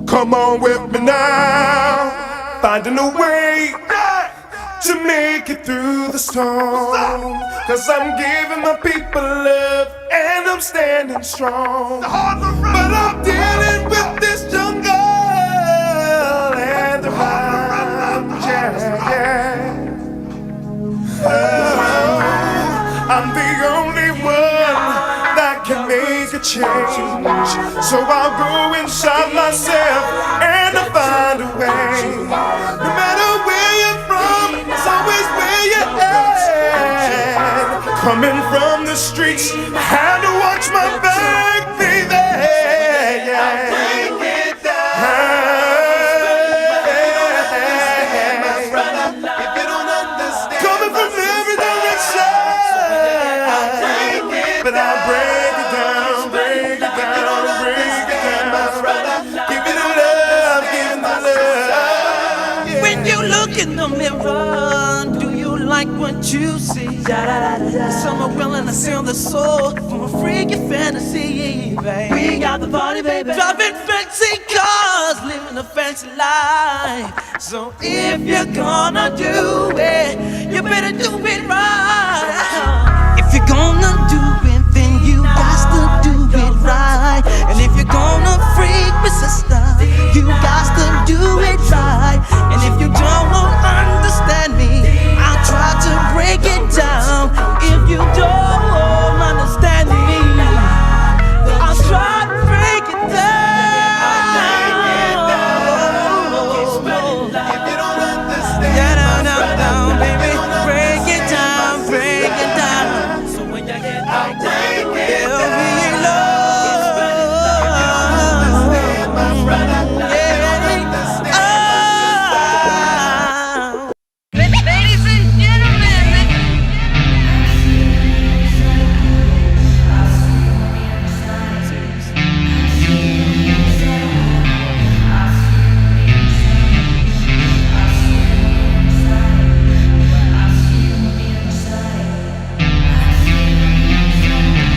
Come on with me now, finding a way to make it through the storm. Cause I'm giving my people love and I'm standing strong. But I'm dealing with this jungle and the rhyme, yeah. Oh, I'm the only one that can make a change. So I'll go inside myself and I'll find a way. No matter where you're from, it's always where you're at. Coming from the streets, I had to watch my back, baby. Yeah. Coming from every direction, but I break it down, break it down, break it down. Give me the love, give me the love. Yeah. When you look in the mirror, do you like what you see? Some are willing to sell the soul for a freaky fantasy, baby. We got the party, baby. Driving fancy cars, living a fancy life. So if you're gonna do it, you better do it right. If you're gonna do it, then you got to do it right. And if you're gonna freak me, sister, you got to do it right. And if you don't understand me, I'll try to break it down. If you don't understand me, I'll try to break it down. Baby, break it down, break it down. So when you get like that, there'll be love. Ladies and gentlemen,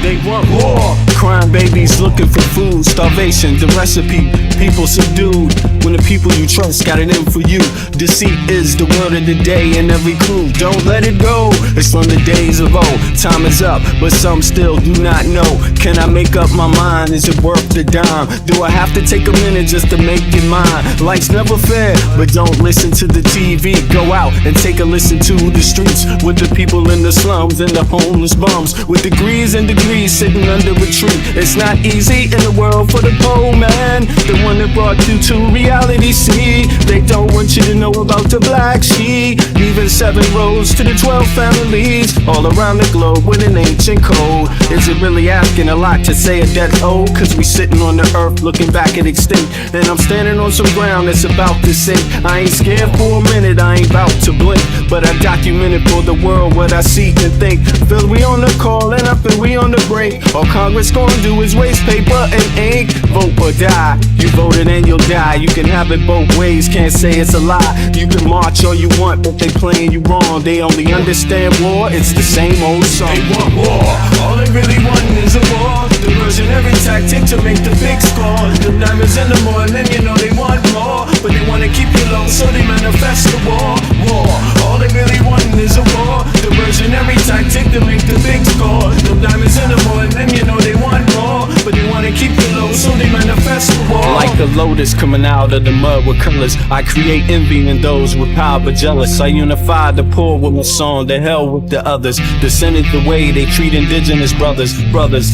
they want war. Crime babies looking for food. Starvation, the recipe, people subdued. When the people you trust got it in for you. Deceit is the word of the day in every crew. Don't let it go, it's from the days of old. Time is up, but some still do not know. Can I make up my mind? Is it worth the dime? Do I have to take a minute just to make it mine? Life's never fair, but don't listen to the TV. Go out and take a listen to the streets with the people in the slums and the homeless bums with degrees and degrees sitting under a tree. It's not easy in the world for the poor man, the one that brought you to reality. See, they don't want you to know about the black sheep. Leaving 7 roads to the 12 families all around the globe with an ancient code. Is it really asking a lot to say a death old? Cause we sitting on the earth looking back at extinct, and I'm standing on some ground that's about to sink. I ain't scared for a minute, I ain't about to blink, but I documented for the world what I see and think. Feel we on the call and I feel we on the break. All Congress gonna do is waste paper and ink. Vote or die, you voted and you'll die. You can have it both ways, can't say it's a lie. You can march all you want, but they playing you wrong. They only understand war, it's the same old song. They want war, all they really want is a war. Diversionary tactic to make the big score. The diamonds in the morning, you know they want more, but they wanna keep you low, so they manifest the war. War, all they really want is a war. Diversionary tactic to make the big score. The diamonds in the morning, you know they want more, but they wanna keep you low, so they manifest the war. Like a lotus coming out of the mud with colors, I create envy in those with power but jealous. I unify the poor with my song, the hell with the others. Descended the way they treat indigenous brothers.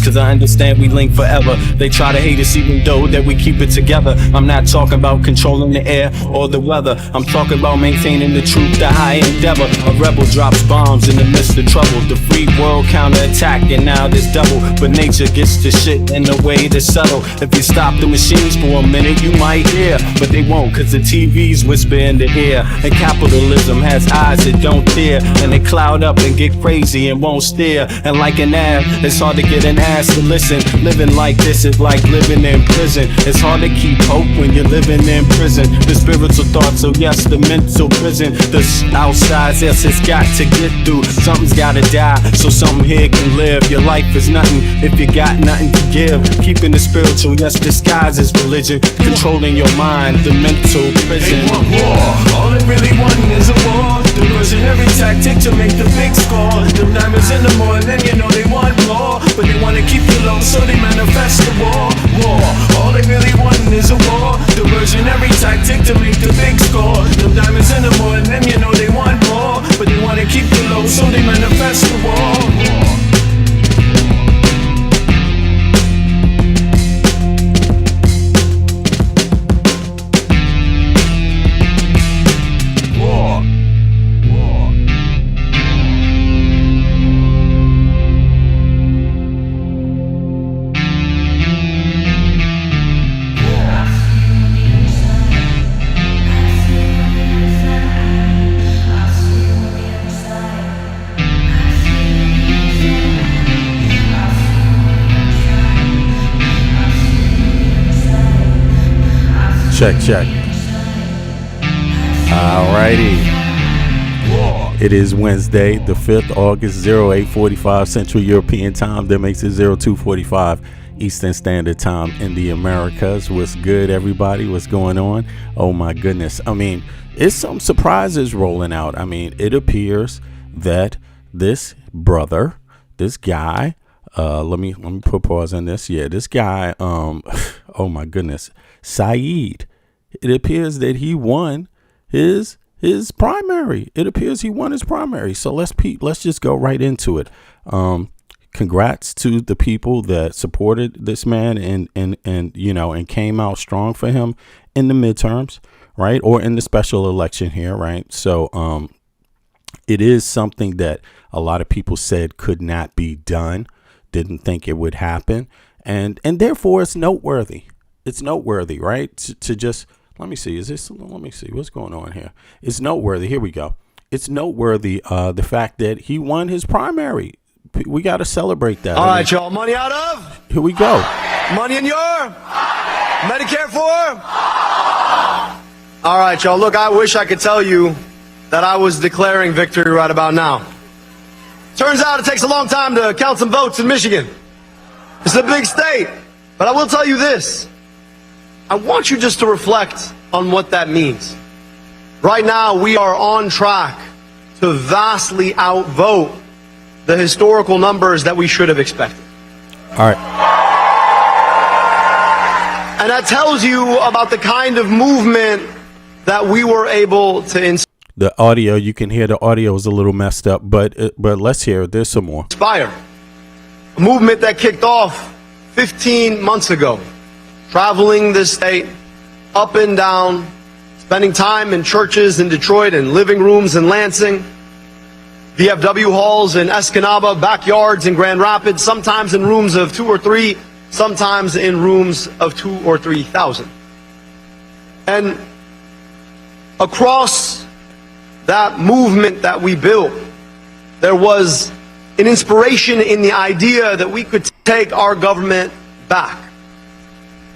Cause I understand we link forever. They try to hate us even though that we keep it together. I'm not talking about controlling the air or the weather. I'm talking about maintaining the truth, the high endeavor. A rebel drops bombs in the midst of trouble. The free world counterattack and now there's double. But nature gets the shit in the way to settle. If you stop the machines for a minute, you might hear, but they won't, cause the TV's whisper in the ear. And capitalism has eyes that don't tear, and they cloud up and get crazy and won't steer. And like an ab, it's hard to get an ass to listen. Living like this is like living in prison. It's hard to keep hope when you're living in prison. The spiritual thoughts, so yes, the mental prison. The outside, yes, it's got to get through. Something's gotta die, so something here can live. Your life is nothing if you got nothing to give. Keeping the spiritual, yes, disguised as religion. Controlling your mind, the mental prison. They want war. All they really want is a war. Diversionary tactic to make the big score. Them diamonds in the morning, you know they want more, but they wanna keep you low, so they manifest the war. War. All they really want is a war. Diversionary tactic to make the big score. Them diamonds in the morning, you know they want more, but they wanna keep you low, so they manifest the war. Check. Alrighty. It is Wednesday, the 5th August, 0845 Central European Time. That makes it 0245 Eastern Standard Time in the Americas. What's good, everybody? What's going on? Oh my goodness. I mean, it's some surprises rolling out. I mean, it appears that this brother, this guy, let me put pause on this. Yeah, this guy, oh my goodness, Saeed. It appears that he won his primary. It appears he won his primary. So let's just go right into it. Congrats to the people that supported this man and came out strong for him in the midterms, right? Or in the special election here, right? So it is something that a lot of people said could not be done, didn't think it would happen, and therefore it's noteworthy. It's noteworthy, right? To just let me see what's going on here. It's noteworthy. Here we go. It's noteworthy the fact that he won his primary. We got to celebrate that. All right, y'all. Money out of? Here we go. Money in your? Medicare for? All right, y'all. Look, I wish I could tell you that I was declaring victory right about now. Turns out it takes a long time to count some votes in Michigan. It's a big state. But I will tell you this. I want you just to reflect on what that means. Right now, we are on track to vastly outvote the historical numbers that we should have expected. All right. And that tells you about the kind of movement that we were able to The audio, you can hear the audio is a little messed up, but let's hear it. There's some more. Inspire. A movement that kicked off 15 months ago. Traveling this state, up and down, spending time in churches in Detroit and living rooms in Lansing, VFW halls in Escanaba, backyards in Grand Rapids, sometimes in rooms of 2 or 3, sometimes in rooms of 2,000 or 3,000. And across that movement that we built, there was an inspiration in the idea that we could take our government back.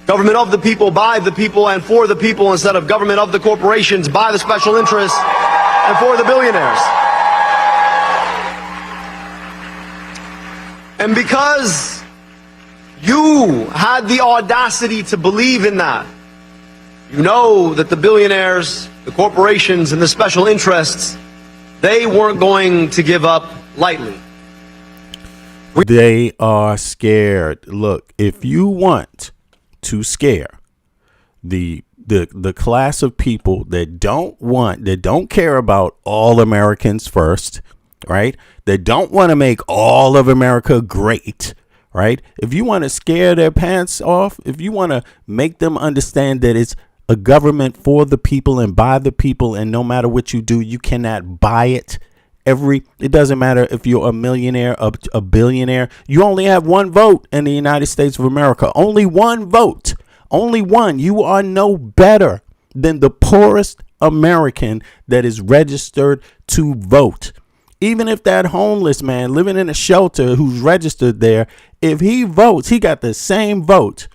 Government of the people, by the people, and for the people, instead of government of the corporations, by the special interests, and for the billionaires. And because you had the audacity to believe in that, you know that the billionaires, the corporations, and the special interests, they weren't going to give up lightly. They are scared. Look, if you want to scare the class of people that don't care about all Americans first, right? That don't want to make all of America great, right? If you want to scare their pants off, if you want to make them understand that it's a government for the people and by the people, and no matter what you do, you cannot buy it. It doesn't matter if you're a millionaire, a billionaire. You only have one vote in the United States of America. Only one vote. Only one. You are no better than the poorest American that is registered to vote. Even if that homeless man living in a shelter who's registered there, if he votes, he got the same vote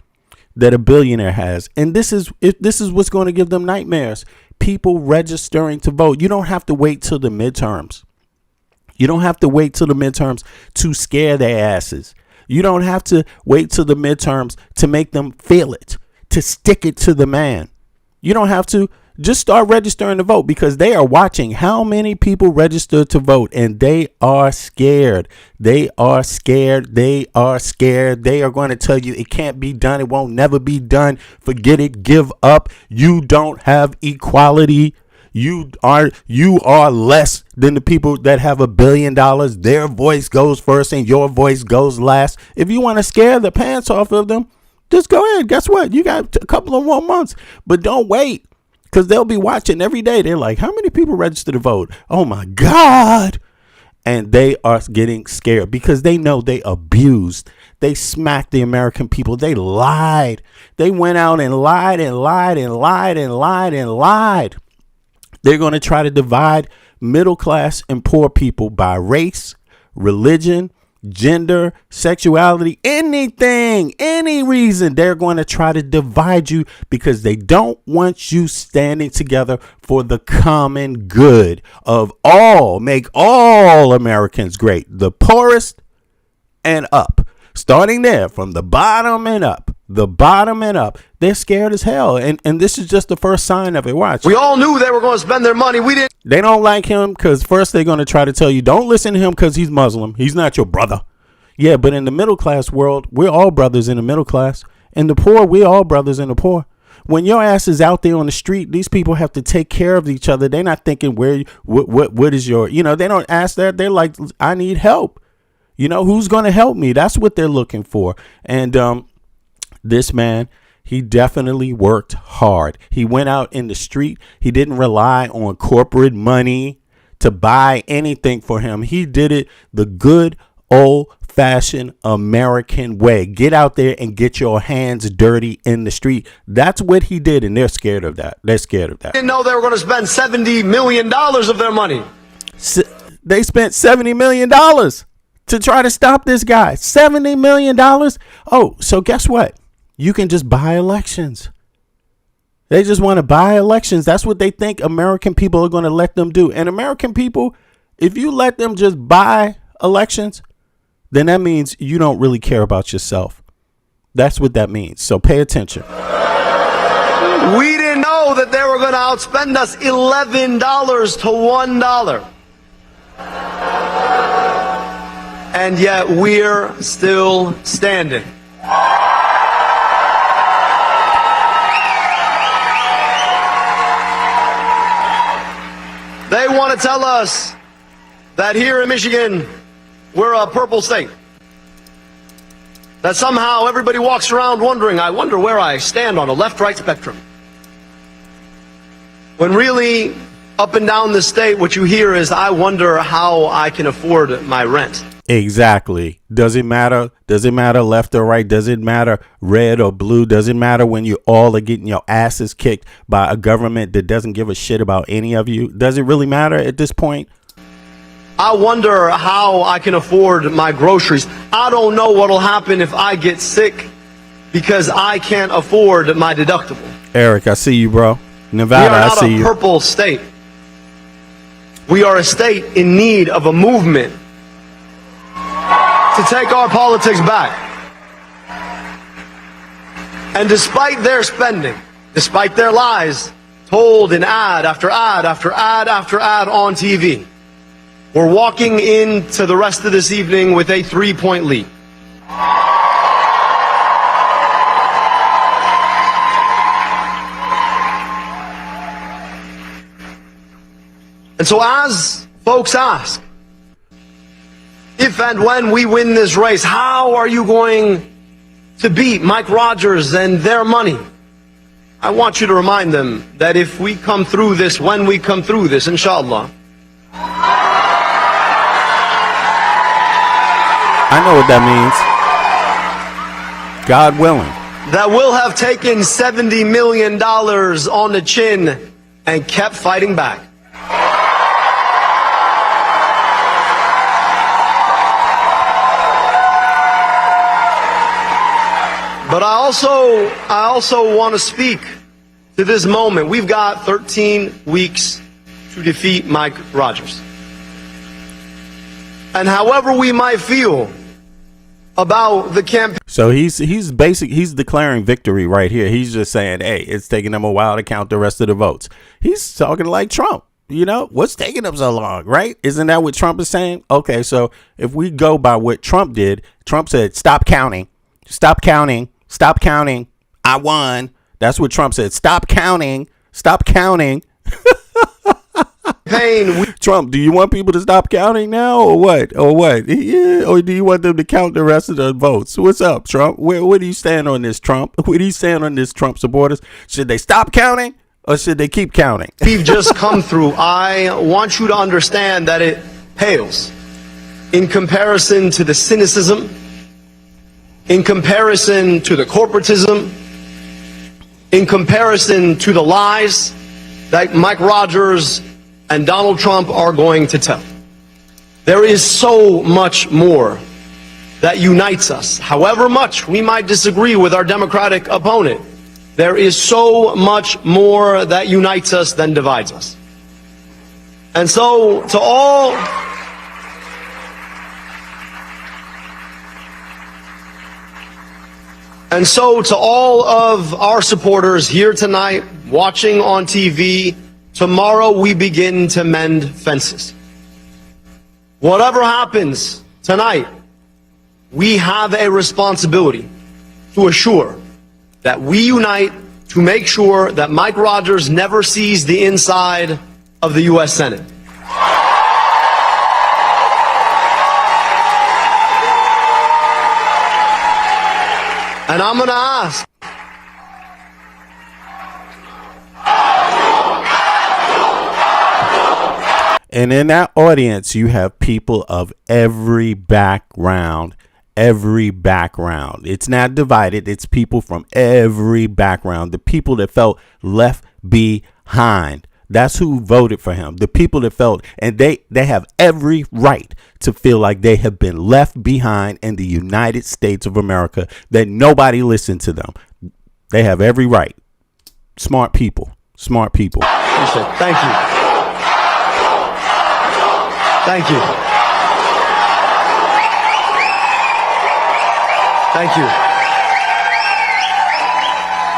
that a billionaire has. And this is what's going to give them nightmares. People registering to vote. You don't have to wait till the midterms. You don't have to wait till the midterms to scare their asses. You don't have to wait till the midterms to make them feel it, to stick it to the man. You don't have to. Just start registering to vote, because they are watching how many people register to vote, and they are scared. They are scared. They are scared. They are going to tell you it can't be done. It won't never be done. Forget it. Give up. You don't have equality. You are less than the people that have $1 billion. Their voice goes first and your voice goes last. If you want to scare the pants off of them, just go ahead. Guess what? You got a couple of more months, but don't wait. Because they'll be watching every day. They're like, how many people register to vote? Oh, my God. And they are getting scared because they know they abused. They smacked the American people. They lied. They went out and lied and lied and lied and lied and lied. They're going to try to divide middle class and poor people by race, religion, gender, sexuality, anything, any reason. They're going to try to divide you because they don't want you standing together for the common good of all. Make all Americans great, the poorest and up, starting there from the bottom and up. The bottom and up. They're scared as hell. And this is just the first sign of it. Watch. We all knew they were going to spend their money. We didn't. They don't like him because first they're going to try to tell you, don't listen to him because he's Muslim. He's not your brother. Yeah, but in the middle class world, we're all brothers in the middle class. In the poor, we're all brothers in the poor. When your ass is out there on the street, these people have to take care of each other. They're not thinking what is your, they don't ask that. They're like, I need help. Who's going to help me? That's what they're looking for. And, this man, he definitely worked hard. He went out in the street. He didn't rely on corporate money to buy anything for him. He did it the good old fashioned American way. Get out there and get your hands dirty in the street. That's what he did. And they're scared of that. They're scared of that. Didn't know they were going to spend $70 million of their money. They spent $70 million to try to stop this guy. $70 million. Oh, so guess what? You can just buy elections. They just want to buy elections. That's what they think American people are going to let them do. And American people, if you let them just buy elections, then that means you don't really care about yourself. That's what that means. So pay attention. We didn't know that they were going to outspend us $11 to $1. And yet we're still standing. They want to tell us that here in Michigan, we're a purple state. That somehow everybody walks around wondering, I wonder where I stand on a left-right spectrum. When really, up and down the state, what you hear is, I wonder how I can afford my rent. Exactly. Does it matter? Does it matter left or right? Does it matter red or blue? Does it matter when you all are getting your asses kicked by a government that doesn't give a shit about any of you? Does it really matter at this point? I wonder how I can afford my groceries. I don't know what'll happen if I get sick because I can't afford my deductible. Eric, I see you, bro. Nevada, I see you. We are not a purple state. We are a state in need of a movement to take our politics back. And despite their spending, despite their lies, told in ad after ad after ad after ad on TV, we're walking into the rest of this evening with a 3-point lead. And so as folks ask, if and when we win this race, how are you going to beat Mike Rogers and their money? I want you to remind them that if we come through this, when we come through this, inshallah. I know what that means. God willing. that will have taken $70 million on the chin and kept fighting back. But I also want to speak to this moment. We've got 13 weeks to defeat Mike Rogers. And however we might feel about the campaign. So he's declaring victory right here. He's just saying, hey, it's taking them a while to count the rest of the votes. He's talking like Trump. You know, what's taking them so long, right? Isn't that what Trump is saying? Okay, so if we go by what Trump did, Trump said, stop counting, stop counting, stop counting. I won. That's what Trump said. Stop counting, stop counting. Trump, do you want people to stop counting now or what? Yeah, or do you want them to count the rest of the votes? What's up, Trump? Where do you stand on this, Trump? Where do you stand on this, Trump supporters? Should they stop counting or should they keep counting? We've just come through. I want you to understand that it pales in comparison to the cynicism, in comparison to the corporatism, in comparison to the lies that Mike Rogers and Donald Trump are going to tell. There is so much more that unites us. However much we might disagree with our Democratic opponent, there is so much more that unites us than divides us. And so to all of our supporters here tonight, watching on TV, tomorrow we begin to mend fences. Whatever happens tonight, we have a responsibility to assure that we unite to make sure that Mike Rogers never sees the inside of the U.S. Senate. And I'm going to ask. And in that audience, you have people of every background. It's not divided. It's people from every background. The people that felt left behind. That's who voted for him. The people that felt, and they have every right to feel like they have been left behind in the United States of America, that nobody listened to them. They have every right. Smart people. Thank you. Thank you. Thank you.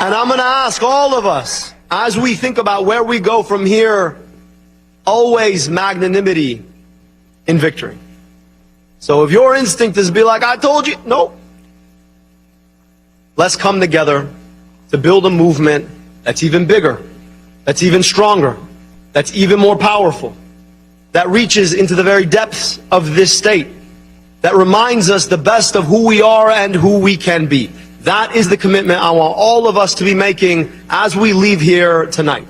And I'm going to ask all of us, as we think about where we go from here, always magnanimity in victory. So if your instinct is to be like, I told you, no. Let's come together to build a movement that's even bigger, that's even stronger, that's even more powerful, that reaches into the very depths of this state, that reminds us the best of who we are and who we can be. That is the commitment I want all of us to be making as we leave here tonight.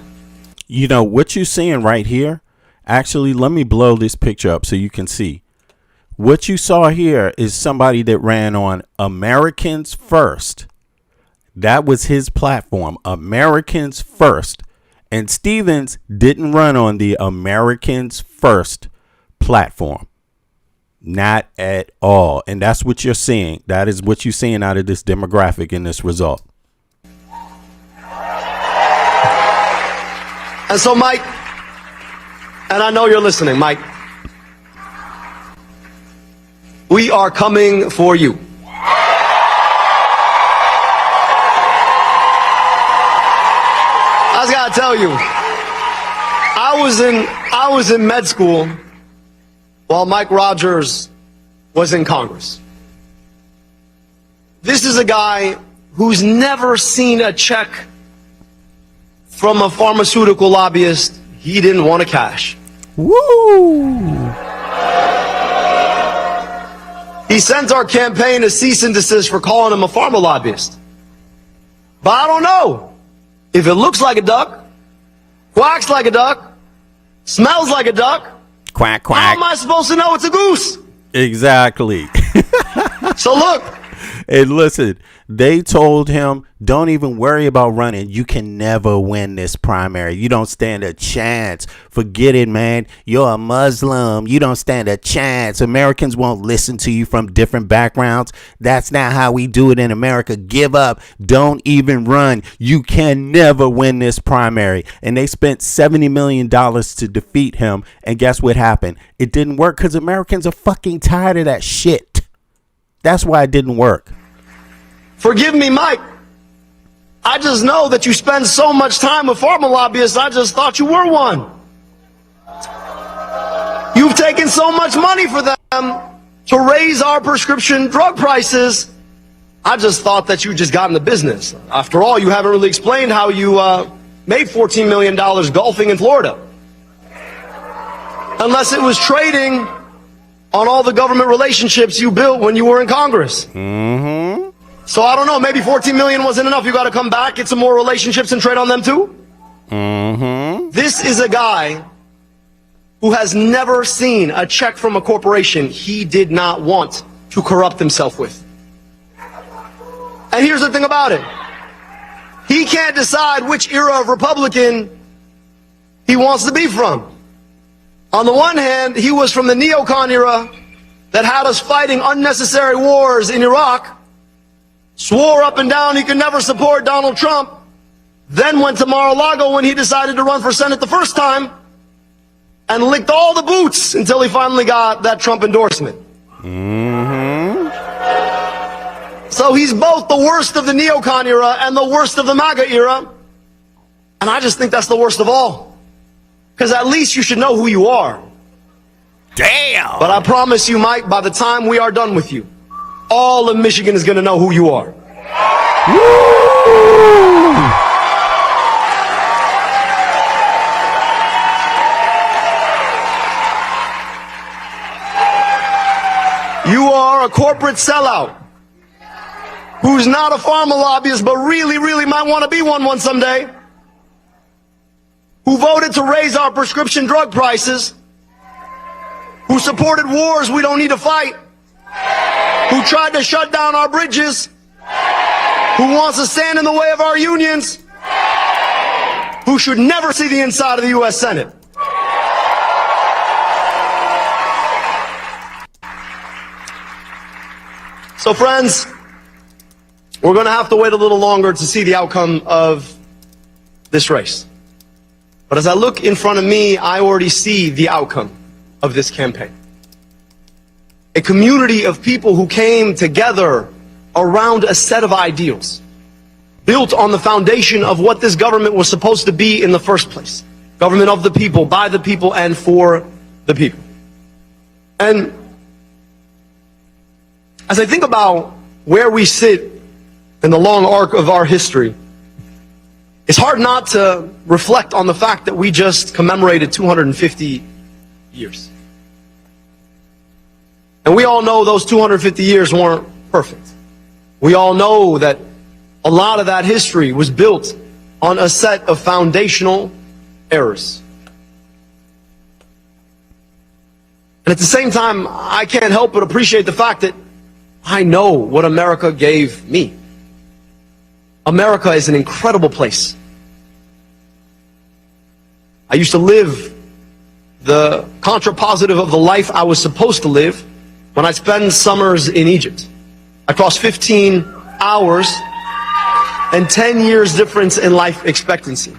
You know, what you're seeing right here, actually, let me blow this picture up so you can see. What you saw here is somebody that ran on Americans First. That was his platform, Americans First. And Stevens didn't run on the Americans First platform. Not at all. And that's what you're seeing. That is what you're seeing out of this demographic in this result. And so, Mike, and I know you're listening, Mike, we are coming for you. I just gotta tell you, I was in med school while Mike Rogers was in Congress. This is a guy who's never seen a check from a pharmaceutical lobbyist he didn't want to cash. Woo! He sent our campaign a cease and desist for calling him a pharma lobbyist. But I don't know if it looks like a duck, quacks like a duck, smells like a duck. Quack, quack. How am I supposed to know it's a goose? Exactly. So look, And listen, they told him, don't even worry about running. You can never win this primary. You don't stand a chance. Forget it, man. You're a Muslim. You don't stand a chance. Americans won't listen to you from different backgrounds. That's not how we do it in America. Give up. Don't even run. You can never win this primary. And they spent $70 million to defeat him. And guess what happened? It didn't work because Americans are fucking tired of that shit. That's why it didn't work. Forgive me, Mike. I just know that you spend so much time with pharma lobbyists, I just thought you were one. You've taken so much money for them to raise our prescription drug prices. I just thought that you just got in the business. After all, you haven't really explained how you made $14 million golfing in Florida. Unless it was trading on all the government relationships you built when you were in Congress. Mm-hmm. So I don't know, maybe 14 million wasn't enough. You got to come back, get some more relationships and trade on them too? Mm-hmm. This is a guy who has never seen a check from a corporation he did not want to corrupt himself with. And here's the thing about it. He can't decide which era of Republican he wants to be from. On the one hand, he was from the neocon era that had us fighting unnecessary wars in Iraq, swore up and down he could never support Donald Trump, then went to Mar-a-Lago when he decided to run for Senate the first time, and licked all the boots until he finally got that Trump endorsement. Mm-hmm. So he's both the worst of the neocon era and the worst of the MAGA era, and I just think that's the worst of all. Because at least you should know who you are. Damn! But I promise you, Mike, by the time we are done with you, all of Michigan is going to know who you are. Woo! You are a corporate sellout who's not a pharma lobbyist, but really might want to be one someday, who voted to raise our prescription drug prices, who supported wars we don't need to fight, who tried to shut down our bridges, who wants to stand in the way of our unions, who should never see the inside of the U.S. Senate. So friends, we're going to have to wait a little longer to see the outcome of this race. But as I look in front of me, I already see the outcome of this campaign. A community of people who came together around a set of ideals built on the foundation of what this government was supposed to be in the first place. Government of the people, by the people, and for the people. And as I think about where we sit in the long arc of our history, it's hard not to reflect on the fact that we just commemorated 250 years. And we all know those 250 years weren't perfect. We all know that a lot of that history was built on a set of foundational errors. And at the same time, I can't help but appreciate the fact that I know what America gave me. America is an incredible place. I used to live the contrapositive of the life I was supposed to live when I spent summers in Egypt. I crossed 15 hours and 10 years difference in life expectancy.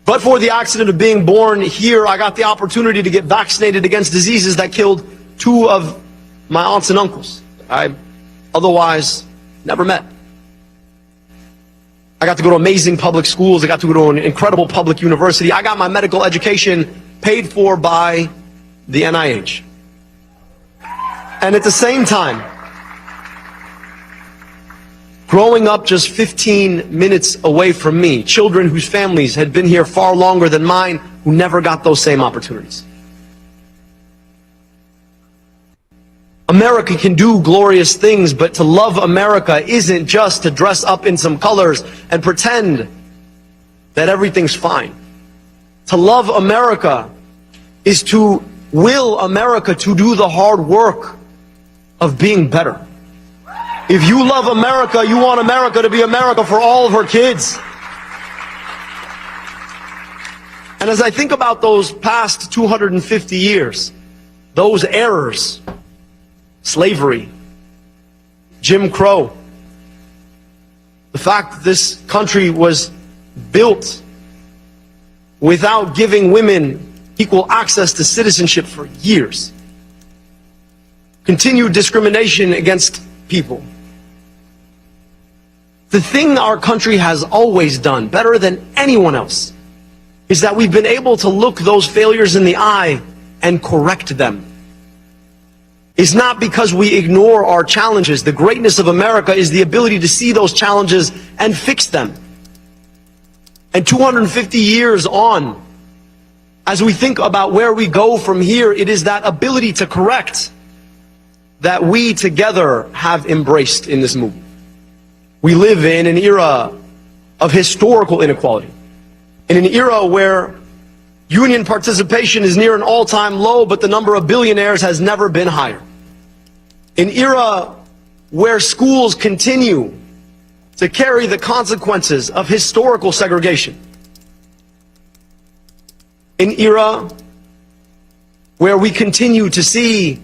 But for the accident of being born here, I got the opportunity to get vaccinated against diseases that killed 2 of my aunts and uncles I otherwise never met. I got to go to amazing public schools. I got to go to an incredible public university. I got my medical education paid for by the NIH. And at the same time, growing up just 15 minutes away from me, children whose families had been here far longer than mine, who never got those same opportunities. America can do glorious things, but to love America isn't just to dress up in some colors and pretend that everything's fine. To love America is to will America to do the hard work of being better. If you love America, you want America to be America for all of her kids. And as I think about those past 250 years, those errors, slavery, Jim Crow, the fact that this country was built without giving women equal access to citizenship for years, continued discrimination against people. The thing our country has always done better than anyone else is that we've been able to look those failures in the eye and correct them. It's not because we ignore our challenges. The greatness of America is the ability to see those challenges and fix them. And 250 years on, as we think about where we go from here, it is that ability to correct that we together have embraced in this movement. We live in an era of historical inequality, in an era where union participation is near an all-time low, but the number of billionaires has never been higher. An era where schools continue to carry the consequences of historical segregation. An era where we continue to see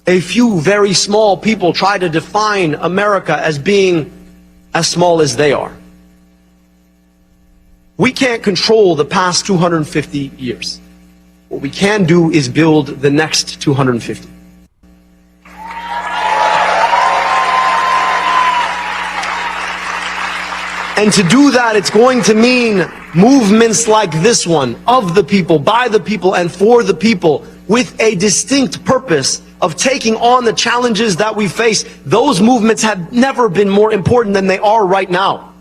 a few very small people try to define America as being as small as they are. We can't control the past 250 years. What we can do is build the next 250. And to do that, it's going to mean movements like this one, of the people, by the people, and for the people, with a distinct purpose of taking on the challenges that we face. Those movements have never been more important than they are right now.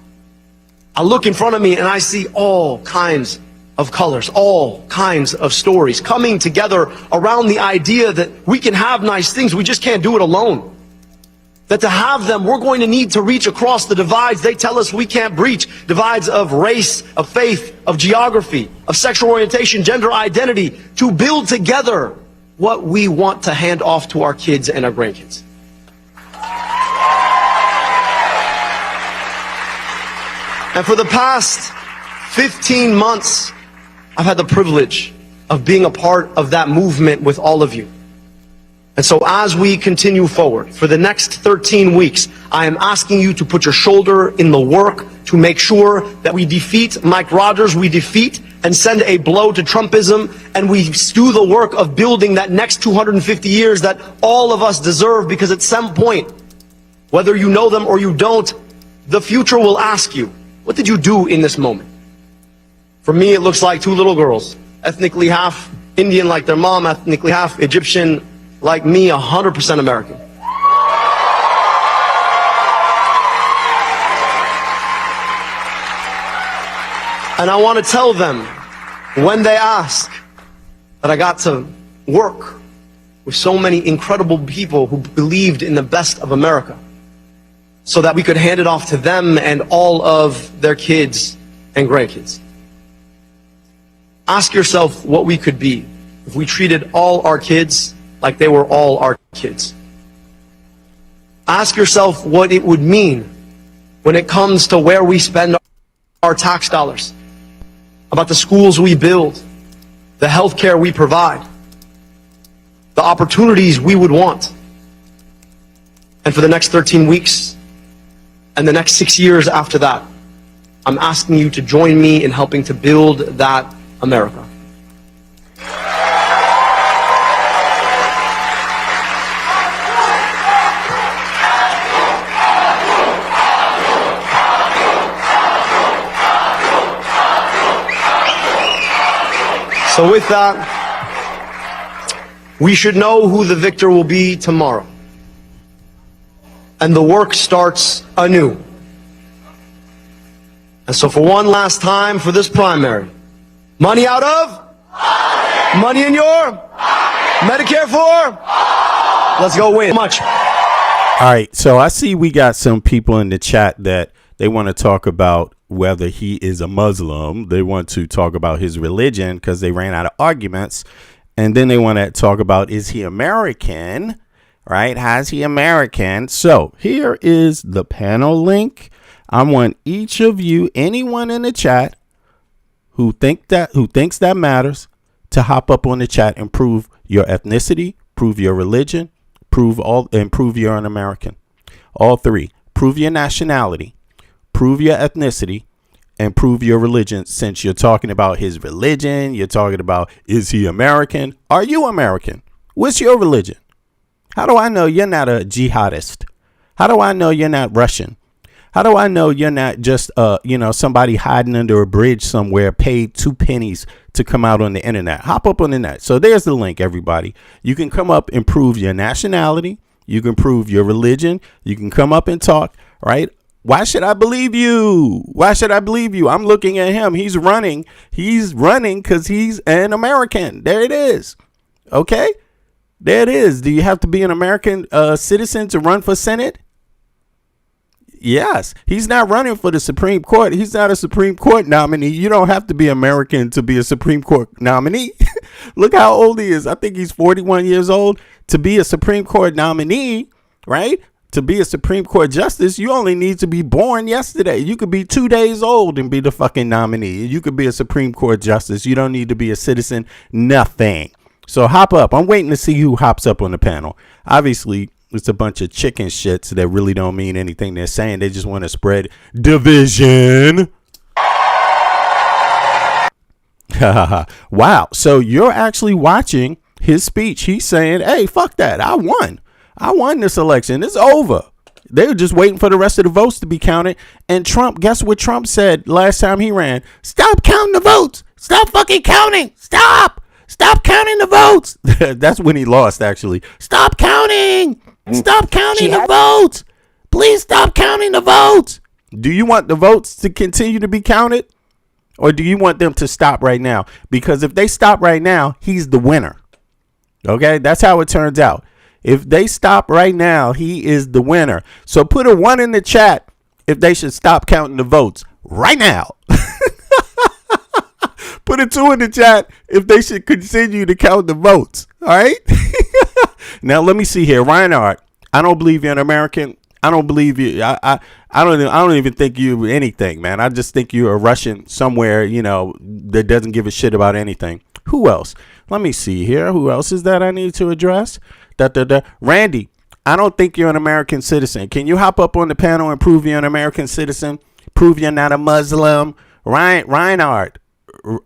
I look in front of me and I see all kinds of colors, all kinds of stories coming together around the idea that we can have nice things, we just can't do it alone. That to have them, we're going to need to reach across the divides they tell us we can't breach. Divides of race, of faith, of geography, of sexual orientation, gender identity, to build together what we want to hand off to our kids and our grandkids. And for the past 15 months, I've had the privilege of being a part of that movement with all of you. And so as we continue forward, for the next 13 weeks, I am asking you to put your shoulder in the work to make sure that we defeat Mike Rogers, we defeat and send a blow to Trumpism, and we do the work of building that next 250 years that all of us deserve, because at some point, whether you know them or you don't, the future will ask you, what did you do in this moment? For me, it looks like two little girls, ethnically half Indian like their mom, ethnically half Egyptian like me, 100% American. And I want to tell them, when they ask, that I got to work with so many incredible people who believed in the best of America, so that we could hand it off to them and all of their kids and grandkids. Ask yourself what we could be if we treated all our kids like they were all our kids. Ask yourself what it would mean when it comes to where we spend our tax dollars, about the schools we build, the health care we provide, the opportunities we would want. And for the next 13 weeks and the next 6 years after that, I'm asking you to join me in helping to build that America. So with that, we should know who the victor will be tomorrow. And the work starts anew. And so for one last time for this primary, money out of? Money in your? Medicare for? Let's go win. Much. All right, so I see we got some people in the chat that they want to talk about whether he is a Muslim. They want to talk about his religion because they ran out of arguments. And then they want to talk about, is he American? right? How's he American? So here is the panel link. I want each of you, anyone in the chat who thinks that matters, to hop up on the chat and prove your ethnicity, prove your religion, prove you're an American. All three. Prove your nationality, prove your ethnicity, and prove your religion. Since you're talking about his religion, you're talking about, is he American? Are you American? What's your religion? How do I know you're not a jihadist? How do I know you're not Russian? How do I know you're not just somebody hiding under a bridge somewhere, paid 2 pennies to come out on the internet? Hop up on the net. So there's the link, everybody. You can come up and prove your nationality. You can prove your religion. You can come up and talk, right? Why should I believe you? Why should I believe you? I'm looking at him. He's running. He's running because he's an American. There it is. Okay? There it is. Do you have to be an American citizen to run for Senate? Yes. He's not running for the Supreme Court. He's not a Supreme Court nominee. You don't have to be American to be a Supreme Court nominee. Look how old he is. I think he's 41 years old. To be a Supreme Court nominee, right? To be a Supreme Court justice, you only need to be born yesterday. You could be 2 days old and be the fucking nominee. You could be a Supreme Court justice. You don't need to be a citizen. Nothing. So hop up. I'm waiting to see who hops up on the panel. Obviously, it's a bunch of chicken shits that really don't mean anything they're saying. They just want to spread division. Wow. So you're actually watching his speech. He's saying, hey, fuck that. I won this election. It's over. They were just waiting for the rest of the votes to be counted. And Trump, guess what Trump said last time he ran? Stop counting the votes. Stop fucking counting. Stop counting the votes. That's when he lost, actually. Stop counting. Stop counting the votes. Please stop counting the votes. Do you want the votes to continue to be counted? Or do you want them to stop right now? Because if they stop right now, he's the winner. Okay, that's how it turns out. If they stop right now, he is the winner. So put a 1 in the chat if they should stop counting the votes right now. Put a 2 in the chat if they should continue to count the votes. All right. Now let me see here, Reinhardt. I don't believe you're an American. I don't believe you. I don't even think you're anything, man. I just think you're a Russian somewhere, that doesn't give a shit about anything. Who else? Let me see here. Who else is that I need to address? Randy, I don't think you're an American citizen. Can you hop up on the panel and prove you're an American citizen? Prove you're not a Muslim? Reinhardt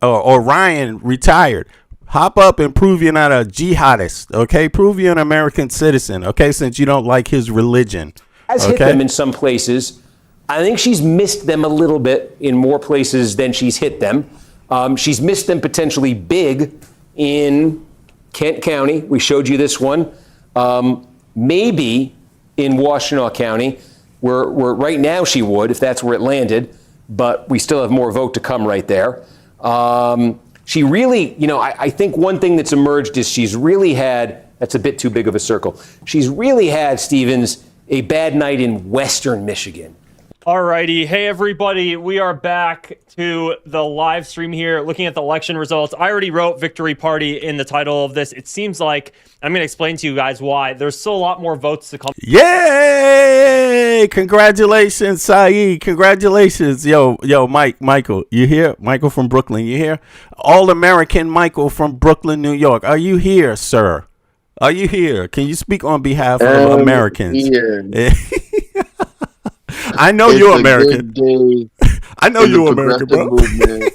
or Ryan, retired. Hop up and prove you're not a jihadist, okay? Prove you're an American citizen, okay, since you don't like his religion. Has hit them in some places. I think she's missed them a little bit in more places than she's hit them. She's missed them potentially big in Kent County. We showed you this one. Maybe in Washtenaw County, where right now she would, if that's where it landed, but we still have more vote to come right there. She really, I think one thing that's emerged is she's really had, that's a bit too big of a circle. She's really had, Stevens, a bad night in Western Michigan. Alrighty, hey everybody, we are back to the live stream here, looking at the election results. I already wrote Victory Party in the title of this. It seems like, I'm going to explain to you guys why. There's still a lot more votes to come. Yay! Congratulations, Saeed. Congratulations. Yo, Michael, you here? Michael from Brooklyn, you here? All-American Michael from Brooklyn, New York. Are you here, sir? Are you here? Can you speak on behalf of Americans? Here. I know you're American. I know you're American, bro. Movement.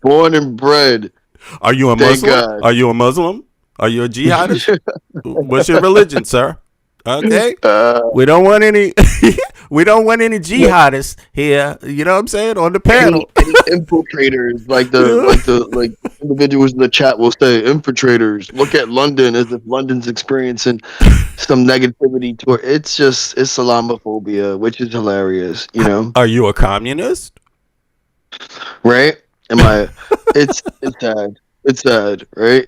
Born and bred. Are you a Muslim? God. Are you a Muslim? Are you a jihadist? What's your religion, sir? Okay. We don't want any. We don't want any jihadists here. You know what I'm saying on the panel. Any infiltrators, like individuals in the chat will say, infiltrators. Look at London as if London's experiencing some negativity toward. It's Islamophobia, which is hilarious. Are you a communist? Right? Am I? It's sad. It's sad, right?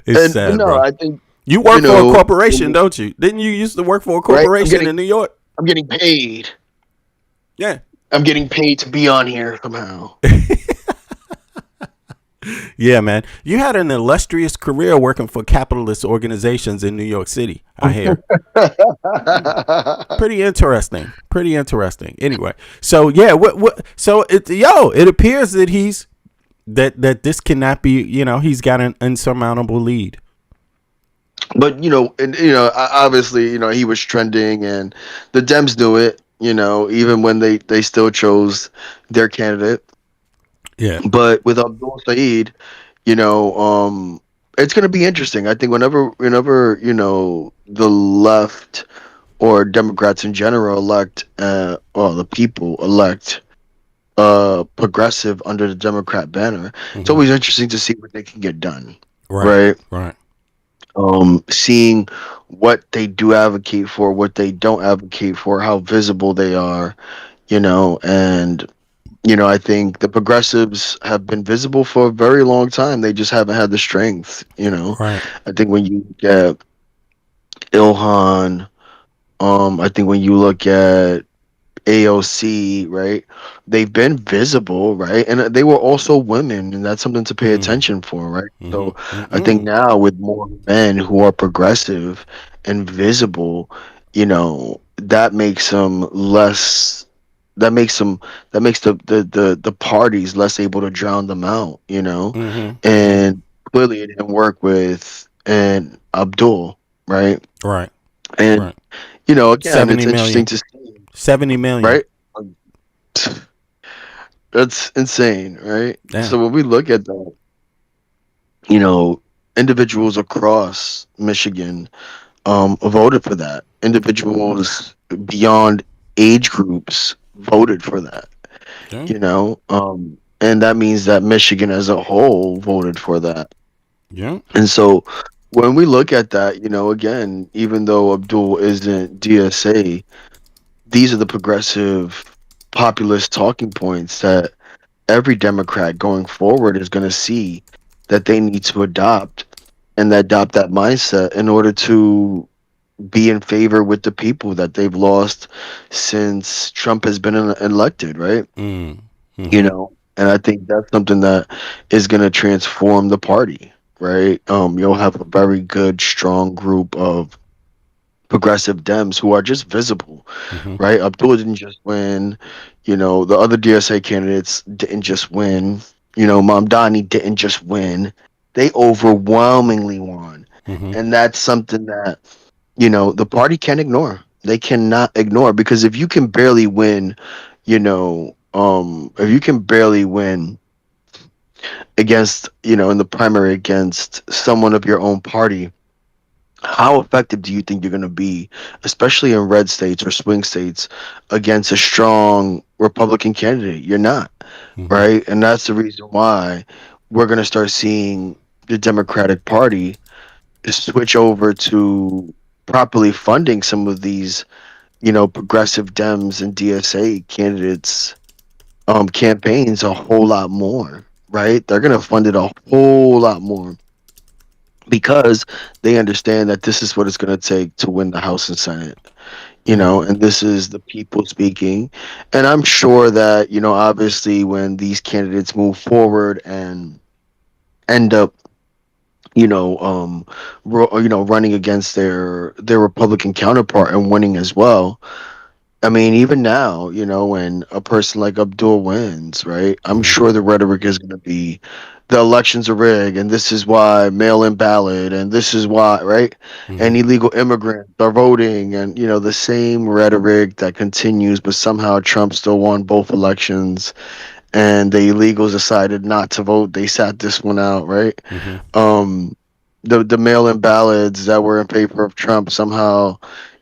It's sad, no, bro. I think you work for a corporation, don't you? Didn't you used to work for a corporation in New York? I'm getting paid. Yeah. I'm getting paid to be on here somehow. Yeah, man. You had an illustrious career working for capitalist organizations in New York City, I hear. Pretty interesting. Pretty interesting. Anyway, so yeah, it appears that that this cannot be, he's got an insurmountable lead. But obviously, he was trending, and the Dems knew it. Even when they still chose their candidate. Yeah. But with Abdul Saeed, it's going to be interesting. I think whenever the left or Democrats in general elect, the people elect progressive under the Democrat banner, it's always interesting to see what they can get done. Right. Right. Seeing what they do advocate for, what they don't advocate for, how visible they are, and I think the progressives have been visible for a very long time. They just haven't had the strength, Right. I think when you get Ilhan, I think when you look at AOC, right? They've been visible, right? And they were also women, and that's something to pay attention for, right? So I think now with more men who are progressive and visible, that makes them less. That makes the parties less able to drown them out, and clearly it didn't work with and Abdul, right? Right. And Right. Again, it's interesting to see, 70 million. right? That's insane, right? Yeah. So when we look at that, individuals across Michigan voted for that. Individuals beyond age groups voted for that. Yeah. And that means that Michigan as a whole voted for that. Yeah. And so when we look at that, again, even though Abdul isn't DSA, these are the progressive populist talking points that every Democrat going forward is going to see that they need to adopt and adopt that mindset in order to be in favor with the people that they've lost since Trump has been elected, right? And I think that's something that is going to transform the party, right? You'll have a very good, strong group of progressive Dems who are just visible, right? Abdullah didn't just win, the other DSA candidates didn't just win, Mamdani didn't just win. They overwhelmingly won. And that's something that, the party can't ignore. They cannot ignore, because if you can barely win, if you can barely win against, in the primary against someone of your own party, how effective do you think you're going to be, especially in red states or swing states, against a strong Republican candidate? You're not, right? And that's the reason why we're going to start seeing the Democratic Party switch over to properly funding some of these, progressive Dems and DSA candidates campaigns a whole lot more, right? They're going to fund it a whole lot more, because they understand that this is what it's going to take to win the House and Senate, and this is the people speaking. And I'm sure that, obviously when these candidates move forward and end up, running against their Republican counterpart and winning as well. I mean, even now, when a person like Abdul wins, right? I'm sure the rhetoric is going to be, the elections are rigged, and this is why mail-in ballot, and this is why, right? And illegal immigrants are voting, and the same rhetoric that continues, but somehow Trump still won both elections, and the illegals decided not to vote. They sat this one out, right? The mail-in ballots that were in favor of Trump somehow,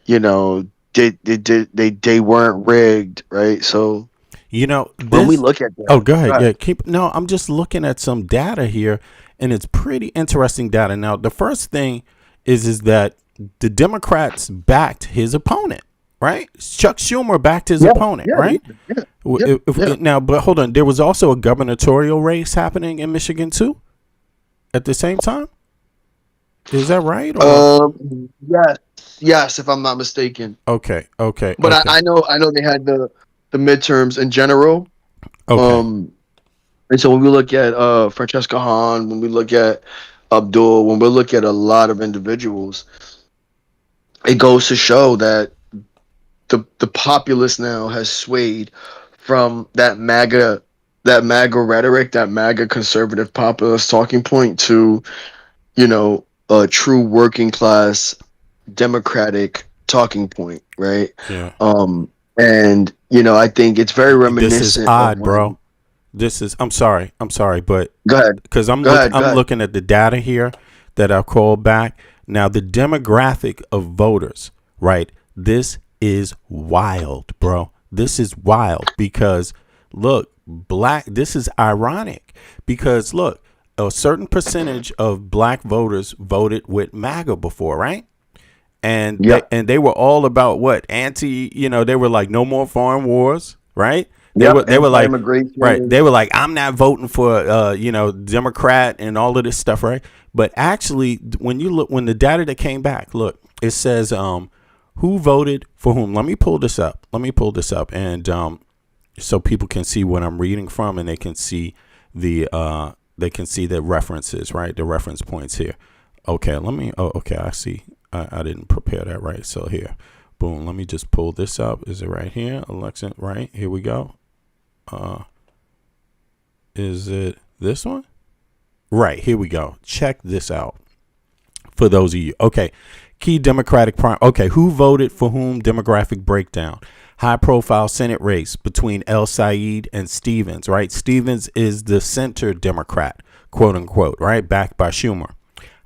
they weren't rigged, right? So when we look at that, oh, go ahead. Yeah, no, I'm just looking at some data here, and it's pretty interesting data. Now, the first thing is that the Democrats backed his opponent, right? Chuck Schumer backed his opponent, right? Now, but hold on, there was also a gubernatorial race happening in Michigan too, at the same time. Is that right? Or? Yes, if I'm not mistaken. Okay. But I know they had the midterms in general. Okay. And so when we look at Francesca Hahn, when we look at Abdul, when we look at a lot of individuals, it goes to show that the populace now has swayed from that MAGA rhetoric, that MAGA conservative populist talking point to, a true working class democratic talking point, right? Yeah. And I think it's very This is reminiscent of odd, when. bro. This is. I'm sorry, but Go ahead. because Go ahead. Go I'm ahead. looking at the data here that I called back. Now the demographic of voters, right? This is wild, bro. This is wild because look, black. This is ironic because look, a certain percentage of black voters voted with MAGA before, right? And Yep. they were all about what anti. They were like no more foreign wars, right? Yep. They were like right. Anti-immigration. They were like I'm not voting for Democrat and all of this stuff, right? But actually, when the data that came back, look, it says who voted for whom. Let me pull this up. And so people can see what I'm reading from, and they can see the references, right? The reference points here. Okay, okay, I see. I didn't prepare that right. So here, boom. Let me just pull this up. Is it right here? Election, right? Here we go. Is it this one? Right, here we go. Check this out. For those of you. Okay. Key Democratic okay, who voted for whom demographic breakdown. High profile Senate race between El Said and Stevens, right? Stevens is the center Democrat, quote unquote, right? Backed by Schumer.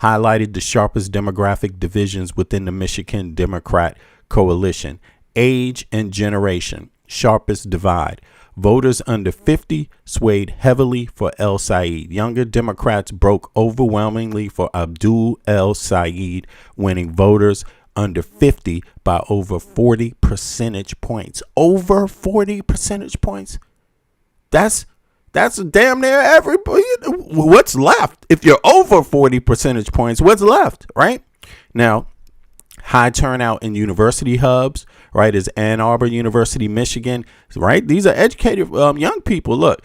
Highlighted the sharpest demographic divisions within the Michigan Democrat coalition. Age and generation, sharpest divide. Voters under 50 swayed heavily for El Said. Younger Democrats broke overwhelmingly for Abdul El Said, winning voters under 50 by over 40 percentage points. Over 40 percentage points. That's damn near everybody. What's left? If you're over 40 percentage points, what's left, right? Now, high turnout in university hubs, right, is Ann Arbor University, Michigan, right? These are educated young people. Look,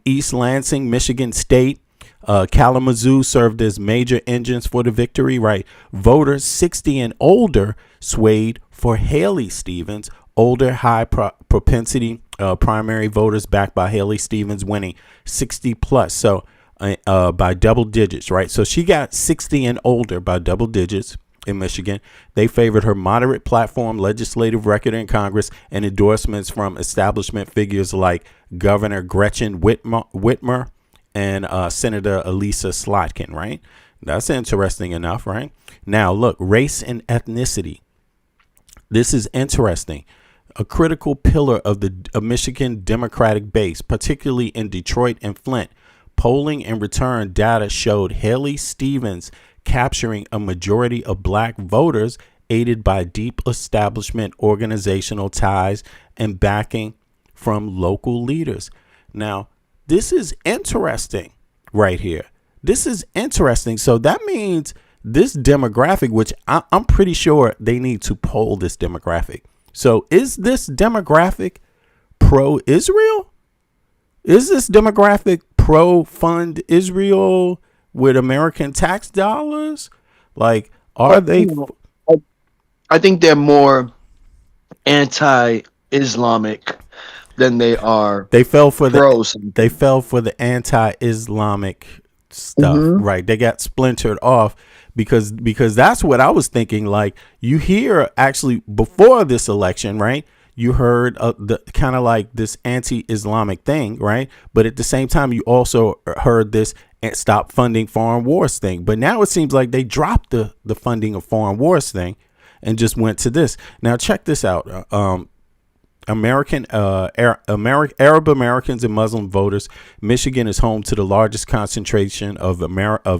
East Lansing, Michigan State, Kalamazoo served as major engines for the victory, right? Voters 60 and older swayed for Haley Stevens. Older, high propensity primary voters backed by Haley Stevens winning 60 plus. So by double digits, right? So she got 60 and older by double digits in Michigan. They favored her moderate platform, legislative record in Congress, and endorsements from establishment figures like Governor Gretchen Whitmer and Senator Elisa Slotkin, right? That's interesting enough, right? Now, look, race and ethnicity. This is interesting. A critical pillar of the Michigan Democratic base, particularly in Detroit and Flint. Polling and return data showed Haley Stevens capturing a majority of black voters, aided by deep establishment organizational ties and backing from local leaders. Now, this is interesting right here. This is interesting. So that means this demographic, which I'm pretty sure they need to poll this demographic. So is this demographic pro-Israel? Is this demographic pro-fund Israel with American tax dollars? Like, are they? I think they're more anti-Islamic than they are. They fell for pro. They fell for the anti-Islamic stuff, right? They got splintered off because that's what I was thinking. Like, you hear actually before this election, right? You heard the kind of like this anti-Islamic thing, right? But at the same time, you also heard this stop funding foreign wars thing. But now it seems like they dropped the funding of foreign wars thing and just went to this. Now, check this out. Arab Americans and Muslim voters. Michigan is home to the largest concentration of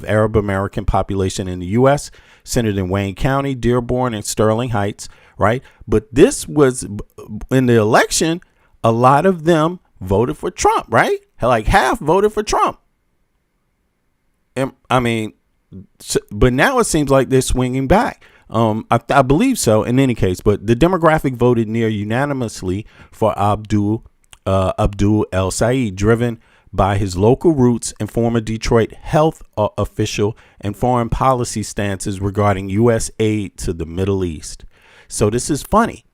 Arab American population in the U.S., centered in Wayne County, Dearborn, and Sterling Heights, right? But this was in the election, a lot of them voted for Trump, right? Like half voted for Trump. And, I mean, but now it seems like they're swinging back. I believe so in any case, but the demographic voted near unanimously for Abdul El Said, driven by his local roots and former Detroit health official and foreign policy stances regarding U.S. aid to the Middle East. So this is funny.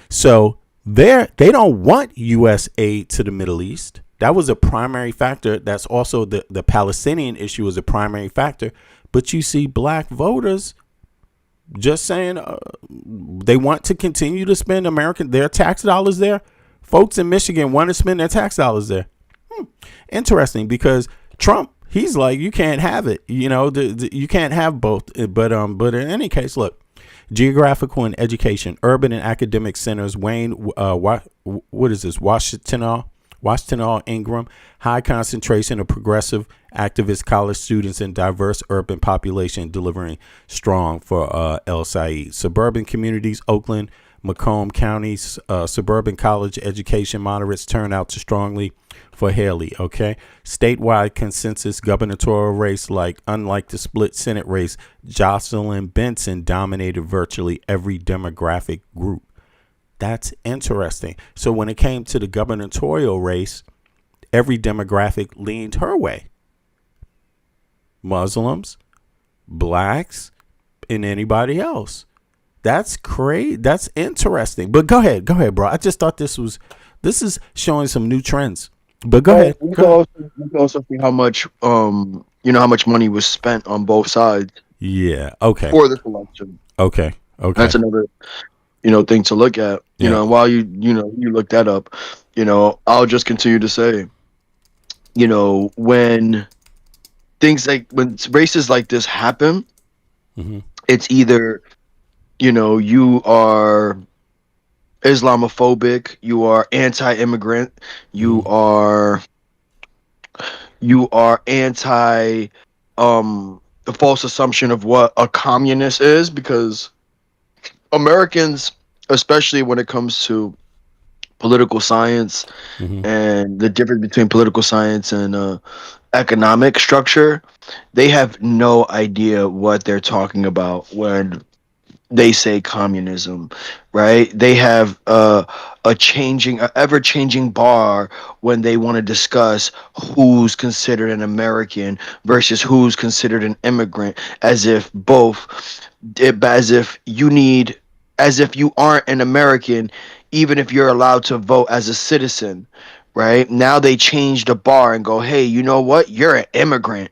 So they don't want U.S. aid to the Middle East. That was a primary factor. That's also the Palestinian issue is a primary factor. But you see black voters just saying they want to continue to spend their tax dollars there. Folks in Michigan want to spend their tax dollars there. Interesting, because Trump, he's like, you can't have it. You know, you can't have both. But in any case, look, geographical and education, urban and academic centers, Wayne, what is this? Washington, Ingram, high concentration of progressive activist college students and diverse urban population delivering strong for El Said. Suburban communities, Oakland, Macomb counties, suburban college education moderates turn out to strongly for Haley. Okay. Statewide consensus gubernatorial race, unlike the split Senate race, Jocelyn Benson dominated virtually every demographic group. That's interesting. So when it came to the gubernatorial race, every demographic leaned her way. Muslims, blacks, and anybody else. That's crazy. That's interesting. But go ahead, bro. I just thought this is showing some new trends. But go ahead. We can also see how much how much money was spent on both sides. Yeah. Okay. For this election. Okay. That's another thing to look at. And while you look that up, I'll just continue to say, when races like this happen, it's either you are Islamophobic, you are anti-immigrant, you are anti the false assumption of what a communist is, because Americans, especially when it comes to political science and the difference between political science and economic structure, they have no idea what they're talking about when they say communism, right? They have a ever-changing bar when they want to discuss who's considered an American versus who's considered an immigrant, as if you aren't an American, even if you're allowed to vote as a citizen, right? Now they change the bar and go, hey, you know what? You're an immigrant.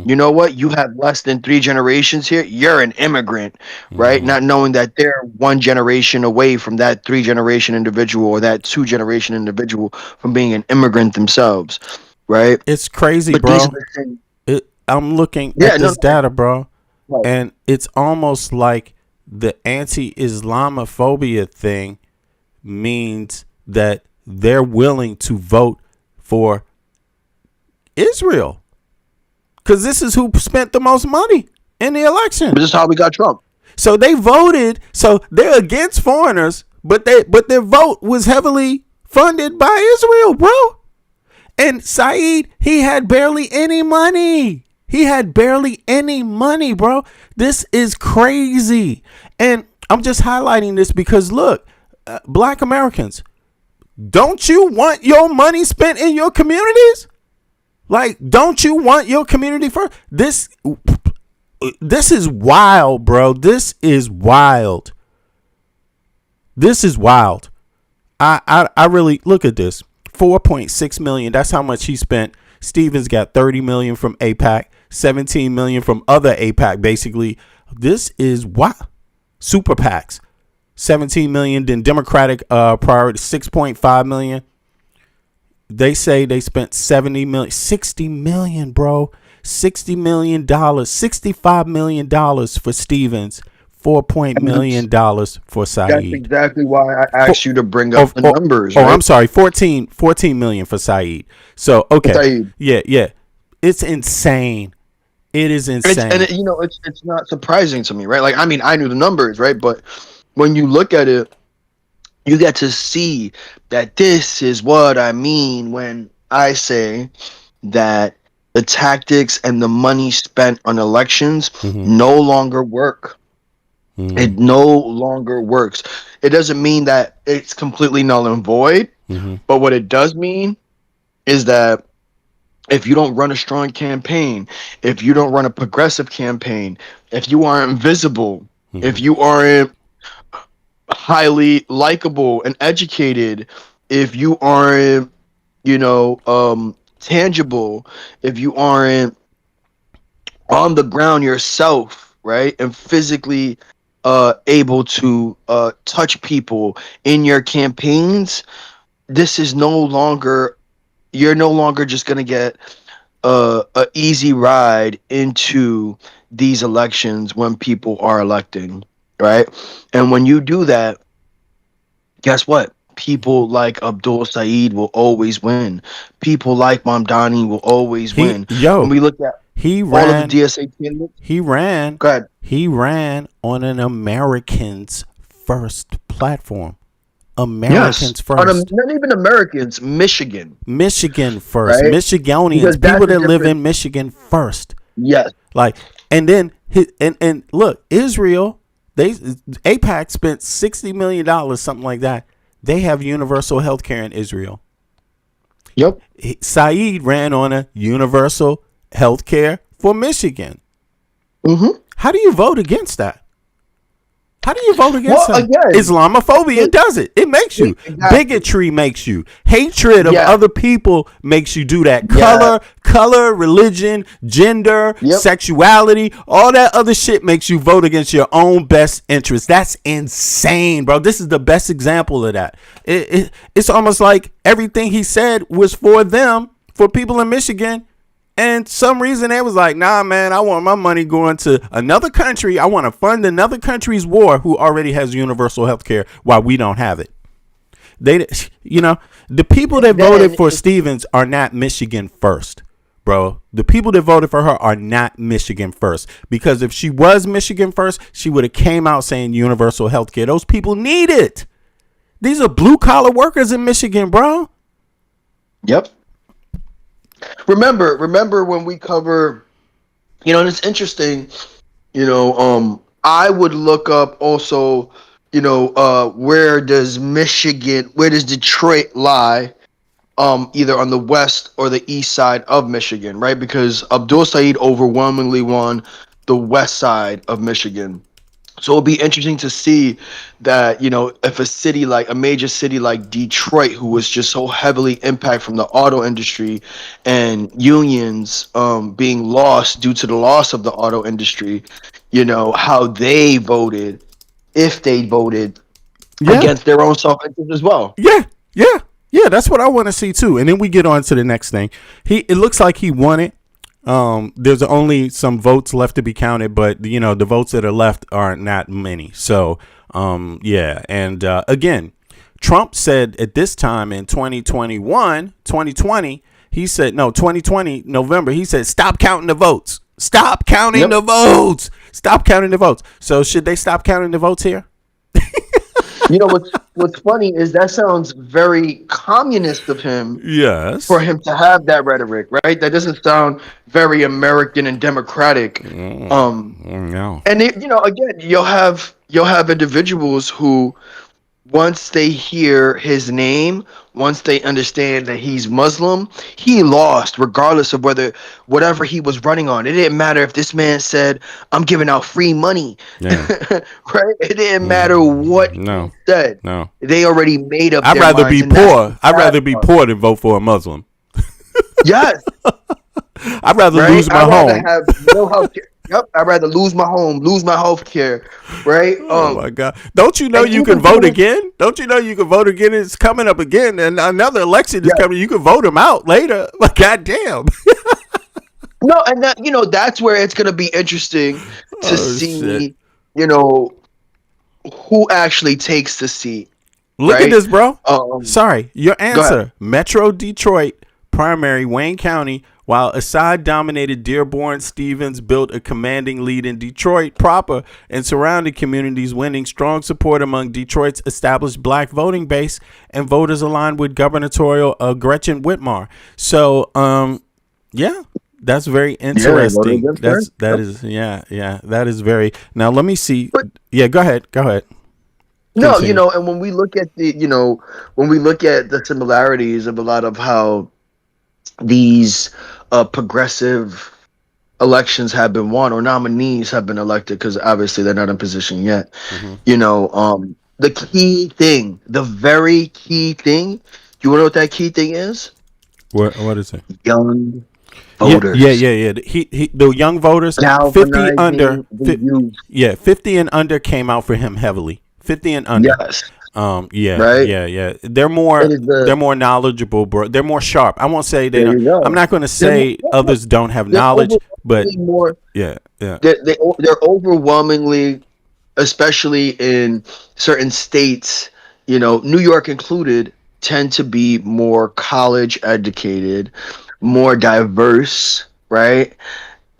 You know what? You have less than 3 generations here. You're an immigrant, right? Not knowing that they're 1 generation away from that 3-generation individual or that 2-generation individual from being an immigrant themselves, right? It's crazy, bro. I'm looking at this data, bro, and it's almost like the anti-Islamophobia thing means that they're willing to vote for Israel because this is who spent the most money in the election. But this is how we got Trump. So they voted. So they're against foreigners, but their vote was heavily funded by Israel, bro. And Saeed, he had barely any money. Bro. This is crazy. And I'm just highlighting this because look, black Americans, don't you want your money spent in your communities? Don't you want your community first? This is wild, bro. This is wild. I really look at this. 4.6 million. That's how much he spent. Stevens got 30 million from AIPAC, 17 million from other AIPAC. Basically, this is what super PACs. 17 million, then Democratic priority 6.5 million. They say they spent 70 million, 60 million, bro. $60 million, $65 million for Stevens, $4 million for Saeed. That's exactly why I asked you to bring up the numbers. Right? I'm sorry, 14 million for Saeed. So okay, yeah, it's insane. It is insane, it's not surprising to me, right? I knew the numbers, right? But when you look at it, you get to see that this is what I mean when I say that the tactics and the money spent on elections no longer work. It no longer works. It doesn't mean that it's completely null and void, but what it does mean is that if you don't run a strong campaign, if you don't run a progressive campaign, if you aren't visible, if you aren't highly likable and educated, if you aren't, tangible, if you aren't on the ground yourself, right, and physically able to touch people in your campaigns, this is no longer, you're no longer just going to get a easy ride into these elections when people are electing, right? And when you do that, guess what? People like Abdul Saeed will always win. People like Mamdani will always win. When we look at he all of the ran. DSA candidates, He ran. go ahead. He ran on an Americans first platform. Americans first. Not even Americans, Michigan. Michigan first. Right? Michiganians. Because that's People the that live difference. in Michigan first. Yes. Like, and then and look, Israel, AIPAC spent $60 million, something like that. They have universal health care in Israel. Yep. Saeed ran on a universal health care for Michigan. Mm-hmm. How do you vote against that? How do you vote against that? Again, Islamophobia does it. It makes you. Exactly. Bigotry makes you. Hatred of other people makes you do that. Yeah. Color, religion, gender, sexuality, all that other shit makes you vote against your own best interest. That's insane, bro. This is the best example of that. It's almost like everything he said was for them, for people in Michigan. And some reason they was like, nah, man, I want my money going to another country. I want to fund another country's war who already has universal health care while we don't have it. They, the people that voted for Stevens are not Michigan first, bro. The people that voted for her are not Michigan first. Because if she was Michigan first, she would have came out saying universal health care. Those people need it. These are blue collar workers in Michigan, bro. Yep. Remember when we cover, and it's interesting, I would look up also, where does Detroit lie, either on the west or the east side of Michigan, right? Because Abdul Saeed overwhelmingly won the west side of Michigan. So it'll be interesting to see that, if a major city like Detroit, who was just so heavily impacted from the auto industry and unions being lost due to the loss of the auto industry, how they voted, if they voted against their own self-interest as well. Yeah, that's what I want to see too. And then we get on to the next thing. It looks like he won it. There's only some votes left to be counted, but the votes that are left are not many. So, and again, Trump said at this time in 2020, he said, 2020, November, he said, stop counting the votes. Stop counting the votes. Stop counting the votes. So should they stop counting the votes here? What's funny is that sounds very communist of him. Yes. For him to have that rhetoric, right? That doesn't sound very American and democratic. No. And again, you'll have individuals who, once they hear his name, once they understand that he's Muslim, he lost regardless of whatever he was running on. It didn't matter if this man said, I'm giving out free money. Yeah. Right? It didn't matter what he said. No. They already made up I'd their rather minds, be poor. I'd rather be poor than vote for a Muslim. Yes. I'd rather lose my home. I'd rather have no health care. Yep, I'd rather lose my home, lose my health care, right? Oh my God! Don't you know you can vote again? Don't you know you can vote again? It's coming up again, and another election is coming. You can vote them out later. But goddamn. No, and that's where it's gonna be interesting to see, who actually takes the seat. Look at this, bro. Sorry, your Go answer: ahead. Metro Detroit primary, Wayne County. While Assad-dominated Dearborn, Stevens built a commanding lead in Detroit proper and surrounding communities, winning strong support among Detroit's established black voting base and voters aligned with gubernatorial Gretchen Whitmer. So, that's very interesting. That is very. Now let me see. Go ahead. No, Continue. and when we look at the similarities of a lot of how these progressive elections have been won or nominees have been elected, because obviously they're not in position yet. Mhm. The key thing, the very key thing, you want to know what that key thing is? What is it? Young Yeah, yeah, voters yeah, yeah. The young voters, 50 under, galvanizing the youth. yeah, 50 and under came out for him heavily. 50 and under. Yes, Yeah, right. yeah, yeah. It is They're more knowledgeable, bro. They're more sharp. I won't say they there don't. you I'm go. not going to say others don't have They're knowledge, but overwhelmingly more. yeah, yeah. They're overwhelmingly, especially in certain states, New York included, tend to be more college educated, more diverse, right?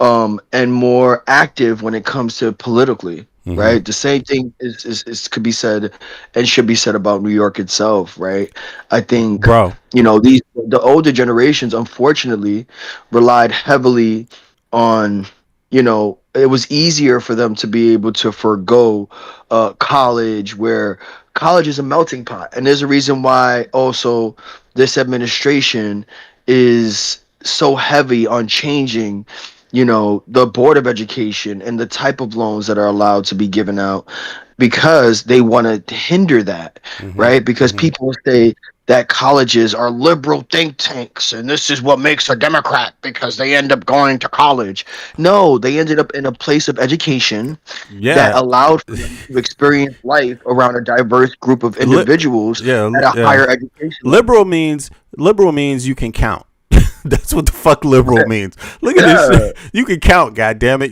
And more active when it comes to politically, Hmm. right? The same thing is could be said and should be said about New York itself, right? I think, Bro. the older generations unfortunately relied heavily on, it was easier for them to be able to forego college, where college is a melting pot. And there's a reason why also this administration is so heavy on changing, the board of education and the type of loans that are allowed to be given out, because they want to hinder that, Hmm. right? Because Hmm. people say that colleges are liberal think tanks and this is what makes a Democrat, because they end up going to college. No, they ended up in a place of education that Yeah. allowed for them to experience life around a diverse group of Li- individuals yeah, at a yeah. higher education level. Liberal means you can count. That's what the fuck liberal means. Look at this Yeah. shit. You can count, goddamn it.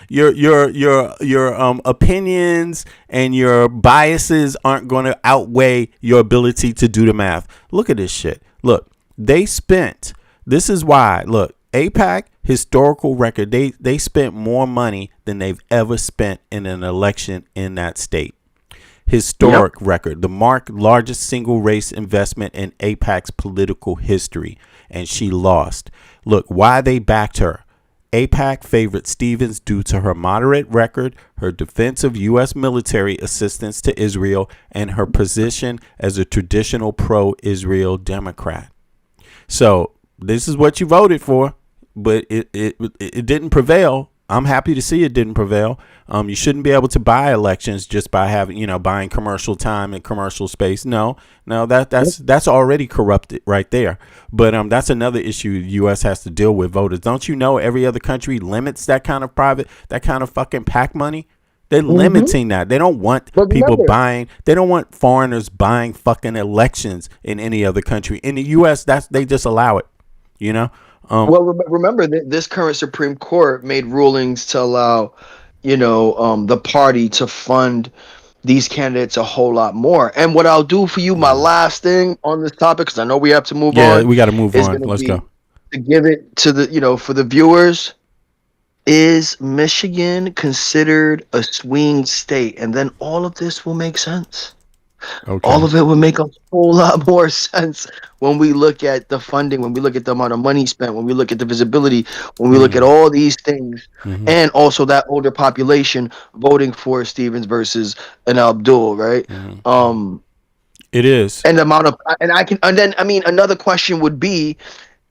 Your opinions and your biases aren't going to outweigh your ability to do the math. Look at this shit. Look, they spent. This is why. Look, APAC historical record. They spent more money than they've ever spent in an election in that state. Historic record, the largest single race investment in APAC's political history, and she lost. Look, why they backed her. APAC favored Stevens due to her moderate record, her defense of U.S. military assistance to Israel, and her position as a traditional pro-Israel Democrat. So this is what you voted for, but it didn't prevail. I'm happy to see it didn't prevail. You shouldn't be able to buy elections just by having, buying commercial time and commercial space. No, that's already corrupted right there. But that's another issue the U.S. has to deal with voters. Don't you know every other country limits that kind of fucking PAC money? They're limiting that. They don't want But people remember, buying. They don't want foreigners buying fucking elections in any other country. In the U.S., they just allow it. You know. remember that this current Supreme Court made rulings to allow, the party to fund these candidates a whole lot more. And what I'll do for you, my last thing on this topic, because I know we have to move Yeah, on, we got to move is on. going to Let's be go. to give it to for the viewers. Is Michigan considered a swing state? And then all of this will make sense. All Okay. of it would make a whole lot more sense when we look at the funding, when we look at the amount of money spent, when we look at the visibility, when we look at all these things, Mm-hmm. and also that older population voting for Stevens versus an Abdul, right? Mm-hmm. It is. And the amount of, and then I mean, another question would be,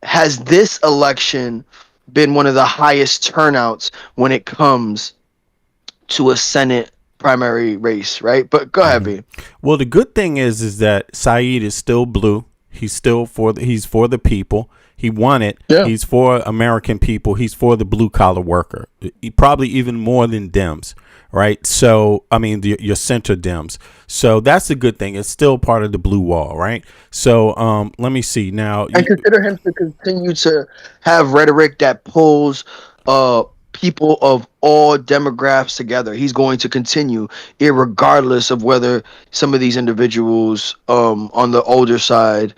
has this election been one of the highest turnouts when it comes to a Senate primary race, right? But go ahead, Mm-hmm. V. Well, the good thing is that Saeed is still blue. He's still he's for the people. He won it. Yeah. He's for American people. He's for the blue collar worker. Probably even more than Dems, right? So I mean, your center Dems. So that's the good thing. It's still part of the blue wall, right? So let me see now. And consider him to continue to have rhetoric that pulls people of all demographics together. He's going to continue, irregardless of whether some of these individuals on the older side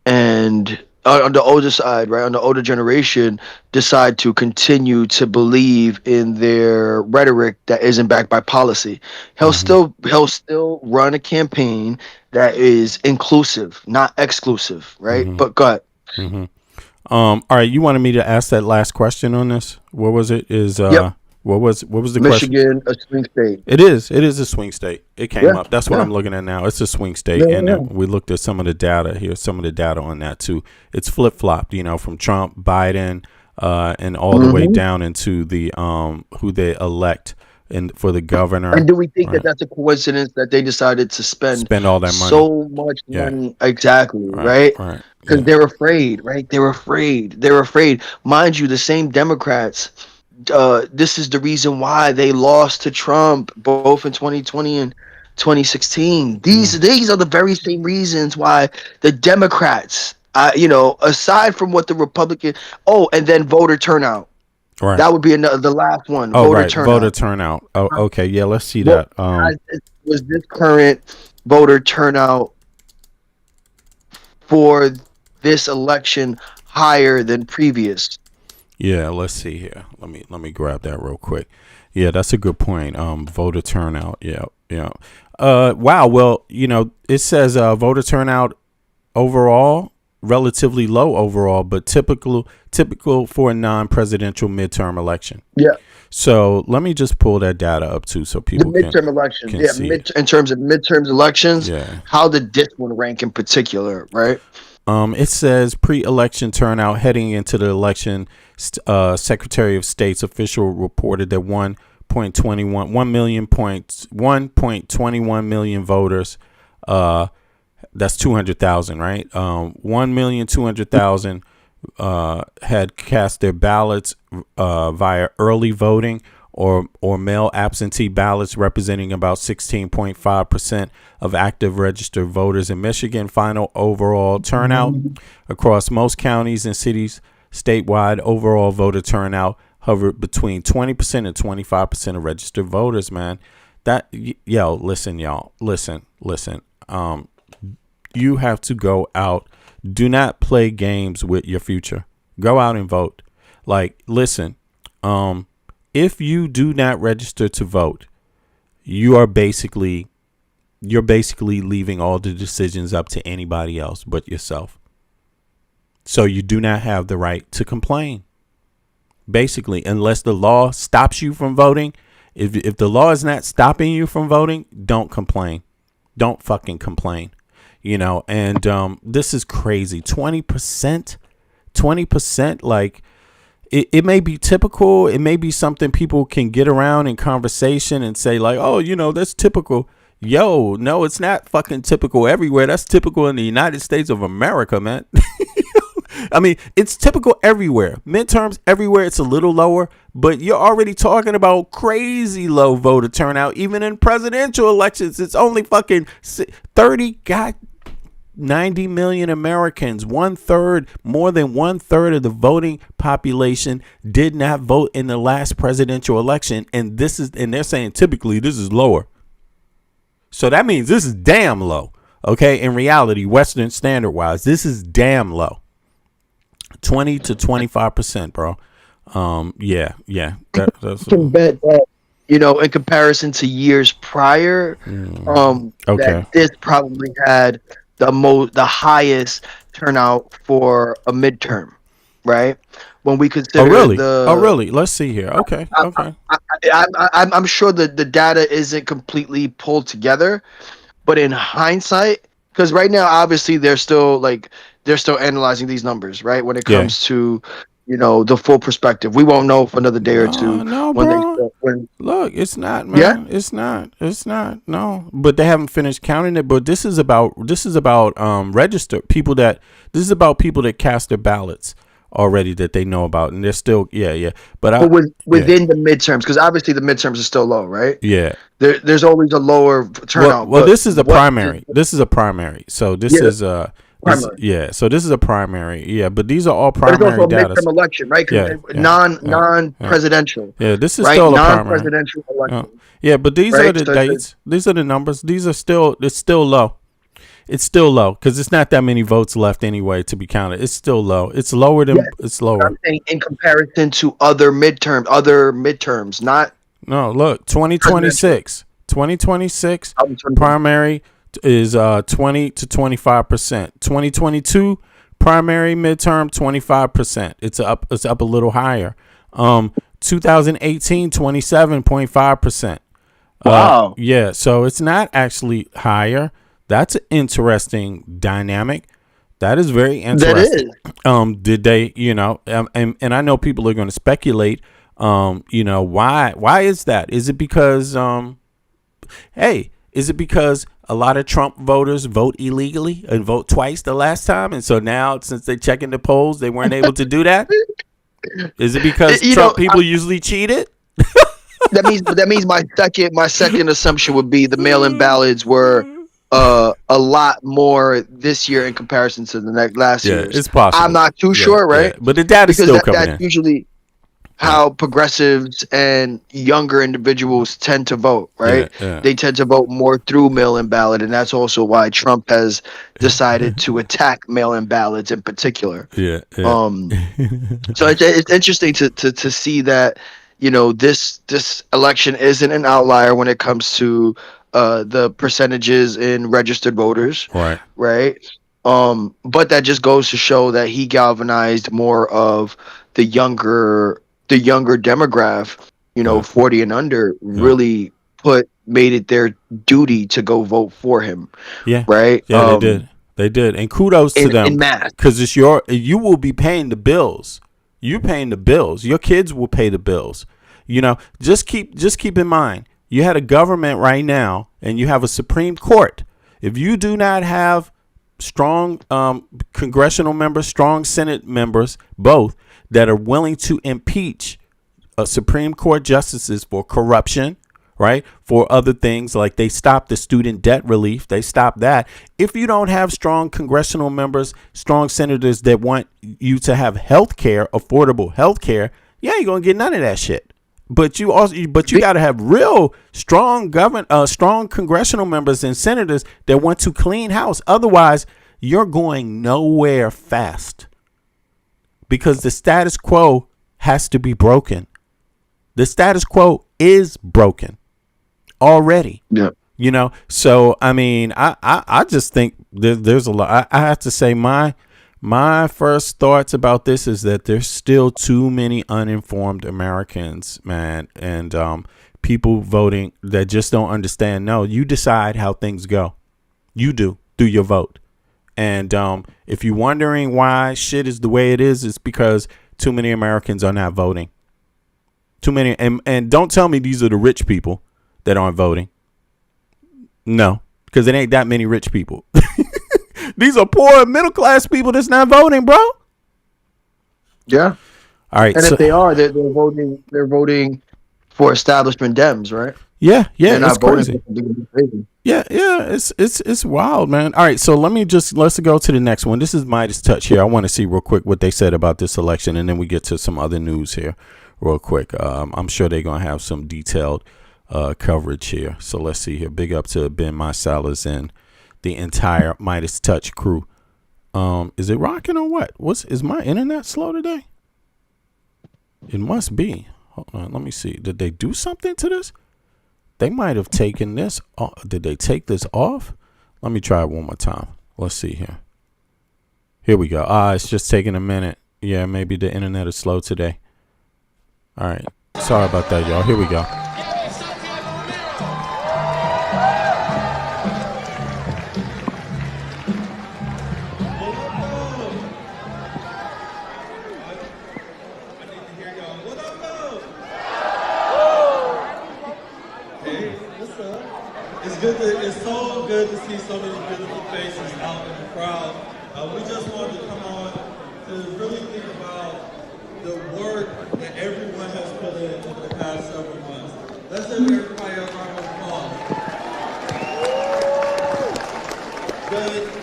and on the older side, right, on the older generation, decide to continue to believe in their rhetoric that isn't backed by policy. He'll still run a campaign that is inclusive, not exclusive, right? Mm-hmm. But go ahead. Mm-hmm. All right, you wanted me to ask that last question on this. What was it? Yep. What was the question? Michigan, a swing state. It is a swing state. It came Yeah, up. That's what yeah. I'm looking at now. It's a swing state, Yeah, and yeah. we looked at some of the data. Here's some of the data on that too. It's flip flopped, from Trump, Biden, and all the way down into the who they elect and for the governor. And do we think right? that that's a coincidence that they decided to spend all that money? so much money? Exactly, right? Right. Because Yeah. they're afraid, right? They're afraid. They're afraid. Mind you, the same Democrats. This is the reason why they lost to Trump both in 2020 and 2016. These are the very same reasons why the Democrats, aside from what the Republican, and then voter turnout. Right. That would be the last one. Oh, voter right. turnout. Voter turnout. Oh, okay. Yeah, let's see that. Was this current voter turnout for this election higher than previous? Yeah, let's see here. Let me grab that real quick. Yeah, that's a good point. Voter turnout. Yeah. Wow. Well, it says voter turnout overall relatively low overall, but typical for a non-presidential midterm election. Yeah. So let me just pull that data up too, so people The midterm elections. can Yeah. see it. In terms of midterms elections. Yeah. How did this one rank in particular? Right. It says pre-election turnout heading into the election. Secretary of State's official reported that 1.21 million voters. That's 200,000, right? 1,200,000 had cast their ballots via early voting or mail absentee ballots, representing about 16.5% of active registered voters in Michigan. Final overall turnout across most counties and cities statewide, overall voter turnout hovered between 20% and 25% of registered voters, man. Listen. You have to go out. Do not play games with your future. Go out and vote. Like, listen, if you do not register to vote, you're basically leaving all the decisions up to anybody else but yourself. So you do not have the right to complain. Basically, unless the law stops you from voting. If the law is not stopping you from voting, don't complain. Don't fucking complain. And this is crazy. 20%, like it may be typical. It may be something people can get around in conversation and say like, oh, that's typical. Yo, no, it's not fucking typical everywhere. That's typical in the United States of America, man. I mean, it's typical everywhere. Midterms everywhere, it's a little lower, but you're already talking about crazy low voter turnout. Even in presidential elections, it's only fucking 90 million Americans. More than one third of the voting population did not vote in the last presidential election, and they're saying typically this is lower. So that means this is damn low. Okay, in reality, Western standard wise, this is damn low. 20 to 25%, bro. That's can bet that, in comparison to years prior, that this probably had the highest turnout for a midterm, right? When we consider really? Let's see here. Okay. I'm sure that the data isn't completely pulled together, but in hindsight, because right now, obviously, they're still analyzing these numbers, right? When it comes to, the full perspective, we won't know for another day or two. No, bro. Look, it's not, man. Yeah? It's not. No, but they haven't finished counting it. But this is about registered people this is about people that cast their ballots already that they know about, and they're still But within the midterms, because obviously the midterms are still low, right? Yeah. There's always a lower turnout. Well, this is a primary. This is a primary. So this is primary. So this is a primary. Yeah, but these are all But it's primary also a data. midterm election, right? Non-presidential. Yeah, this is right? still a primary. Non-presidential election. Yeah, but these are the dates. These are the numbers. It's still low. It's still low because it's not that many votes left anyway to be counted. It's still low. It's lower than it's lower. I'm saying in comparison to other midterms, not. No, look, 2026 primary is 20 to 25%. 2022 primary midterm 25%. It's up a little higher. 2018, 27.5%. Wow. Yeah, so it's not actually higher. That's an interesting dynamic. That is very interesting. That is. Did they, and I know people are going to speculate, why is that? Is it because, is it because a lot of Trump voters vote illegally and vote twice the last time? And so now, since they're checking the polls, they weren't able to do that? Is it because Trump people usually cheated? That means my second assumption would be the mail-in ballots were a lot more this year in comparison to the last year. It's possible. I'm not too sure, right? Yeah. But the data's because still coming in. that's usually how progressives and younger individuals tend to vote, right? Yeah. They tend to vote more through mail-in ballot, and that's also why Trump has decided to attack mail-in ballots in particular. Yeah. So it's interesting to see that, this election isn't an outlier when it comes to the percentages in registered voters. Right. But that just goes to show that he galvanized more of the younger demographic, 40 and under, really made it their duty to go vote for him. Yeah. Right. Yeah, they did. And kudos to them. In mass. Because you will be paying the bills. You're paying the bills. Your kids will pay the bills. Just keep in mind, you had a government right now and you have a Supreme Court. If you do not have strong congressional members, strong Senate members, both, that are willing to impeach Supreme Court justices for corruption, right? For other things, like they stopped the student debt relief. They stopped that. If you don't have strong congressional members, strong senators that want you to have health care, affordable health care, you ain't going to get none of that shit. But you got to have real strong strong congressional members and senators that want to clean house. Otherwise, you're going nowhere fast. Because the status quo has to be broken. The status quo is broken already. Yeah. So I mean, I just think there's a lot. I have to say my first thoughts about this is that there's still too many uninformed Americans, man, and people voting that just don't understand. No, you decide how things go. You do through your vote. And if you're wondering why shit is the way it is, it's because too many Americans are not voting. Too many. And don't tell me these are the rich people that aren't voting. No, because it ain't that many rich people. These are poor middle class people that's not voting, bro. Yeah. All right. And if they are, they're voting for establishment Dems, right? Yeah. They're It's not voting crazy. Yeah. It's wild, man. All right. So let's go to the next one. This is Midas Touch here. I want to see real quick what they said about this election, and then we get to some other news here real quick. I'm sure they're going to have some detailed coverage here. So let's see here. Big up to Ben Marsalis and the entire Midas Touch crew. Is it rocking or what? Is my internet slow today? It must be. Hold on, let me see. Did they do something to this? They might have taken this off. Did they take this off? Let me try it one more time. Let's see here. Here we go. It's just taking a minute. Yeah, maybe the internet is slow today. All right. Sorry about that, y'all. Here we go. It's so good to see so many beautiful faces out in the crowd. We just wanted to come on to really think about the work that everyone has put in over the past several months. Let's give everybody a round of applause.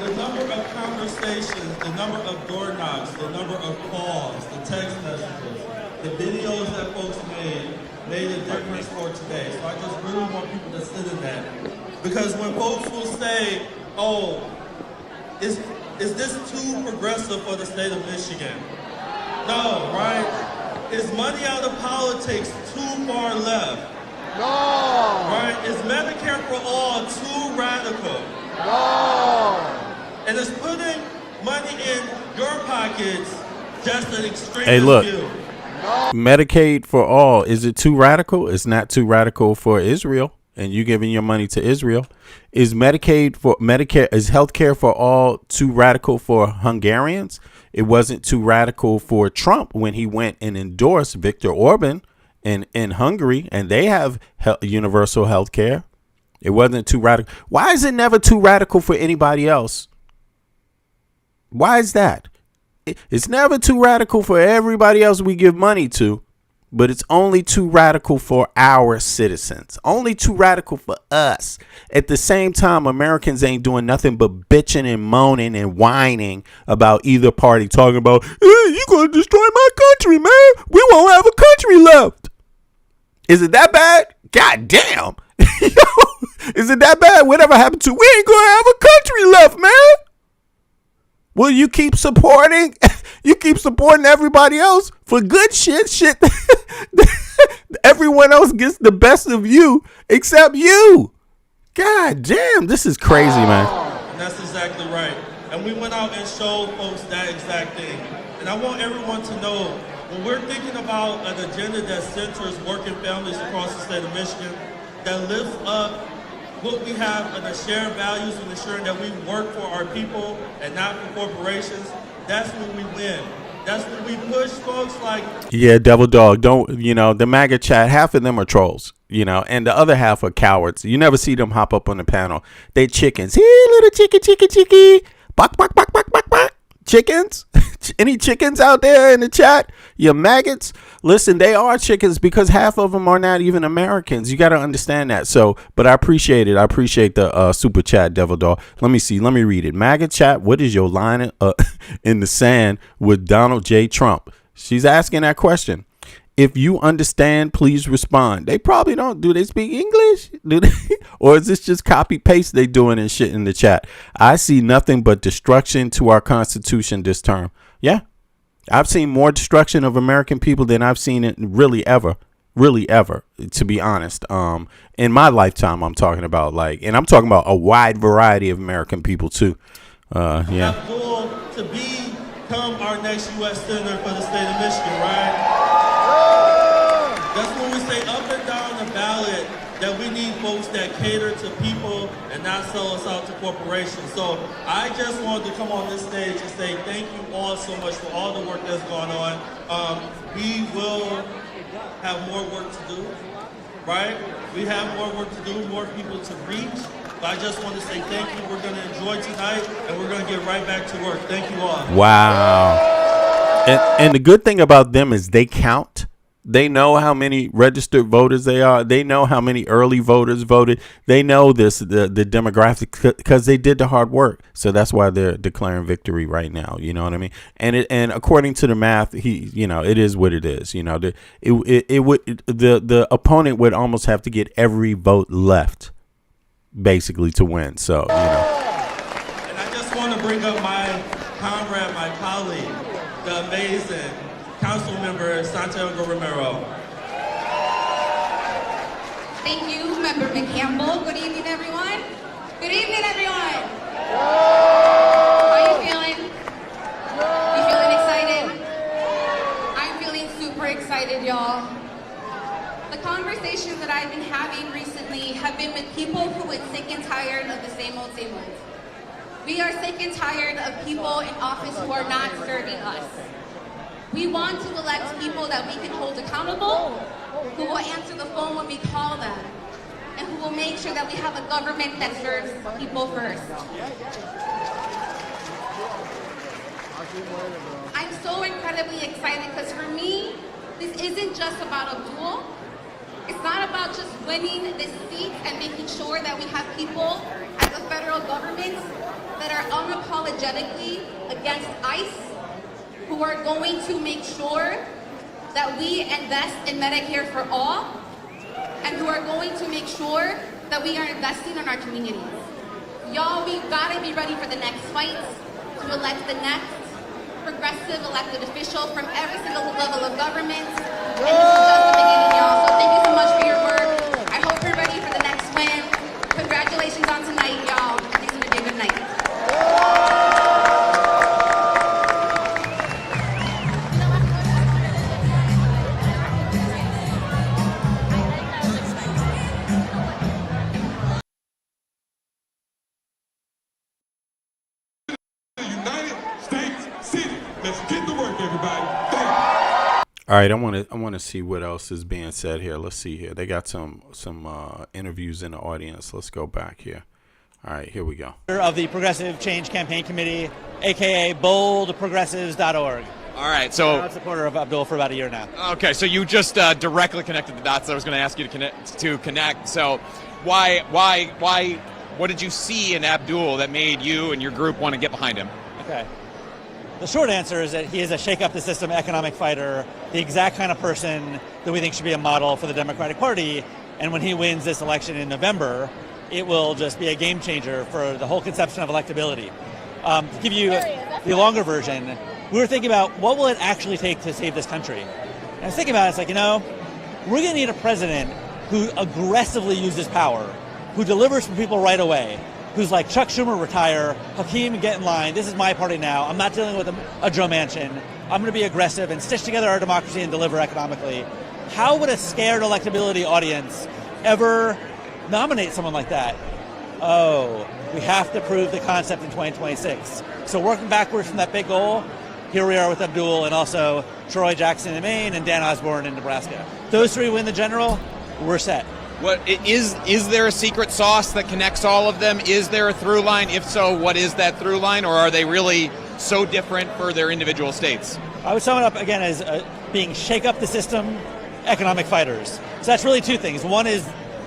The number of conversations, the number of door knocks, the number of calls, the text messages, the videos that folks made a difference for today. So I just really want people to sit in that. Because when folks will say, oh, is this too progressive for the state of Michigan? No, right? Is money out of politics too far left? No. Right? Is Medicare for all too radical? No. And is putting money in your pockets just an extreme Hey, look. view? Medicaid for all. Is it too radical? It's not too radical for Israel, and you giving your money to Israel. Is Medicaid for Medicare? Is healthcare for all too radical for Hungarians? It wasn't too radical for Trump when he went and endorsed Viktor Orban in Hungary, and they have universal healthcare. It wasn't too radical. Why is it never too radical for anybody else? Why is that? It's never too radical for everybody else we give money to, but it's only too radical for our citizens. Only too radical for us. At the same time, Americans ain't doing nothing but bitching and moaning and whining about either party, talking about, hey, you're going to destroy my country, man. We won't have a country left. Is it that bad? God damn. Is it that bad? Whatever happened to, we ain't going to have a country left, man. Will you keep supporting? You keep supporting everybody else for good shit. Everyone else gets the best of you except you. God damn, this is crazy, man. And that's exactly right. And we went out and showed folks that exact thing. And I want everyone to know, when we're thinking about an agenda that centers working families across the state of Michigan, that lifts up what we have and the shared values and ensuring that we work for our people and not for corporations, that's when we win. That's when we push folks like... Yeah, Devil Dog, don't, the MAGA chat, half of them are trolls, and the other half are cowards. You never see them hop up on the panel. They chickens. Hey, little chicky. Bok, bok, bok, bok, bok, bok. Chickens? Any chickens out there in the chat? You maggots? Listen, they are chickens because half of them are not even Americans. You got to understand that. So, but I appreciate it. I appreciate the super chat, Devil Dog. Let me see. Let me read it. MAGA chat, what is your line in the sand with Donald J. Trump? She's asking that question. If you understand, please respond. They probably don't. Do they speak English? Do they? Or is this just copy paste they doing and shit in the chat? I see nothing but destruction to our Constitution this term. Yeah. I've seen more destruction of American people than I've seen it really ever, to be honest. In my lifetime, I'm talking about and I'm talking about a wide variety of American people too. Yeah. Our goal to become our next U.S. Senator for the state of Michigan, right? That's when we say up and down the ballot that we need folks that cater to people and not sell us out to corporations. So I just wanted to come on this stage and say thank you all so much for all the work that's gone on. We will have more work to do, right? We have more work to do, more people to reach. But I just want to say thank you. We're going to enjoy tonight, and we're going to get right back to work. Thank you all. Wow. And the good thing about them is they count. They know how many registered voters they are. They know how many early voters voted. They know the demographic because they did the hard work. So that's why they're declaring victory right now. You know what I mean? And according to the math, it is what it is. The opponent would almost have to get every vote left, basically, to win. So And I just want to bring up my comrade, my colleague, the amazing Council Member Santiago Romero. Thank you, Member McCampbell. Good evening, everyone. Good evening, everyone. How are you feeling? You feeling excited? I'm feeling super excited, y'all. The conversations that I've been having recently have been with people who are sick and tired of the same old. We are sick and tired of people in office who are not serving us. We want to elect people that we can hold accountable, who will answer the phone when we call them, and who will make sure that we have a government that serves people first. I'm so incredibly excited because for me, this isn't just about Abdul. It's not about just winning this seat and making sure that we have people at the federal government that are unapologetically against ICE, who are going to make sure that we invest in Medicare for all, and who are going to make sure that we are investing in our communities. Y'all, we've got to be ready for the next fight to elect the next progressive elected official from every single level of government. And this is just the beginning, y'all. So thank you so much for your work. I hope you're ready for the next win. Congratulations on tonight, y'all. I think it's going to be a good night. Let's get to work, everybody. Thank you. All right, I want to see what else is being said here. Let's see here. They got some interviews in the audience. Let's go back here. All right, here we go. Of the Progressive Change Campaign Committee, aka boldprogressives.org. All right, so I'm a supporter of Abdul for about a year now. Okay, so you just directly connected the dots that I was going to ask you to connect. So, why? What did you see in Abdul that made you and your group want to get behind him? Okay. The short answer is that he is a shake-up-the-system economic fighter, the exact kind of person that we think should be a model for the Democratic Party. And when he wins this election in November, it will just be a game changer for the whole conception of electability. To give you the longer version, we were thinking about what will it actually take to save this country. And I was thinking about it, it's like, we're going to need a president who aggressively uses power, who delivers for people right away, who's like, Chuck Schumer, retire, Hakeem, get in line, this is my party now, I'm not dealing with a Joe Manchin, I'm going to be aggressive and stitch together our democracy and deliver economically. How would a scared electability audience ever nominate someone like that? Oh, we have to prove the concept in 2026. So working backwards from that big goal, here we are with Abdul and also Troy Jackson in Maine and Dan Osborne in Nebraska. Those three win the general, we're set. What is there a secret sauce that connects all of them? Is there a through line? If so, what is that through line? Or are they really so different for their individual states? I would sum it up again as being shake up the system economic fighters. So that's really two things. One is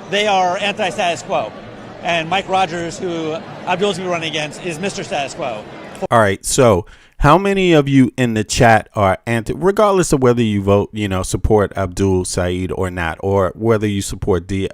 they are anti-status quo. And Mike Rogers, who Abdul's going to be running against, is Mr. Status Quo. All right, so how many of you in the chat are regardless of whether you vote, support Abdul Saeed or not, or whether you support the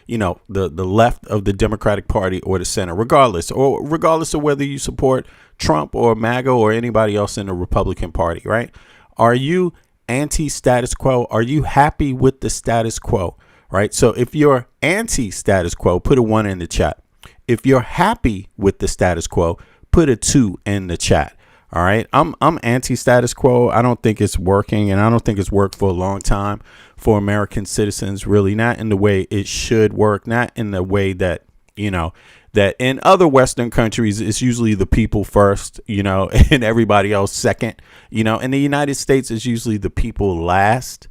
left of the Democratic Party or the center, regardless of whether you support Trump or MAGA or anybody else in the Republican Party, right? Are you anti-status quo? Are you happy with the status quo? Right. So if you're anti-status quo, put a 1 in the chat. If you're happy with the status quo, put a 2 in the chat. All right. I'm anti-status quo. I don't think it's working, and I don't think it's worked for a long time for American citizens, really, not in the way it should work, not in the way that, that in other Western countries, it's usually the people first, and everybody else second. In the United States, it's usually the people last.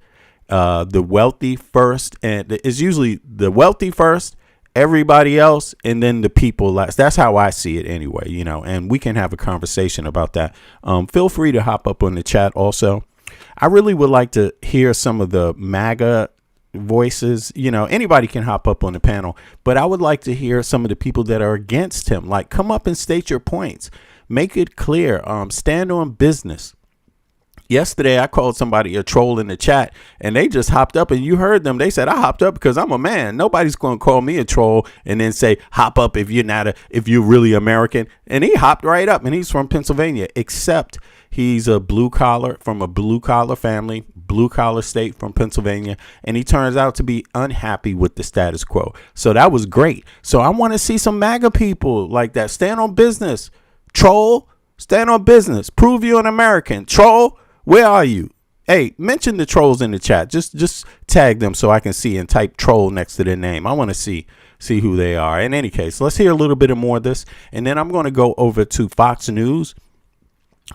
The wealthy first, and it's usually the wealthy first, everybody else, and then the people last. That's how I see it anyway, and we can have a conversation about that. Feel free to hop up on the chat also. I really would like to hear some of the MAGA voices. Anybody can hop up on the panel, but I would like to hear some of the people that are against him. Like, come up and state your points. Make it clear. Stand on business. Yesterday, I called somebody a troll in the chat, and they just hopped up, and you heard them. They said, I hopped up because I'm a man. Nobody's going to call me a troll and then say, hop up if you're really American. And he hopped right up, and he's from Pennsylvania, except he's from a blue collar family, blue collar state from Pennsylvania. And he turns out to be unhappy with the status quo. So that was great. So I want to see some MAGA people like that. Stand on business. Troll, stand on business. Prove you're an American. Troll. Where are you? Hey, mention the trolls in the chat. Just tag them so I can see and type troll next to their name. I want to see who they are. In any case, let's hear a little bit more of this. And then I'm going to go over to Fox News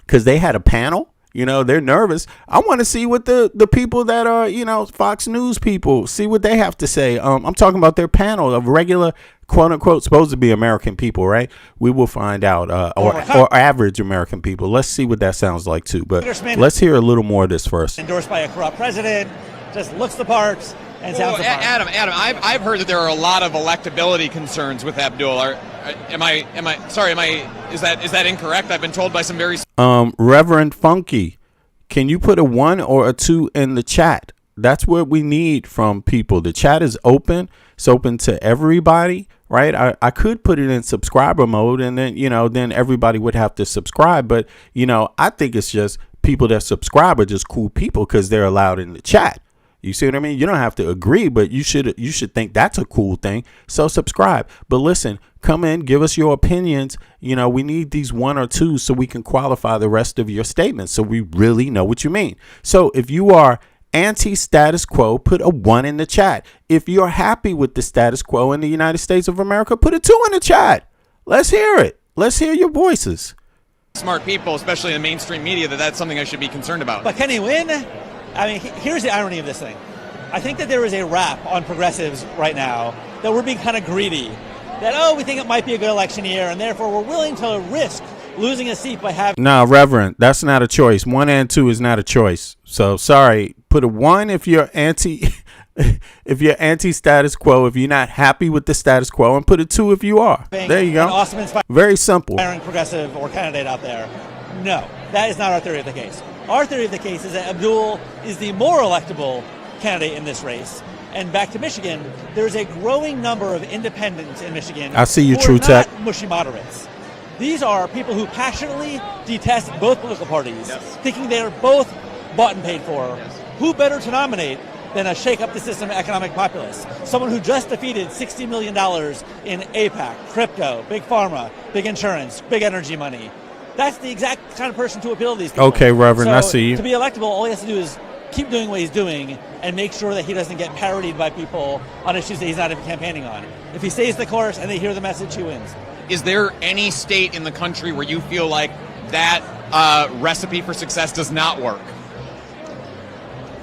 because they had a panel. They're nervous. I want to see what the people that are, Fox News people, see what they have to say. I'm talking about their panel of regular, quote unquote, supposed to be American people, right? We will find out, or average American people. Let's see what that sounds like too. But let's hear a little more of this first. Endorsed by a corrupt president, just looks the parts and sounds the part. Adam, I've heard that there are a lot of electability concerns with Abdul. Is that incorrect? I've been told by some very Reverend Funky, can you put a 1 or a 2 in the chat? That's what we need from people. The chat is open. It's open to everybody, right? I could put it in subscriber mode, and then then everybody would have to subscribe. But I think it's just people that subscribe are just cool people because they're allowed in the chat. You see what I mean? You don't have to agree, but you should think that's a cool thing. So subscribe. But listen, come in, give us your opinions. We need these 1 or 2 so we can qualify the rest of your statements so we really know what you mean. So if you are anti-status quo, put a 1 in the chat. If you're happy with the status quo in the United States of America, put a 2 in the chat. Let's hear it. Let's hear your voices. Smart people, especially in the mainstream media, that's something I should be concerned about. But can he win? I mean, here's the irony of this thing. I think that there is a rap on progressives right now that we're being kind of greedy. That, we think it might be a good election year, and therefore we're willing to risk losing a seat by having... No, Reverend, that's not a choice. 1 and 2 is not a choice. So, sorry. Put a 1 if you're if you're anti-status quo, if you're not happy with the status quo, and put a 2 if you are. There you go. Awesome, very simple. Progressive or candidate out there. No, that is not our theory of the case. Our theory of the case is that Abdul is the more electable candidate in this race. And back to Michigan, there's a growing number of independents in Michigan. I see you, who True are Tech. not mushy moderates. These are people who passionately detest both political parties, thinking they are both bought and paid for. Who better to nominate than a shake-up-the-system economic populist? Someone who just defeated $60 million in APAC, crypto, big pharma, big insurance, big energy money. That's the exact kind of person to appeal to these people. Okay, Reverend, so I see you. To be electable, all he has to do is keep doing what he's doing and make sure that he doesn't get parodied by people on issues that he's not even campaigning on. If he stays the course and they hear the message, he wins. Is there any state in the country where you feel like that recipe for success does not work?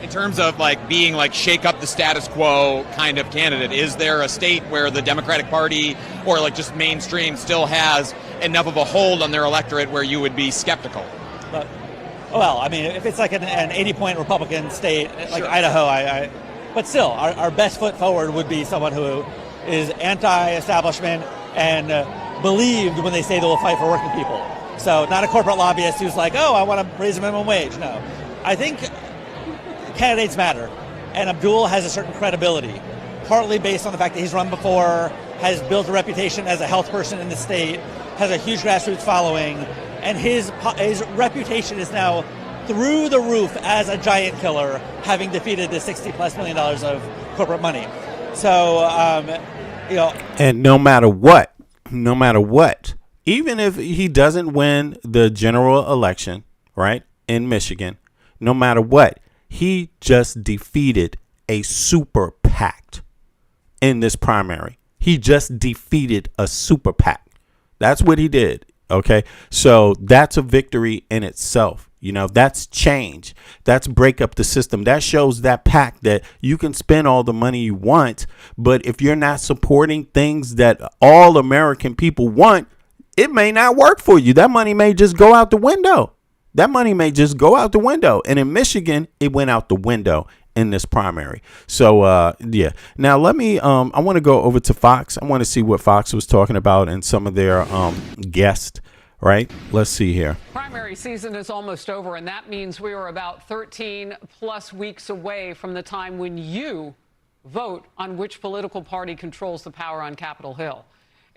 In terms of being shake up the status quo kind of candidate, is there a state where the Democratic Party or just mainstream still has enough of a hold on their electorate where you would be skeptical? Well, I mean, if it's like an 80-point Republican state like Idaho, but still, our best foot forward would be someone who is anti-establishment and believed when they say they will fight for working people. So not a corporate lobbyist who's like, I want to raise the minimum wage. No. I think candidates matter, and Abdul has a certain credibility, partly based on the fact that he's run before, has built a reputation as a health person in the state, has a huge grassroots following, and his reputation is now through the roof as a giant killer, having defeated the $60+ million of corporate money. So, and no matter what, even if he doesn't win the general election, right, in Michigan, no matter what, he just defeated a super PAC in this primary. He just defeated a super PAC. That's what he did. Okay, so that's a victory in itself. That's change. That's break up the system. That shows that PAC that you can spend all the money you want, but if you're not supporting things that all American people want, it may not work for you. That money may just go out the window. And in Michigan, it went out the window in this primary. So, yeah. Now, let me, I want to go over to Fox. I want to see what Fox was talking about and some of their guests, right? Let's see here. Primary season is almost over, and that means we are about 13+ weeks away from the time when you vote on which political party controls the power on Capitol Hill.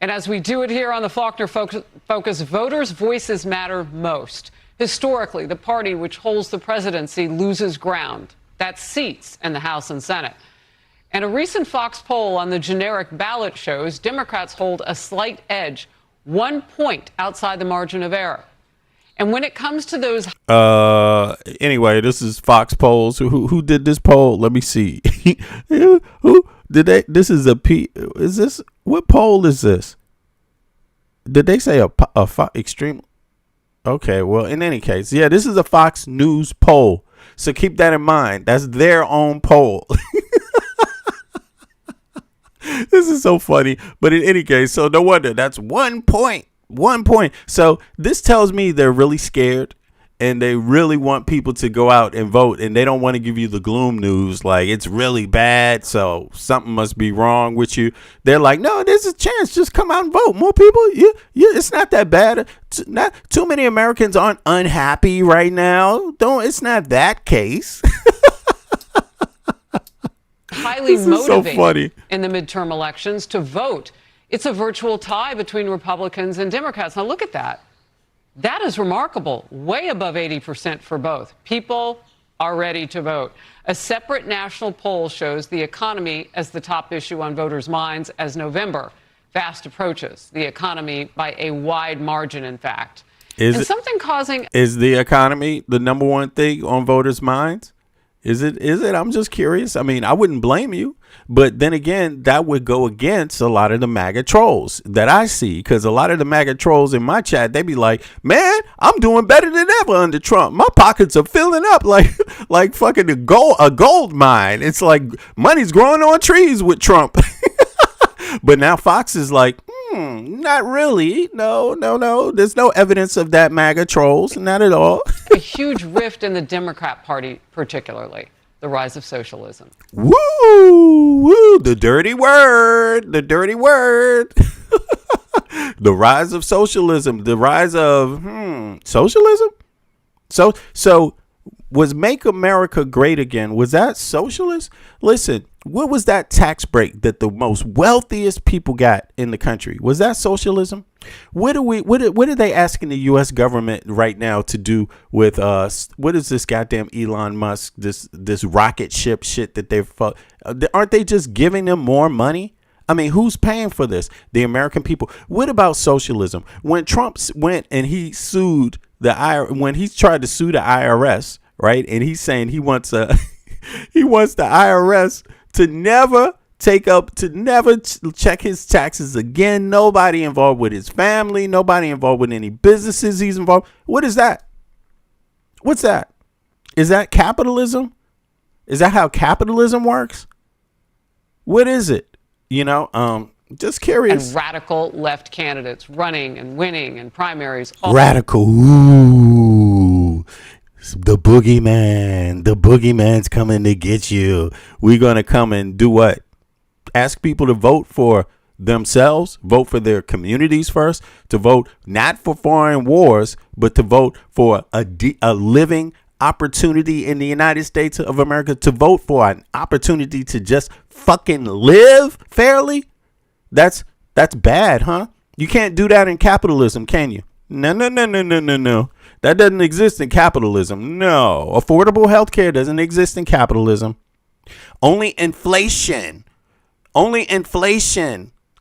And as we do it here on the Faulkner Focus, voters' voices matter most. Historically, the party which holds the presidency loses ground. That's seats in the House and Senate. And a recent Fox poll on the generic ballot shows Democrats hold a slight edge, 1 point outside the margin of error. And when it comes to those... Anyway, this is Fox polls. Who did this poll? Let me see. Who did they... This is a P... Is this... What poll is this? Did they say a extreme... Okay, well, in any case, yeah, this is a Fox News poll. So keep that in mind. That's their own poll. This is so funny. But in any case, so no wonder. That's 1 point. 1 point. So this tells me they're really scared and they really want people to go out and vote. And they don't want to give you the gloom news like it's really bad. So something must be wrong with you. They're like, no, there's a chance. Just come out and vote. More people. It's not that bad. Not too many Americans aren't unhappy right now. It's not that case. Highly motivated so funny. In the midterm elections to vote. It's a virtual tie between Republicans and Democrats. Now look at that. That is remarkable. Way above 80% for both. People are ready to vote. A separate national poll shows the economy as the top issue on voters' minds as November fast approaches. The economy by a wide margin, in fact. Is the economy the number one thing on voters' minds? Is it? I'm just curious. I mean, I wouldn't blame you. But then again, that would go against a lot of the MAGA trolls that I see. Because a lot of the MAGA trolls in my chat, they be like, man, I'm doing better than ever under Trump. My pockets are filling up like fucking a gold mine. It's like money's growing on trees with Trump. But now Fox is like, not really. No. There's no evidence of that, MAGA trolls. Not at all. A huge rift in the Democrat Party, particularly the rise of socialism. Woo! The dirty word. The rise of socialism. The rise of socialism. So was Make America Great Again? Was that socialist? Listen, what was that tax break that the most wealthiest people got in the country? Was that socialism? What are they asking the U.S. government right now to do with what is this goddamn Elon Musk, this rocket ship shit that they've aren't they just giving them more money? I mean, who's paying for this? The American people. What about socialism? When Trump went and he sued when he tried to sue the IRS, right? And he's saying he wants the IRS to never check his taxes again. Nobody involved with his family. Nobody involved with any businesses he's involved. What is that? What's that? Is that capitalism? Is that how capitalism works? What is it? Just curious. And radical left candidates running and winning in primaries. Radical. Ooh. The boogeyman. The boogeyman's coming to get you. We're going to come and do what? Ask people to vote for themselves, vote for their communities first, to vote not for foreign wars, but to vote for a living opportunity in the United States of America, to vote for an opportunity to just fucking live fairly. That's bad, huh? You can't do that in capitalism, can you? No. That doesn't exist in capitalism. No. Affordable health care doesn't exist in capitalism. Only inflation.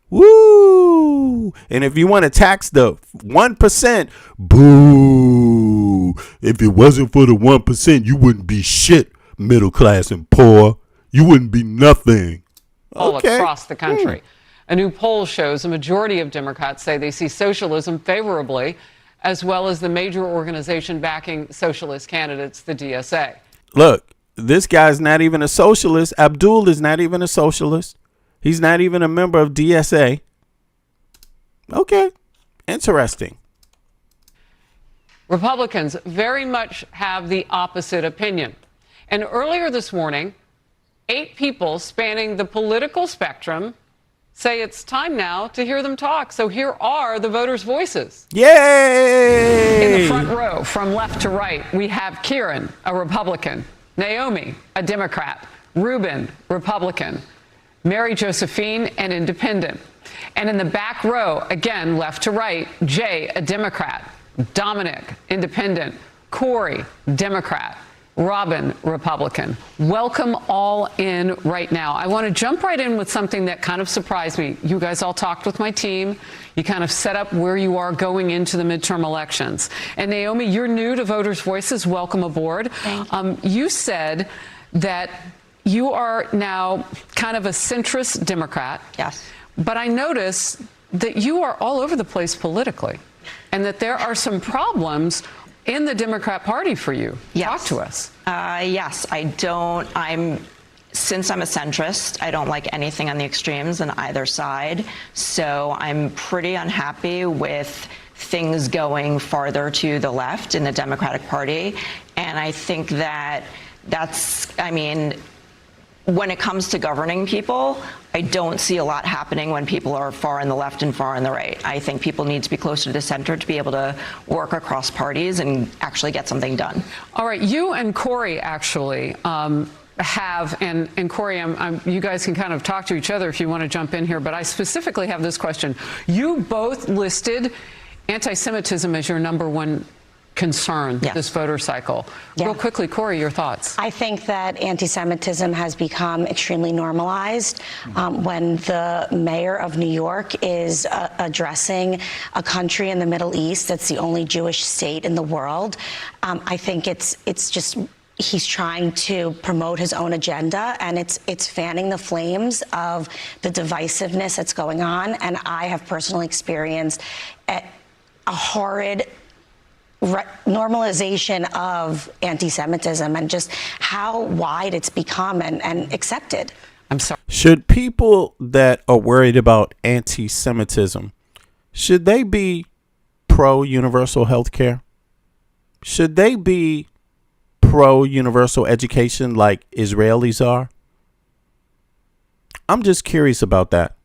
Woo! And if you want to tax the 1%, boo! If it wasn't for the 1%, you wouldn't be shit, middle class and poor. You wouldn't be nothing. All across the country. A new poll shows a majority of Democrats say they see socialism favorably, as well as the major organization backing socialist candidates, the DSA. Look, this guy's not even a socialist. Abdul is not even a socialist. He's not even a member of DSA. Okay, interesting. Republicans very much have the opposite opinion. And earlier this morning, 8 people spanning the political spectrum say it's time now to hear them talk. So here are the voters' voices. Yay! In the front row, from left to right, we have Kieran, a Republican, Naomi, a Democrat, Ruben, Republican, Mary Josephine, an independent. And in the back row, again, left to right, Jay, a Democrat, Dominic, independent, Corey, Democrat, Robin, Republican. Welcome all in right now. I want to jump right in with something that kind of surprised me. You guys all talked with my team. You kind of set up where you are going into the midterm elections. And Naomi, you're new to Voters' Voices. Welcome aboard. Thank you. You said that you are now kind of a centrist Democrat. Yes. But I notice that you are all over the place politically and that there are some problems in the Democrat Party for you. Yes. Talk to us. Yes, since I'm a centrist, I don't like anything on the extremes on either side. So I'm pretty unhappy with things going farther to the left in the Democratic Party. And I think when it comes to governing people, I don't see a lot happening when people are far on the left and far on the right. I think people need to be closer to the center to be able to work across parties and actually get something done. All right, you and Corey actually have, and Corey, you guys can kind of talk to each other if you want to jump in here, but I specifically have this question. You both listed anti-Semitism as your number one concern this voter cycle. Yeah. Real quickly, Corey, your thoughts. I think that anti-Semitism has become extremely normalized when the mayor of New York is addressing a country in the Middle East that's the only Jewish state in the world. I think it's just he's trying to promote his own agenda, and it's fanning the flames of the divisiveness that's going on. And I have personally experienced a horrid normalization of anti-Semitism and just how wide it's become and accepted. I'm sorry. Should people that are worried about anti-Semitism, should they be pro-universal health care? Should they be pro-universal education like Israelis are? I'm just curious about that.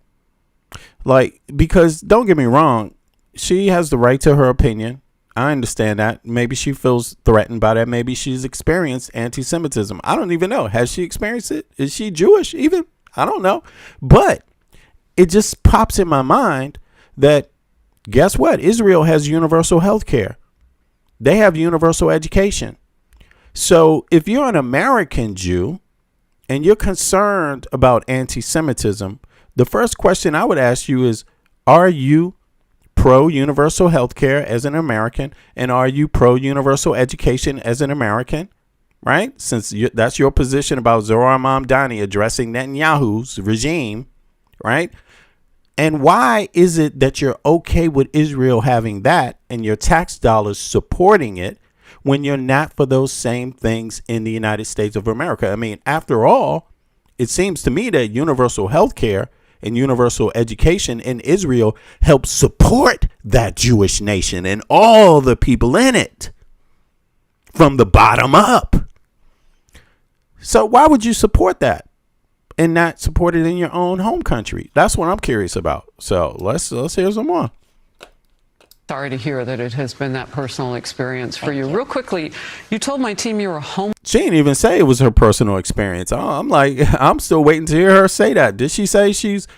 Like, because don't get me wrong, she has the right to her opinion. I understand that. Maybe she feels threatened by that. Maybe she's experienced anti-Semitism. I don't even know. Has she experienced it? Is she Jewish even? I don't know. But it just pops in my mind that, guess what? Israel has universal health care. They have universal education. So if you're an American Jew and you're concerned about anti-Semitism, the first question I would ask you is, are you pro-universal health care as an American, and are you pro-universal education as an American, right? Since that's your position about Zohar Mamdani addressing Netanyahu's regime, right? And why is it that you're okay with Israel having that and your tax dollars supporting it when you're not for those same things in the United States of America? I mean, after all, it seems to me that universal health care and universal education in Israel helps support that Jewish nation and all the people in it from the bottom up. So why would you support that and not support it in your own home country? That's what I'm curious about. So let's hear some more. Sorry to hear that it has been that personal experience for you. Real quickly, you told my team you were home. She didn't even say it was her personal experience. I'm like, I'm still waiting to hear her say that. Did she say she's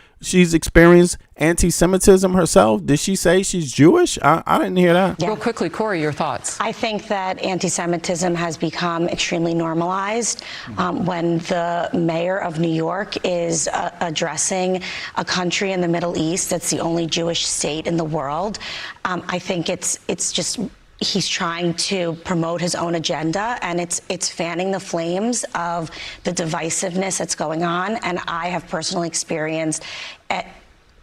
experienced anti-Semitism herself? Did she say she's Jewish? I didn't hear that. Real quickly, Corey, your thoughts. I think that anti-Semitism has become extremely normalized when the mayor of New York is addressing a country in the Middle East that's the only Jewish state in the world. I think it's just he's trying to promote his own agenda, and it's fanning the flames of the divisiveness that's going on. And I have personally experienced a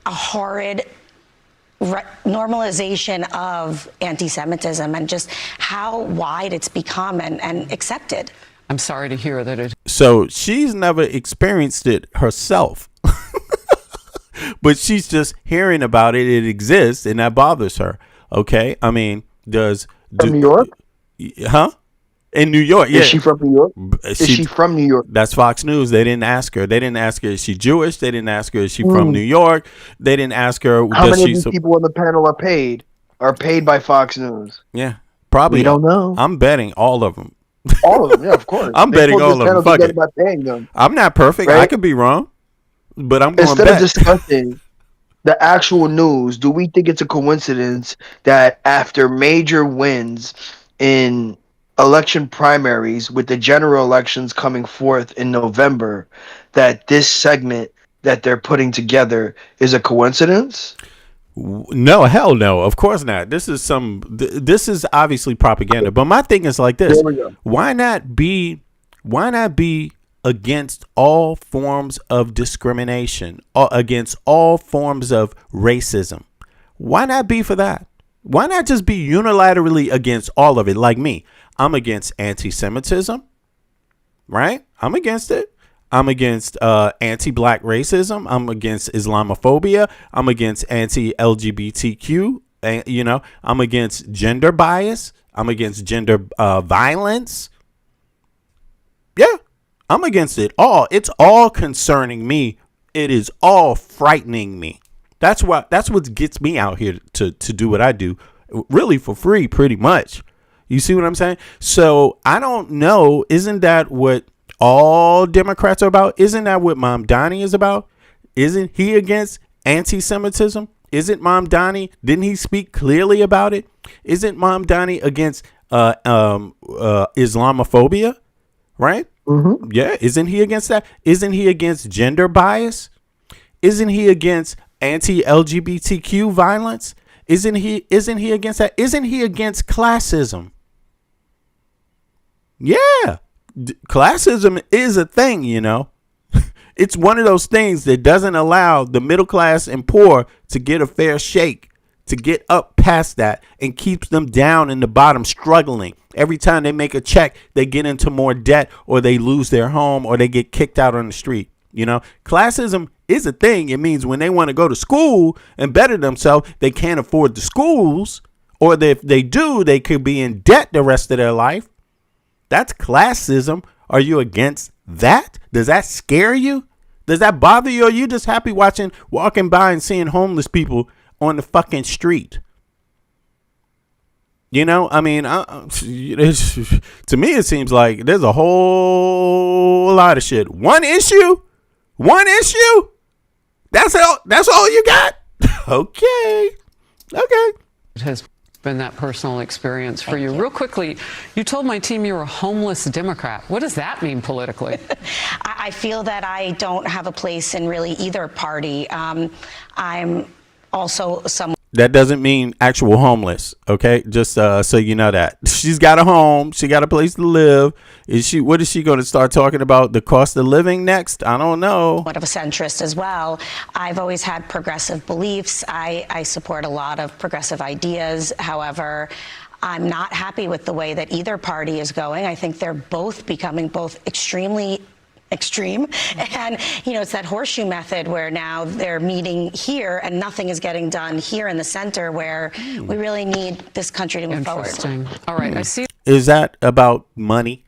horrid normalization of anti-Semitism and just how wide it's become and accepted. I'm sorry to hear that it. So she's never experienced it herself, but she's just hearing about it. It exists, and that bothers her. Okay, I mean, from New York? Huh? In New York, yeah. Is she from New York? Is she from New York? That's Fox News. They didn't ask her. They didn't ask her, is she Jewish? They didn't ask her, is she from New York? They didn't ask her, how many of these people on the panel are paid? Are paid by Fox News? Yeah, probably. We don't know. I'm betting all of them. All of them, yeah, of course. I'm betting all of them. Fuck it. By paying them. I'm not perfect. Right? I could be wrong, but I'm going to Instead bet. of discussing the actual news, do we think it's a coincidence that after major wins in election primaries with the general elections coming forth in November, that this segment that they're putting together is a coincidence? No, hell no. Of course not. This is obviously propaganda. But my thing is like this. Why not be against all forms of discrimination, or against all forms of racism? Why not be for that? Why not just be unilaterally against all of it? Like me, I'm against anti-Semitism, right? I'm against it. I'm against anti-black racism. I'm against Islamophobia. I'm against anti-LGBTQ. I'm against gender bias. I'm against gender violence. Yeah, I'm against it all. It's all concerning me. It is all frightening me. That's what gets me out here to do what I do, really for free, pretty much. You see what I'm saying? So I don't know. Isn't that what all Democrats are about? Isn't that what Mamdani is about? Isn't he against anti-Semitism? Isn't Mamdani? Didn't he speak clearly about it? Isn't Mamdani against Islamophobia? Right? Mm-hmm. Yeah. Isn't he against that? Isn't he against gender bias? Isn't he against anti-LGBTQ violence? Isn't he against that? Isn't he against classism? Yeah. Classism is a thing, you know. It's one of those things that doesn't allow the middle class and poor to get a fair shake, to get up past that, and keeps them down in the bottom struggling. Every time they make a check, they get into more debt, or they lose their home, or they get kicked out on the street. You know, classism is a thing. It means when they want to go to school and better themselves, they can't afford the schools, or if they do, they could be in debt the rest of their life. That's classism. Are you against that? Does that scare you? Does that bother you? Or are you just happy walking by and seeing homeless people on the fucking street? You know, I mean, to me, it seems like there's a whole lot of shit. One issue. That's all you got. Okay. It has been that personal experience for you. Real quickly, you told my team you're a homeless Democrat. What does that mean politically? I feel that I don't have a place in really either party. I'm also someone. That doesn't mean actual homeless, okay? Just so you know that. She's got a home. She got a place to live. What is she going to start talking about? The cost of living next? I don't know. What of a centrist as well. I've always had progressive beliefs. I support a lot of progressive ideas. However, I'm not happy with the way that either party is going. I think they're both becoming extremely extreme. And, it's that horseshoe method where now they're meeting here and nothing is getting done here in the center, where we really need this country to move forward. All right, I see. Is that about money?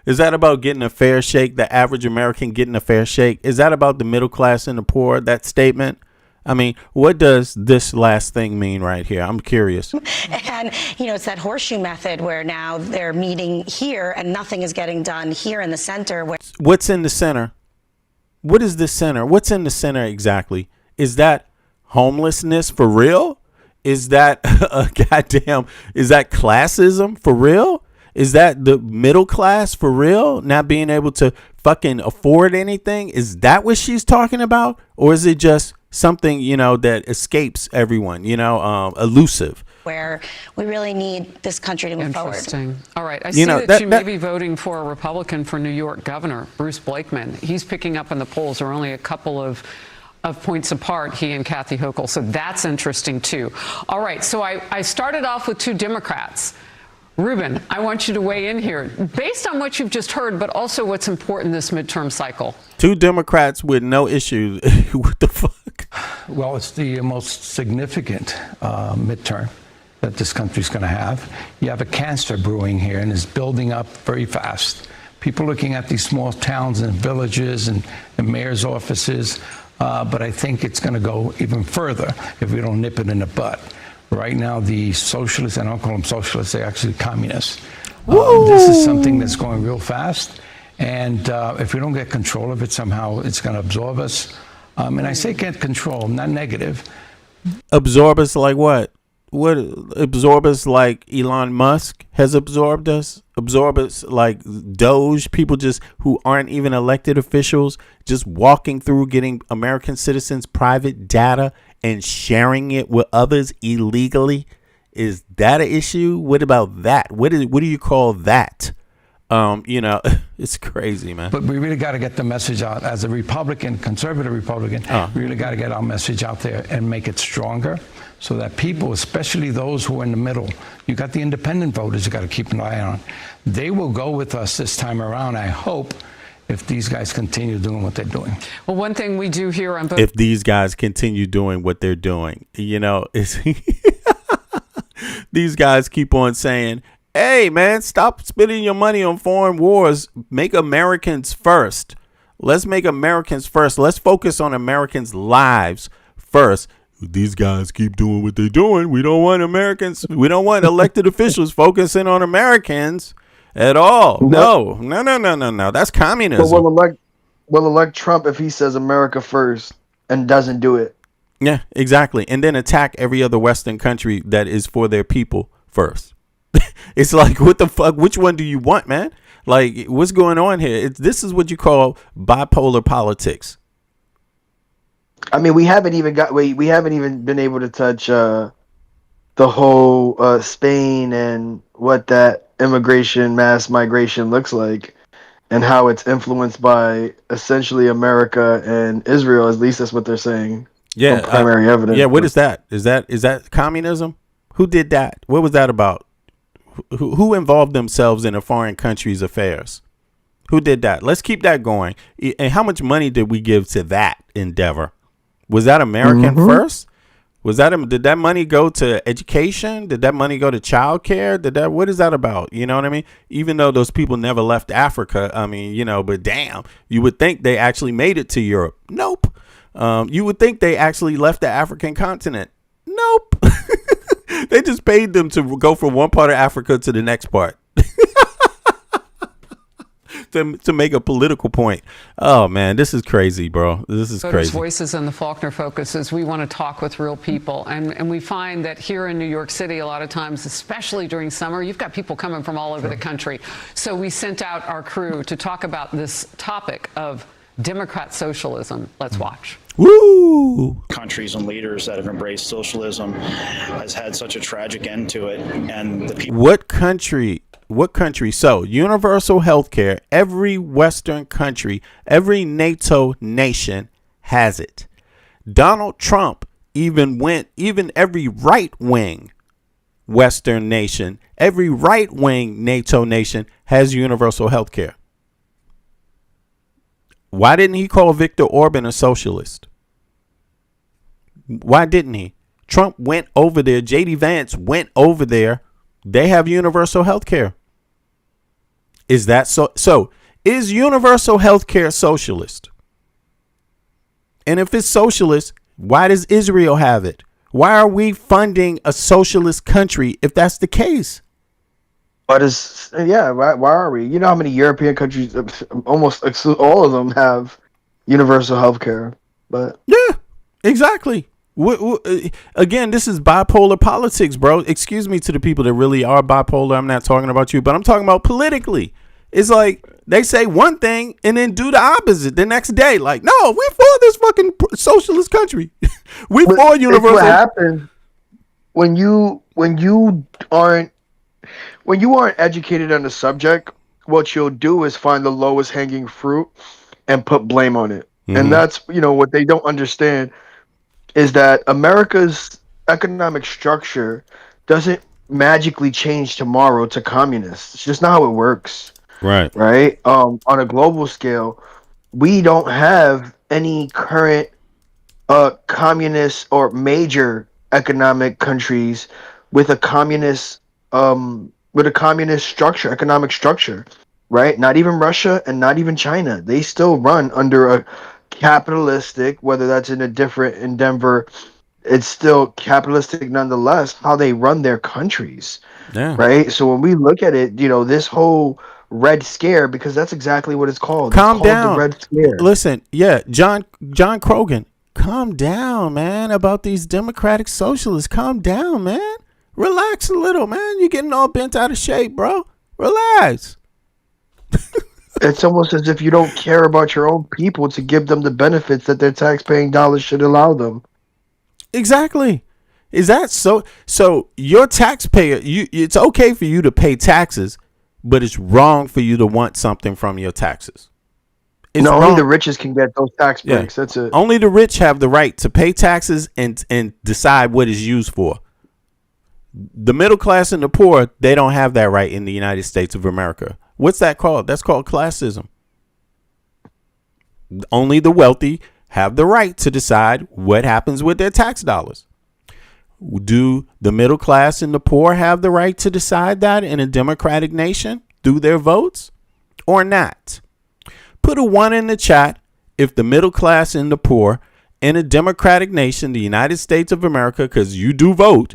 Is that about getting a fair shake, the average American getting a fair shake? Is that about the middle class and the poor, that statement? I mean, what does this last thing mean right here? I'm curious. And, it's that horseshoe method where now they're meeting here and nothing is getting done here in the center. What's in the center? What is the center? What's in the center exactly? Is that homelessness for real? Is that is that classism for real? Is that the middle class for real? Not being able to fucking afford anything? Is that what she's talking about? Or is it just something, that escapes everyone, elusive? Where we really need this country to move forward. All right. I see that you may be voting for a Republican for New York governor, Bruce Blakeman. He's picking up in the polls. They're only a couple of points apart, he and Kathy Hochul. So that's interesting, too. All right. So I started off with two Democrats. Ruben, I want you to weigh in here based on what you've just heard, but also what's important this midterm cycle. Two Democrats with no issues. What the fuck? Well, it's the most significant midterm that this country's going to have. You have a cancer brewing here, and it's building up very fast. People looking at these small towns and villages and mayor's offices, but I think it's going to go even further if we don't nip it in the butt. Right now, the socialists, and I don't call them socialists, they're actually communists. This is something that's going real fast. And if we don't get control of it, somehow it's going to absorb us. And I say get control, not negative. Absorb us like what? What absorb us like Elon Musk has absorbed us? Absorb us like Doge, people just who aren't even elected officials, just walking through getting American citizens' private data and sharing it with others illegally? Is that an issue? What about that? What do you call that? It's crazy, man. But we really got to get the message out. As a Republican, conservative Republican, we really got to get our message out there and make it stronger so that people, especially those who are in the middle, you got the independent voters you got to keep an eye on. They will go with us this time around, I hope, if these guys continue doing what they're doing. Well, one thing we do here on both. If these guys continue doing what they're doing, these guys keep on saying, hey, man, stop spending your money on foreign wars. Make Americans first. Let's make Americans first. Let's focus on Americans' lives first. These guys keep doing what they're doing. We don't want Americans. We don't want elected officials focusing on Americans at all. No. That's communism. But we'll elect Trump if he says America first and doesn't do it. Yeah, exactly. And then attack every other Western country that is for their people first. It's like, what the fuck? Which one do you want, man? Like, what's going on here? This is what you call bipolar politics. I mean, we haven't even been able to touch the whole Spain and what that mass migration looks like, and how it's influenced by essentially America and Israel. At least that's what they're saying. Yeah, From primary evidence. yeah. What is that? Is that communism? Who did that? What was that about? Who involved themselves in a foreign country's affairs? Who did that? Let's keep that going. And how much money did we give to that endeavor? Was that American first? Did that money go to education? Did that money go to childcare? What is that about? You know what I mean? Even though those people never left Africa, I mean, but damn, you would think they actually made it to Europe. Nope. You would think they actually left the African continent. Nope. They just paid them to go from one part of Africa to the next part. To make a political point. Oh man, this is crazy, bro. This is Voters' crazy. Voices and the Faulkner Focus is we want to talk with real people. And we find that here in New York City, a lot of times, especially during summer, you've got people coming from all over the country. So we sent out our crew to talk about this topic of Democrat socialism. Let's watch. Woo! Countries and leaders that have embraced socialism has had such a tragic end to it. And the people. What country? So universal health care, every Western country, every NATO nation has it. Donald Trump even every right-wing Western nation, every right-wing NATO nation has universal health care. Why didn't he call Viktor Orban a socialist? Why didn't he? Trump went over there. J.D. Vance went over there. They have universal health care. Is that so? So is universal health care socialist? And if it's socialist, why does Israel have it? Why are we funding a socialist country if that's the case? Why are we? You know how many European countries, almost all of them, have universal health care. But yeah, exactly. Again, this is bipolar politics, bro. Excuse me to the people that really are bipolar. I'm not talking about you, but I'm talking about politically. It's like they say one thing and then do the opposite the next day. Like, no, we're for this fucking socialist country. We for universal. What happens when you aren't educated on the subject? What you'll do is find the lowest hanging fruit and put blame on it. Mm-hmm. And that's what they don't understand is that America's economic structure doesn't magically change tomorrow to communist. It's just not how it works. Right. Right. On a global scale, we don't have any current communist or major economic countries with a communist structure, economic structure. Right. Not even Russia and not even China. They still run under a capitalistic, whether that's in Denver, it's still capitalistic nonetheless, how they run their countries. Yeah. Right. So when we look at it, this whole Red Scare, because that's exactly what it's called. Calm it's called down. The Red Scare. Listen, John Krogan, calm down, man, about these democratic socialists. Calm down, man. Relax a little, man. You're getting all bent out of shape, bro. Relax. It's almost as if you don't care about your own people to give them the benefits that their taxpaying dollars should allow them. Exactly. Is that so? So your taxpayer, it's okay for you to pay taxes, but it's wrong for you to want something from your taxes. It's only wrong. the richest can get those tax breaks. Yeah. That's it. Only the rich have the right to pay taxes and decide what it's used for. The middle class and the poor, they don't have that right in the United States of America. What's that called? That's called classism. Only the wealthy have the right to decide what happens with their tax dollars. Do the middle class and the poor have the right to decide that in a democratic nation through their votes or not? Put a 1 in the chat if the middle class and the poor in a democratic nation, the United States of America, because you do vote,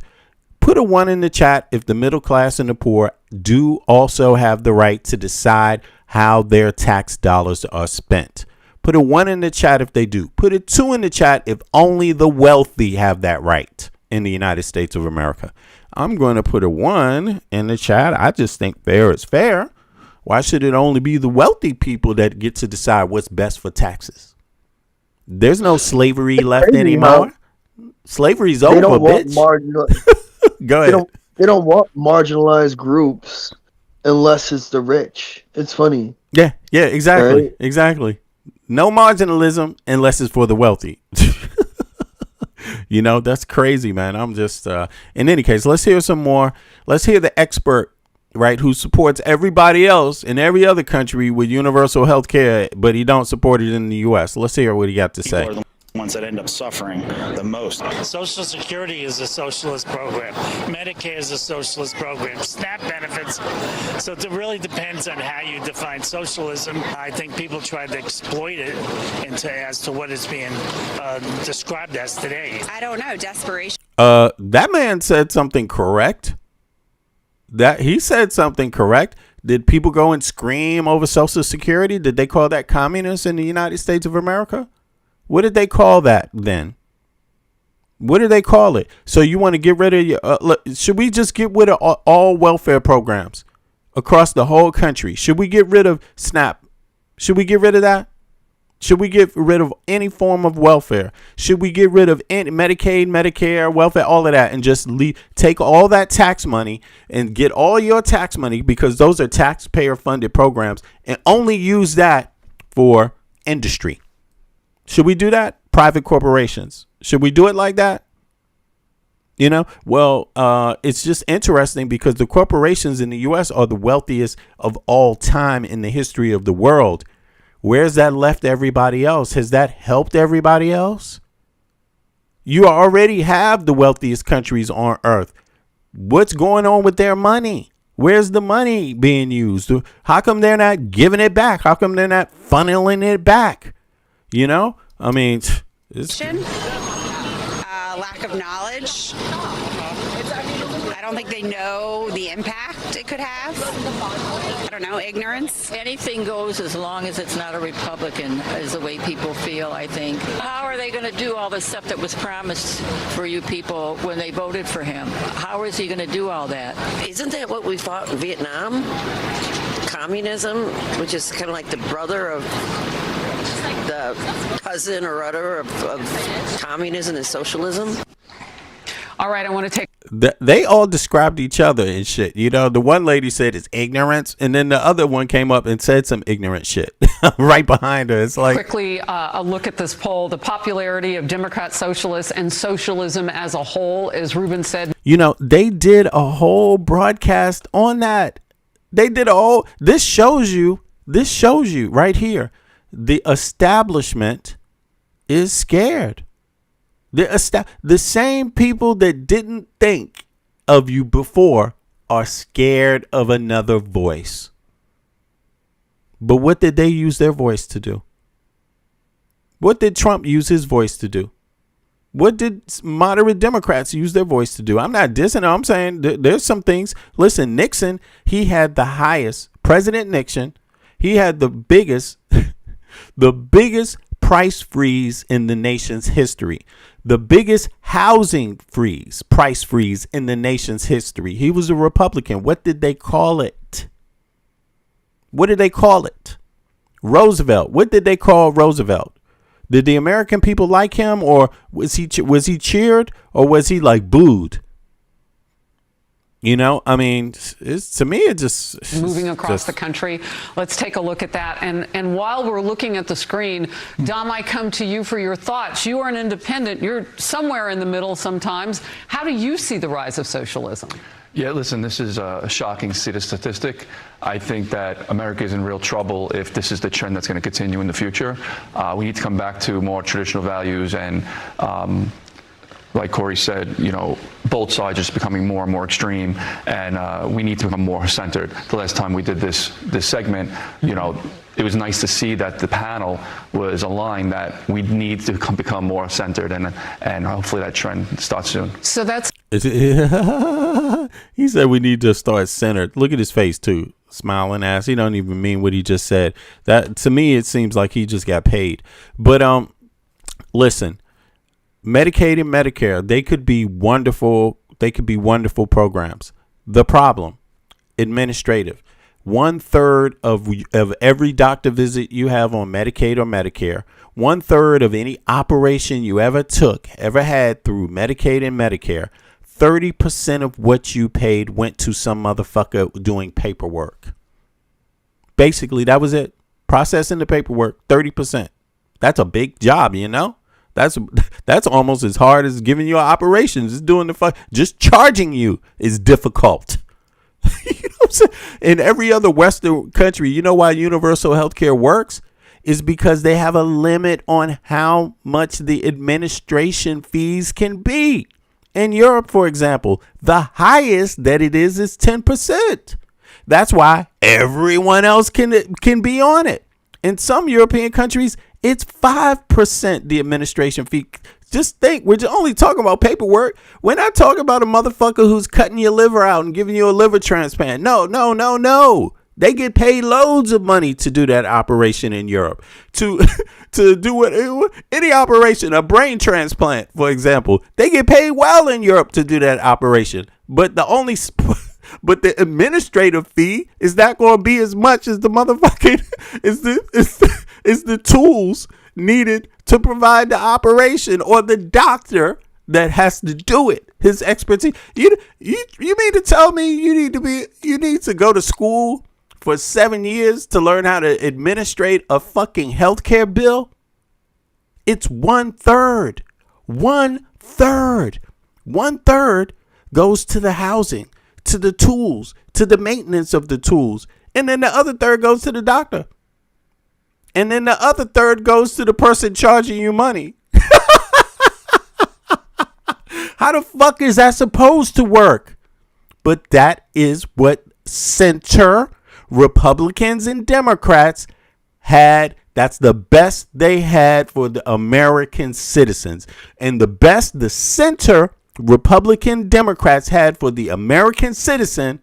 put a 1 in the chat if the middle class and the poor do also have the right to decide how their tax dollars are spent. Put a 1 in the chat if they do. Put a 2 in the chat if only the wealthy have that right in the United States of America. I'm going to put a 1 in the chat. I just think fair is fair. Why should it only be the wealthy people that get to decide what's best for taxes? There's no slavery left anymore. Slavery's over, bitch. Go ahead. They don't want marginalized groups unless it's the rich. It's funny. Yeah, exactly. Right? Exactly. No marginalism unless it's for the wealthy. That's crazy, man. I'm just in any case, let's hear some more. Let's hear the expert, right, who supports everybody else in every other country with universal health care, but he don't support it in the US. Let's hear what he got to say. Are the ones that end up suffering the most. Social Security is a socialist program. Medicare is a socialist program. SNAP benefits. So it really depends on how you define socialism. I think people try to exploit it as to what it's being described as today. I don't know. Desperation. That man said something correct. He said something correct. Did people go and scream over Social Security? Did they call that communist in the United States of America? What did they call that then? What do they call it? So you want to get rid of your... should we just get rid of all welfare programs across the whole country? Should we get rid of SNAP? Should we get rid of that? Should we get rid of any form of welfare? Should we get rid of any Medicaid, Medicare, welfare, all of that, and just take all that tax money and get all your tax money, because those are taxpayer-funded programs, and only use that for industry? Should we do that? Private corporations. Should we do it like that? Well, it's just interesting because the corporations in the U.S. are the wealthiest of all time in the history of the world. Where's that left everybody else? Has that helped everybody else? You already have the wealthiest countries on earth. What's going on with their money? Where's the money being used? How come they're not giving it back? How come they're not funneling it back? I mean, it's... Lack of knowledge. I don't think they know the impact it could have. I don't know, ignorance. Anything goes as long as it's not a Republican, is the way people feel, I think. How are they going to do all the stuff that was promised for you people when they voted for him? How is he going to do all that? Isn't that what we fought in Vietnam? Communism, which is kind of like the brother of the cousin or other of communism and socialism. All right, I want to take... They all described each other and shit. The one lady said it's ignorance, and then the other one came up and said some ignorant shit right behind her. It's like... Quickly, a look at this poll. The popularity of Democrat socialists and socialism as a whole, as Ruben said... they did a whole broadcast on that. They did this shows you right here. The establishment is scared. The same people that didn't think of you before are scared of another voice. But what did they use their voice to do? What did Trump use his voice to do? What did moderate Democrats use their voice to do? I'm not dissing. I'm saying there's some things. Listen, Nixon, he had the highest. President Nixon, he had the biggest price freeze in the nation's history. The biggest housing price freeze in the nation's history. He was a Republican. What did they call it? Roosevelt. What did they call Roosevelt? Did the American people like him, or was he cheered, or was he like booed? I mean, to me, it just... Moving across the country. Let's take a look at that. And while we're looking at the screen, Dom, I come to you for your thoughts. You are an independent. You're somewhere in the middle sometimes. How do you see the rise of socialism? Yeah, listen, this is a shocking statistic. I think that America is in real trouble if this is the trend that's going to continue in the future. We need to come back to more traditional values and... like Corey said, both sides are just becoming more and more extreme, and we need to become more centered. The last time we did this segment, it was nice to see that the panel was aligned that we need to become more centered, and hopefully that trend starts soon. So that's... He said we need to start centered. Look at his face, too. Smiling ass. He don't even mean what he just said. That, to me, it seems like he just got paid. But listen. Medicaid and Medicare, they could be wonderful. They could be wonderful programs. The problem, administrative. 1/3 of every doctor visit you have on Medicaid or Medicare, 1/3 of any operation you ever had through Medicaid and Medicare, 30% of what you paid went to some motherfucker doing paperwork. Basically, that was it. Processing the paperwork, 30%. That's a big job, you know? That's almost as hard as giving you operations. It's doing just charging you is difficult. You know what I'm saying? In every other Western country, you know why universal health care works? Is because they have a limit on how much the administration fees can be. In Europe, for example, the highest that it is 10%. That's why everyone else can be on it. In some European countries, it's 5% the administration fee. Just think, we're just only talking about paperwork. We're not talking about a motherfucker who's cutting your liver out and giving you a liver transplant. No. They get paid loads of money to do that operation in Europe. To do any operation, a brain transplant, for example, they get paid well in Europe to do that operation. But the administrative fee is not going to be as much as the motherfucking is the tools needed to provide the operation, or the doctor that has to do it, his expertise. You mean to tell me you need to go to school for 7 years to learn how to administrate a fucking healthcare bill? It's 1/3. 1/3. 1/3 goes to the housing, to the tools, to the maintenance of the tools. And then the other third goes to the doctor. And then the other third goes to the person charging you money. How the fuck is that supposed to work? But that is what center Republicans and Democrats had. That's the best they had for the American citizens. And the best the center Republican Democrats had for the American citizen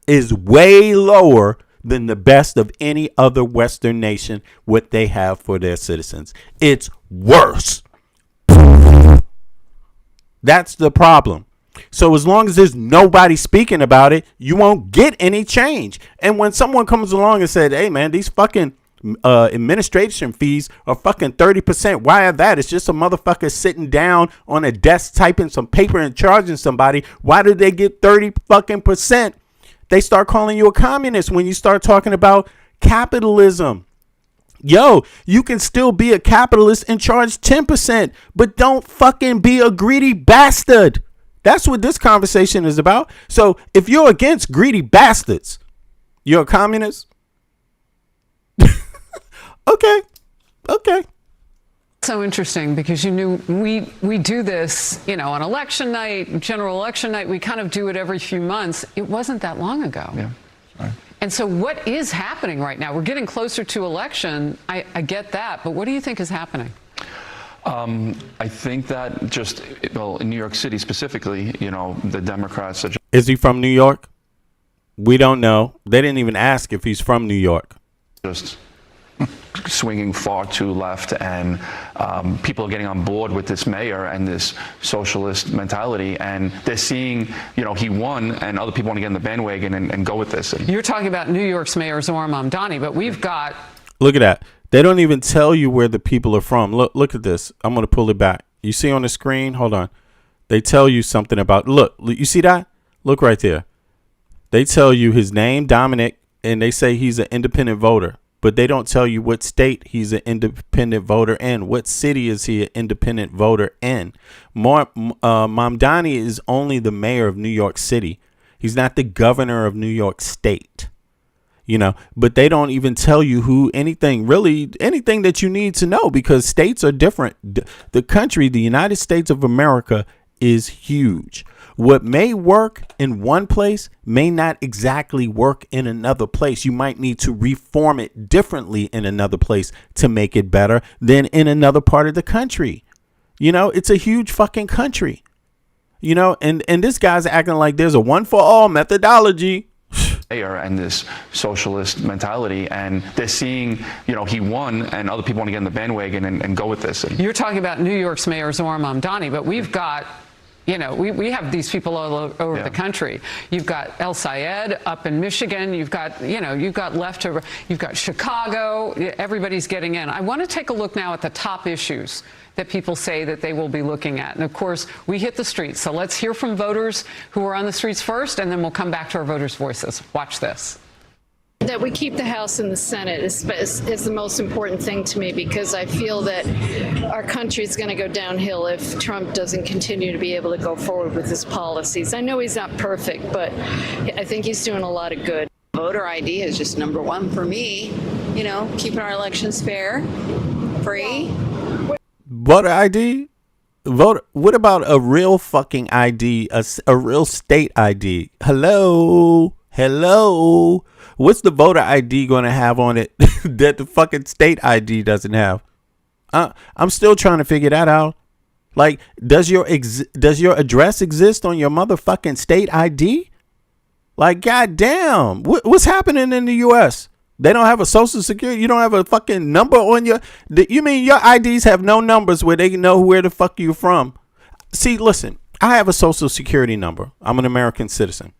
is way lower than the best of any other Western nation, what they have for their citizens. It's worse. That's the problem. So as long as there's nobody speaking about it, you won't get any change. And when someone comes along and said, hey man, these fucking administration fees are fucking 30%. Why are that? It's just a motherfucker sitting down on a desk typing some paper and charging somebody. Why did they get 30%? They start calling you a communist when you start talking about capitalism. Yo, you can still be a capitalist and charge 10%, but don't fucking be a greedy bastard. That's what this conversation is about. So if you're against greedy bastards, you're a communist? Okay. So interesting, because we do this, on election night, general election night. We kind of do it every few months. It wasn't that long ago. Yeah. Right. And so what is happening right now? We're getting closer to election. I get that. But what do you think is happening? I think that in New York City specifically, the Democrats. Is he from New York? We don't know. They didn't even ask if he's from New York. Just swinging far too left, and people are getting on board with this mayor and this socialist mentality, and they're seeing, he won, and other people want to get in the bandwagon and go with this. You're talking about New York's Mayor Zohran Mamdani, but we've got... Look at that. They don't even tell you where the people are from. Look at this. I'm going to pull it back. You see on the screen? Hold on. They tell you something about... Look, you see that? Look right there. They tell you his name, Dominic, and they say he's an independent voter. But they don't tell you what state he's an independent voter in. What city is he an independent voter in? Mamdani is only the mayor of New York City. He's not the governor of New York State. But they don't even tell you anything that you need to know, because states are different. The country, the United States of America, is huge. What may work in one place may not exactly work in another place. You might need to reform it differently in another place to make it better than in another part of the country. It's a huge fucking country. And this guy's acting like there's a one for all methodology. And this socialist mentality, and they're seeing, he won, and other people want to get in the bandwagon and go with this. You're talking about New York's Mayor Zohran Mamdani, but we've got You know, we have these people all over the country. You've got El Sayed up in Michigan. You've got, you've got you've got Chicago. Everybody's getting in. I want to take a look now at the top issues that people say that they will be looking at. And of course, we hit the streets. So let's hear from voters who are on the streets first, and then we'll come back to our voters' voices. Watch this. That we keep the House and the Senate is the most important thing to me, because I feel that our country is going to go downhill if Trump doesn't continue to be able to go forward with his policies. I know he's not perfect, but I think he's doing a lot of good. Voter ID is just number one for me. Keeping our elections fair, free. Voter ID? What about a real fucking ID? A real state ID? Hello? What's the voter ID going to have on it that the fucking state ID doesn't have? I'm still trying to figure that out. Like, does your address exist on your motherfucking state ID? Like, goddamn, what's happening in the U.S.? They don't have a social security. You don't have a fucking number on your. You mean your IDs have no numbers where they know where the fuck you're from? See, listen, I have a social security number. I'm an American citizen.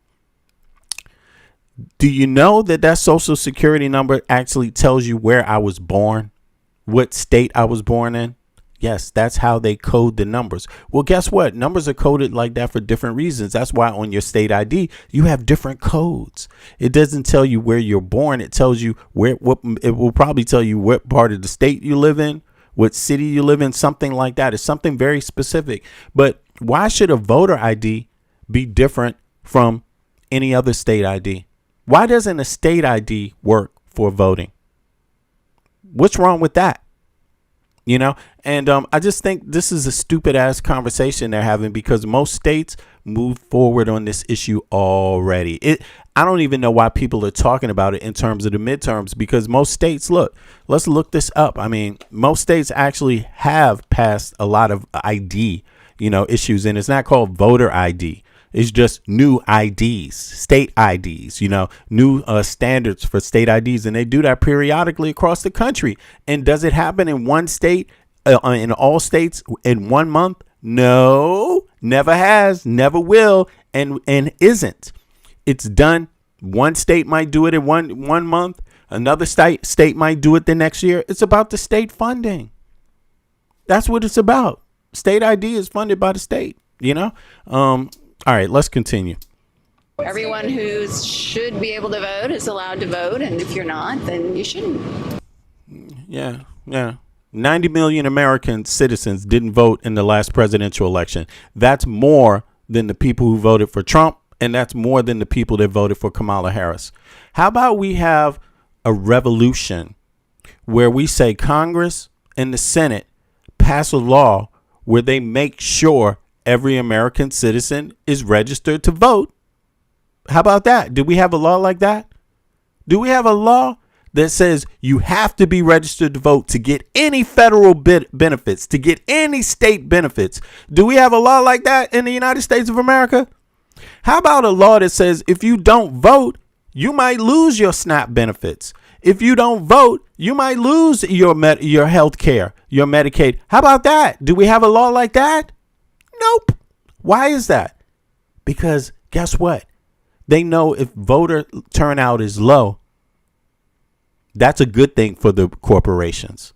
Do you know that social security number actually tells you where I was born, what state I was born in? Yes, that's how they code the numbers. Well, guess what? Numbers are coded like that for different reasons. That's why on your state ID, you have different codes. It doesn't tell you where you're born. It tells you it will probably tell you what part of the state you live in, what city you live in, something like that. It's something very specific. But why should a voter ID be different from any other state ID? Why doesn't a state ID work for voting? What's wrong with that? And I just think this is a stupid ass conversation they're having, because most states moved forward on this issue already. I don't even know why people are talking about it in terms of the midterms, because most states, let's look this up. I mean, most states actually have passed a lot of ID, issues, and it's not called voter ID. It's just new IDs, state IDs, new standards for state IDs. And they do that periodically across the country. And does it happen in one state, in all states in 1 month? No, never has, never will, and isn't. It's done. One state might do it in one month. Another state might do it the next year. It's about the state funding. That's what it's about. State ID is funded by the state, All right, let's continue. Everyone who should be able to vote is allowed to vote, and if you're not, then you shouldn't. Yeah. 90 million American citizens didn't vote in the last presidential election. That's more than the people who voted for Trump, and that's more than the people that voted for Kamala Harris. How about we have a revolution where we say Congress and the Senate pass a law where they make sure every American citizen is registered to vote? How about that? Do we have a law like that? Do we have a law that says you have to be registered to vote to get any federal benefits, to get any state benefits? Do we have a law like that in the United States of America? How about a law that says if you don't vote, you might lose your SNAP benefits? If you don't vote, you might lose your health care, your Medicaid. How about that? Do we have a law like that? Nope. Why is that? Because guess what? They know if voter turnout is low, that's a good thing for the corporations.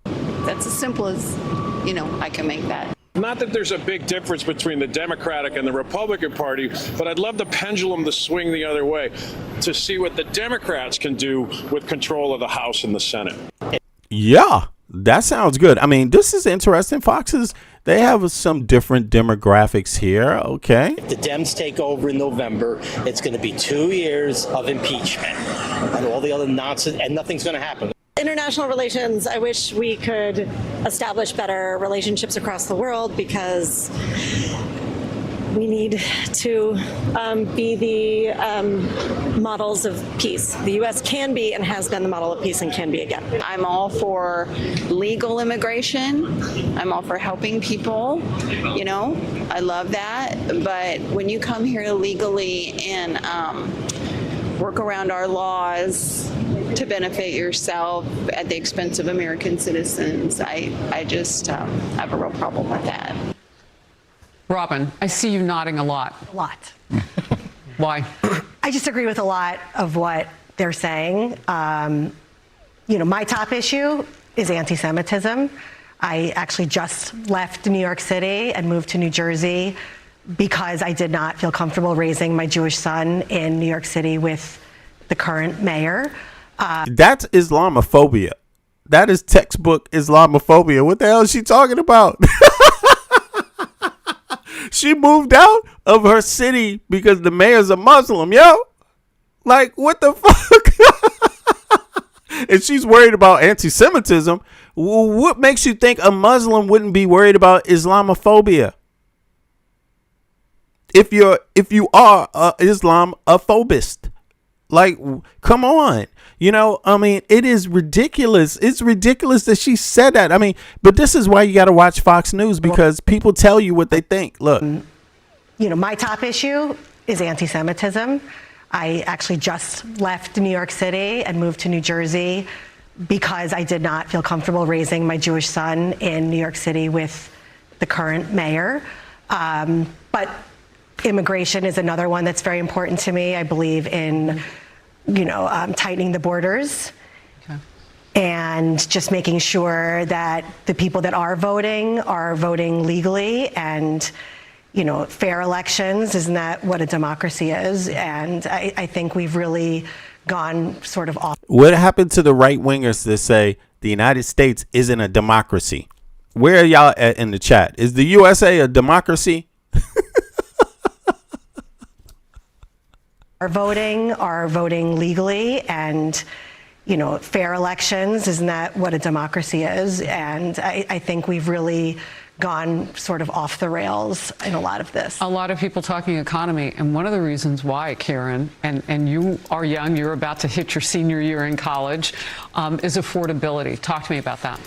That's as simple as, I can make that. Not that there's a big difference between the Democratic and the Republican Party, but I'd love the pendulum to swing the other way to see what the Democrats can do with control of the House and the Senate. Yeah. That sounds good. I mean, this is interesting. Foxes, they have some different demographics here. Okay. If the Dems take over in November, it's going to be 2 years of impeachment and all the other nonsense, and nothing's going to happen. International relations, I wish we could establish better relationships across the world, because we need to be the models of peace. The U.S. can be and has been the model of peace and can be again. I'm all for legal immigration. I'm all for helping people. I love that. But when you come here illegally and work around our laws to benefit yourself at the expense of American citizens. I just have a real problem with that. Robin, I see you nodding a lot. A lot. Why? I just agree with a lot of what they're saying. My top issue is anti-Semitism. I actually just left New York City and moved to New Jersey because I did not feel comfortable raising my Jewish son in New York City with the current mayor. That's Islamophobia. That is textbook Islamophobia. What the hell is she talking about? She moved out of her city because the mayor's a Muslim, yo. Like, what the fuck? And she's worried about anti-Semitism. What makes you think a Muslim wouldn't be worried about Islamophobia? If you are a Islamophobist, like, come on. It is ridiculous. It's ridiculous that she said that. But this is why you got to watch Fox News, because people tell you what they think. Look. My top issue is anti-Semitism. I actually just left New York City and moved to New Jersey because I did not feel comfortable raising my Jewish son in New York City with the current mayor. But immigration is another one that's very important to me. I believe in tightening the borders and just making sure that the people that are voting legally and, fair elections. Isn't that what a democracy is? And I think we've really gone sort of off. What happened to the right wingers that say the United States isn't a democracy? Where are y'all at in the chat? Is the USA a democracy? Are voting legally and, fair elections. Isn't that what a democracy is? And I think we've really gone sort of off the rails in a lot of this. A lot of people talking economy, and one of the reasons why, Karen, and you are young, you're about to hit your senior year in college, is affordability. Talk to me about that.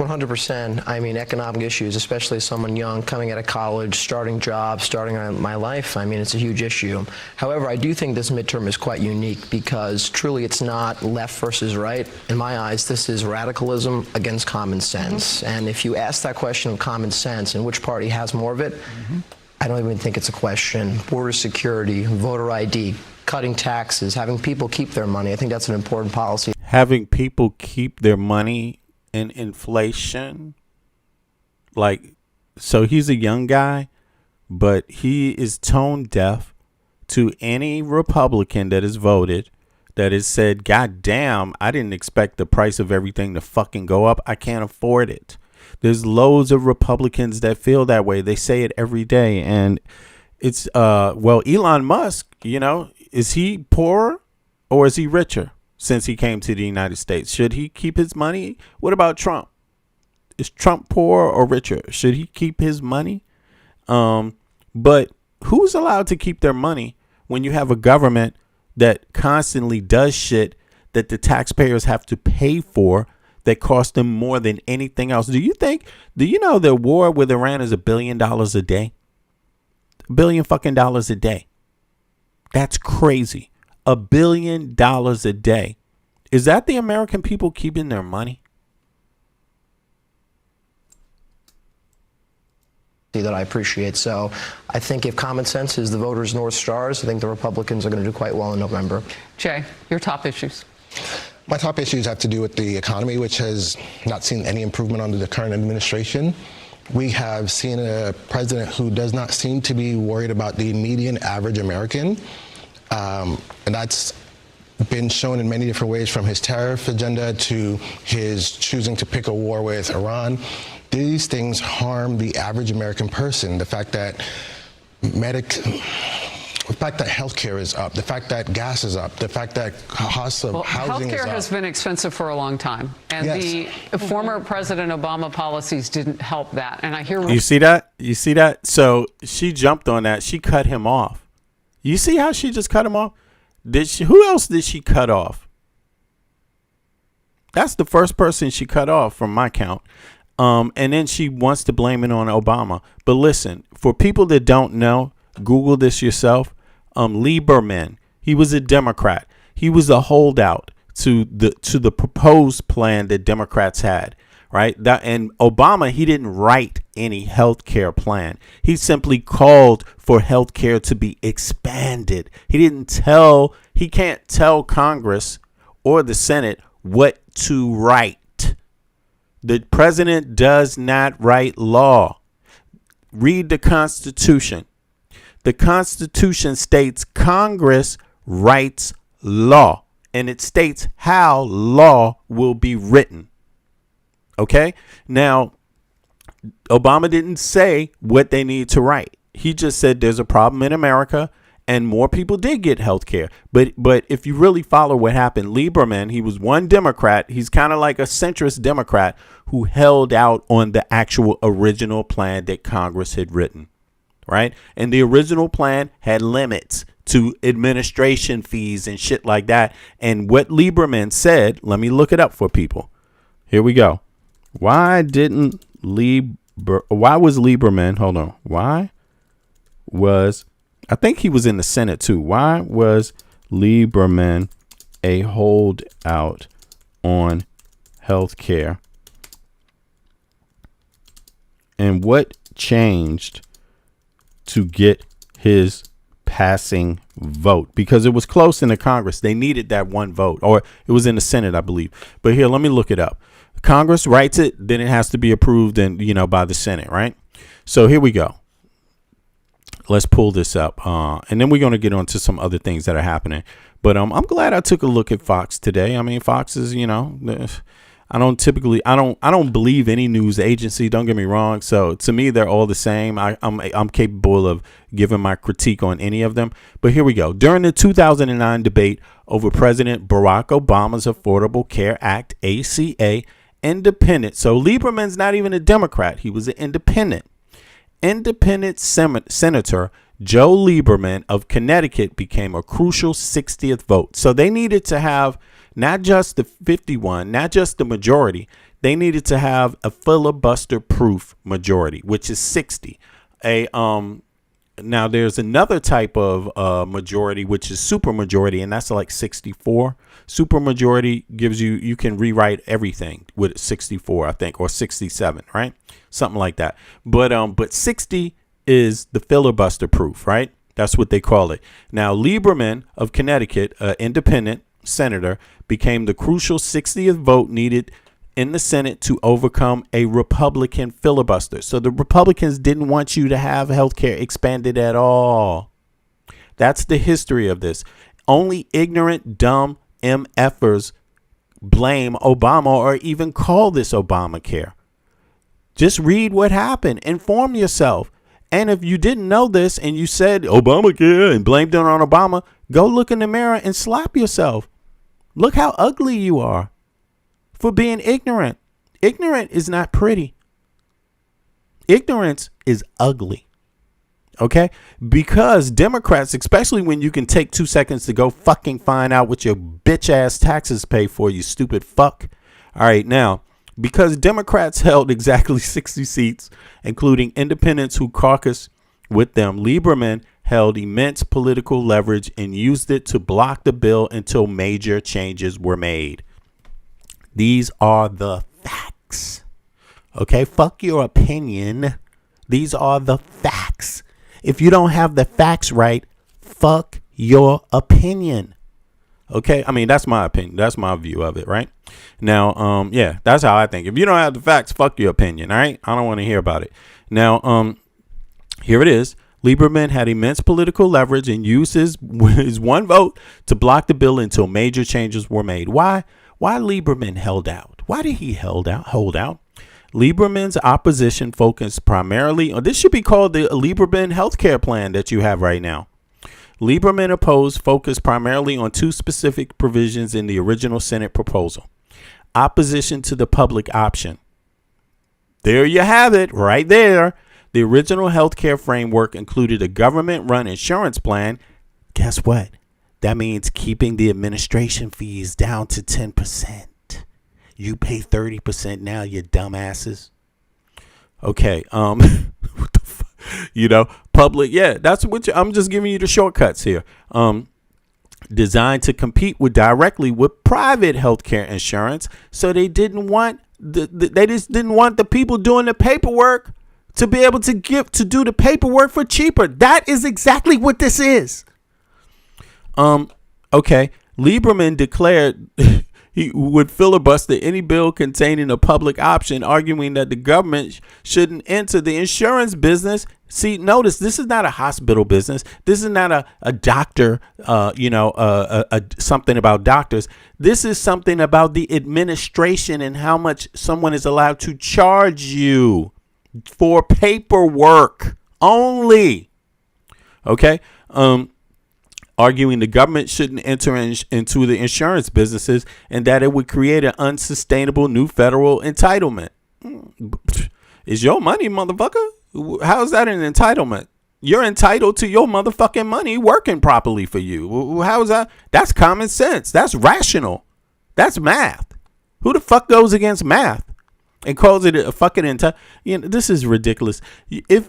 100%. Economic issues, especially as someone young coming out of college, starting jobs, starting my life, it's a huge issue. However, I do think this midterm is quite unique because truly it's not left versus right. In my eyes, this is radicalism against common sense. And if you ask that question of common sense and which party has more of it, I don't even think it's a question. Border security, voter ID, cutting taxes, having people keep their money. I think that's an important policy. Having people keep their money in inflation. So he's a young guy, but he is tone deaf to any Republican that has voted, that has said, God damn, I didn't expect the price of everything to fucking go up. I can't afford it. There's loads of Republicans that feel that way. They say it every day. And it's, Elon Musk, is he poorer or is he richer since he came to the United States? Should he keep his money? What about Trump? Is Trump poorer or richer? Should he keep his money? But who's allowed to keep their money when you have a government that constantly does shit that the taxpayers have to pay for that costs them more than anything else? Do you know the war with Iran is $1 billion a day? $1 billion fucking dollars a day. That's crazy. $1 billion a day. Is that the American people keeping their money? That I appreciate. So I think if common sense is the voters' North Stars, I think the Republicans are going to do quite well in November. Jay, your top issues. My top issues have to do with the economy, which has not seen any improvement under the current administration. We have seen a president who does not seem to be worried about the median average American. And that's been shown in many different ways, from his tariff agenda to his choosing to pick a war with Iran. These things harm the average American person. The fact that healthcare is up, the fact that gas is up, the fact that cost of housing is up. Healthcare has been expensive for a long time, and yes. The former President Obama policies didn't help that. And I hear you see that. So she jumped on that. She cut him off. You see how she just cut him off? Who else did she cut off? That's the first person she cut off from my count. And then she wants to blame it on Obama. But listen, for people that don't know, Google this yourself. Lieberman He was a Democrat. He was a holdout to the proposed plan that Democrats had, right? And Obama, he didn't write any health care plan. He simply called for health care to be expanded. He can't tell Congress or the Senate what to write. The president does not write law. Read the Constitution. The Constitution states Congress writes law, and it states how law will be written. Okay? Now, Obama didn't say what they need to write. He just said there's a problem in America, and more people did get health care. But if you really follow what happened, Lieberman, he was one Democrat. He's kind of like a centrist Democrat who held out on the actual original plan that Congress had written, right? And the original plan had limits to administration fees and shit like that. And what Lieberman said, let me look it up for people. Here we go. Why was Lieberman, hold on. I think he was in the Senate too. Why was Lieberman a holdout on health care? And what changed to get his passing vote? Because it was close in the Congress. They needed that one vote, or it was in the Senate, I believe. But here, let me look it up. Congress writes it, then it has to be approved and, by the Senate, right? So here we go. Let's pull this up. And then we're going to get on to some other things that are happening. But I'm glad I took a look at Fox today. I mean, Fox is, I don't believe any news agency. Don't get me wrong. So to me, they're all the same. I'm capable of giving my critique on any of them. But here we go. During the 2009 debate over President Barack Obama's Affordable Care Act, ACA, independent. So Lieberman's not even a Democrat. He was an independent. Independent Senator Joe Lieberman of Connecticut became a crucial 60th vote. So they needed to have not just the 51, not just the majority. They needed to have a filibuster-proof majority, which is 60. Now there's another type of majority, which is supermajority, and that's like 64. Supermajority gives you can rewrite everything with 64, I think, or 67, right? Something like that. But 60 is the filibuster proof, right? That's what they call it. Now, Lieberman of Connecticut, independent senator, became the crucial 60th vote needed in the Senate to overcome a Republican filibuster. So the Republicans didn't want you to have health care expanded at all. That's the history of this. Only ignorant, dumb MFers blame Obama or even call this Obamacare. Just read what happened. Inform yourself. And if you didn't know this and you said Obamacare and blamed it on Obama, go look in the mirror and slap yourself. Look how ugly you are for being ignorant. Ignorant is not pretty. Ignorance is ugly. Okay? Because Democrats, especially when you can take 2 seconds to go fucking find out what your bitch ass taxes pay for, you stupid fuck. All right, now, because Democrats held exactly 60 seats, including independents who caucus with them, Lieberman held immense political leverage and used it to block the bill until major changes were made. These are the facts. Okay, fuck your opinion. These are the facts. If you don't have the facts right, fuck your opinion. Okay, I mean, that's my opinion. That's my view of it, right? Now, yeah, that's how I think. If you don't have the facts, fuck your opinion, all right? I don't want to hear about it. Now, here it is. Lieberman had immense political leverage and used his one vote to block the bill until major changes were made. Why Lieberman held out? Why did he hold out? Lieberman's opposition focused primarily on, this should be called the Lieberman healthcare plan that you have right now. Lieberman focused primarily on two specific provisions in the original Senate proposal. Opposition to the public option. There you have it, right there. The original healthcare framework included a government-run insurance plan. Guess what? That means keeping the administration fees down to 10%. You pay 30% now, you dumbasses. Okay, what the fuck? Public, yeah, that's what I'm just giving you the shortcuts here. designed to compete directly with private healthcare insurance. So they didn't want they just didn't want the people doing the paperwork to be able to do the paperwork for cheaper. That is exactly what this is. Okay. Lieberman declared he would filibuster any bill containing a public option, arguing that the government shouldn't enter the insurance business. See, notice this is not a hospital business. This is not a doctor, something about doctors. This is something about the administration and how much someone is allowed to charge you for paperwork only. Okay. Arguing the government shouldn't enter into the insurance businesses and that it would create an unsustainable new federal entitlement. It's your money, motherfucker. How is that an entitlement? You're entitled to your motherfucking money working properly for you. How is that? That's common sense. That's rational. That's math. Who the fuck goes against math and calls it a fucking entitlement? This is ridiculous. If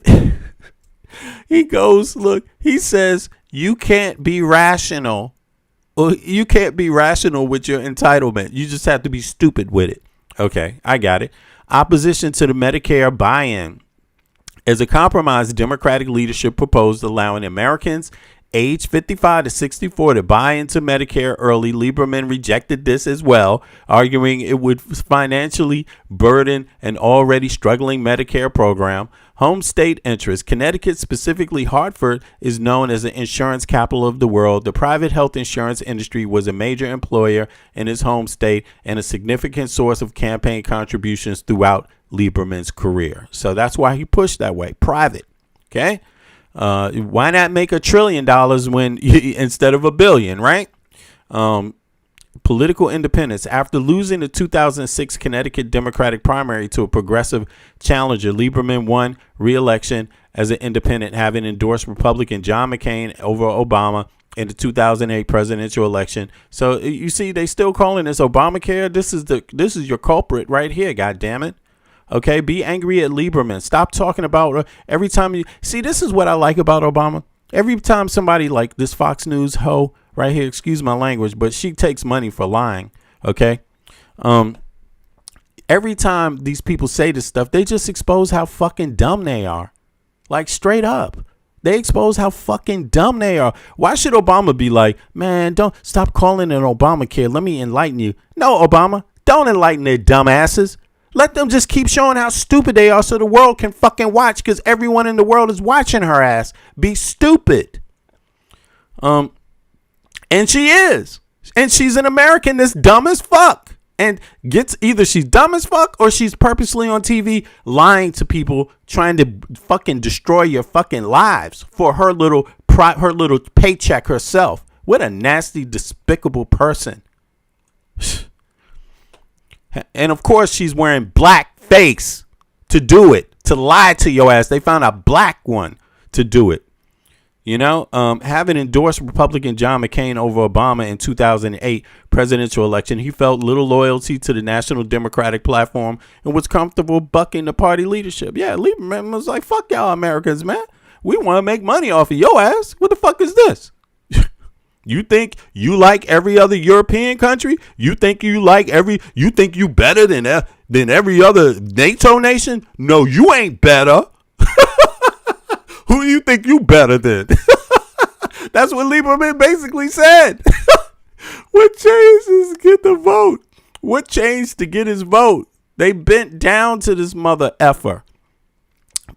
he says, you can't be rational. Well, you can't be rational with your entitlement. You just have to be stupid with it. Okay, I got it. Opposition to the Medicare buy-in. As a compromise, Democratic leadership proposed allowing Americans age 55 to 64 to buy into Medicare early. Lieberman rejected this as well, arguing it would financially burden an already struggling Medicare program. Home state interest. Connecticut, specifically Hartford, is known as the insurance capital of the world. The private health insurance industry was a major employer in his home state and a significant source of campaign contributions throughout Lieberman's career. So that's why he pushed that way. Private. Okay. Why not make $1 trillion when instead of $1 billion, right? Political independence. After losing the 2006 Connecticut Democratic primary to a progressive challenger, Lieberman won re-election as an independent, having endorsed Republican John McCain over Obama in the 2008 presidential election. So you see, they still calling this Obamacare. This is your culprit right here. God damn it. Okay, be angry at Lieberman. Stop talking about every time you see. This is what I like about Obama. Every time somebody like this Fox News hoe right here, excuse my language, but she takes money for lying. Okay. Every time these people say this stuff, they just expose how fucking dumb they are. Like straight up. They expose how fucking dumb they are. Why should Obama be like, man, don't stop calling it Obamacare. Let me enlighten you. No, Obama, don't enlighten their dumb asses. Let them just keep showing how stupid they are so the world can fucking watch, because everyone in the world is watching her ass be stupid. And she is. And she's an American that's dumb as fuck. And gets either she's dumb as fuck or she's purposely on TV lying to people, trying to fucking destroy your fucking lives for her little paycheck herself. What a nasty, despicable person. And of course, she's wearing black face to do it, to lie to your ass. They found a black one to do it. You know, having endorsed Republican John McCain over Obama in 2008 presidential election, he felt little loyalty to the National Democratic platform and was comfortable bucking the party leadership. Yeah, Lieberman was like, fuck y'all Americans, man. We want to make money off of your ass. What the fuck is this? You think you like every other European country? You think you better than every other NATO nation? No, you ain't better. Who do you think you better than? That's what Lieberman basically said. What changed is get the vote. What changed to get his vote? They bent down to this mother effer.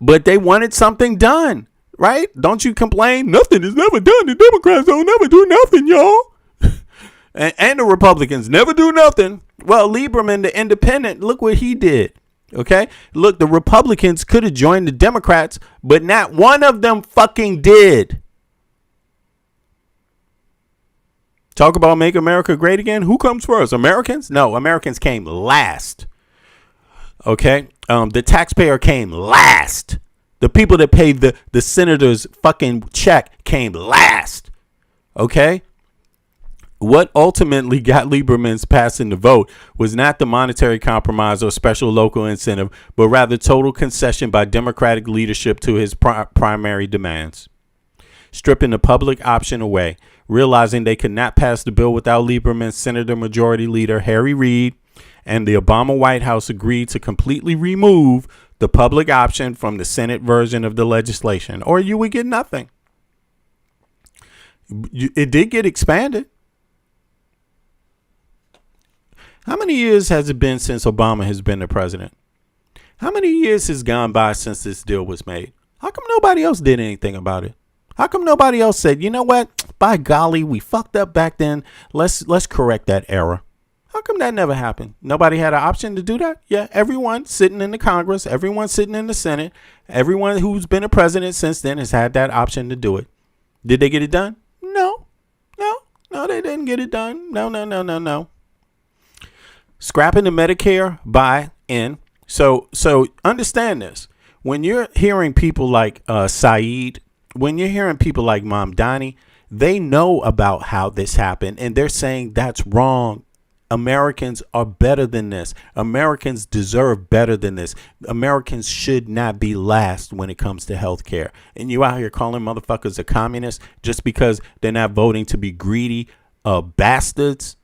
But they wanted something done. Right? Don't you complain? Nothing is never done. The Democrats don't never do nothing, y'all. and the Republicans never do nothing. Well, Lieberman, the independent, look what he did. Okay? Look, the Republicans could have joined the Democrats, but not one of them fucking did. Talk about make America great again. Who comes first? Americans? No, Americans came last. Okay? The taxpayer came last. The people that paid the senator's fucking check came last. Okay? What ultimately got Lieberman's passing the vote was not the monetary compromise or special local incentive, but rather total concession by Democratic leadership to his primary demands. Stripping the public option away. realizing they could not pass the bill without Lieberman's Senator Majority Leader Harry Reid and the Obama White House agreed to completely remove the public option from the Senate version of the legislation, or you would get nothing. It did get expanded. How many years has it been since Obama has been the president? How many years has gone by since this deal was made? How come nobody else did anything about it? How come nobody else said, you know what? By golly, we fucked up back then. Let's correct that error. How come that never happened? Nobody had an option to do that? Yeah, everyone sitting in the Congress, everyone sitting in the Senate, everyone who's been a president since then has had that option to do it. Did they get it done? No, they didn't get it done. No. Scrapping the Medicare buy-in. So understand this. When you're hearing people like Saeed, when you're hearing people like Mamdani, they know about how this happened, and they're saying that's wrong. Americans are better than this. Americans deserve better than this. Americans should not be last when it comes to health care. And you out here calling motherfuckers a communist just because they're not voting to be greedy bastards?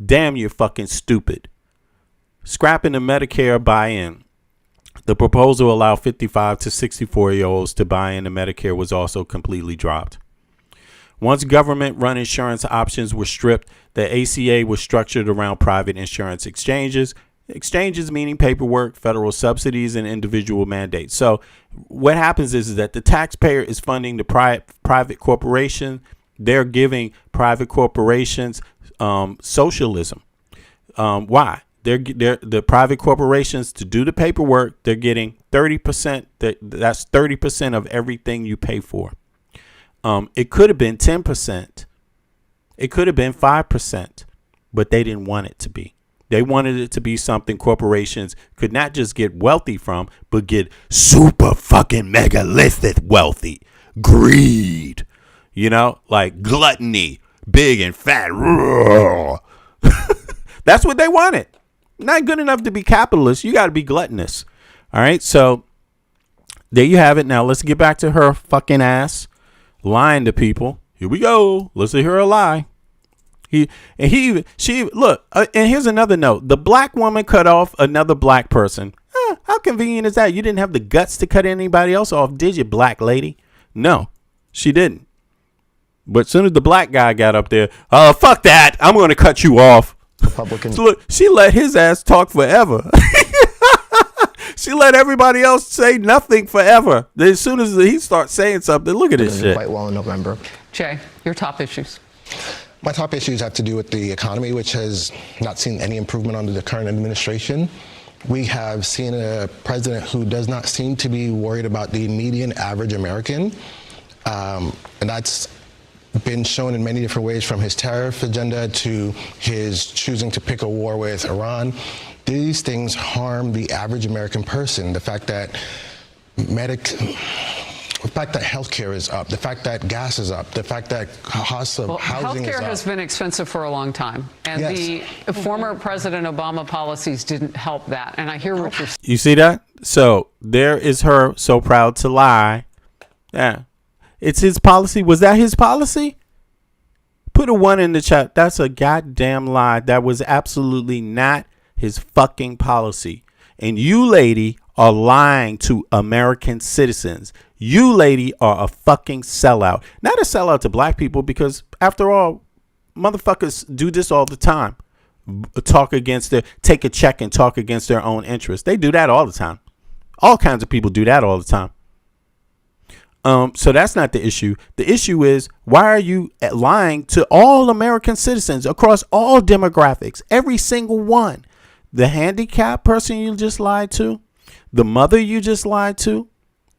Damn, you're fucking stupid. Scrapping the Medicare buy-in. The proposal to allow 55 to 64-year-olds to buy into Medicare was also completely dropped. Once government-run insurance options were stripped, the ACA was structured around private insurance exchanges. Exchanges meaning paperwork, federal subsidies, and individual mandates. So what happens is that the taxpayer is funding the private corporation. They're giving private corporations socialism. Why? They're the private corporations to do the paperwork. They're getting 30%. That's 30% of everything you pay for. It could have been 10%. It could have been 5%, but they didn't want it to be. They wanted it to be something corporations could not just get wealthy from, but get super fucking megalithic wealthy. Greed, like gluttony, big and fat. That's what they wanted. Not good enough to be capitalist. You got to be gluttonous. All right. So there you have it. Now let's get back to her fucking ass lying to people. Here we go. Let's hear her lie. And here's another note. The black woman cut off another black person. How convenient is that? You didn't have the guts to cut anybody else off, did you, black lady? No, she didn't. But as soon as the black guy got up there, fuck that. I'm going to cut you off. Republican. So look, she let his ass talk forever. She let everybody else say nothing forever. As soon as he starts saying something, look at this shit. Quite well in November. Jay, your top issues. My top issues have to do with the economy, which has not seen any improvement under the current administration. We have seen a president who does not seem to be worried about the median average American. And that's been shown in many different ways, from his tariff agenda to his choosing to pick a war with Iran. These things harm the average American person. The fact that healthcare is up, the fact that gas is up, the fact that housing is up. Healthcare has been expensive for a long time, and yes, the former President Obama policies didn't help that. And I hear what you're saying. You see that? So there is her so proud to lie. Yeah. It's his policy. Was that his policy? Put a 1 in the chat. That's a goddamn lie. That was absolutely not his fucking policy. And you, lady, are lying to American citizens. You, lady, are a fucking sellout. Not a sellout to black people, because after all, motherfuckers do this all the time. Take a check and talk against their own interests. They do that all the time. All kinds of people do that all the time. So that's not the issue. The issue is, why are you lying to all American citizens across all demographics? Every single one. The handicapped person you just lied to, the mother you just lied to,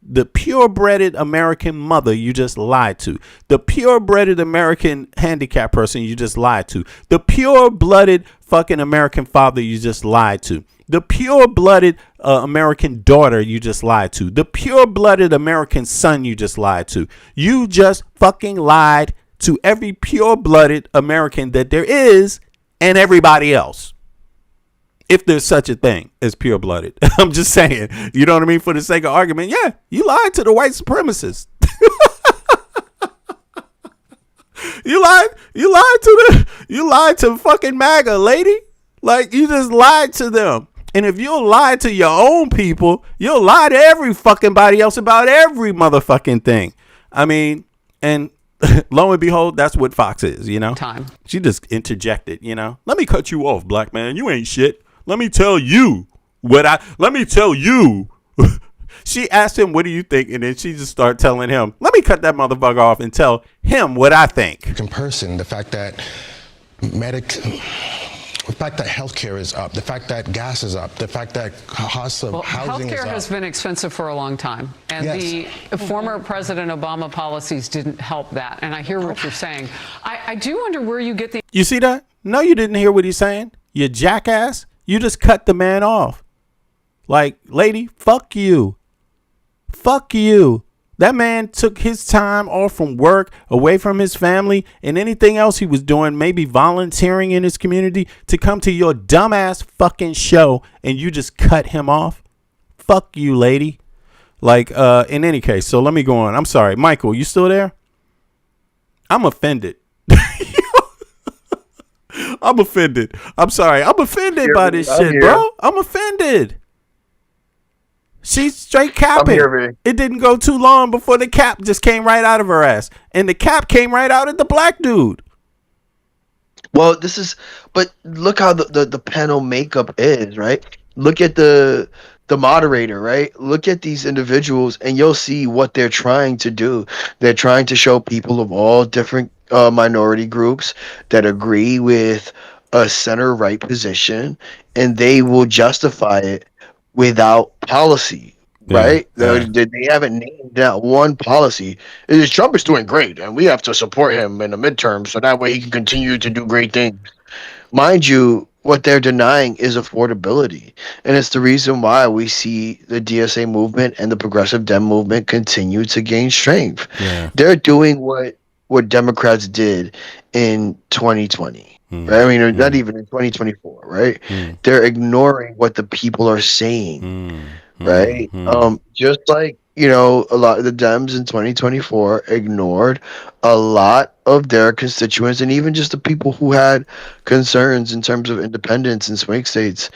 the purebred American mother you just lied to, the purebred American handicapped person you just lied to, the pure-blooded fucking American father you just lied to, the pure-blooded American daughter you just lied to, the pure-blooded American son you just lied to. You just fucking lied to every pure-blooded American that there is, and everybody else. If there's such a thing as pure-blooded. I'm just saying, you know what I mean? For the sake of argument, yeah, you lied to the white supremacists. You lied to fucking MAGA, lady. Like, you just lied to them. And if you'll lie to your own people, you'll lie to every fucking body else about every motherfucking thing. I mean, and lo and behold, that's what Fox is, you know? Time. She just interjected, you know? Let me cut you off, black man. You ain't shit. Let me tell you. She asked him, what do you think? And then she just started telling him, let me cut that motherfucker off and tell him what I think. In person, the fact that healthcare is up, the fact that gas is up, the fact that housing is up. Healthcare has been expensive for a long time, and the former President Obama policies didn't help that. And I hear what you're saying. I do wonder where you get the. You see that? No, you didn't hear what he's saying. You jackass. You just cut the man off. Like, lady, fuck you. Fuck you. That man took his time off from work, away from his family, and anything else he was doing, maybe volunteering in his community, to come to your dumbass fucking show, and you just cut him off? Fuck you, lady. Like, in any case, so let me go on. I'm sorry. Michael, you still there? I'm offended. I'm offended. I'm sorry. I'm offended by this shit, bro. I'm offended. She's straight capping. It didn't go too long before the cap just came right out of her ass. And the cap came right out of the black dude. Well, but look how the panel makeup is, right? Look at the moderator, right? Look at these individuals and you'll see what they're trying to do. They're trying to show people of all different minority groups that agree with a center right position, and they will justify it without policy, right? They haven't named out one policy. Trump is doing great, and we have to support him in the midterm so that way he can continue to do great things. Mind you, what they're denying is affordability, and it's the reason why we see the DSA movement and the progressive Dem movement continue to gain strength. Yeah. They're doing what Democrats did in 2020. Right? I mean, not even in 2024, right? They're ignoring what the people are saying, right? Just like, a lot of the Dems in 2024 ignored a lot of their constituents, and even just the people who had concerns in terms of independence in swing states.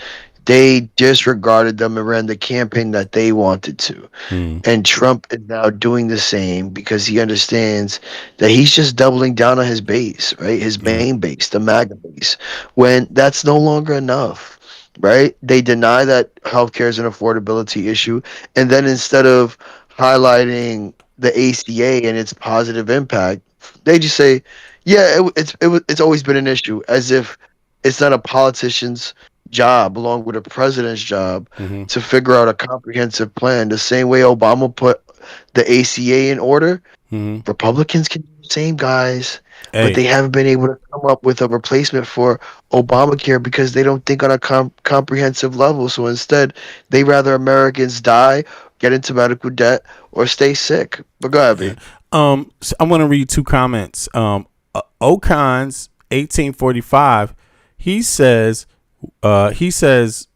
They disregarded them and ran the campaign that they wanted to. And Trump is now doing the same because he understands that he's just doubling down on his base, right? His main base, the MAGA base, when that's no longer enough, right? They deny that healthcare is an affordability issue. And then instead of highlighting the ACA and its positive impact, they just say, yeah, it's always been an issue, as if it's not a politician's job along with a president's job to figure out a comprehensive plan. The same way Obama put the ACA in order, Republicans can do the same, guys. But they haven't been able to come up with a replacement for Obamacare because they don't think on a comprehensive level. So instead, they rather Americans die, get into medical debt, or stay sick. But go ahead, B. So I want to read two comments. Ocon's 1845, he says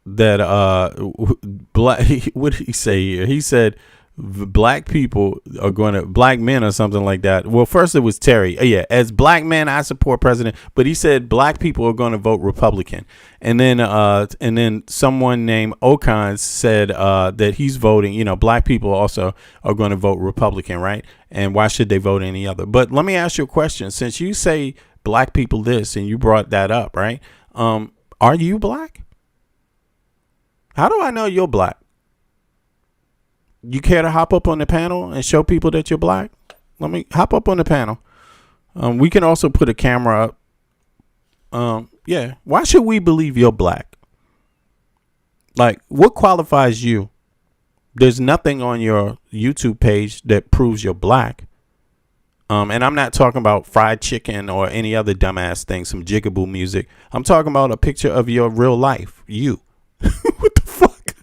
that black. What did he say here? He said black people are going to, black men or something like that. Well, first it was Terry. Yeah, as black men, I support president, but he said black people are going to vote Republican. And then someone named Ocon said that he's voting. Black people also are going to vote Republican, right? And why should they vote any other? But let me ask you a question. Since you say black people this, and you brought that up, right? Are you black? How do I know you're black? You care to hop up on the panel and show people that you're black? Let me hop up on the panel. We can also put a camera up. Yeah. Why should we believe you're black? Like, what qualifies you? There's nothing on your YouTube page that proves you're black. And I'm not talking about fried chicken or any other dumbass thing, some jigaboo music. I'm talking about a picture of your real life. You. What the fuck?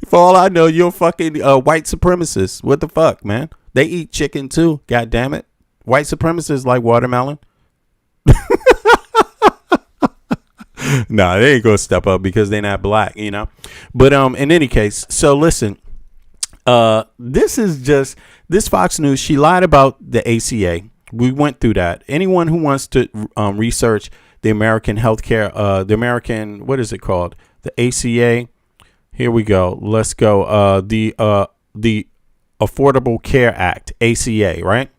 For all I know, you're a fucking white supremacist. What the fuck, man? They eat chicken too. God damn it. White supremacists like watermelon. Nah, they ain't gonna step up because they're not black, But in any case, so listen. This Fox News, she lied about the ACA, We went through that. Anyone who wants to research the American healthcare, the American, what is it called? The ACA. Here we go. Let's go. The Affordable Care Act, ACA, right?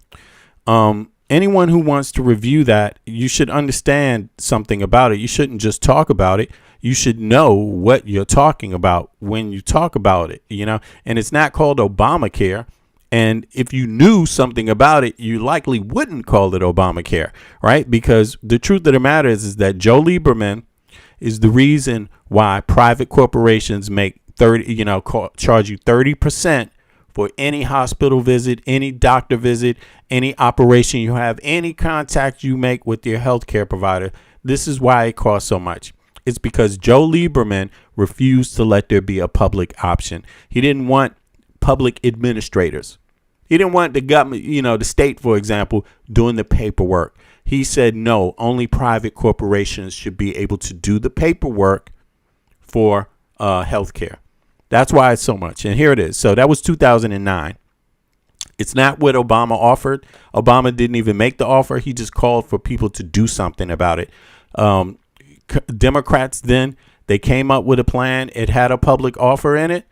Anyone who wants to review that, you should understand something about it. You shouldn't just talk about it. You should know what you're talking about when you talk about it, you know, and it's not called Obamacare. And if you knew something about it, you likely wouldn't call it Obamacare, right? Because the truth of the matter is that Joe Lieberman is the reason why private corporations make charge you 30% for any hospital visit, any doctor visit, any operation you have, any contact you make with your healthcare provider. This is why it costs so much. It's because Joe Lieberman refused to let there be a public option. He didn't want public administrators. He didn't want the government, the state, for example, doing the paperwork. He said, no, only private corporations should be able to do the paperwork for healthcare. That's why it's so much. And here it is. So that was 2009. It's not what Obama offered. Obama didn't even make the offer. He just called for people to do something about it. Democrats then, they came up with a plan. It had a public offer in it,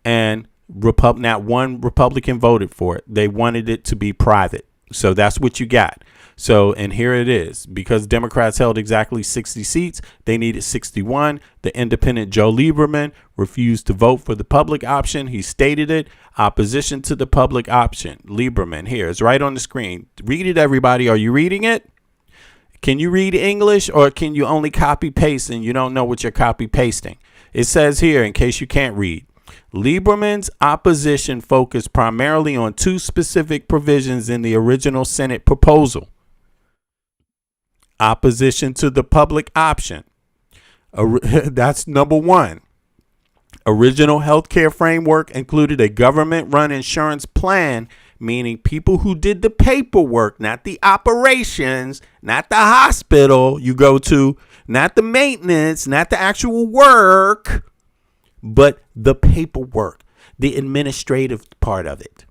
and not one Republican voted for it. They wanted it to be private. So that's what you got. So, and here it is. Because Democrats held exactly 60 seats, they needed 61. The independent Joe Lieberman refused to vote for the public option. He stated it. Opposition to the public option. Lieberman, here, it's right on the screen. Read it, everybody. Are you reading it? Can you read English, or can you only copy paste and you don't know what you're copy pasting? It says here, in case you can't read, Lieberman's opposition focused primarily on two specific provisions in the original Senate proposal. Opposition to the public option. That's number one. Original healthcare framework included a government-run insurance plan, meaning people who did the paperwork, not the operations, not the hospital you go to, not the maintenance, not the actual work, but the paperwork, the administrative part of it.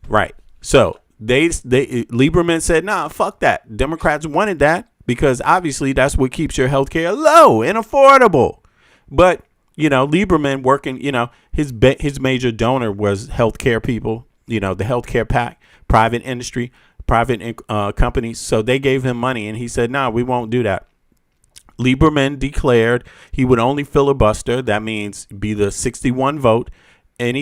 Right. So Lieberman said, nah, fuck that. Democrats wanted that because obviously that's what keeps your health care low and affordable. But, Lieberman working, his major donor was healthcare people, the healthcare PAC, private industry, private companies. So they gave him money and he said, nah, we won't do that. Lieberman declared he would only filibuster. That means be the 61 vote. And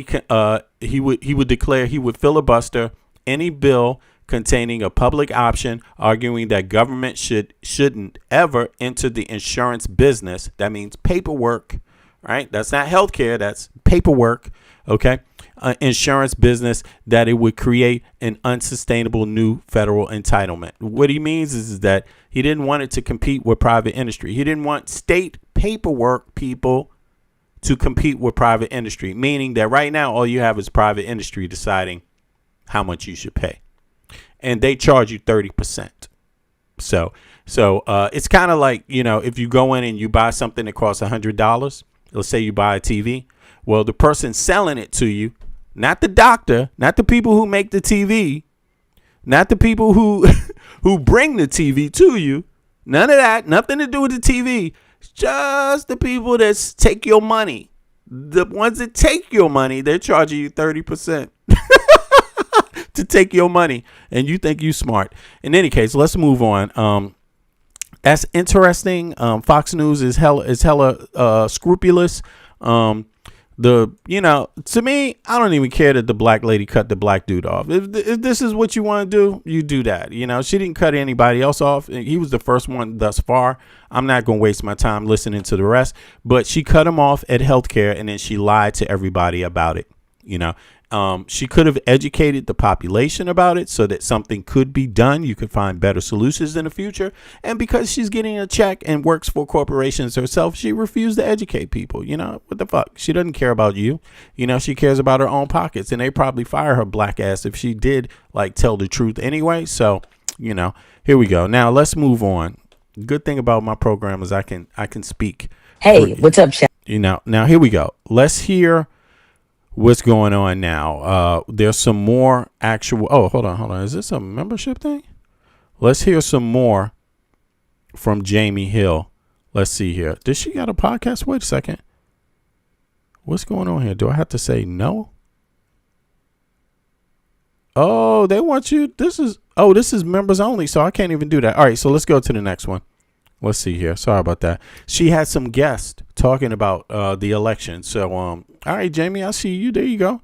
he would declare he would filibuster any bill containing a public option, arguing that government shouldn't ever enter the insurance business. That means paperwork, right? That's not healthcare. That's paperwork. Okay. Insurance business, that it would create an unsustainable new federal entitlement. What he means is that he didn't want it to compete with private industry. He didn't want state paperwork people to compete with private industry, meaning that right now all you have is private industry deciding how much you should pay, and they charge you 30%. So it's kind of like, if you go in and you buy something that costs $100, let's say you buy a TV. Well, the person selling it to you, not the doctor, not the people who make the TV, not the people who bring the TV to you, none of that, nothing to do with the TV. It's just the people that take your money. The ones that take your money, they're charging you 30% to take your money, and you think you smart. In any case, let's move on. That's interesting. Fox News is hella scrupulous. To me, I don't even care that the black lady cut the black dude off. If this is what you want to do, you do that. She didn't cut anybody else off. He was the first one thus far. I'm not going to waste my time listening to the rest, but she cut him off at healthcare, and then she lied to everybody about it. She could have educated the population about it so that something could be done. You could find better solutions in the future. And because she's getting a check and works for corporations herself, she refused to educate people. What the fuck? She doesn't care about you. She cares about her own pockets, and they probably fire her black ass if she did tell the truth anyway. So, here we go. Now let's move on. Good thing about my program is I can speak. Hey, what's up, Shaq? Now here we go. Let's hear what's going on now. There's some more actual. Oh, hold on. Is this a membership thing? Let's hear some more from Jamie Hill. Let's see here. Does she got a podcast? Wait a second. What's going on here? Do I have to say no? Oh, they want you. This is members only, so I can't even do that. All right, so let's go to the next one. Let's see here. Sorry about that. She had some guests talking about the election. So, all right, Jamie, I see you. There you go.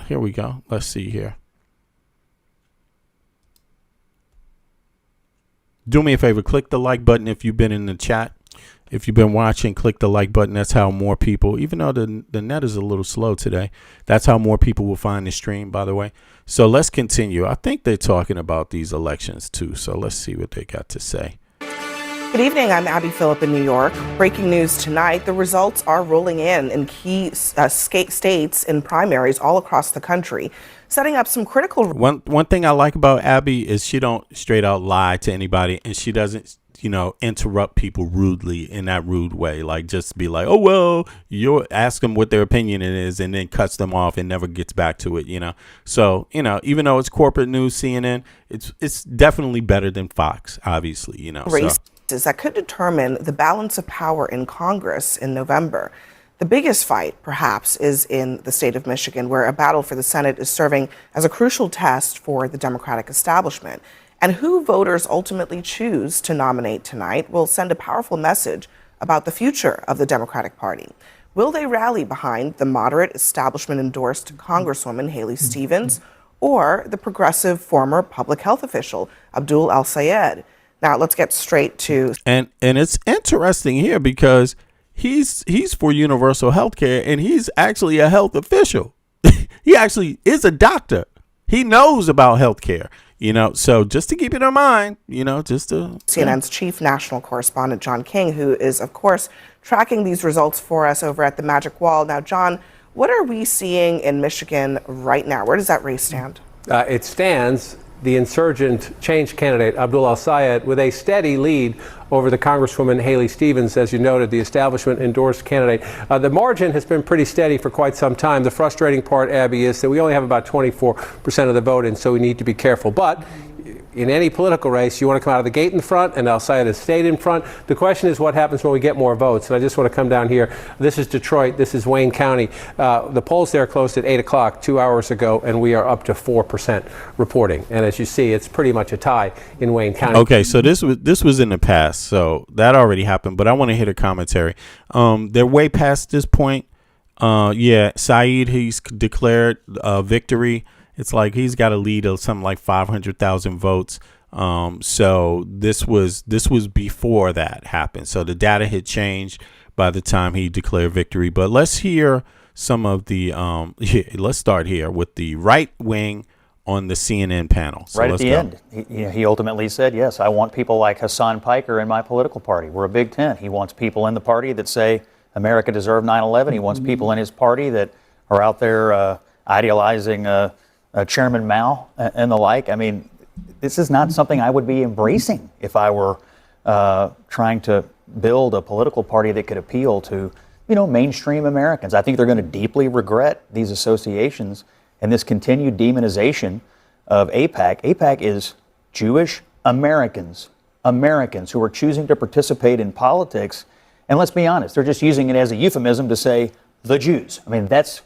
Here we go. Let's see here. Do me a favor. Click the like button if you've been in the chat. If you've been watching, click the like button. That's how more people, even though the net is a little slow today, that's how more people will find the stream, by the way. So let's continue. I think they're talking about these elections, too. So let's see what they got to say. Good evening. I'm Abby Phillip in New York. Breaking news tonight. The results are rolling in key states in primaries all across the country, setting up some critical. One thing I like about Abby is she don't straight out lie to anybody, and she doesn't, interrupt people rudely in that rude way. Like, just be like, oh, well, you ask them what their opinion is and then cuts them off and never gets back to it, So, even though it's corporate news, CNN, it's definitely better than Fox, obviously, Races that could determine the balance of power in Congress in November. The biggest fight, perhaps, is in the state of Michigan, where a battle for the Senate is serving as a crucial test for the Democratic establishment. And who voters ultimately choose to nominate tonight will send a powerful message about the future of the Democratic Party. Will they rally behind the moderate establishment-endorsed Congresswoman Haley Stevens or the progressive former public health official Abdul El-Sayed? Now, let's get straight to... And it's interesting here because he's for universal health care, and he's actually a health official. He actually is a doctor. He knows about health care. So just to keep it in mind, just to... CNN's chief national correspondent, John King, who is, of course, tracking these results for us over at the Magic Wall. Now, John, what are we seeing in Michigan right now? Where does that race stand? It stands the insurgent change candidate, Abdul El-Sayed, with a steady lead over the Congresswoman Haley Stevens, as you noted, the establishment-endorsed candidate. The margin has been pretty steady for quite some time. The frustrating part, Abby, is that we only have about 24% of the vote, and so we need to be careful. But in any political race, you want to come out of the gate in front, and El-Sayed has stayed in front. The question is what happens when we get more votes. And I just want to come down here. This is Detroit. This is Wayne County. The polls there closed at 8 o'clock 2 hours ago, and we are up to 4% reporting. And as you see, it's pretty much a tie in Wayne County. Okay, so this was in the past, so that already happened. But I want to hit a commentary. They're way past this point. Saeed, he's declared victory. It's like he's got a lead of something like 500,000 votes. So this was before that happened. So the data had changed by the time he declared victory. But let's hear some of the let's start here with the right wing on the CNN panel. So right at the end, he ultimately said, yes, I want people like Hassan Piker in my political party. We're a big tent. He wants people in the party that say America deserved 9/11. He wants people in his party that are out there idealizing Chairman Mao and the like. I mean, this is not something I would be embracing if I were trying to build a political party that could appeal to, mainstream Americans. I think they're going to deeply regret these associations and this continued demonization of AIPAC. AIPAC is Jewish Americans who are choosing to participate in politics. And let's be honest, they're just using it as a euphemism to say the Jews. I mean, that's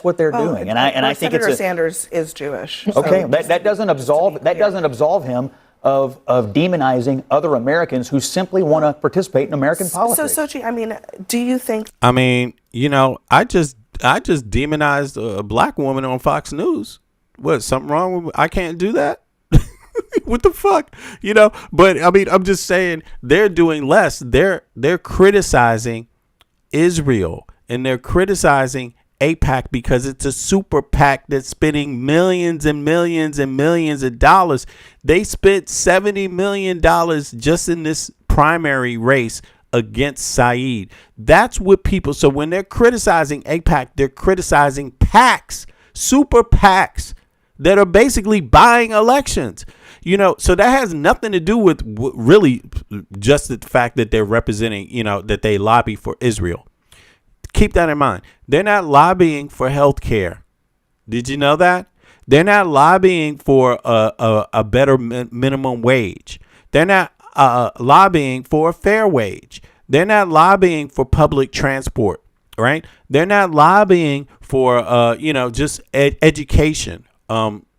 what they're doing, and I think Senator Sanders is Jewish. Okay, so that doesn't absolve him of demonizing other Americans who simply want to participate in American politics. So Sochi, I mean, do you think? I mean, I just demonized a black woman on Fox News. What? Something wrong with? I can't do that. What the fuck? But I mean, I'm just saying they're doing less. They're criticizing Israel and they're criticizing AIPAC because it's a super PAC that's spending millions and millions and millions of dollars. They spent $70 million just in this primary race against Saeed. That's what people. So when they're criticizing AIPAC, they're criticizing PACs, super PACs that are basically buying elections. So that has nothing to do with really just the fact that they're representing, that they lobby for Israel. Keep that in mind. They're not lobbying for health care. Did you know that? They're not lobbying for a better minimum wage. They're not lobbying for a fair wage. They're not lobbying for public transport, right? They're not lobbying for, just education,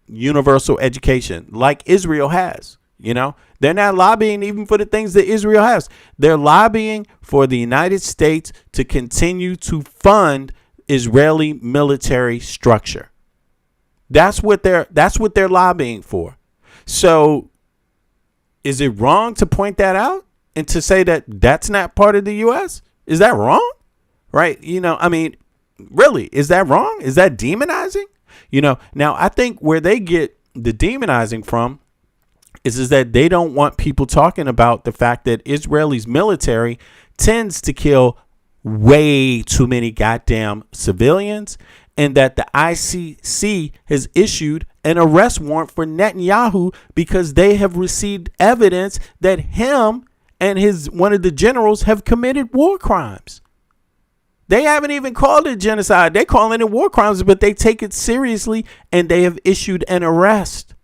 universal education like Israel has. They're not lobbying even for the things that Israel has. They're lobbying for the United States to continue to fund Israeli military structure. That's what they're lobbying for. So is it wrong to point that out and to say that that's not part of the U.S.? Is that wrong? Right? Really, is that wrong? Is that demonizing? Now I think where they get the demonizing from is that they don't want people talking about the fact that Israel's military tends to kill way too many goddamn civilians, and that the ICC has issued an arrest warrant for Netanyahu because they have received evidence that him and one of the generals have committed war crimes. They haven't even called it genocide. They're calling it war crimes, but they take it seriously and they have issued an arrest.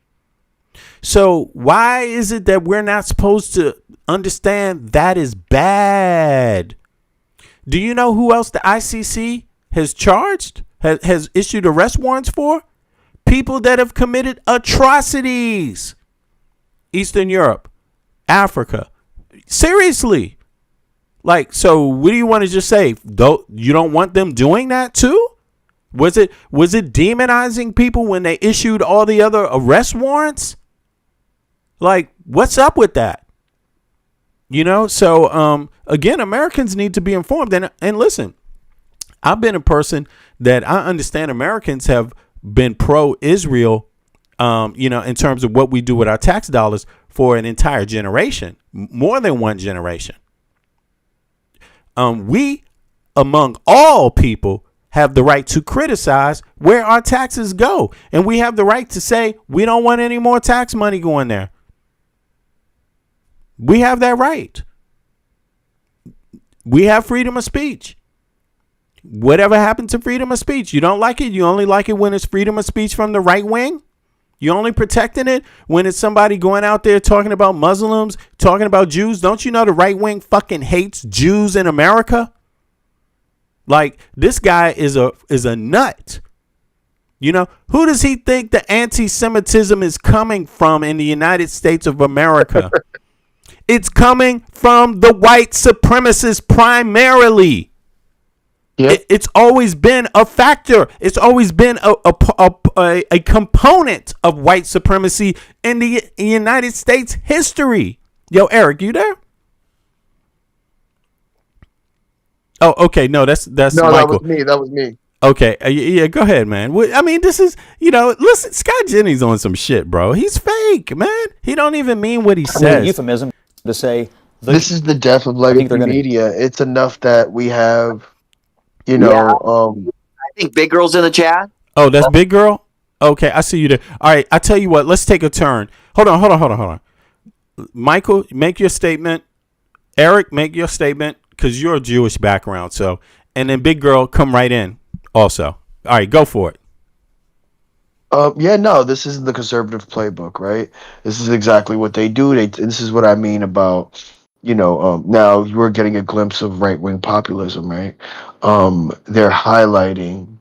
So why is it that we're not supposed to understand that is bad? Do you know who else the ICC has charged, has issued arrest warrants for? People that have committed atrocities. Eastern Europe, Africa. Seriously. So what do you want to just say? You don't want them doing that too? Was it demonizing people when they issued all the other arrest warrants? What's up with that? So again, Americans need to be informed. And listen, I've been a person that I understand Americans have been pro-Israel, in terms of what we do with our tax dollars for an entire generation, more than one generation. We, among all people, have the right to criticize where our taxes go. And we have the right to say we don't want any more tax money going there. We have that right. We have freedom of speech. Whatever happened to freedom of speech? You don't like it? You only like it when it's freedom of speech from the right wing? You only protecting it when it's somebody going out there talking about Muslims, talking about Jews? Don't you know the right wing fucking hates Jews in America? This guy is a nut. Who does he think the anti-Semitism is coming from in the United States of America? It's coming from the white supremacists primarily. Yep. It's always been a factor. It's always been a component of white supremacy in the United States history. Yo, Eric, you there? Oh, okay. No, that's No, Michael. That was me. Okay. Yeah, go ahead, man. This is, listen, Scott Jennings on some shit, bro. He's fake, man. He don't even mean what he says. Euphemism to say this is the death of legacy media. It's enough that we have, I think Big Girl's in the chat. Oh, that's Big Girl? Okay, I see you there. All right, I tell you what, let's take a turn. Hold on. Michael, make your statement. Eric, make your statement, because you're a Jewish background. So, and then Big Girl, come right in also. All right, go for it. This is the conservative playbook, right? This is exactly what they do. This is what I mean about, now you're getting a glimpse of right-wing populism, right? They're highlighting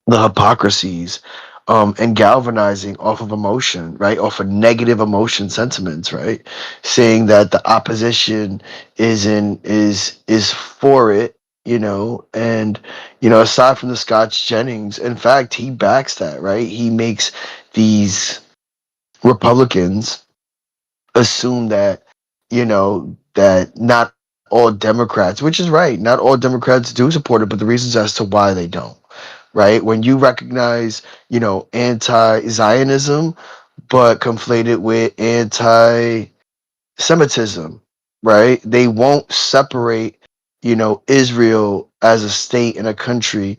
the hypocrisies and galvanizing off of emotion, right? Off of negative emotion sentiments, right? Saying that the opposition is for it, and aside from the Scott Jennings, in fact, he backs that, right? He makes these Republicans assume that that not all Democrats, which is right, not all Democrats do support it, but the reasons as to why they don't, right? When you recognize anti-Zionism but conflate it with anti-Semitism, right? They won't separate Israel as a state and a country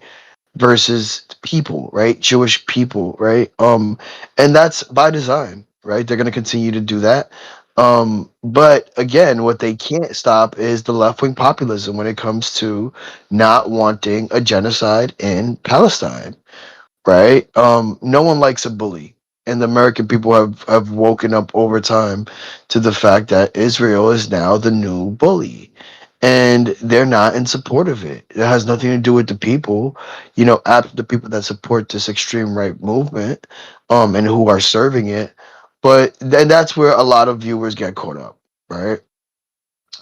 versus people, right? Jewish people, right? And that's by design, right? They're going to continue to do that. But again, what they can't stop is the left-wing populism when it comes to not wanting a genocide in Palestine. right? No one likes a bully, and the American people have woken up over time to the fact that Israel is now the new bully, and they're not in support of it. It has nothing to do with the people, the people that support this extreme right movement, and who are serving it. But then that's where a lot of viewers get caught up, right?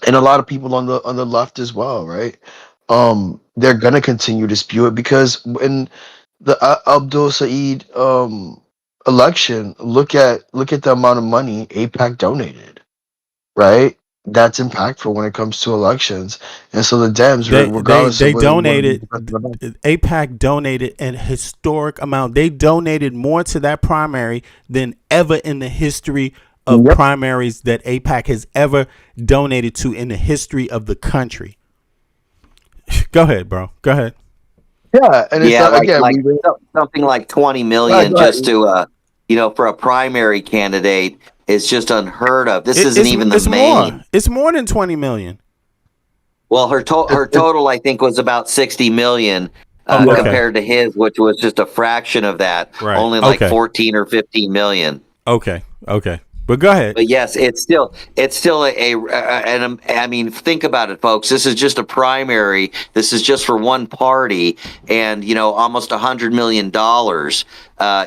And a lot of people on the left as well, right? They're gonna continue to spew it because when the Abdul Saeed election, look at the amount of money APAC donated, right? That's impactful when it comes to elections, and so the Dems, regardless of They whether you want to be donated. progressive or not, APAC donated an historic amount. They donated more to that primary than ever in the history of yep. primaries that APAC has ever donated to in the history of the country. Go ahead, bro. Go ahead. Yeah, and it's Yeah, again, something like 20 go ahead, million go ahead. just to for a primary candidate is just unheard of. This isn't even the It's more. main. It's more than 20 million. Well, her total I think was about 60 million Oh, okay. compared to his, which was just a fraction of that, Right. only like Okay. 14 or 15 million. Okay. But go ahead. But yes, it's still and I mean, think about it, folks. This is just a primary. This is just for one party, and almost $100 million.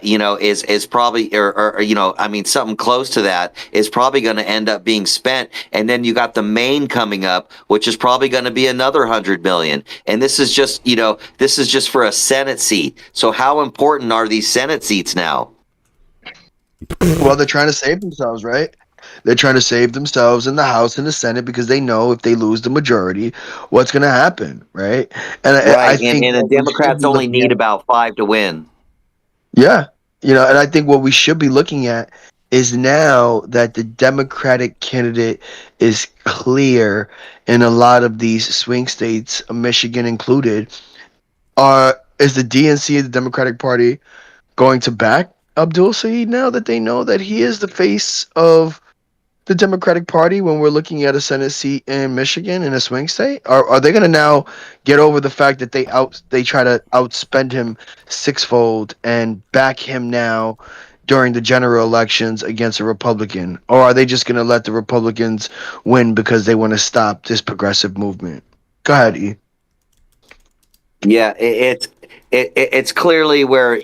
Is probably or I mean, something close to that is probably going to end up being spent, and then you got the main coming up, which is probably going to be another 100 million. And this is just for a Senate seat. So how important are these Senate seats now? Well, they're trying to save themselves, right? They're trying to save themselves in the House and the Senate because they know if they lose the majority, what's going to happen, right? And I Right, think and the what we should Democrats be only looking need at, about 5 to win. yeah, and I think what we should be looking at is now that the Democratic candidate is clear in a lot of these swing states, Michigan included, is the DNC, the Democratic Party, going to back Abdul Saeed now that they know that he is the face of the Democratic Party when we're looking at a Senate seat in Michigan in a swing state? Are they going to now get over the fact that they try to outspend him sixfold and back him now during the general elections against a Republican? Or are they just going to let the Republicans win because they want to stop this progressive movement? Go ahead, E. Yeah, it's clearly where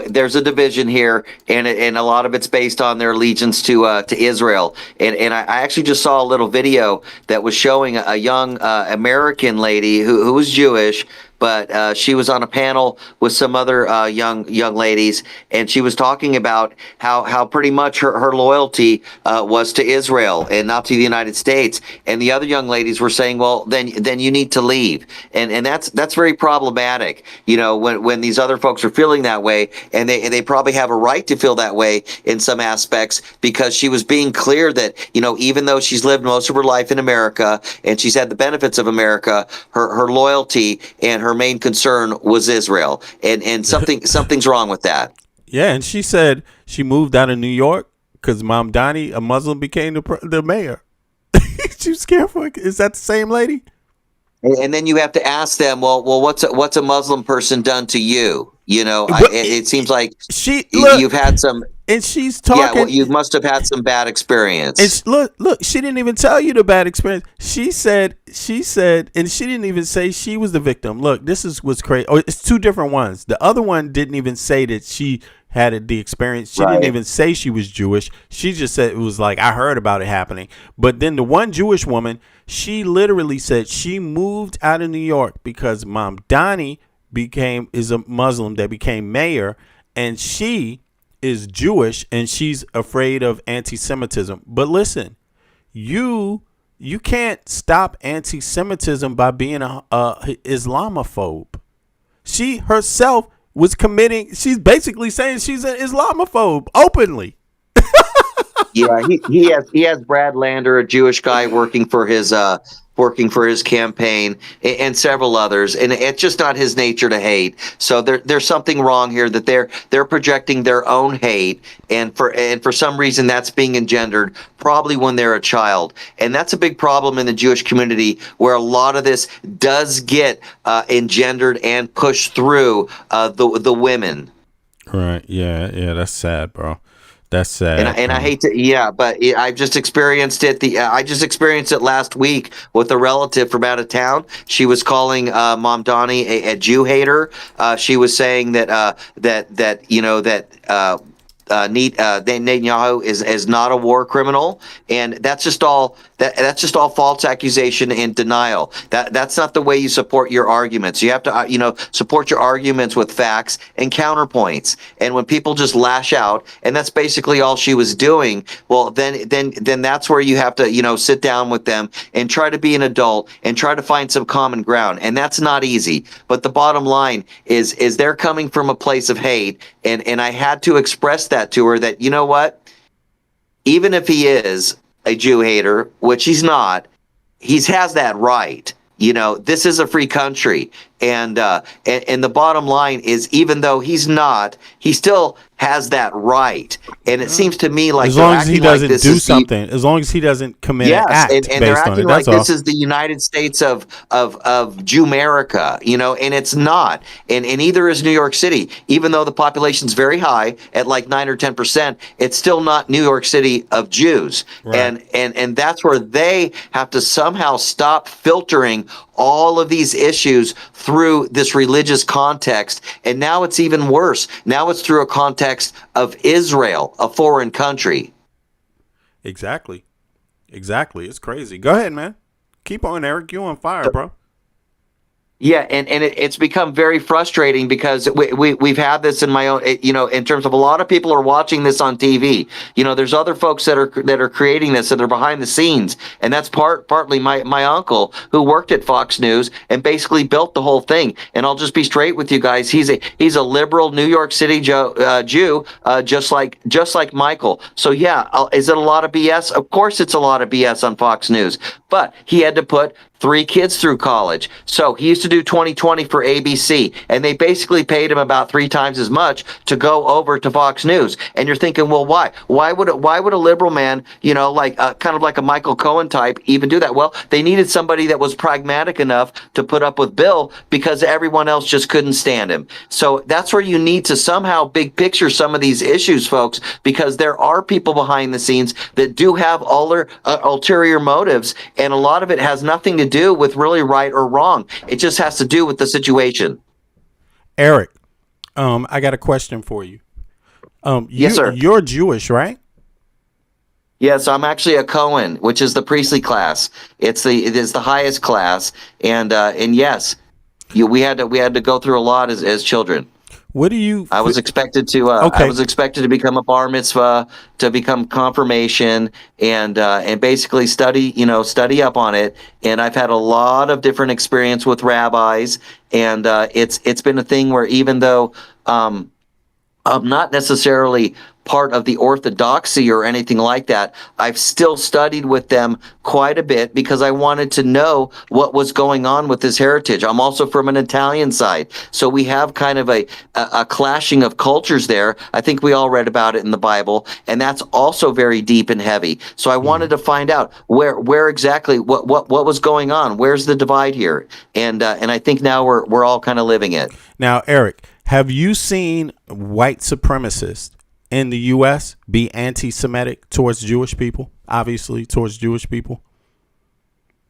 there's a division here, and a lot of it's based on their allegiance to Israel. And I actually just saw a little video that was showing a young American lady who was Jewish. But she was on a panel with some other young ladies, and she was talking about how pretty much her loyalty was to Israel and not to the United States. And the other young ladies were saying, well, then you need to leave, and that's very problematic. When these other folks are feeling that way, and they probably have a right to feel that way in some aspects, because she was being clear that even though she's lived most of her life in America and she's had the benefits of America, her loyalty and her main concern was Israel, and something's wrong with that. Yeah, and she said she moved out of New York because Mamdani, a Muslim, became the mayor. She was scared for it. Is that the same lady? And then you have to ask them, well, what's a Muslim person done to you? It seems like you've had some. And she's talking. Yeah, well, you must have had some bad experience. And look, she didn't even tell you the bad experience. She said, and she didn't even say she was the victim. Look, this is what's crazy. Oh, it's two different ones. The other one didn't even say that she had the experience. She didn't even say she was Jewish. She just said it was like, I heard about it happening. But then the one Jewish woman, she literally said she moved out of New York because Mamdani is a Muslim that became mayor, and she is Jewish, and she's afraid of anti-Semitism. But listen, you can't stop anti-Semitism by being a Islamophobe. She herself was she's basically saying she's an Islamophobe openly. Yeah, he has Brad Lander, a Jewish guy, working for his campaign, and several others, and it's just not his nature to hate. So there's something wrong here, that they're projecting their own hate, and for some reason that's being engendered probably when they're a child, and that's a big problem in the Jewish community, where a lot of this does get engendered and pushed through the women. Right. Yeah. Yeah. That's sad, bro. That's sad. And I hate to, yeah, but I've just experienced it. I just experienced it last week with a relative from out of town. She was calling Mom Donnie a Jew hater. She was saying that Netanyahu is not a war criminal, and that's just all false accusation and denial. That's not the way you support your arguments. You have to support your arguments with facts and counterpoints. And when people just lash out, and that's basically all she was doing, well, then that's where you have to sit down with them and try to be an adult and try to find some common ground. And that's not easy. But the bottom line is they're coming from a place of hate, and I had to express that to her, that, you know what, even if he is a Jew hater, which he's not, he has that right. This is a free country, and the bottom line is, even though he's not, he still has that right. And it seems to me like, as long as he doesn't do something, as long as he doesn't commit an act and they're based on acting it, like that's all. this is the United States of Jewmerica, and it's not. And neither is New York City. Even though the population's very high at like 9 or 10%, it's still not New York City of Jews. Right. And that's where they have to somehow stop filtering all of these issues through this religious context. And now it's even worse. Now it's through a context of Israel, a foreign country. Exactly. It's crazy. Go ahead, man. Keep on, Eric. You on fire, bro. Yeah, and it's become very frustrating because we've had this in my own, in terms of a lot of people are watching this on TV. There's other folks that are creating this, that are behind the scenes, and that's partly my uncle, who worked at Fox News and basically built the whole thing. And I'll just be straight with you guys. He's a liberal New York City Jew, just like Michael. So yeah, is it a lot of BS? Of course, it's a lot of BS on Fox News. But he had to put 3 kids through college. So he used to do 20/20 for ABC, and they basically paid him about 3 times as much to go over to Fox News. And you're thinking, well, why? Why would a liberal man, like kind of like a Michael Cohen type, even do that? Well, they needed somebody that was pragmatic enough to put up with Bill, because everyone else just couldn't stand him. So that's where you need to somehow big picture some of these issues, folks, because there are people behind the scenes that do have ulterior motives, and a lot of it has nothing to do with really right or wrong. It just has to do with the situation. Eric, I got a question for you. Yes, sir. You're Jewish, right? Yes, I'm actually a Cohen, which is the priestly class. It is the highest class, and yes, we had to go through a lot as children. What do you? I was expected to. I was expected to become a bar mitzvah, to become confirmation, and basically study up on it. And I've had a lot of different experience with rabbis, and it's been a thing where, even though I'm not necessarily part of the orthodoxy or anything like that, I've still studied with them quite a bit, because I wanted to know what was going on with this heritage. I'm also from an Italian side, so we have kind of a clashing of cultures there. I think we all read about it in the Bible, and that's also very deep and heavy. So I wanted to find out where exactly what was going on. Where's the divide here? And I think now we're all kind of living it. Now, Eric, have you seen white supremacists in the U.S. be anti-Semitic towards Jewish people? Obviously, towards Jewish people.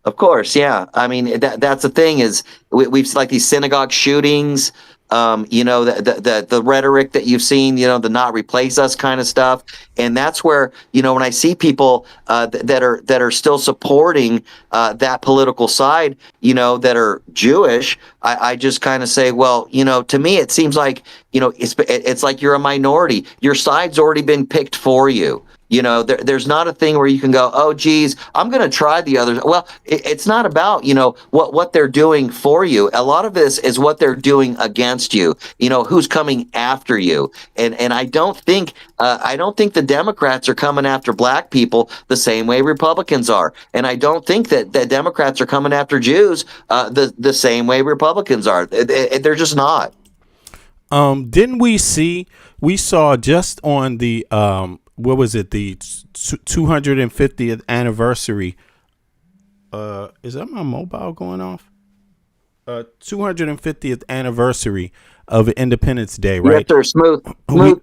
Of course, yeah. I mean, that's the thing, is we've like these synagogue shootings. The rhetoric that you've seen, the not replace us kind of stuff. And that's where, when I see people that are still supporting that political side, that are Jewish, I just kind of say, well, to me, it seems like, it's like you're a minority. Your side's already been picked for you. There's not a thing where you can go, oh, geez, I'm going to try the others. Well, it's not about, what they're doing for you. A lot of this is what they're doing against you, who's coming after you. And I don't think the Democrats are coming after black people the same way Republicans are. And I don't think that the Democrats are coming after Jews the same way Republicans are. They're just not. Didn't we saw just on the what was it, the 250th anniversary? Is that my mobile going off? 250th anniversary of Independence Day, right? Yes, sir.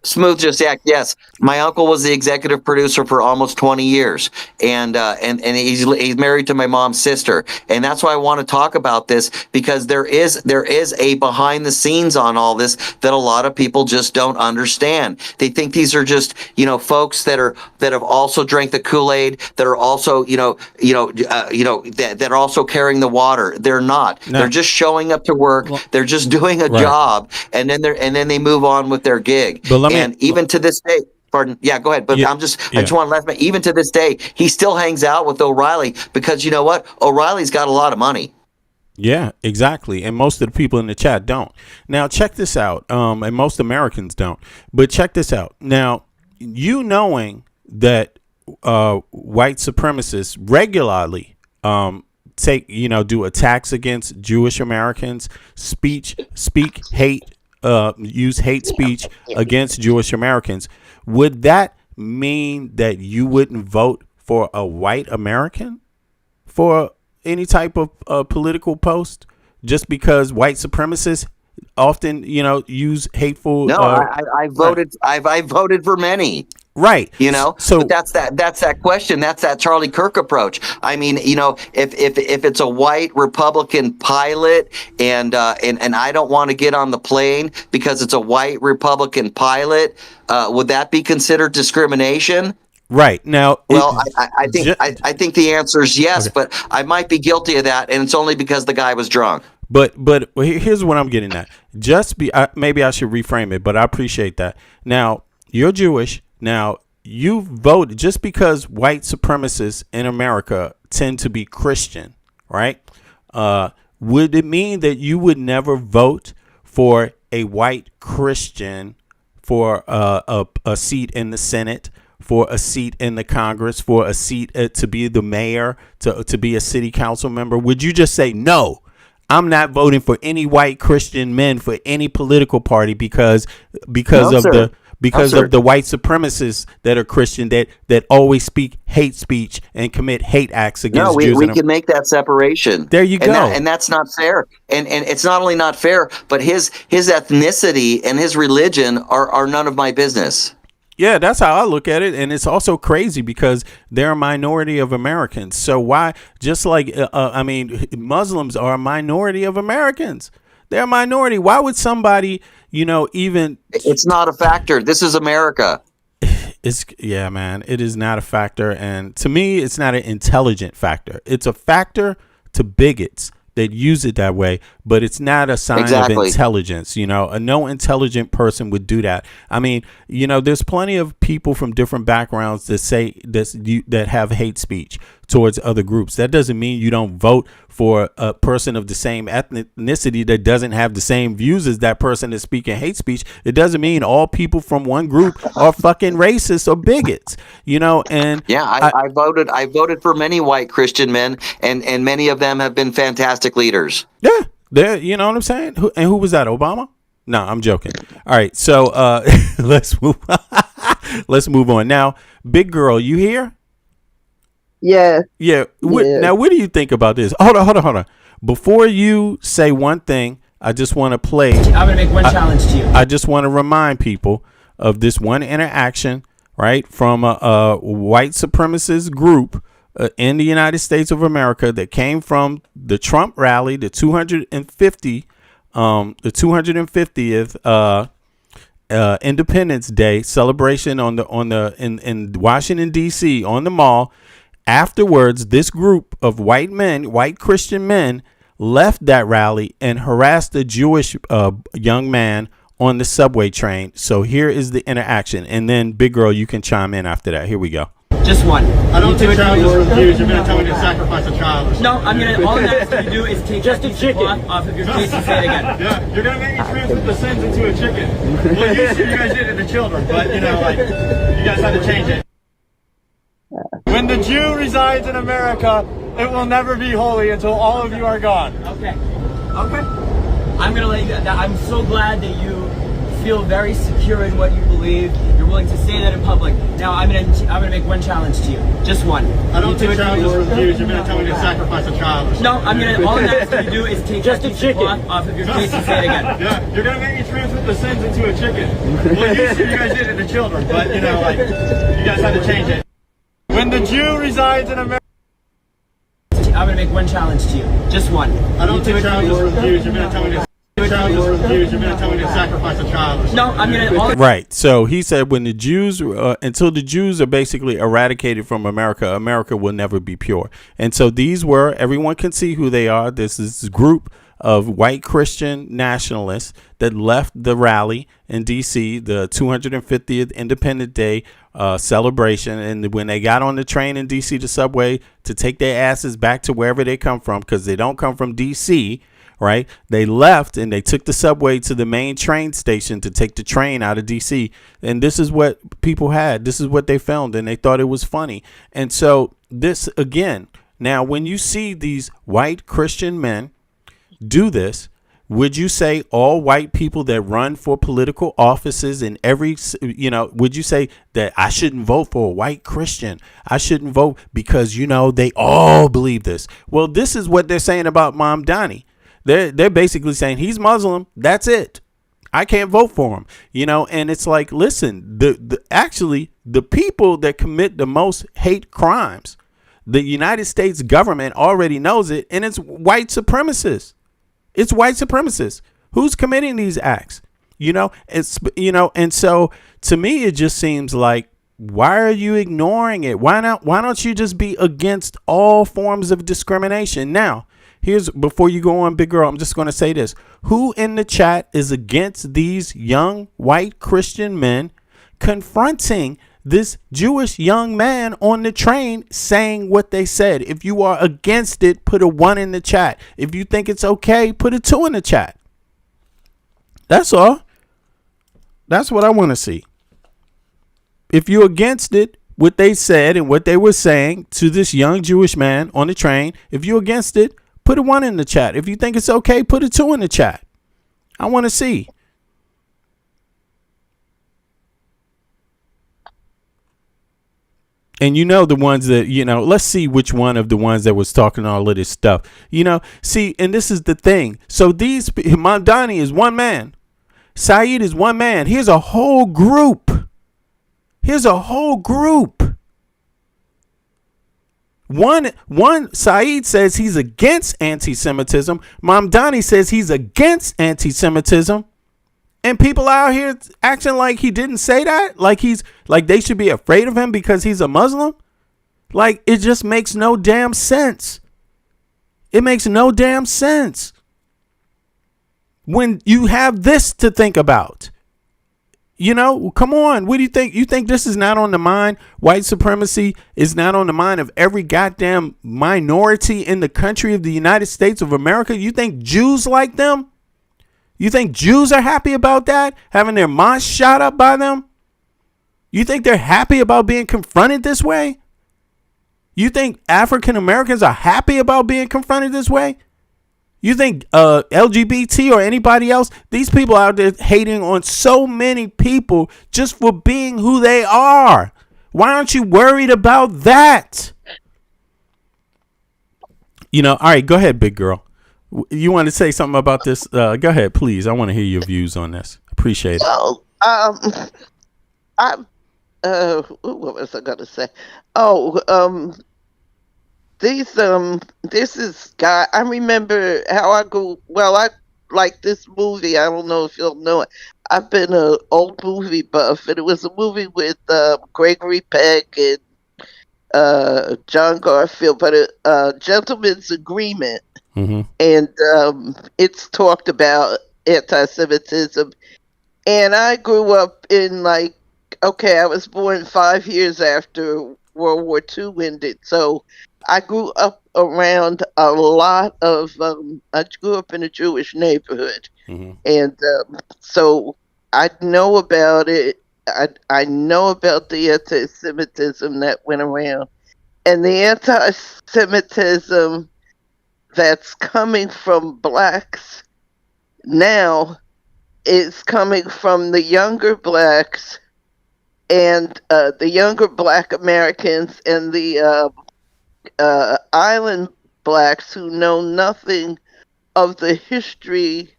Smooth. Just act. Yes, my uncle was the executive producer for almost 20 years, and he's married to my mom's sister, and that's why I want to talk about this, because there is a behind the scenes on all this that a lot of people just don't understand. They think these are just folks that have also drank the Kool-Aid, that are also that are also carrying the water. They're not. No. They're just showing up to work. They're just doing a job. And then they move on with their gig. Even to this day, pardon, yeah, go ahead. But I just want to let even to this day, he still hangs out with O'Reilly because you know what? O'Reilly's got a lot of money. Yeah, exactly. And most of the people in the chat don't. Now, check this out. And most Americans don't. But check this out. Now, knowing that white supremacists regularly do attacks against Jewish Americans, speak hate, use hate speech against Jewish Americans, would that mean that you wouldn't vote for a white American for any type of political post just because white supremacists often use hateful? No, I voted. I voted for many. Right. So but that's that question. That's that Charlie Kirk approach. I mean, if it's a white Republican pilot and I don't want to get on the plane because it's a white Republican pilot, would that be considered discrimination? Right. Now, well, I think the answer is yes, okay. But I might be guilty of that, and it's only because the guy was drunk. But here's what I'm getting at. Maybe I should reframe it, but I appreciate that. Now, you're Jewish. Now, you vote just because white supremacists in America tend to be Christian, right? Would it mean that you would never vote for a white Christian for a seat in the Senate, for a seat in the Congress, for a seat to be the mayor, to be a city council member? Would you just say, no, I'm not voting for any white Christian men for any political party because of the white supremacists that are Christian that always speak hate speech and commit hate acts against Jews? We can make that separation. There you go. And that's not fair. And it's not only not fair, but his ethnicity and his religion are none of my business. Yeah, that's how I look at it. And it's also crazy because they're a minority of Americans. So why, just like, Muslims are a minority of Americans. They're a minority. Why would somebody, even... It's not a factor. This is America. Yeah, man, it is not a factor. And to me, it's not an intelligent factor. It's a factor to bigots that use it that way, but it's not a sign of intelligence. No intelligent person would do that. I mean, there's plenty of people from different backgrounds that say that have hate speech towards other groups. That doesn't mean you don't vote for a person of the same ethnicity that doesn't have the same views as that person that's speaking hate speech. It doesn't mean all people from one group are fucking racists or bigots, and yeah, I voted for many white Christian men, and many of them have been fantastic leaders. Yeah, you know what I'm saying? Who was that? Obama? No, I'm joking. All right, so let's move on. Now, big girl, you here? Yeah. Yeah. Now, what do you think about this? Hold on. Before you say one thing, I just want to play. I'm going to make one challenge to you. I just want to remind people of this one interaction, right, from a white supremacist group in the United States of America that came from the Trump rally, the 250th Independence Day celebration in Washington D.C. on the Mall. Afterwards, this group of white Christian men, left that rally and harassed a Jewish young man on the subway train. So here is the interaction, and then big girl, you can chime in after that. Here we go. Just one. I don't think child is refused. You're going to tell me to sacrifice a child. No, I'm going to. All I'm asking you to do is take just a chicken off of your face and say it again. Yeah, you're going to make me translate the sins into a chicken. Well, you guys did it to children, but you guys had to change it. When the Jew resides in America, it will never be holy until all of you are gone. Okay. I'm going to let you. I'm so glad that you feel very secure in what you believe. You're willing to say that in public. Now I'm gonna make one challenge to you, just one. I don't think challenges for views. You're gonna tell me to sacrifice a child. Or something. No, I'm gonna. All I'm asking you to do is take just a chicken off of your face and say it again. Yeah, you're gonna make me transmit the sins into a chicken. Well, you guys did it to children, but you know, like, you guys had to change it. When the Jew resides in America. I'm gonna make one challenge to you, just one. I don't think challenges for views. You're gonna tell me to. Challenges for views. You're gonna tell me to sacrifice a child. Or something. No, I'm gonna. Right. So he said when the Jews, until the Jews are basically eradicated from America, America will never be pure. And so these were, everyone can see who they are. This is this group of white Christian nationalists that left the rally in D.C., the 250th Independence Day celebration. And when they got on the train in D.C., the subway, to take their asses back to wherever they come from, because they don't come from D.C., right? They left and they took the subway to the main train station to take the train out of DC. And this is what people had. This is what they filmed, and they thought it was funny. And so this again, now when you see these white Christian men do this, would you say all white people that run for political offices in every, would you say that I shouldn't vote for a white Christian? I shouldn't vote because, they all believe this. Well, this is what they're saying about Mom Donnie. They're basically saying he's Muslim. That's it. I can't vote for him. And it's like, listen, actually the people that commit the most hate crimes, the United States government already knows it, and it's white supremacists. It's white supremacists who's committing these acts. And so to me it just seems like, why are you ignoring it? Why don't you just be against all forms of discrimination? Now, before you go on, big girl, I'm just going to say this. Who in the chat is against these young white Christian men confronting this Jewish young man on the train saying what they said? If you are against it, put a 1 in the chat. If you think it's okay, put a 2 in the chat. That's all. That's what I want to see. If you're against it, what they said and what they were saying to this young Jewish man on the train, if you're against it, put a 1 in the chat. If you think it's okay, put a 2 in the chat. I want to see. And the ones that, let's see which one of the ones that was talking all of this stuff. See, and this is the thing. So Mamdani is one man. Saeed is one man. Here's a whole group. One Saeed says he's against anti-Semitism. Mamdani says he's against anti-Semitism. And people out here acting like he didn't say that, like they should be afraid of him because he's a Muslim. Like, it just makes no damn sense. It makes no damn sense when you have this to think about. Come on. What do you think? You think this is not on the mind? White supremacy is not on the mind of every goddamn minority in the country of the United States of America? You think Jews like them? You think Jews are happy about that? Having their mosque shot up by them? You think they're happy about being confronted this way? You think African Americans are happy about being confronted this way? You think LGBT or anybody else, these people out there hating on so many people just for being who they are. Why aren't you worried about that? All right, go ahead, big girl. You want to say something about this? Go ahead, please. I want to hear your views on this. Appreciate it. Well, what was I going to say? This is guy. I remember how I grew. Well, I like this movie. I don't know if you'll know it. I've been an old movie buff, and it was a movie with Gregory Peck and John Garfield, but Gentleman's Agreement. Mm-hmm. And it's talked about anti-Semitism. And I grew up in I was born 5 years after World War II ended. So I grew up around a lot of, I grew up in a Jewish neighborhood. Mm-hmm. And so I know about it. I know about the anti-Semitism that went around. And the anti-Semitism that's coming from blacks now is coming from the younger blacks and the younger Black Americans and the island blacks who know nothing of the history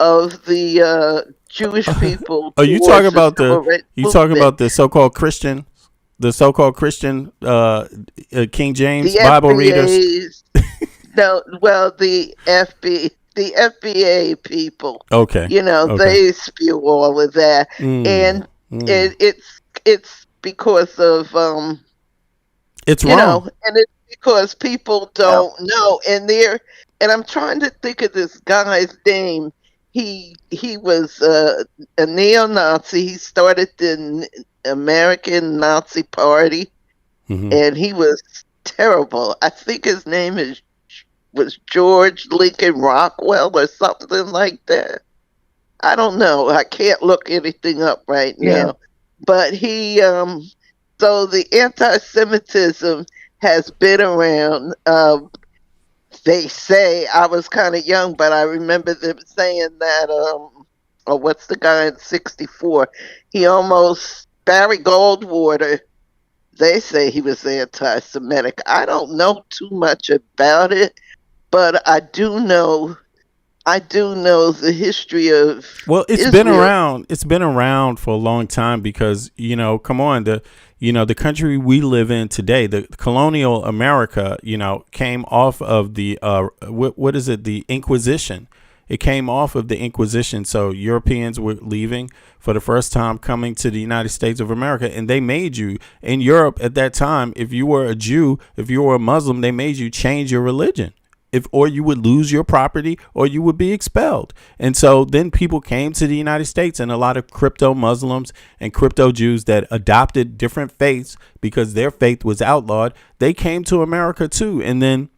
of the Jewish people Are you towards talking the about civil rights you talking movement. about the so-called Christian King James The Bible readers? FBA's, no, well, the FBA people. Okay. You know, Okay. they spew all of that, and it's because of It's you wrong. know, and it's because people don't know, and I'm trying to think of this guy's name. He was a neo-Nazi. He started the American Nazi Party, and he was terrible. I think his name was George Lincoln Rockwell or something like that. I don't know. I can't look anything up right now. But he so the anti-Semitism has been around. They say, I was kind of young, but I remember them saying that oh, what's the guy in 64? Barry Goldwater, they say he was anti-Semitic. I don't know too much about it, but I do know the history of It's Israel. been around. It's been around for a long time because, come on, the country we live in today, the colonial America, came off of the what is it? The Inquisition. It came off of the Inquisition. So Europeans were leaving for the first time, coming to the United States of America, and they made you in Europe at that time. If you were a Jew, if you were a Muslim, they made you change your religion. Or you would lose your property or you would be expelled. And so then people came to the United States, and a lot of crypto Muslims and crypto Jews that adopted different faiths because their faith was outlawed, they came to America too. And then,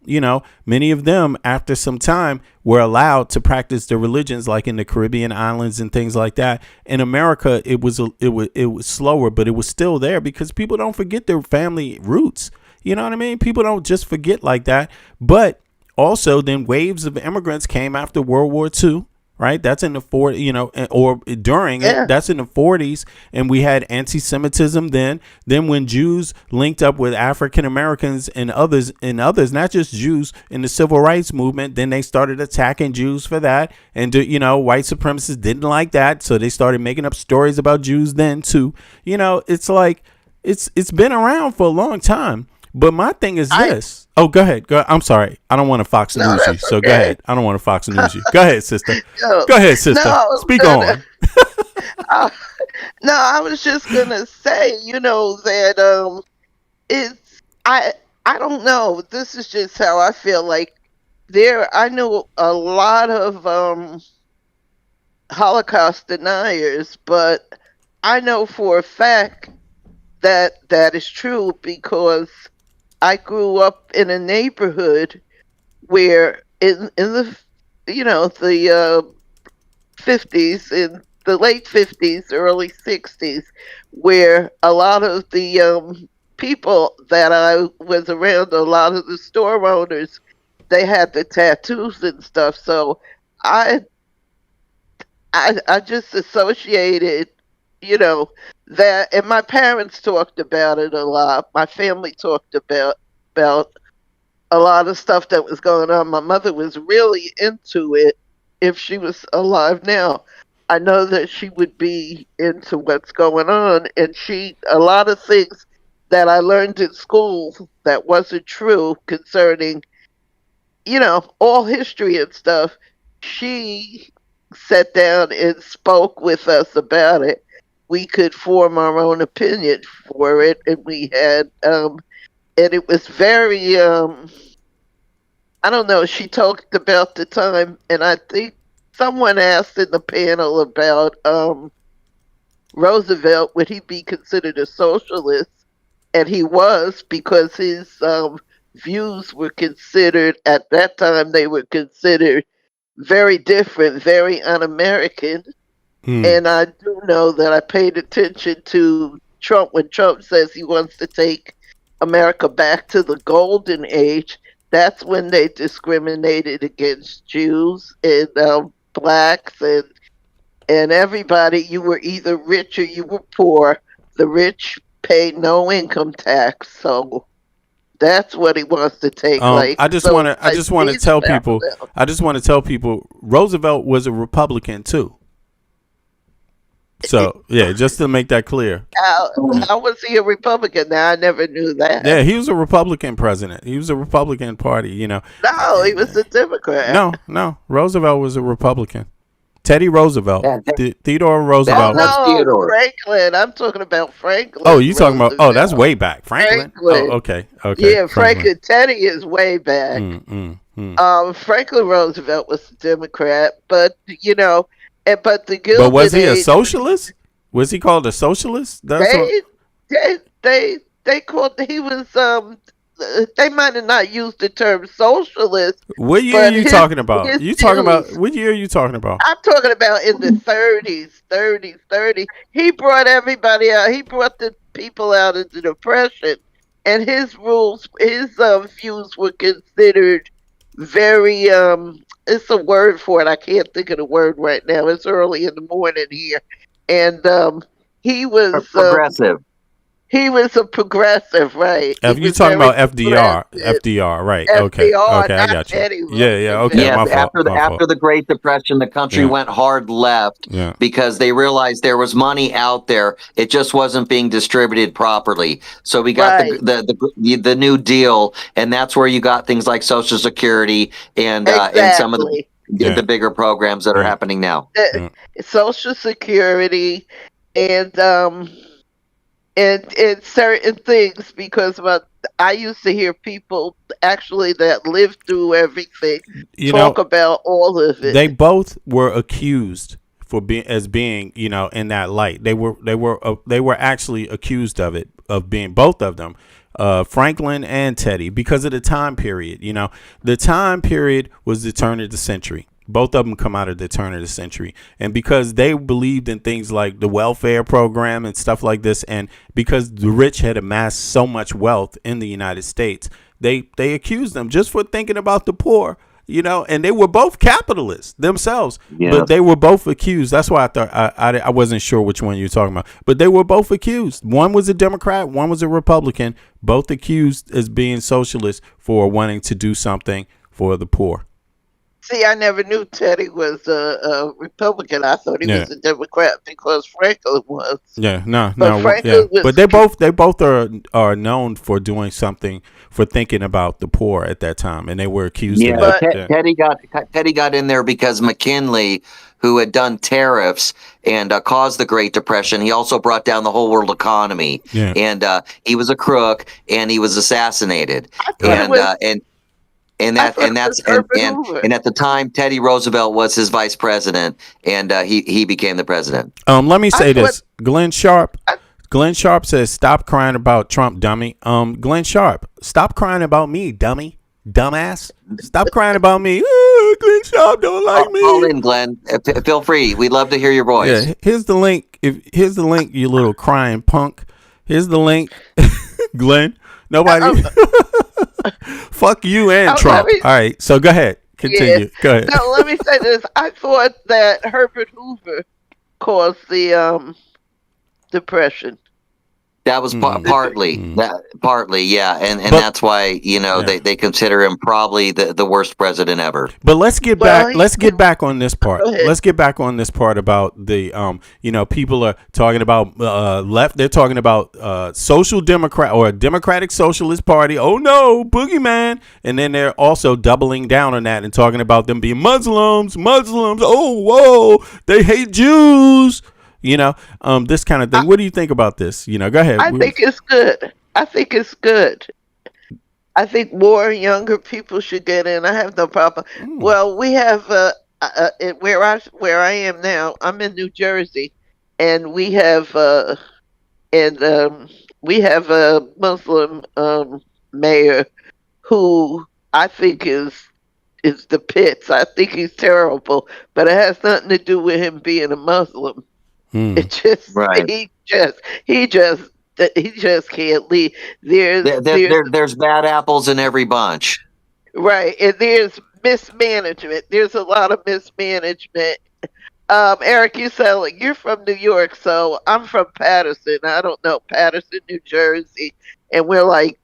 many of them after some time were allowed to practice their religions, like in the Caribbean islands and things like that. In America, it was slower, but it was still there because people don't forget their family roots. You know what I mean? People don't just forget like that. But also, then waves of immigrants came after World War II, right? That's in the 40s, or during it. That's in the 40s, and we had anti-Semitism then. Then when Jews linked up with African Americans and others, not just Jews, in the civil rights movement, then they started attacking Jews for that. And white supremacists didn't like that, so they started making up stories about Jews then too. It's like it's been around for a long time. But my thing is this. Go ahead. I'm sorry. I don't want to Fox News you. So go ahead. I don't want to Fox News you. Go ahead, sister. Go ahead, sister. Speak on. No, I was just gonna say, that it's I don't know. This is just how I feel. Like I know a lot of Holocaust deniers, but I know for a fact that is true because I grew up in a neighborhood where in the the 50s, in the late 50s, early 60s, where a lot of the people that I was around, a lot of the store owners, they had the tattoos and stuff. So I just associated, that, and my parents talked about it a lot. My family talked about a lot of stuff that was going on. My mother was really into it. If she was alive now, I know that she would be into what's going on. And a lot of things that I learned in school that wasn't true concerning, all history and stuff, she sat down and spoke with us about it. We could form our own opinion for it, and we had, and it was very, I don't know, she talked about the time, and I think someone asked in the panel about Roosevelt, would he be considered a socialist? And he was, because his views were considered, at that time, they were considered very different, very un-American. And I do know that I paid attention to Trump when Trump says he wants to take America back to the golden age. That's when they discriminated against Jews and blacks and everybody. You were either rich or you were poor. the rich pay no income tax. So that's what he wants to take. I just want to tell people. parallel. I just want to tell people. Roosevelt was a Republican too. So yeah, just to make that clear. How was he a Republican? Now I never knew that. Yeah, he was a Republican president. He was a Republican Party. You know. No, he was a Democrat. No. Roosevelt was a Republican. Teddy Roosevelt, Theodore Oh Roosevelt. no, Franklin. I'm talking about Franklin. Oh, you talking about? Oh, that's way back, Franklin. Oh, okay. Yeah, Franklin. Teddy is way back. Franklin Roosevelt was a Democrat, but you know, but the Gilded But was he a Age- socialist? Was he called a socialist? That's what, they called he was they might have not used the term socialist. what year but are you his- talking about? his You talking about views- what year are you talking about? I'm talking about in the 30s. He brought everybody out. He brought the people out of the Depression, and his views were considered very it's a word for it. I can't think of the word right now. It's early in the morning here, and he was Progressive. He was a progressive, right? If He you was talking very about FDR, progressive. FDR, right? Okay, FDR, okay, I not got you. Teddy Yeah, okay. Yeah, My fault. after my fault. the Great Depression, the country Yeah. went hard left Yeah. because they realized there was money out there. It just wasn't being distributed properly. So we got Right. the New Deal, and that's where you got things like Social Security and some of Exactly. the bigger programs that are happening now. Social Security and certain things because I used to hear people actually that lived through everything talk about all of it. They both were accused for being in that light. They were actually accused of being both of them, Franklin and Teddy, because of the time period. The time period was the turn of the century. Both of them come out of the turn of the century, and because they believed in things like the welfare program and stuff like this, and because the rich had amassed so much wealth in the United States, they accused them just for thinking about the poor. And they were both capitalists themselves, but they were both accused. That's why I thought I wasn't sure which one you're talking about, but they were both accused. One was a Democrat, one was a Republican, both accused as being socialists for wanting to do something for the poor. See, I never knew Teddy was a Republican. I thought he was a Democrat because Franklin was. Yeah, no, Franklin was- but they both are known for doing something, for thinking about the poor at that time, and they were accused of that. Teddy got in there because McKinley, who had done tariffs and caused the Great Depression, he also brought down the whole world economy. Yeah. And he was a crook, and he was assassinated. And at the time, Teddy Roosevelt was his vice president, and he became the president. Let me say this, Glenn Sharp says, "Stop crying about Trump, dummy." Glenn Sharp, stop crying about me, dumbass. Stop crying about me. Glenn Sharp don't like me. Call in, Glenn. Feel free. We'd love to hear your voice. Yeah, here's the link. Here's the link, you little crying punk. Here's the link, Glenn. Nobody. Fuck you and Trump. All right, so go ahead. Continue. Yes. Go ahead. No, let me say this. I thought that Herbert Hoover caused the Depression. That was partly, yeah, and that's why they consider him probably the worst president ever. But let's get back. Let's get back on this part. Let's get back on this part about the people are talking about left. They're talking about social democrat or a democratic socialist party. Oh no, boogeyman! And then they're also doubling down on that and talking about them being Muslims. Oh whoa, they hate Jews. This kind of thing. What do you think about this? Go ahead. I think it's good. I think more younger people should get in. I have no problem. Well, we have where I am now. I'm in New Jersey, and we have a Muslim mayor who I think is the pits. I think he's terrible, but it has nothing to do with him being a Muslim. It just he just can't leave. There's bad apples in every bunch. Right, and there's mismanagement. There's a lot of mismanagement Eric, you sound like you're from New York, so I'm from Patterson. I don't know, Patterson, New Jersey, and we're like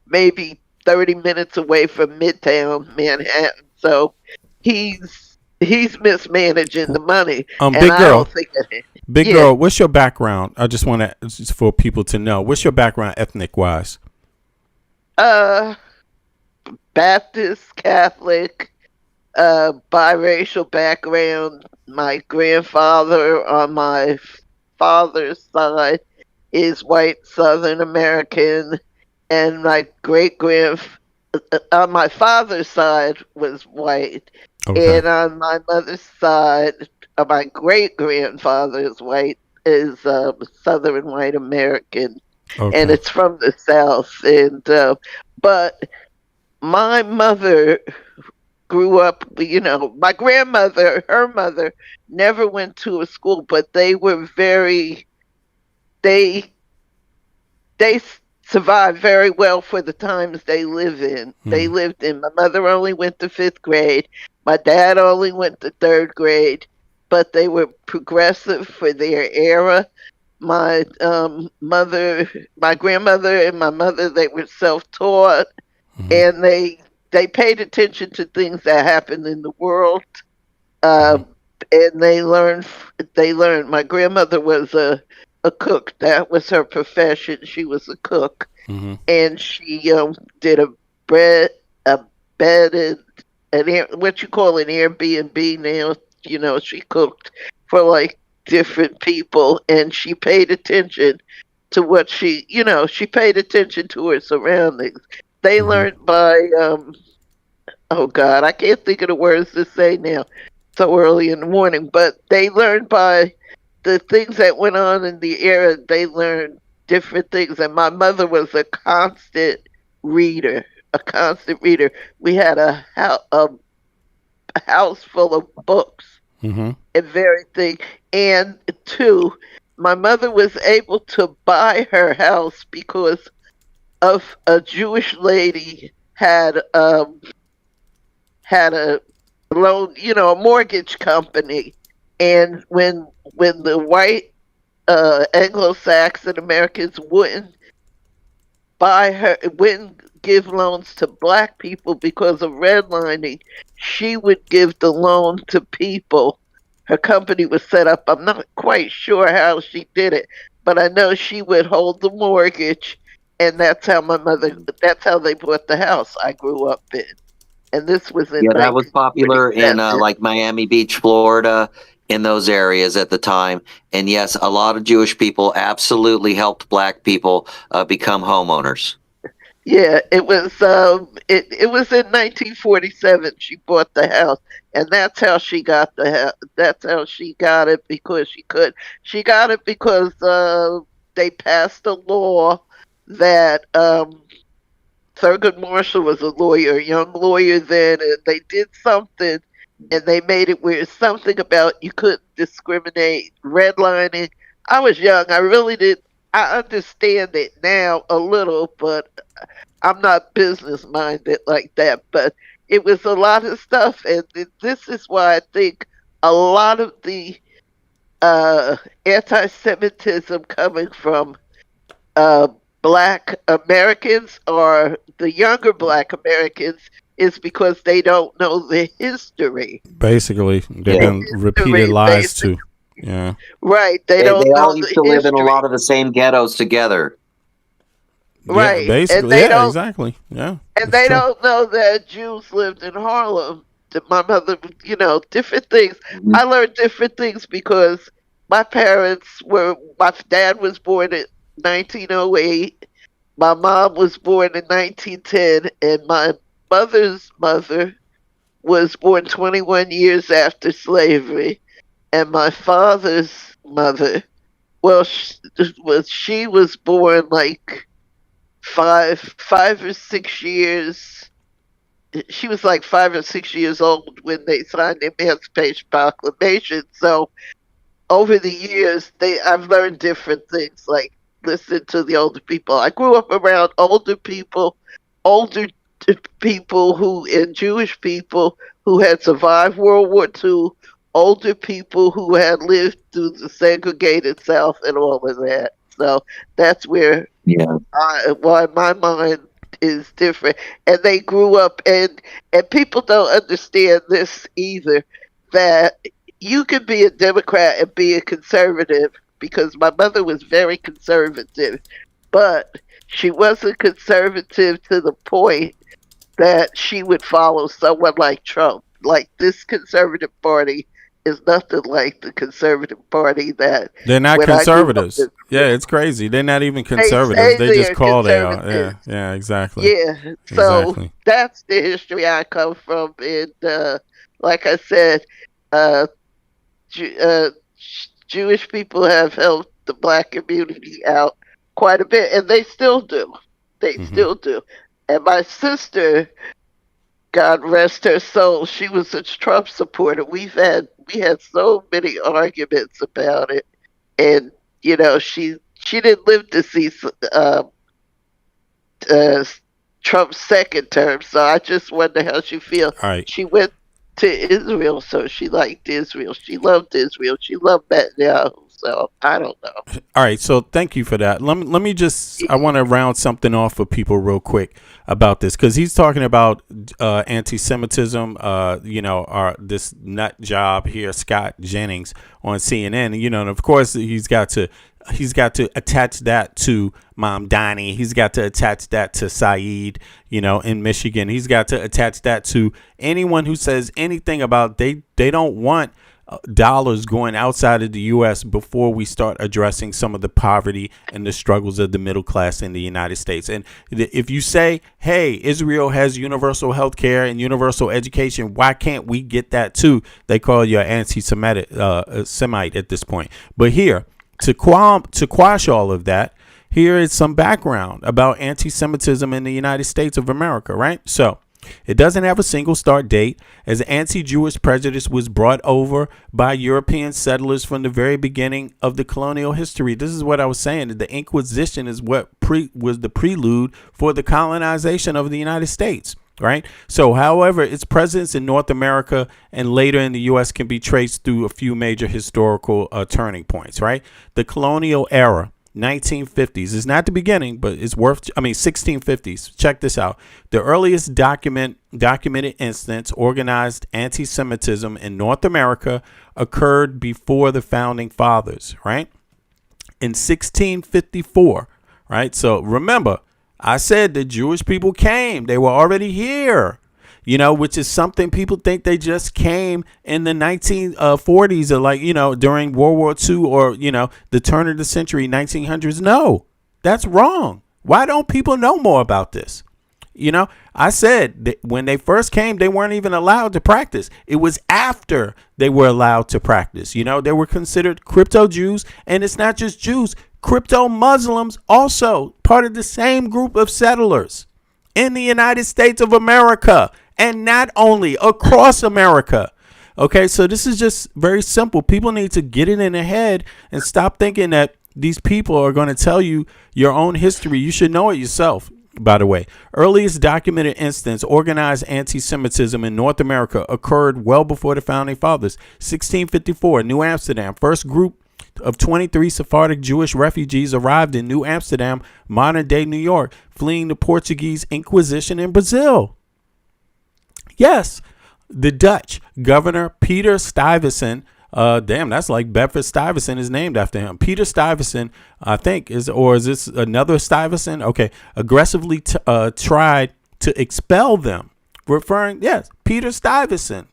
maybe 30 minutes away from Midtown Manhattan. So he's mismanaging the money, and Big I girl. don't think that. Big Yeah, girl, what's your background? I just want to, just for people to know, what's your background ethnic wise? uh, Baptist, Catholic, biracial background. My grandfather on my father's side is white Southern American, and my great grand on my father's side was white, Okay. and on my mother's side, my great grandfather is white, is Southern white American, and Okay. it's from the South, and but my mother grew up, my grandmother, her mother, never went to a school, but they were they they survived very well for the times they live in. They lived in. My mother only went to fifth grade. My dad only went to third grade, but they were progressive for their era. My my grandmother and my mother, they were self-taught, and they paid attention to things that happened in the world. Um, and they learned. My grandmother was a cook. That was her profession. She was a cook, Mm-hmm. and she did a bed and what you call an Airbnb now. She cooked for like different people, and she paid attention to what she paid attention to her surroundings. They learned by oh God, I can't think of the words to say now. So early in the morning, but they learned by the things that went on in the era. They learned different things, and my mother was a constant reader. A constant reader. We had a house full of books Mm-hmm. and very thing. And two, my mother was able to buy her house because of a Jewish lady had a loan, a mortgage company, and when the white Anglo-Saxon Americans wouldn't give loans to black people because of redlining, she would give the loan to people. Her company was set up. I'm not quite sure how she did it, but I know she would hold the mortgage, and that's how that's how they bought the house I grew up in. And this was in Yeah, that was popular in 1947. like Miami Beach, Florida, in those areas at the time. And yes, a lot of Jewish people absolutely helped black people become homeowners. Yeah, it was it was in 1947 she bought the house, and that's how she got the house. That's how she got it, because she could. She got it because they passed a law that Thurgood Marshall was a lawyer, a young lawyer then, and they did something, and they made it where it's something about you couldn't discriminate, redlining. I was young. I really did. I understand it now a little, but I'm not business minded like that. But it was a lot of stuff, and this is why I think a lot of the anti-Semitism coming from uh, black Americans, or the younger black Americans, is because they don't know the history. Basically, they've Yeah. been repeated lies Basically. too. Yeah. Right. They They don't know all used the to live in a history. lot of the same ghettos together. Yeah, Right. And basically. they Yeah, don't exactly. Yeah. and It's they true. don't know that Jews lived in Harlem. That my mother, different things. Mhm. I learned different things because my dad was born in 1908. My mom was born in 1910, and my mother's mother was born 21 years after slavery. And my father's mother, well, she was born like 5 or 6 years. She was like 5 or 6 years old when they signed the Emancipation Proclamation. So over the years, I've learned different things, like listen to the older people. I grew up around older people and Jewish people who had survived World War II, older people who had lived through the segregated South and all of that. So that's where why my mind is different. And they grew up, and people don't understand this either, that you can be a Democrat and be a conservative, because my mother was very conservative, but she wasn't conservative to the point that she would follow someone like Trump. Like, this conservative party is nothing like the conservative party that They're not when I grew up conservatives. in. Yeah, it's crazy. They're not even They conservatives. say They they just are call they are. Yeah, conservatives. yeah, exactly. Yeah, so Exactly. that's the history I come from. And like I said, uh, Jewish people have helped the black community out quite a bit, and they still do. They still do. And my sister, God rest her soul, she was a Trump supporter. We had so many arguments about it, and she didn't live to see uh, Trump's second term. So I just wonder how she feels. All right. She went to Israel, so she liked Israel. She loved Israel. She loved Netanyahu. So I don't know. All right, so thank you for that. Let me just, I want to round something off for people real quick about this, because he's talking about anti-Semitism. This nut job here, Scott Jennings on CNN. And of course he's got to attach that to Mom Donnie. He's got to attach that to Saeed, in Michigan. He's got to attach that to anyone who says anything about they don't want dollars going outside of the U.S. before we start addressing some of the poverty and the struggles of the middle class in the United States. And if you say, hey, Israel has universal health care and universal education, why can't we get that too? They call you an anti-Semitic Semite at this point. But here, to quash all of that, here is some background about anti-Semitism in the United States of America, right? So it doesn't have a single start date, as anti-Jewish prejudice was brought over by European settlers from the very beginning of the colonial history. This is what I was saying. The Inquisition is what was the prelude for the colonization of the United States, right? So, however, its presence in North America and later in the U.S. can be traced through a few major historical turning points, right? The colonial era. 1950s is not the beginning, but it's 1650s. Check this out. The earliest documented instance organized anti-Semitism in North America occurred before the founding fathers, right? In 1654, right? So remember, I said the Jewish people came. They were already here. Which is something people think they just came in the 1940s or during World War II or, the turn of the century, 1900s. No, that's wrong. Why don't people know more about this? I said that when they first came, they weren't even allowed to practice. It was after they were allowed to practice. They were considered crypto Jews, and it's not just Jews. Crypto Muslims also part of the same group of settlers in the United States of America. And not only across America. Okay, so this is just very simple. People need to get it in their head and stop thinking that these people are going to tell you your own history. You should know it yourself, by the way. Earliest documented instance, organized anti-Semitism in North America occurred well before the founding fathers. 1654, New Amsterdam. First group of 23 Sephardic Jewish refugees arrived in New Amsterdam, modern-day New York, fleeing the Portuguese Inquisition in Brazil. Yes, the Dutch governor Peter Stuyvesant, that's like Bedford Stuyvesant is named after him. Peter Stuyvesant, I think, is this another Stuyvesant? Okay, aggressively tried to expel them, Peter Stuyvesant.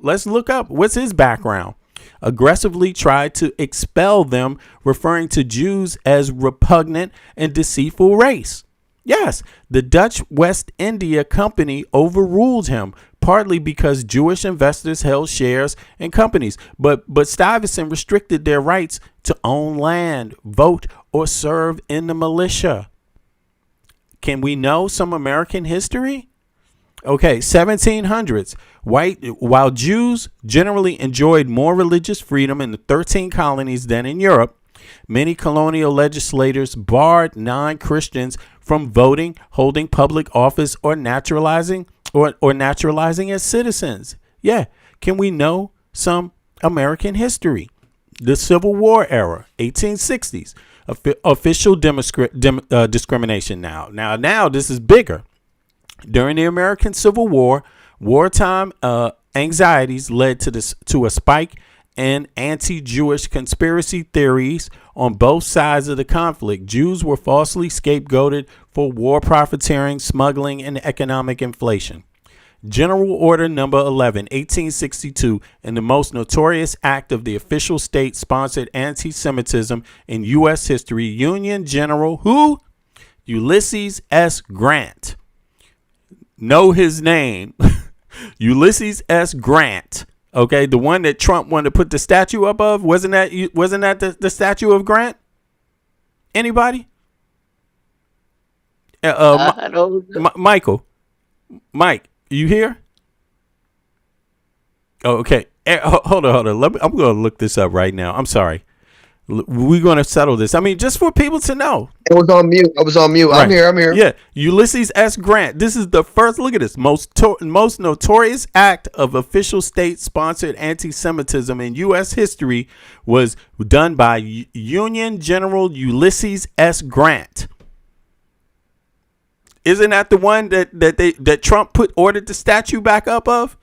Let's look up what's his background. Aggressively tried to expel them, referring to Jews as repugnant and deceitful race. Yes, the Dutch West India Company overruled him, partly because Jewish investors held shares in companies. But Stuyvesant restricted their rights to own land, vote, or serve in the militia. Can we know some American history? Okay, 1700s. While Jews generally enjoyed more religious freedom in the 13 colonies than in Europe, many colonial legislators barred non-Christians from voting, holding public office, or naturalizing as citizens. Yeah, can we know some American history. The Civil War era, 1860s, official discrimination now. Now this is bigger. During the American Civil War, wartime anxieties led to a spike in anti-Jewish conspiracy theories on both sides of the conflict. Jews were falsely scapegoated for war profiteering, smuggling, and economic inflation. General Order Number 11, 1862, and the most notorious act of the official state-sponsored anti-Semitism in U.S. history, Union General who? Ulysses S. Grant. Know his name. Ulysses S. Grant. Okay, the one that Trump wanted to put the statue up of, wasn't that the statue of Grant? Anybody? Michael, Mike, you here? Oh, okay. Hold on. I'm going to look this up right now. I'm sorry. We're going to settle this. I mean, just for people to know. I was on mute. Right. I'm here. Yeah. Ulysses S. Grant. This is the first, look at this, most notorious act of official state-sponsored anti-Semitism in U.S. history was done by Union General Ulysses S. Grant. Isn't that the one that Trump ordered the statue back up of?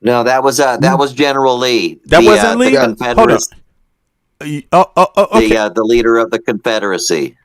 No, that was General Lee. That wasn't Lee. Hold on. Okay. The leader of the Confederacy.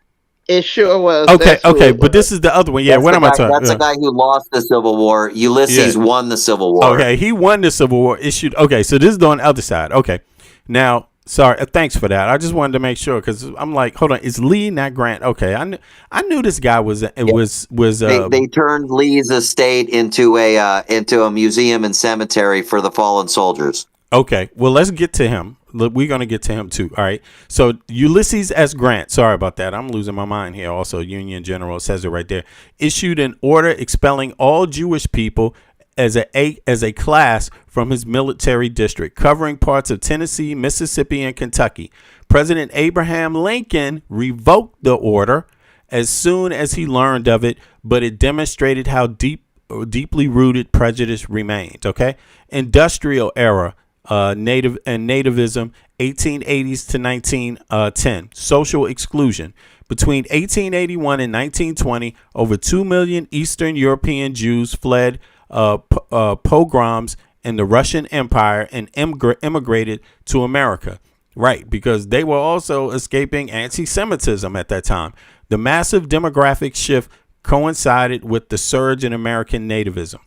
It sure was. Okay, but this is the other one. Yeah, what am I talking about? That's the guy who lost the Civil War. Ulysses won the Civil War. Okay, he won the Civil War. Okay, so this is on the other side. Okay, now, sorry, thanks for that. I just wanted to make sure because I'm like, hold on, it's Lee, not Grant. Okay, I knew this guy was. They turned Lee's estate into a museum and cemetery for the fallen soldiers. Okay, well, let's get to him. We're going to get to him too. All right. So Ulysses S. Grant, sorry about that. I'm losing my mind here. Also, Union General says it right there. Issued an order expelling all Jewish people as a class from his military district, covering parts of Tennessee, Mississippi, and Kentucky. President Abraham Lincoln revoked the order as soon as he learned of it, but it demonstrated how deeply rooted prejudice remained. Okay. Industrial era. Nativism, 1880s to 1910. Social exclusion. Between 1881 and 1920, over 2 million Eastern European Jews fled pogroms in the Russian Empire and immigrated to America. Right, because they were also escaping anti-Semitism at that time. The massive demographic shift coincided with the surge in American nativism.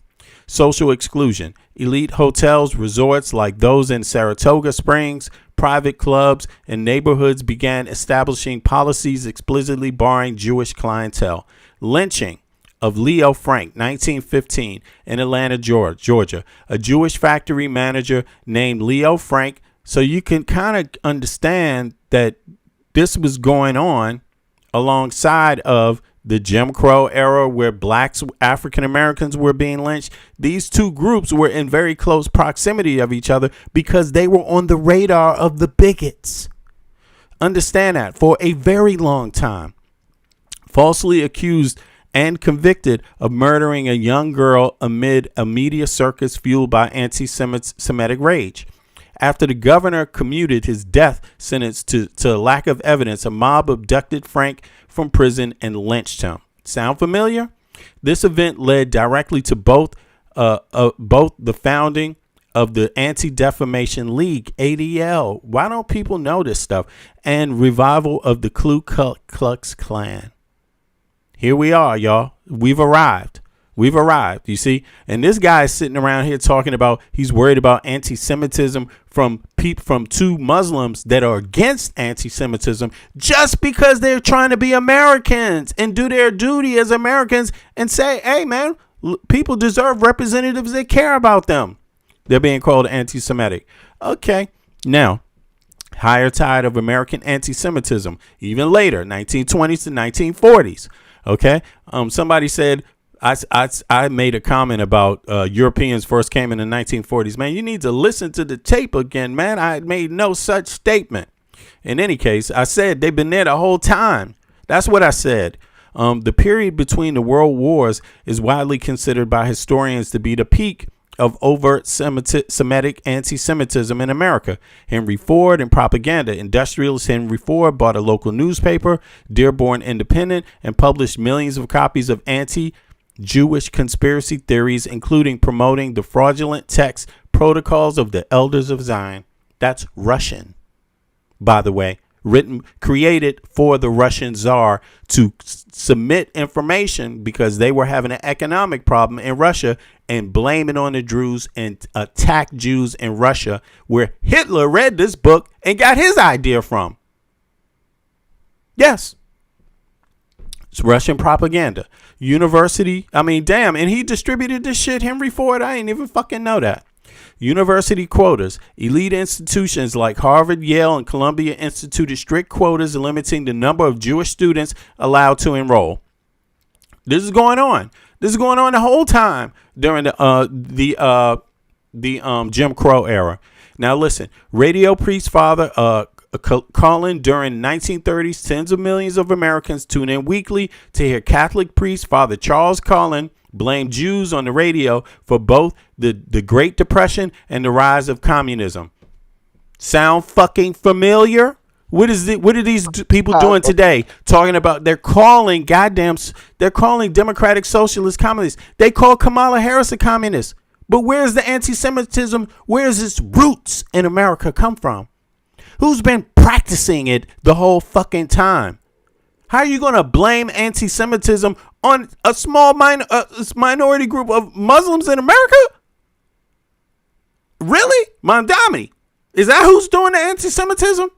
Social exclusion. Elite hotels, resorts like those in Saratoga Springs, private clubs, and neighborhoods began establishing policies explicitly barring Jewish clientele. Lynching of Leo Frank, 1915, in Atlanta, Georgia. A Jewish factory manager named Leo Frank. So you can kind of understand that this was going on alongside of the Jim Crow era where blacks, African Americans were being lynched. These two groups were in very close proximity of each other because they were on the radar of the bigots. Understand that for a very long time. Falsely accused and convicted of murdering a young girl amid a media circus fueled by anti-Semitic rage. After the governor commuted his death sentence to lack of evidence, a mob abducted Frank from prison and lynched him. Sound familiar? This event led directly to both the founding of the Anti-Defamation League, ADL. Why don't people know this stuff? And revival of the Ku Klux Klan. Here we are, y'all. We've arrived. You see, and this guy is sitting around here talking about he's worried about anti-Semitism from two Muslims that are against anti-Semitism just because they're trying to be Americans and do their duty as Americans and say, hey, man, people deserve representatives that care about them. They're being called anti-Semitic. Okay, now, higher tide of American anti-Semitism, even later, 1920s to 1940s. Okay, somebody said, I made a comment about Europeans first came in the 1940s. Man, you need to listen to the tape again, man. I made no such statement. In any case, I said they've been there the whole time. That's what I said. The period between the world wars is widely considered by historians to be the peak of overt Semitic anti-Semitism in America. Henry Ford and propaganda. Industrialist Henry Ford bought a local newspaper, Dearborn Independent, and published millions of copies of anti-Jewish conspiracy theories, including promoting the fraudulent text protocols of the Elders of Zion. That's Russian, by the way. Created for the Russian Tsar to submit information because they were having an economic problem in Russia and blame it on the Jews and attack Jews in Russia, where Hitler read this book and got his idea from. Yes. It's Russian propaganda. University. I mean, damn. And he distributed this shit, Henry Ford. I ain't even fucking know that. University quotas. Elite institutions like Harvard, Yale, and Columbia instituted strict quotas limiting the number of Jewish students allowed to enroll. This is going on. This is going on the whole time during the Jim Crow era. Now listen, radio priest Father Cullen during 1930s, tens of millions of Americans tune in weekly to hear Catholic priest Father Charles Cullen blame Jews on the radio for both the Great Depression and the rise of communism. Sound fucking familiar? What are these people doing today? Talking about they're calling Democratic Socialist communists. They call Kamala Harris a communist. But where's the anti-Semitism? Where's its roots in America come from? Who's been practicing it the whole fucking time? How are you going to blame anti-Semitism on a small minority group of Muslims in America? Really? Mandami? Is that who's doing the anti-Semitism?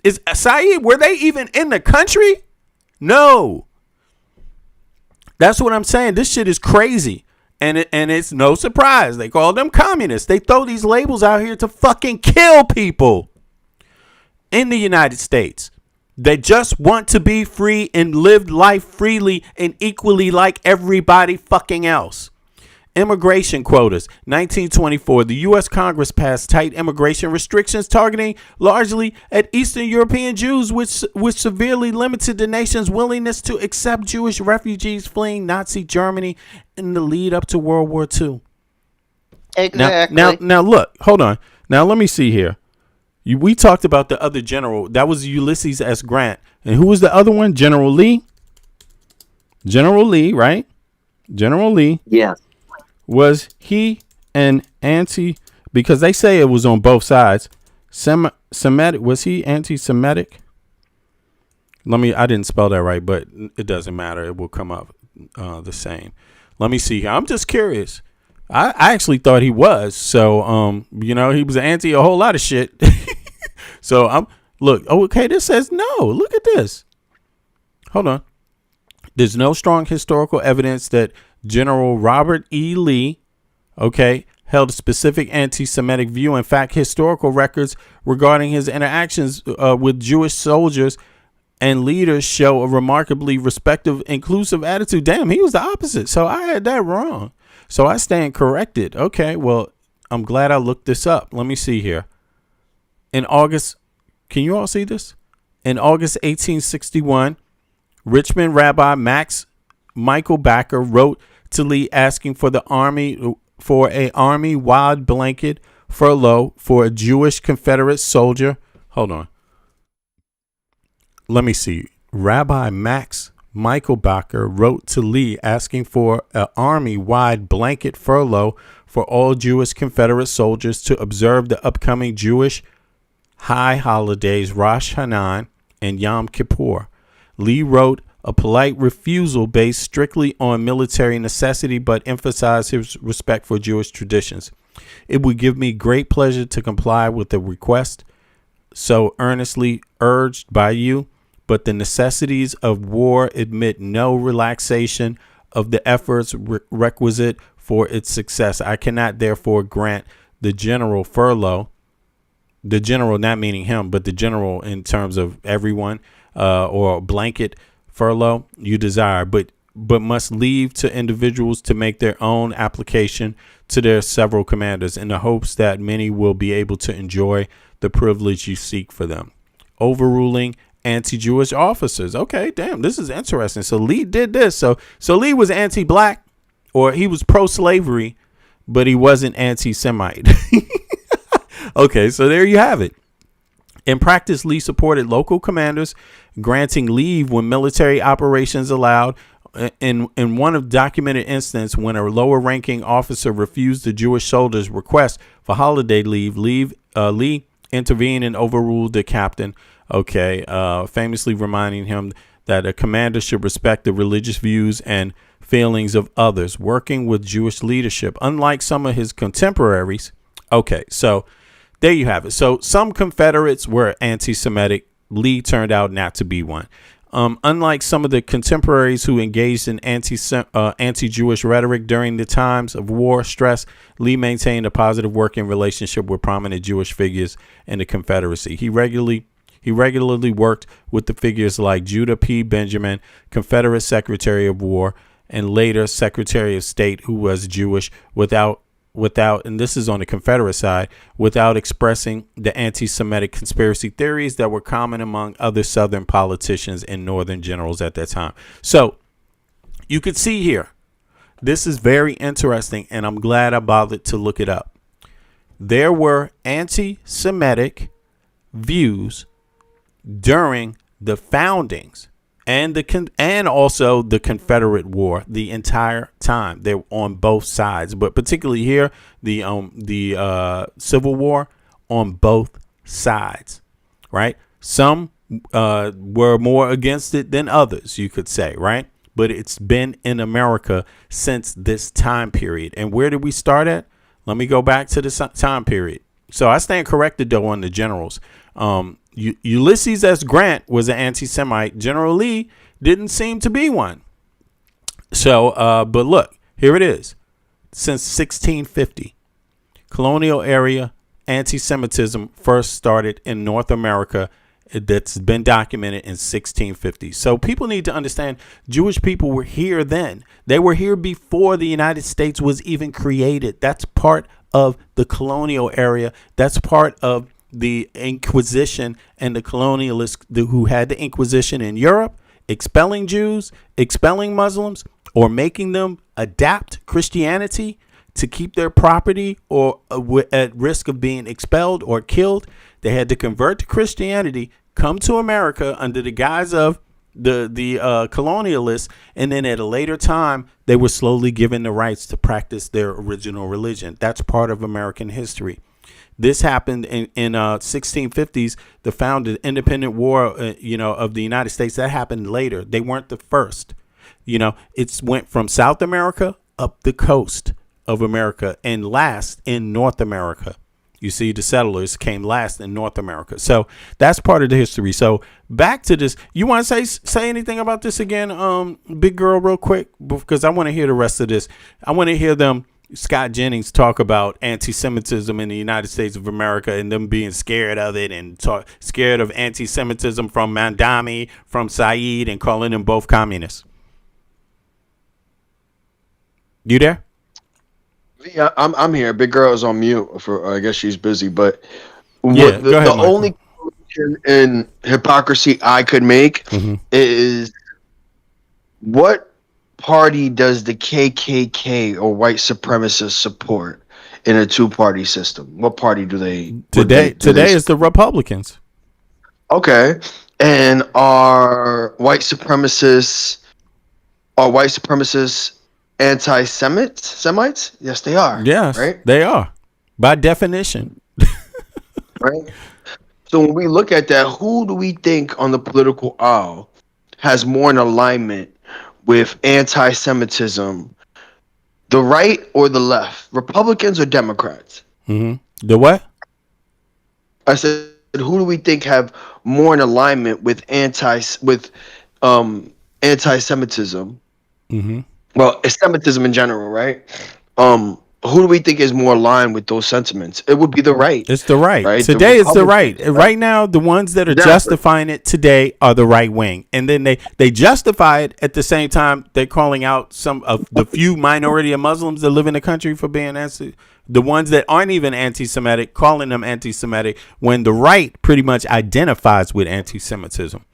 Is Saeed, were they even in the country? No. That's what I'm saying. This shit is crazy. And it's no surprise. They call them communists. They throw these labels out here to fucking kill people in the United States. They just want to be free and live life freely and equally like everybody fucking else. Immigration quotas. 1924, the U.S. Congress passed tight immigration restrictions targeting largely at Eastern European Jews, which severely limited the nation's willingness to accept Jewish refugees fleeing Nazi Germany in the lead up to World War II. Exactly. Now look, hold on. Now let me see here. We talked about the other general. That was Ulysses S. Grant. And who was the other one? General Lee? General Lee, right? General Lee. Yes. Was he an because they say it was on both sides. Semitic. Was he anti-Semitic? I didn't spell that right, but it doesn't matter. It will come up the same. Let me see here. I'm just curious. I actually thought he was. So, he was anti a whole lot of shit. So this says no. Look at this. Hold on. There's no strong historical evidence that General Robert E. Lee, held a specific anti-Semitic view. In fact, historical records regarding his interactions with Jewish soldiers and leaders show a remarkably respectful, inclusive attitude. Damn, he was the opposite. So I had that wrong. So I stand corrected. Okay, well, I'm glad I looked this up. Let me see here. In August, can you all see this? In August 1861, Richmond Rabbi Michael Backer wrote to Lee asking for a army-wide blanket furlough for a Jewish Confederate soldier. Hold on. Let me see. Rabbi Michael Backer wrote to Lee asking for an army-wide blanket furlough for all Jewish Confederate soldiers to observe the upcoming Jewish high holidays Rosh Hashanah and Yom Kippur. Lee wrote a polite refusal based strictly on military necessity, but emphasized his respect for Jewish traditions. It would give me great pleasure to comply with the request so earnestly urged by you, but the necessities of war admit no relaxation of the efforts requisite for its success. I cannot therefore grant the general furlough, the general not meaning him, but the general in terms of everyone, or blanket furlough you desire, but must leave to individuals to make their own application to their several commanders in the hopes that many will be able to enjoy the privilege you seek for them. Overruling anti-Jewish officers. Okay, damn, this is interesting. So Lee did this. So Lee was anti-black, or he was pro-slavery, but he wasn't anti-Semite. Okay, so there you have it. In practice, Lee supported local commanders, granting leave when military operations allowed. In one of documented instances, when a lower-ranking officer refused the Jewish soldiers' request for holiday leave, Lee intervened and overruled the captain. Okay, famously reminding him that a commander should respect the religious views and feelings of others, working with Jewish leadership, unlike some of his contemporaries. Okay, so there you have it. So some Confederates were anti-Semitic. Lee turned out not to be one. Unlike some of the contemporaries who engaged in anti-Jewish rhetoric during the times of war stress, Lee maintained a positive working relationship with prominent Jewish figures in the Confederacy. He regularly worked with the figures like Judah P. Benjamin, Confederate Secretary of War, and later Secretary of State, who was Jewish, without, and this is on the Confederate side, without expressing the anti-Semitic conspiracy theories that were common among other Southern politicians and Northern generals at that time. So you could see here, this is very interesting, and I'm glad I bothered to look it up. There were anti-Semitic views during the foundings and also the Confederate War the entire time. They're on both sides, but particularly here, the Civil War, on both sides, right? Some were more against it than others, you could say, right? But it's been in America since this time period. And where did we start at? Let me go back to the time period. So I stand corrected, though, on the generals. Ulysses S. Grant was an anti-Semite. General Lee didn't seem to be one. So, but look, here it is. Since 1650, colonial area anti-Semitism first started in North America. That's been documented in 1650. So people need to understand Jewish people were here then. They were here before the United States was even created. That's part of the colonial area. That's part of the Inquisition and the colonialists who had the Inquisition in Europe, expelling Jews, expelling Muslims, or making them adapt Christianity to keep their property or at risk of being expelled or killed. They had to convert to Christianity, come to America under the guise of the colonialists, and then at a later time, they were slowly given the rights to practice their original religion. That's part of American history. This happened in 1650s, the founded independent war, of the United States. That happened later. They weren't the first. It went from South America up the coast of America and last in North America. You see, the settlers came last in North America. So that's part of the history. So back to this. You want to say anything about this again, big girl, real quick? Because I want to hear the rest of this. I want to hear Scott Jennings talk about anti-Semitism in the United States of America and them being scared of it and scared of anti-Semitism from Mandami, from Saeed, and calling them both communists. You there? Yeah, I'm here. Big girl is on mute. I guess she's busy. But yeah, go ahead, the only correlation in hypocrisy I could make is what party does the KKK or white supremacists support in a two-party system? What party do they today is the Republicans. Okay. And are white supremacists anti-Semites? Yes, they are. Yes, right? They are, by definition. Right. So when we look at that, who do we think on the political aisle has more in alignment with anti-Semitism, the right or the left, Republicans or Democrats? The what? I said, who do we think have more in alignment with anti-Semitism? Well, it's Semitism in general, right? Who do we think is more aligned with those sentiments? It would be the right. It's the right. Today it's the right. Right now, the ones that are justifying it today are the right wing. And then they justify it at the same time. They're calling out some of the few minority of Muslims that live in the country for being the ones that aren't even anti-Semitic, calling them anti-Semitic, when the right pretty much identifies with anti-Semitism.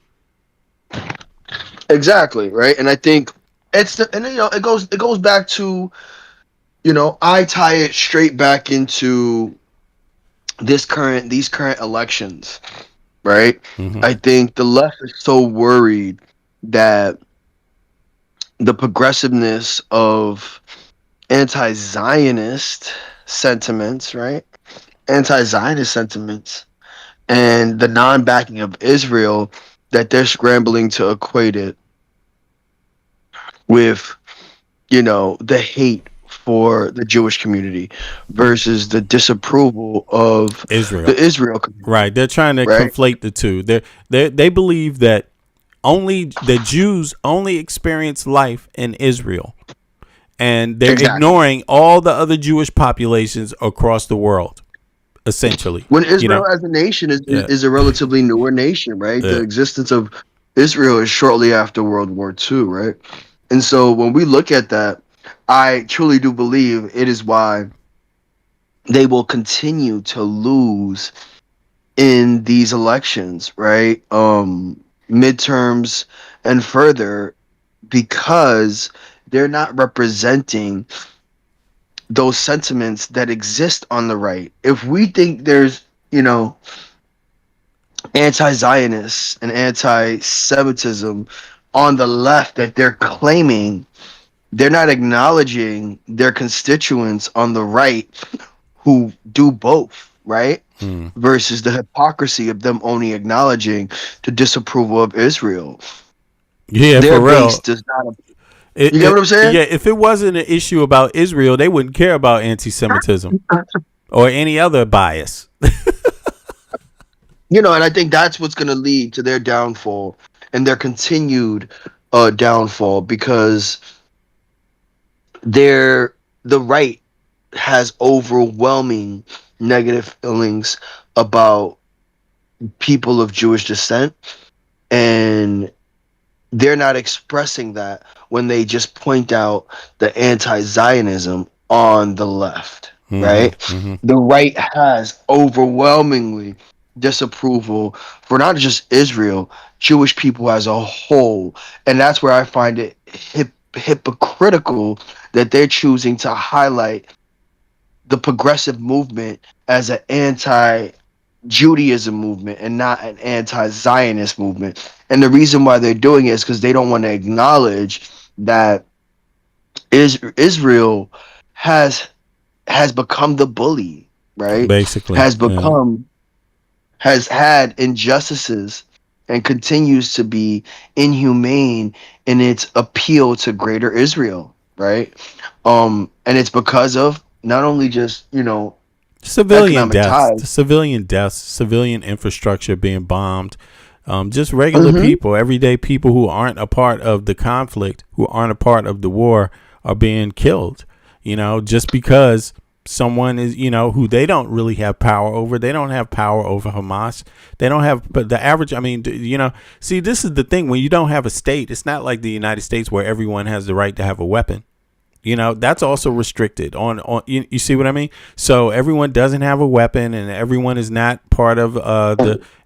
Exactly, right? And I think it goes back to I tie it straight back into these current elections, right? I think the left is so worried that the progressiveness of anti-Zionist sentiments, right? Anti-Zionist sentiments and the non-backing of Israel, that they're scrambling to equate it with, the hate for the Jewish community versus the disapproval of Israel. the Israel community. Right. They're trying to Right? conflate the two. They believe that only the Jews only experience life in Israel, and they're Exactly. ignoring all the other Jewish populations across the world. Essentially, When Israel as a nation is a relatively newer nation, right? The Yeah. existence of Israel is shortly after World War II, right? And so when we look at that, I truly do believe it is why they will continue to lose in these elections, right? Midterms and further, because they're not representing those sentiments that exist on the right. If we think there's, anti-Zionists and anti-Semitism on the left that they're claiming, they're not acknowledging their constituents on the right who do both, right? Versus the hypocrisy of them only acknowledging the disapproval of Israel. Yeah, Their for real. base does not. You get what I'm saying? Yeah, if it wasn't an issue about Israel, they wouldn't care about anti-Semitism or any other bias. And I think that's what's going to lead to their downfall and their continued downfall, because the right has overwhelming negative feelings about people of Jewish descent, and they're not expressing that when they just point out the anti-Zionism on the left, right? The right has overwhelmingly disapproval for not just Israel, Jewish people as a whole. And that's where I find it hypocritical that they're choosing to highlight the progressive movement as an anti-Judaism movement and not an anti-Zionist movement. And the reason why they're doing it is because they don't want to acknowledge that Israel has become the bully, right? Basically, Has had injustices and continues to be inhumane in its appeal to greater Israel, right? And it's because of not only just, civilian economic ties. civilian deaths, civilian infrastructure being bombed, just regular people, everyday people who aren't a part of the conflict, who aren't a part of the war, are being killed. Just because someone is, who they don't really have power over. They don't have power over Hamas. They don't have, but the average, see, this is the thing. When you don't have a state, it's not like the United States where everyone has the right to have a weapon. That's also restricted on you see what I mean? So everyone doesn't have a weapon, and everyone is not part of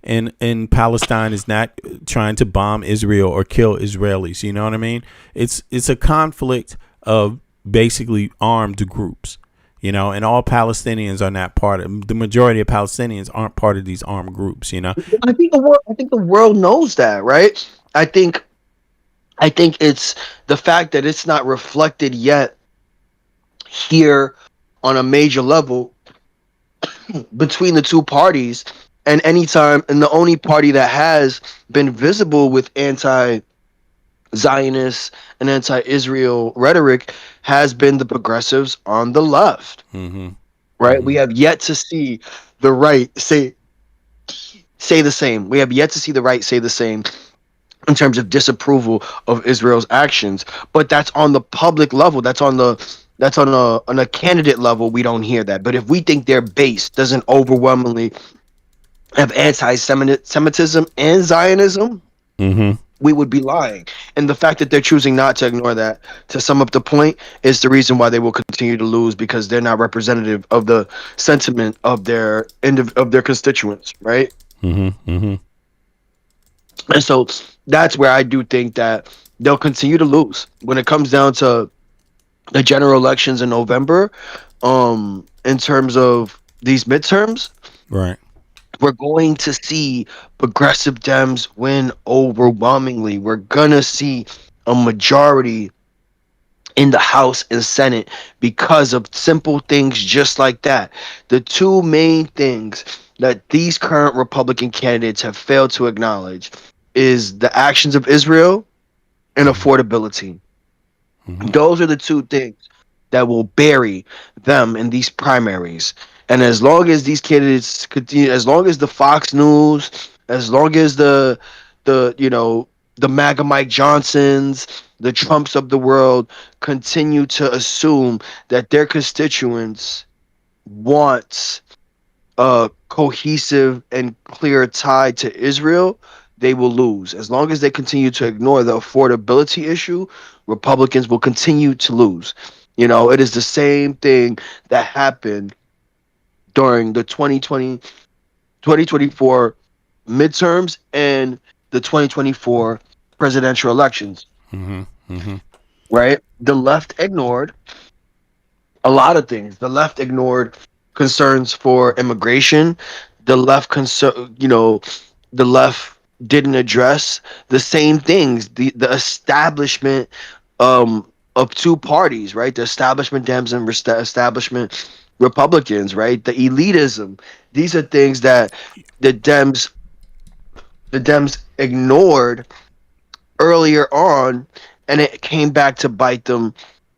in Palestine is not trying to bomb Israel or kill Israelis. You know what I mean? It's a conflict of basically armed groups. And all Palestinians are not part of. The majority of Palestinians aren't part of these armed groups. I think the world knows that, right? I think it's the fact that it's not reflected yet here on a major level between the two parties, and the only party that has been visible with anti-Zionist and anti-Israel rhetoric has been the progressives on the left. Right? We have yet to see the right say the same. We have yet to see the right say the same in terms of disapproval of Israel's actions. But that's on the public level. That's on a candidate level. We don't hear that. But if we think their base doesn't overwhelmingly have anti-Semitism and Zionism, we would be lying. And the fact that they're choosing not to ignore that, to sum up the point, is the reason why they will continue to lose, because they're not representative of the sentiment of their constituents, right? And so that's where I do think that they'll continue to lose when it comes down to the general elections in November, in terms of these midterms, Right. we're going to see progressive Dems win overwhelmingly. We're gonna see a majority in the House and Senate because of simple things just like that. The two main things that these current Republican candidates have failed to acknowledge is the actions of Israel and affordability. Those are the two things that will bury them in these primaries. And as long as these candidates continue, as long as the Fox News, as long as the MAGA Mike Johnsons, the Trumps of the world continue to assume that their constituents want a cohesive and clear tie to Israel, they will lose. As long as they continue to ignore the affordability issue, Republicans will continue to lose. It is the same thing that happened during the 2024 midterms and the 2024 presidential elections, Mm-hmm. Mm-hmm. right? The left ignored a lot of things. The left ignored concerns for immigration. The left the left didn't address the same things. The establishment of two parties, right? The establishment Dems and establishment Republicans, right? The elitism. These are things that the Dems ignored earlier on, and it came back to bite them,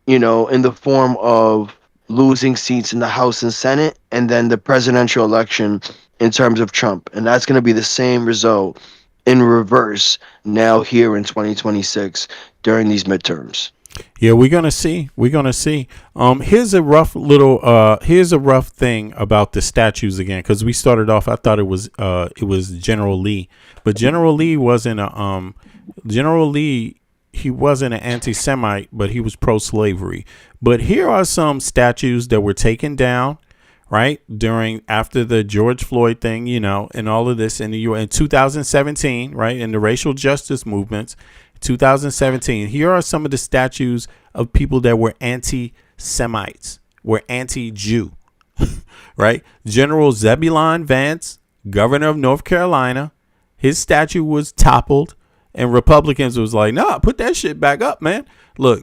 in the form of losing seats in the House and Senate, and then the presidential election in terms of Trump. And that's going to be the same result in reverse now here in 2026 during these midterms. Yeah, we're gonna see. We're gonna see. Here's a rough thing about the statues again, because we started off. I thought it was General Lee, but General Lee wasn't a General Lee. He wasn't an anti-Semite, but he was pro-slavery. But here are some statues that were taken down, right, after the George Floyd thing, and all of this in 2017, right, in the racial justice movements. 2017. Here are some of the statues of people that were anti-Semites, were anti-Jew, right? General Zebulon Vance, governor of North Carolina, his statue was toppled, and Republicans was like, nah, put that shit back up, man. Look,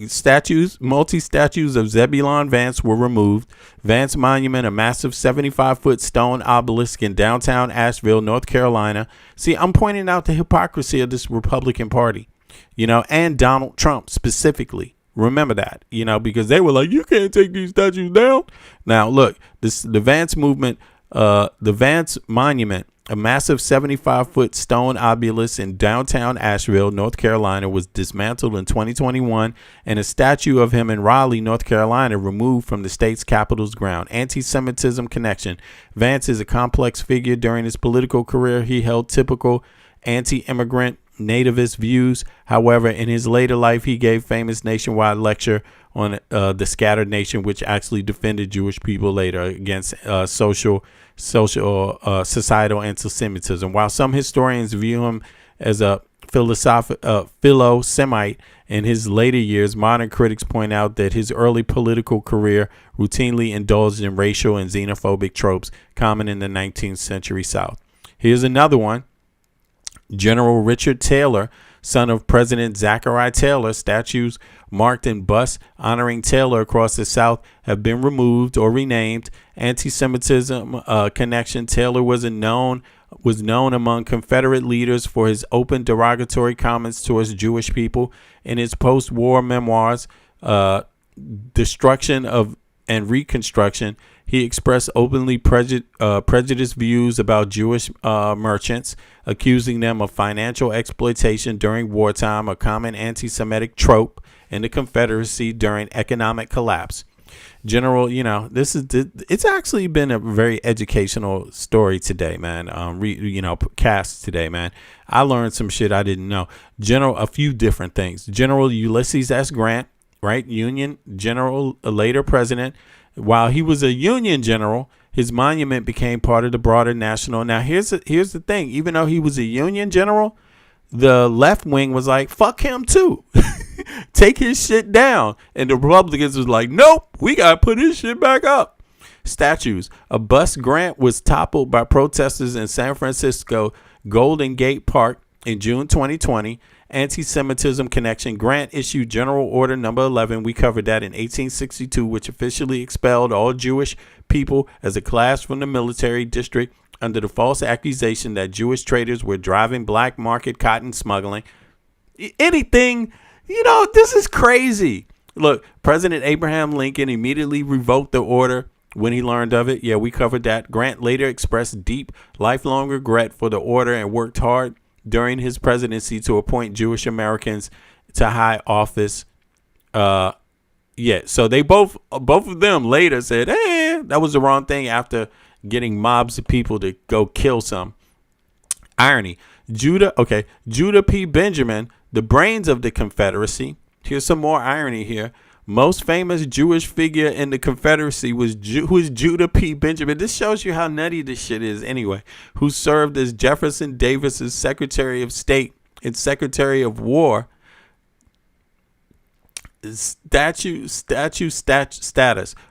multi-statues of Zebulon Vance were removed. Vance Monument, a massive 75-foot stone obelisk in downtown Asheville, North Carolina. See, I'm pointing out the hypocrisy of this Republican Party. And Donald Trump specifically. Remember that, because they were like, you can't take these statues down. Now, look, the Vance movement, the Vance Monument, a massive 75-foot stone obelisk in downtown Asheville, North Carolina, was dismantled in 2021, and a statue of him in Raleigh, North Carolina, removed from the state's capital's ground. Anti-Semitism connection. Vance is a complex figure. During his political career, he held typical anti-immigrant nativist views. However, in his later life, he gave famous nationwide lecture on the scattered nation, which actually defended Jewish people later against societal anti-Semitism. While some historians view him as a philo-Semite in his later years, modern critics point out that his early political career routinely indulged in racial and xenophobic tropes common in the 19th century South. Here's another one. General Richard Taylor, son of President Zachariah Taylor. Statues marked and busts honoring Taylor across the South have been removed or renamed. Anti-Semitism connection. Taylor was known among Confederate leaders for his open derogatory comments towards Jewish people. In his post-war memoirs, Destruction of and Reconstruction, he expressed openly prejudiced views about Jewish merchants, accusing them of financial exploitation during wartime, a common anti-Semitic trope in the Confederacy during economic collapse. General, it's actually been a very educational story today, man. Cast today, man. I learned some shit I didn't know. A few different things. General Ulysses S. Grant, right? Union general, later president. While he was a Union general, his monument became part of the broader national. Now, here's the thing. Even though he was a Union general, the left wing was like, fuck him too. take his shit down. And the Republicans was like, nope, we got to put his shit back up. Statues. A bus grant was toppled by protesters in San Francisco Golden Gate Park in June 2020. Anti-Semitism connection. Grant issued General Order Number 11. We covered that in 1862, which officially expelled all Jewish people as a class from the military district under the false accusation that Jewish traders were driving black market cotton smuggling. Anything, this is crazy. Look, President Abraham Lincoln immediately revoked the order when he learned of it. Yeah, we covered that. Grant later expressed deep, lifelong regret for the order and worked hard during his presidency to appoint Jewish Americans to high office. So they both of them later said, hey, that was the wrong thing after getting mobs of people to go kill some. Irony. Judah P. Benjamin, the brains of the Confederacy. Here's some more irony here. Most famous Jewish figure in the Confederacy was Judah P. Benjamin. This shows you how nutty this shit is anyway. Who served as Jefferson Davis's Secretary of State and Secretary of War. Status.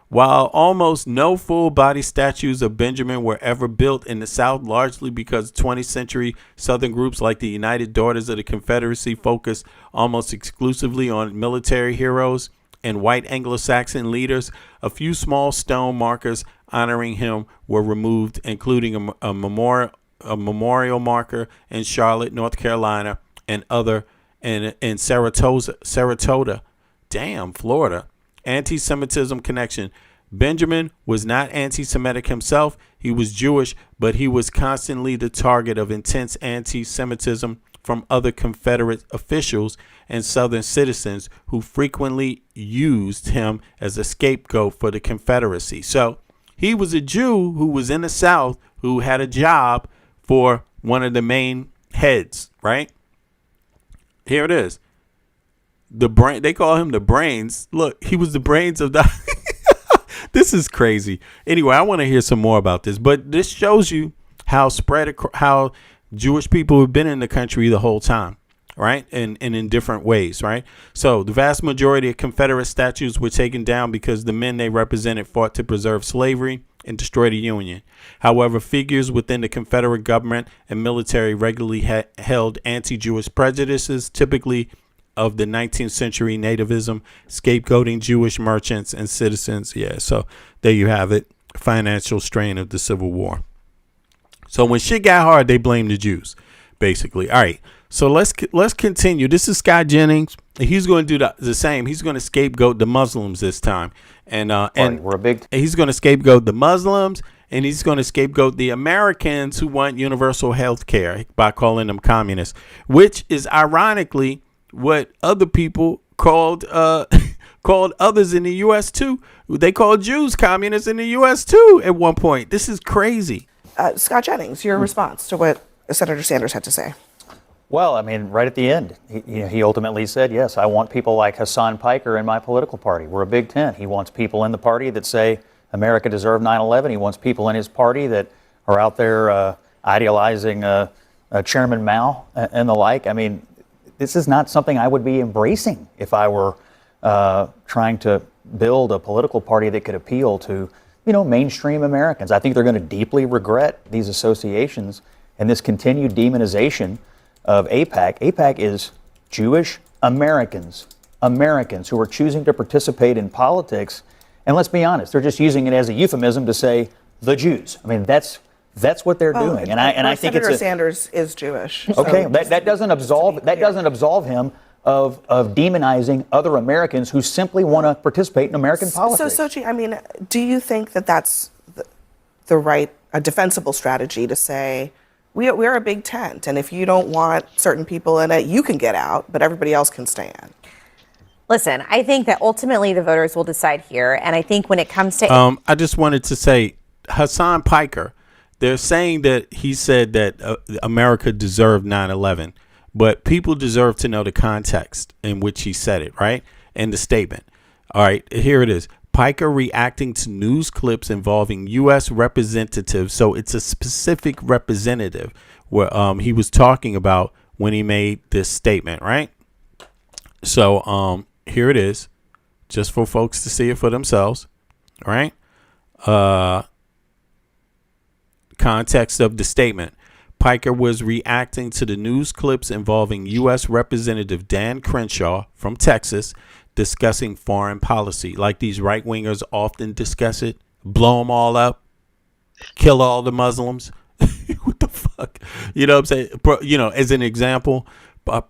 While almost no full-body statues of Benjamin were ever built in the South, largely because 20th century Southern groups like the United Daughters of the Confederacy focused almost exclusively on military heroes and white Anglo-Saxon leaders, a few small stone markers honoring him were removed, including a memorial marker in Charlotte, North Carolina, and other in Saratoga, Florida. Anti-Semitism connection. Benjamin was not anti-Semitic himself. He was Jewish, but he was constantly the target of intense anti-Semitism from other Confederate officials and Southern citizens who frequently used him as a scapegoat for the Confederacy. So he was a Jew who was in the South who had a job for one of the main heads, right? Here it is. They call him the brains. Look, he was the brains of the This is crazy. Anyway, I want to hear some more about this, but this shows you how how Jewish people have been in the country the whole time, right? And in different ways, right? So the vast majority of Confederate statues were taken down because the men they represented fought to preserve slavery and destroy the Union. However, figures within the Confederate government and military regularly held anti-Jewish prejudices, typically of the 19th century nativism, scapegoating Jewish merchants and citizens. Yeah, so there you have it. Financial strain of the Civil War. So when shit got hard, they blamed the Jews, basically. All right, so let's continue. This is Scott Jennings. He's going to do the same. He's going to scapegoat the Muslims this time, and he's going to scapegoat the Muslims, and he's going to scapegoat the Americans who want universal health care by calling them communists, which is ironically what other people called others in the U.S. too. They called Jews communists in the U.S. too at one point. This is crazy. Scott Jennings, your response to what Senator Sanders had to say. Well, I mean, right at the end, he ultimately said, yes, I want people like Hassan Piker in my political party. We're a big tent. He wants people in the party that say America deserved 9/11. He wants people in his party that are out there idealizing Chairman Mao and the like. I mean, this is not something I would be embracing if I were trying to build a political party that could appeal to, mainstream Americans. I think they're going to deeply regret these associations and this continued demonization of AIPAC. AIPAC is Jewish Americans who are choosing to participate in politics. And let's be honest, they're just using it as a euphemism to say the Jews. I mean, that's what they're doing, and I think Senator Sanders is Jewish. Okay, so that doesn't absolve him of demonizing other Americans who simply want to participate in American politics. So Sochi, I mean, do you think that that's a defensible strategy to say we're a big tent, and if you don't want certain people in it, you can get out, but everybody else can stay in? Listen, I think that ultimately the voters will decide here, and I think when it comes to I just wanted to say Hassan Piker. They're saying that he said that America deserved 9/11, but people deserve to know the context in which he said it, right? And the statement. All right, here it is. Piker reacting to news clips involving U.S. representatives. So it's a specific representative where he was talking about when he made this statement, right? So here it is, just for folks to see it for themselves. All right. Context of the statement. Piker was reacting to the news clips involving U.S. Representative Dan Crenshaw from Texas discussing foreign policy, like these right-wingers often discuss it. Blow them all up. Kill all the Muslims. What the fuck? You know what I'm saying? You know, as an example,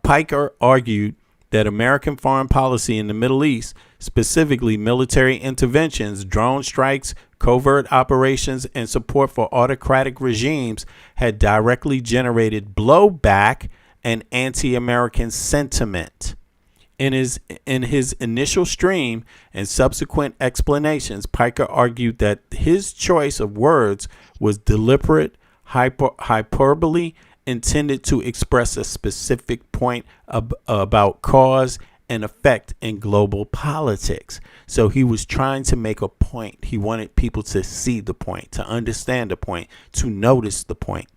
Piker argued that American foreign policy in the Middle East, specifically military interventions, drone strikes, covert operations, and support for autocratic regimes, had directly generated blowback and anti-American sentiment. In his initial stream and subsequent explanations, Piker argued that his choice of words was deliberate hyperbole intended to express a specific point about cause and effect in global politics. So he was trying to make a point. He wanted people to see the point, to understand the point, to notice the point.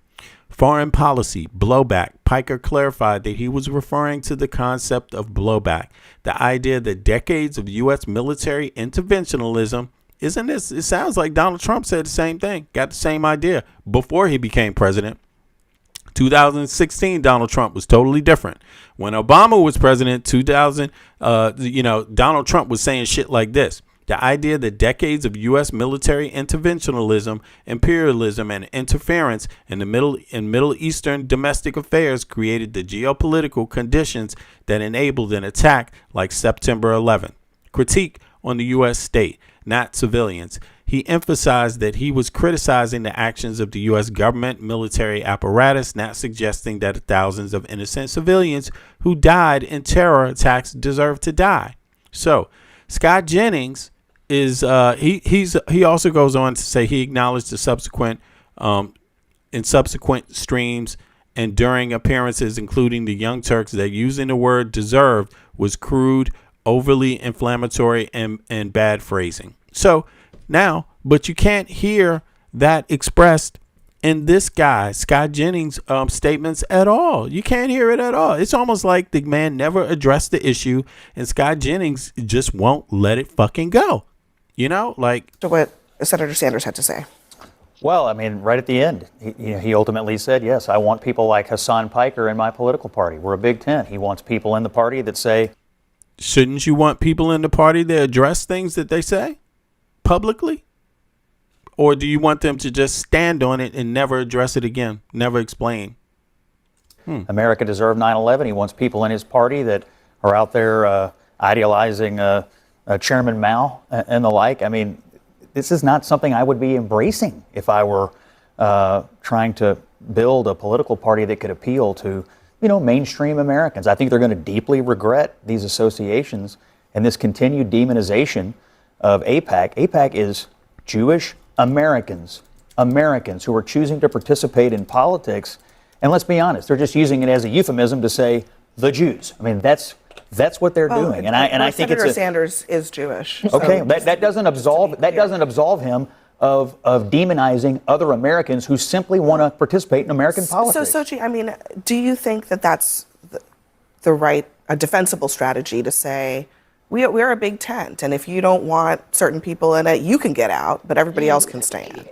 Foreign policy, blowback. Piker clarified that he was referring to the concept of blowback, the idea that decades of U.S. military interventionism, isn't this? It sounds like Donald Trump said the same thing, got the same idea before he became president. 2016, Donald Trump was totally different. When Obama was president, Donald Trump was saying shit like this. The idea that decades of U.S. military interventionism, imperialism, and interference in the Middle Eastern domestic affairs created the geopolitical conditions that enabled an attack like September 11th. Critique on the U.S. state, not civilians. He emphasized that he was criticizing the actions of the U.S. government military apparatus, not suggesting that thousands of innocent civilians who died in terror attacks deserve to die. So Scott Jennings is he also goes on to say he acknowledged the subsequent streams and during appearances, including the Young Turks, that using the word deserved was crude, overly inflammatory, and bad phrasing. So now, but you can't hear that expressed in this guy, Scott Jennings' statements at all. You can't hear it at all. It's almost like the man never addressed the issue, and Scott Jennings just won't let it fucking go. You know, like what Senator Sanders had to say. Well, I mean, right at the end, he ultimately said, yes, I want people like Hassan Piker in my political party. We're a big tent. He wants people in the party that say, shouldn't you want people in the party that address things that they say publicly? Or do you want them to just stand on it and never address it again, never explain? America deserved 9/11. He wants people in his party that are out there idealizing Chairman Mao and the like. I mean, this is not something I would be embracing if I were trying to build a political party that could appeal to, mainstream Americans. I think they're going to deeply regret these associations and this continued demonization of AIPAC. AIPAC is Jewish Americans who are choosing to participate in politics. And let's be honest, they're just using it as a euphemism to say the Jews. I mean, that's what they're doing. And I think Senator Sanders is Jewish. Okay, that doesn't absolve him of demonizing other Americans who simply want to participate in American politics. So Sochi, I mean, do you think that that's a defensible strategy to say, we're a big tent, and if you don't want certain people in it, you can get out, but everybody else can stay in?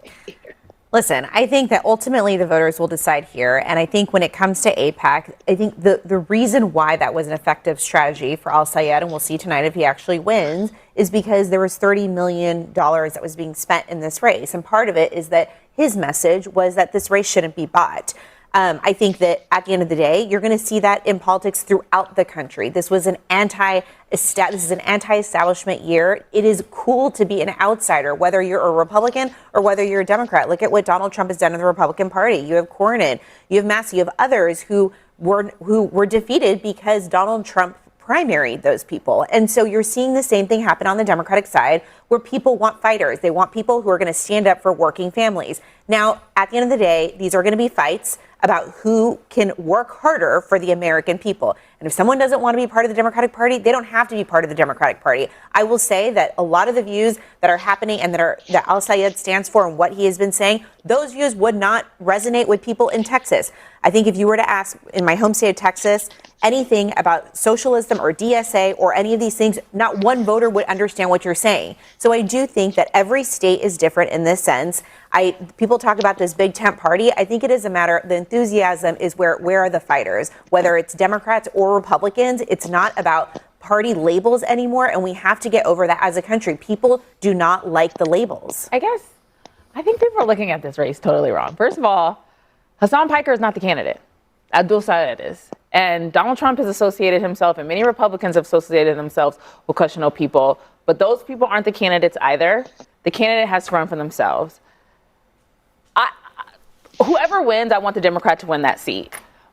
Listen, I think that ultimately the voters will decide here. And I think when it comes to AIPAC, I think the reason why that was an effective strategy for al-Sayed, and we'll see tonight if he actually wins, is because there was $30 million that was being spent in this race. And part of it is that his message was that this race shouldn't be bought. I think that at the end of the day, you're going to see that in politics throughout the country. This is an anti-establishment year. It is cool to be an outsider, whether you're a Republican or whether you're a Democrat. Look at what Donald Trump has done in the Republican Party. You have Cornyn, you have Massey, you have others who were defeated because Donald Trump primaried those people. And so you're seeing the same thing happen on the Democratic side, where people want fighters. They want people who are going to stand up for working families. Now, at the end of the day, these are going to be fights. about who can work harder for the American people. And if someone doesn't want to be part of the Democratic Party, they don't have to be part of the Democratic Party. I will say that a lot of the views that are happening and that Al-Sayed stands for and what he has been saying, those views would not resonate with people in Texas. I think if you were to ask in my home state of Texas anything about socialism or DSA or any of these things, not one voter would understand what you're saying. So I do think that every state is different in this sense. People talk about this big tent party. I think it is a matter, the enthusiasm is where are the fighters, whether it's Democrats or Republicans. It's not about party labels anymore, and we have to get over that as a country. People do not like the labels. I think people are looking at this race totally wrong. First of all, Hassan Piker is not the candidate. Abdul Sayed is. And Donald Trump has associated himself, and many Republicans have associated themselves with questionable people, but those people aren't the candidates either. The candidate has to run for themselves. Whoever wins, I want the Democrat to win that seat.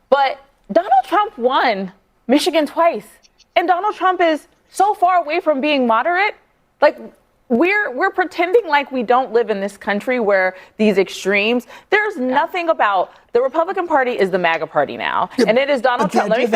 But Donald Trump won Michigan twice, and Donald Trump is so far away from being moderate. Like, we're pretending like we don't live in this country where these extremes. There's nothing about the Republican Party is the MAGA party now, and it is Donald Trump. Let me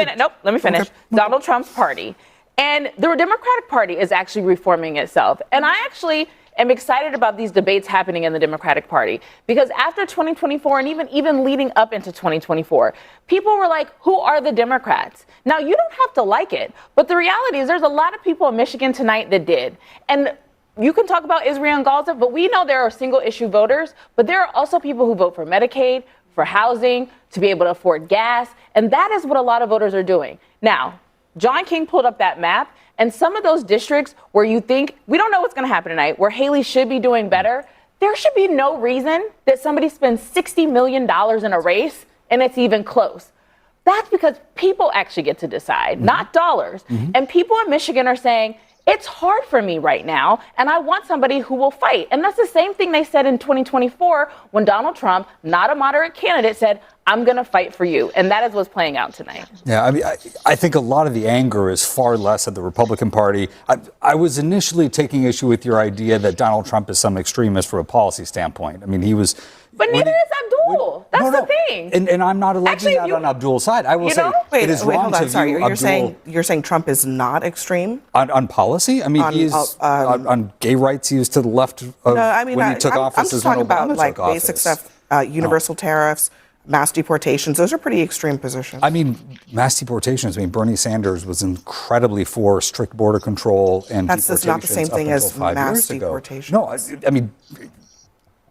finish. Okay. Donald Trump's party, and the Democratic Party is actually reforming itself. And I actually am excited about these debates happening in the Democratic Party because after 2024 and even leading up into 2024, people were like, "Who are the Democrats?" Now you don't have to like it, but the reality is there's a lot of people in Michigan tonight that did, and you can talk about Israel and Gaza, but we know there are single issue voters, but there are also people who vote for Medicaid, for housing, to be able to afford gas. And that is what a lot of voters are doing. Now, John King pulled up that map, and some of those districts where you think, we don't know what's going to happen tonight, where Haley should be doing better, there should be no reason that somebody spends $60 million in a race and it's even close. That's because people actually get to decide, not dollars. And people in Michigan are saying, it's hard for me right now, and I want somebody who will fight. And that's the same thing they said in 2024 when Donald Trump, not a moderate candidate, said, I'm going to fight for you. And that is what's playing out tonight. Yeah, I mean, I think a lot of the anger is far less at the Republican Party. I was initially taking issue with your idea that Donald Trump is some extremist from a policy standpoint. I mean, he was... But neither is Abdul. That's the thing. And I'm not alleging that on Abdul's side. I will say it is wrong to view Abdul... You're saying Trump is not extreme? On policy? I mean, he's on gay rights, he was to the left of when he took office as when Obama took office. I'm just talking about like basic stuff, universal tariffs, mass deportations. Those are pretty extreme positions. I mean, mass deportations. I mean, Bernie Sanders was incredibly for strict border control and that's deportations not the same thing as 5 mass years ago. deportation. No, I mean,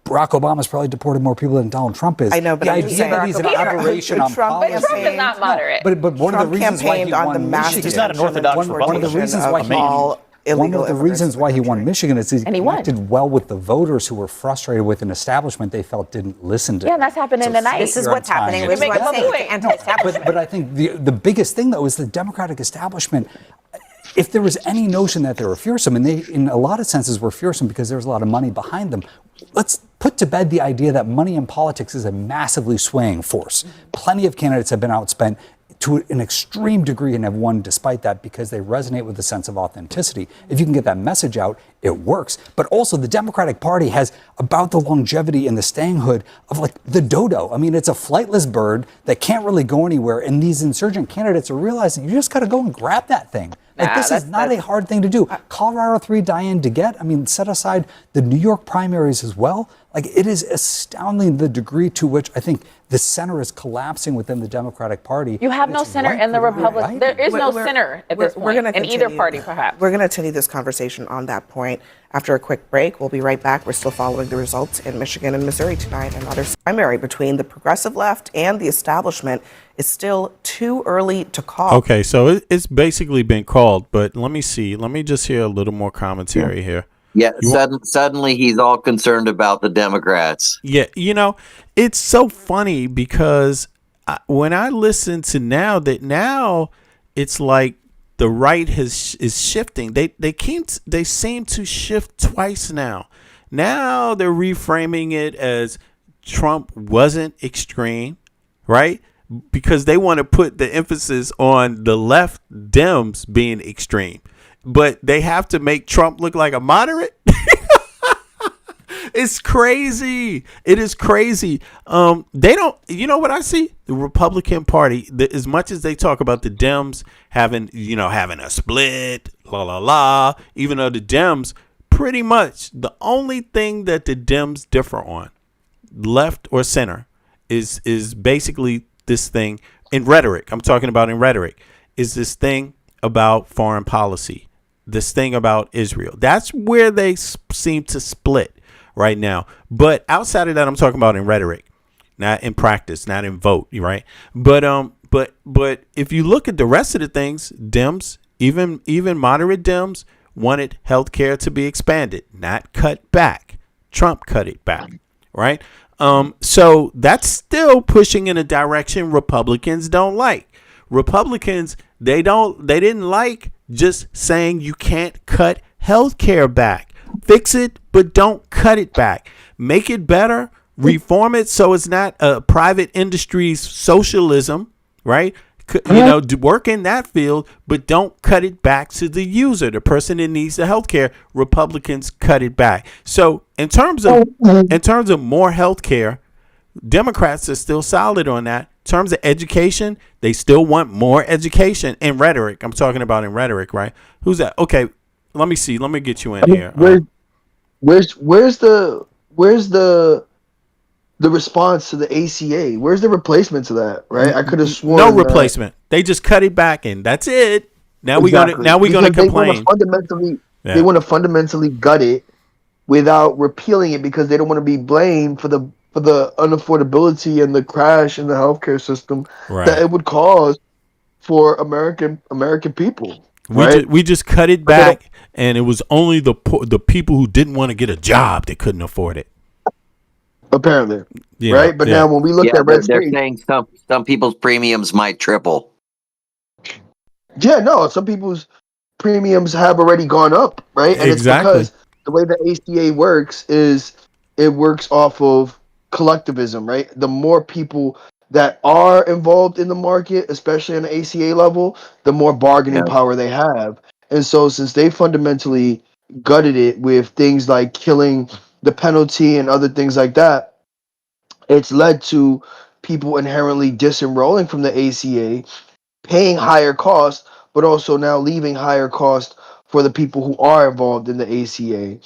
Barack Obama's probably deported more people than Donald Trump is. I know, but the I'm idea just saying, that he's an aberration on policy. But Trump is not moderate. But one of the reasons why he won Michigan. He's not an orthodox One of the reasons why he won Michigan is he connected well with the voters who were frustrated with an establishment they felt didn't listen to. Yeah, that's happening tonight. This is what's happening. This is what I'm saying. Anti-establishment. But I think the biggest thing, though, is the Democratic establishment. If there was any notion that they were fearsome, and they, in a lot of senses, were fearsome because there was a lot of money behind them, let's put to bed the idea that money in politics is a massively swaying force. Plenty of candidates have been outspent to an extreme degree and have won despite that because they resonate with a sense of authenticity. If you can get that message out, it works. But also the Democratic Party has about the longevity and the stayinghood of like the dodo. I mean, it's a flightless bird that can't really go anywhere. And these insurgent candidates are realizing you just got to go and grab that thing. Like, this is not a hard thing to do. Colorado 3, Diane DeGette, I mean, set aside the New York primaries as well. Like, it is astounding the degree to which I think the center is collapsing within the Democratic Party. You have no center in the Republican. There is no center at this point in either party, perhaps. We're going to continue this conversation on that point after a quick break. We'll be right back. We're still following the results in Michigan and Missouri tonight. Another primary between the progressive left and the establishment is still too early to call. Okay, so it's basically been called, but let me see. Let me just hear a little more commentary here. Yeah, suddenly he's all concerned about the Democrats. Yeah, you know, it's so funny because when I listen to now it's like the right is shifting. They seem to shift twice now. Now they're reframing it as Trump wasn't extreme, right? Because they want to put the emphasis on the left Dems being extreme. But they have to make Trump look like a moderate. It's crazy. It is crazy. They don't. You know what I see? The Republican Party. As much as they talk about the Dems having a split, la la la. Even though the Dems, pretty much the only thing that the Dems differ on, left or center, is basically this thing in rhetoric. I'm talking about in rhetoric. Is this thing about foreign policy? This thing about Israel. That's where they seem to split right now. But outside of that, I'm talking about in rhetoric, not in practice, not in vote, right? But if you look at the rest of the things, Dems, even moderate Dems, wanted healthcare to be expanded, not cut back. Trump cut it back, right? So that's still pushing in a direction Republicans don't like. Republicans, they didn't like just saying you can't cut healthcare back. Fix it, but don't cut it back. Make it better. Reform it so it's not a private industry's socialism, right? Work in that field, but don't cut it back to the user, the person that needs the healthcare. Republicans cut it back. So in terms of more healthcare, Democrats are still solid on that. In terms of education, they still want more education in rhetoric. I'm talking about in rhetoric, right? Who's that? Okay, let me see. Let me get you in here. Where's the response to the ACA? Where's the replacement to that? Right? I could have sworn no replacement. They just cut it back and that's it. Now exactly. we're gonna complain. They want to fundamentally gut it without repealing it because they don't want to be blamed for the unaffordability and the crash in the healthcare system that it would cause for American people. We just cut it back, and it was only the people who didn't want to get a job that couldn't afford it. Apparently, right? But now when we look at red they're state, saying some people's premiums might triple. Yeah, no, some people's premiums have already gone up, right? And exactly. It's because the way the ACA works is it works off of collectivism, right? The more people that are involved in the market, especially on the ACA level, the more bargaining power they have. And so since they fundamentally gutted it with things like killing the penalty and other things like that, it's led to people inherently disenrolling from the ACA, paying higher costs, but also now leaving higher cost for the people who are involved in the ACA.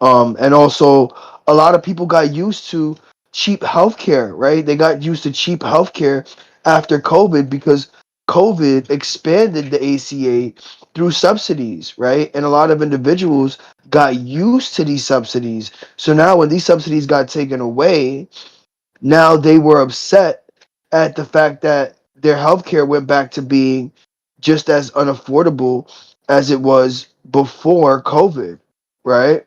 And also a lot of people got used to cheap healthcare, right? They got used to cheap healthcare after COVID because COVID expanded the ACA through subsidies, right? And a lot of individuals got used to these subsidies. So now when these subsidies got taken away, now they were upset at the fact that their healthcare went back to being just as unaffordable as it was before COVID, right?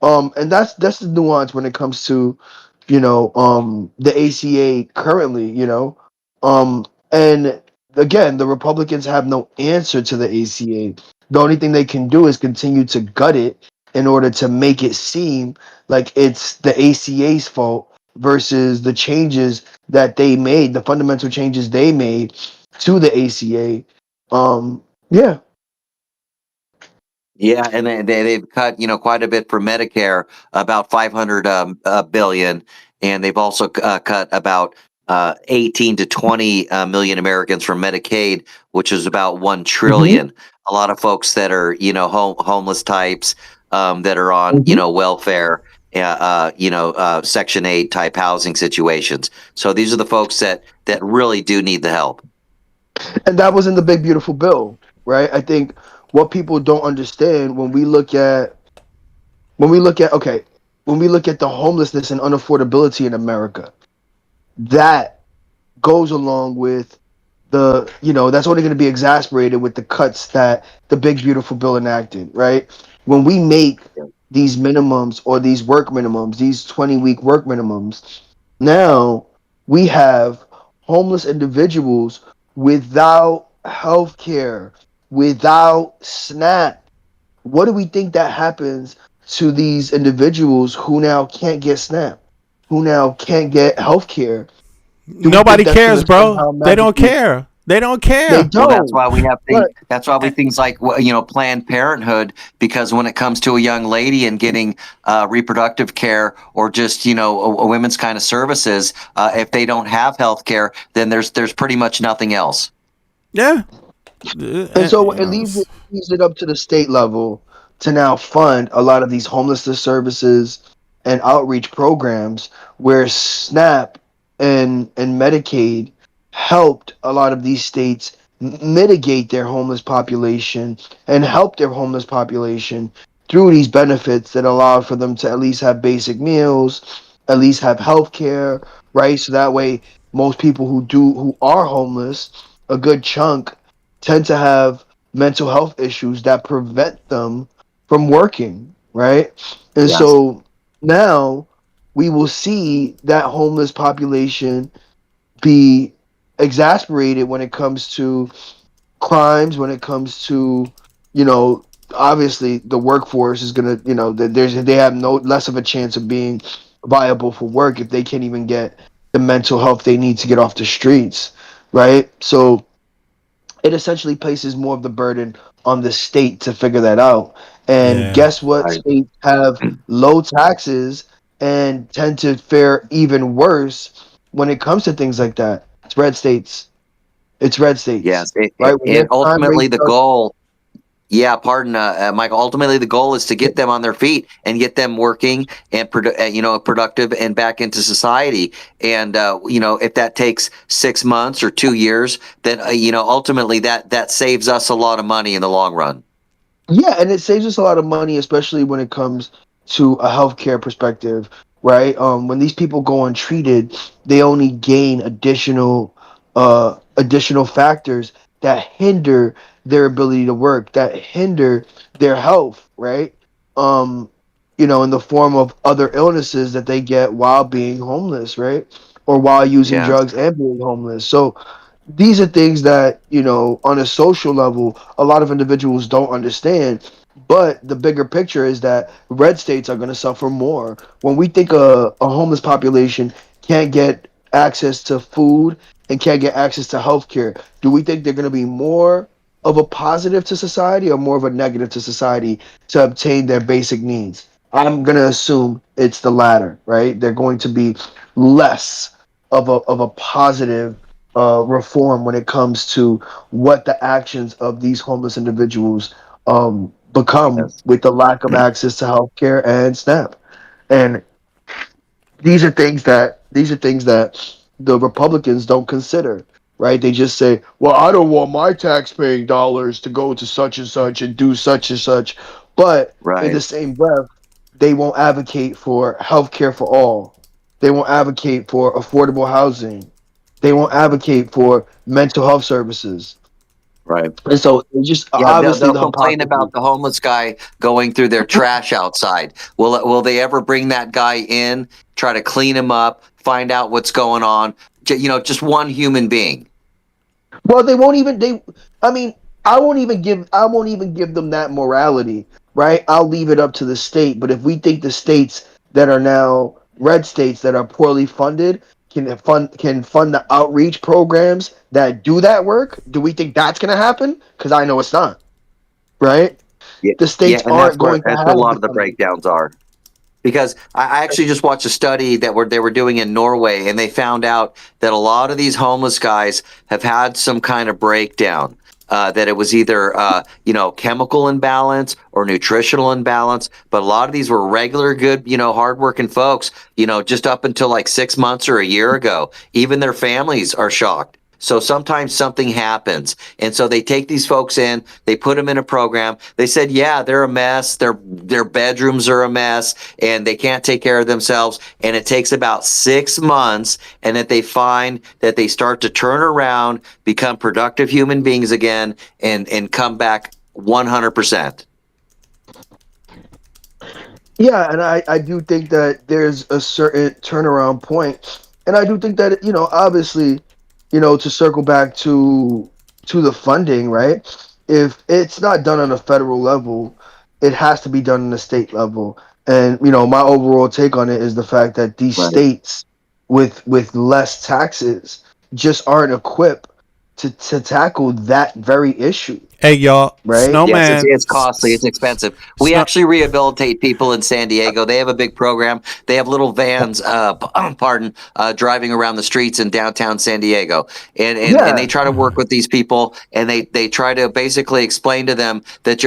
And that's the nuance when it comes to, the ACA currently, and again, the Republicans have no answer to the ACA. The only thing they can do is continue to gut it in order to make it seem like it's the ACA's fault versus the changes that they made, the fundamental changes they made to the ACA. Yeah. Yeah, and they've cut quite a bit for Medicare, about 500 billion, and they've also cut about 18 to 20 million Americans from Medicaid, which is about 1 trillion. A lot of folks that are homeless types that are on welfare, Section 8 type housing situations. So these are the folks that really do need the help. And that was in the big beautiful bill, right? I think what people don't understand when we look at the homelessness and unaffordability in America, that goes along with that's only going to be exasperated with the cuts that the big beautiful bill enacted, right? When we make these minimums or these work minimums, these 20-week work minimums, now we have homeless individuals without health care, without SNAP. What do we think that happens to these individuals who now can't get SNAP, who now can't get health care? Nobody cares, bro. They don't care. They don't They care. don't. Well, that's why we have But that's why we things like Planned Parenthood, because when it comes to a young lady and getting reproductive care or just a women's kind of services, if they don't have health care, then there's pretty much nothing else. Yeah. And so it leaves it up to the state level to now fund a lot of these homelessness services and outreach programs where SNAP and Medicaid helped a lot of these states mitigate their homeless population and help their homeless population through these benefits that allow for them to at least have basic meals, at least have health care, right? So that way most people who are homeless, a good chunk tend to have mental health issues that prevent them from working, right? And Yes. so now we will see that homeless population be exasperated when it comes to crimes, when it comes to, obviously the workforce is gonna, they have no less of a chance of being viable for work if they can't even get the mental health they need to get off the streets, right? So it essentially places more of the burden on the state to figure that out. And Yeah. guess what? States have low taxes and tend to fare even worse when it comes to things like that. It's red states. It's red states, Yes, it, right? it, When their and crime ultimately rates the are goal. Yeah, pardon, Michael. Ultimately, the goal is to get them on their feet and get them working and productive and back into society. And if that takes 6 months or 2 years, then ultimately that saves us a lot of money in the long run. Yeah, and it saves us a lot of money, especially when it comes to a healthcare perspective, right? When these people go untreated, they only gain additional factors that hinder their ability to work, that hinder their health, right? Um, in the form of other illnesses that they get while being homeless, right? Or while using Yes. drugs and being homeless. So these are things that on a social level a lot of individuals don't understand, but the bigger picture is that red states are going to suffer more when we think a homeless population can't get access to food and can't get access to healthcare. Do we think they're going to be more of a positive to society or more of a negative to society to obtain their basic needs? I'm going to assume it's the latter, right? They're going to be less of a positive reform when it comes to what the actions of these homeless individuals become with the lack of access to healthcare and SNAP. And these are things that the Republicans don't consider, right? They just say, "Well, I don't want my taxpaying dollars to go to such and such and do such and such," but in Right. the same breath, they won't advocate for healthcare for all. They won't advocate for affordable housing. They won't advocate for mental health services. Right. And so it's just Yeah, they'll, obviously they'll the complain hypocrisy. about the homeless guy going through their trash outside. Will they ever bring that guy in, try to clean him up, find out what's going on? Just one human being. Well, they won't even they I mean, I won't even give them that morality, right? I'll leave it up to the state, but if we think the states that are now red states that are poorly funded can fund the outreach programs that do that work, do we think that's going to happen? Cuz I know it's not, right? Yeah, The yeah, states and aren't going to that's where have a lot the of the funding. breakdowns are. Because I actually just watched a study they were doing in Norway, and they found out that a lot of these homeless guys have had some kind of breakdown. That it was either chemical imbalance or nutritional imbalance, but a lot of these were regular, good, hardworking folks. Just up until like 6 months or a year ago, even their families are shocked. So sometimes something happens. And so they take these folks in, they put them in a program. They said, yeah, they're a mess. Their bedrooms are a mess and they can't take care of themselves. And it takes about 6 months. And that they find that they start to turn around, become productive human beings again, and come back 100%. Yeah, and I do think that there's a certain turnaround point. And I do think that, obviously, to circle back to the funding, right? If it's not done on a federal level, it has to be done on a state level. And, my overall take on it is the fact that these Right. states with less taxes just aren't equipped to tackle that very issue, Hey, y'all, right? Yes, it's, Snowman. it's costly. It's expensive. We Snow, actually rehabilitate people in San Diego. They have a big program. They have little vans, driving around the streets in downtown San Diego, and Yeah, they try to work with these people, and they try to basically explain to them that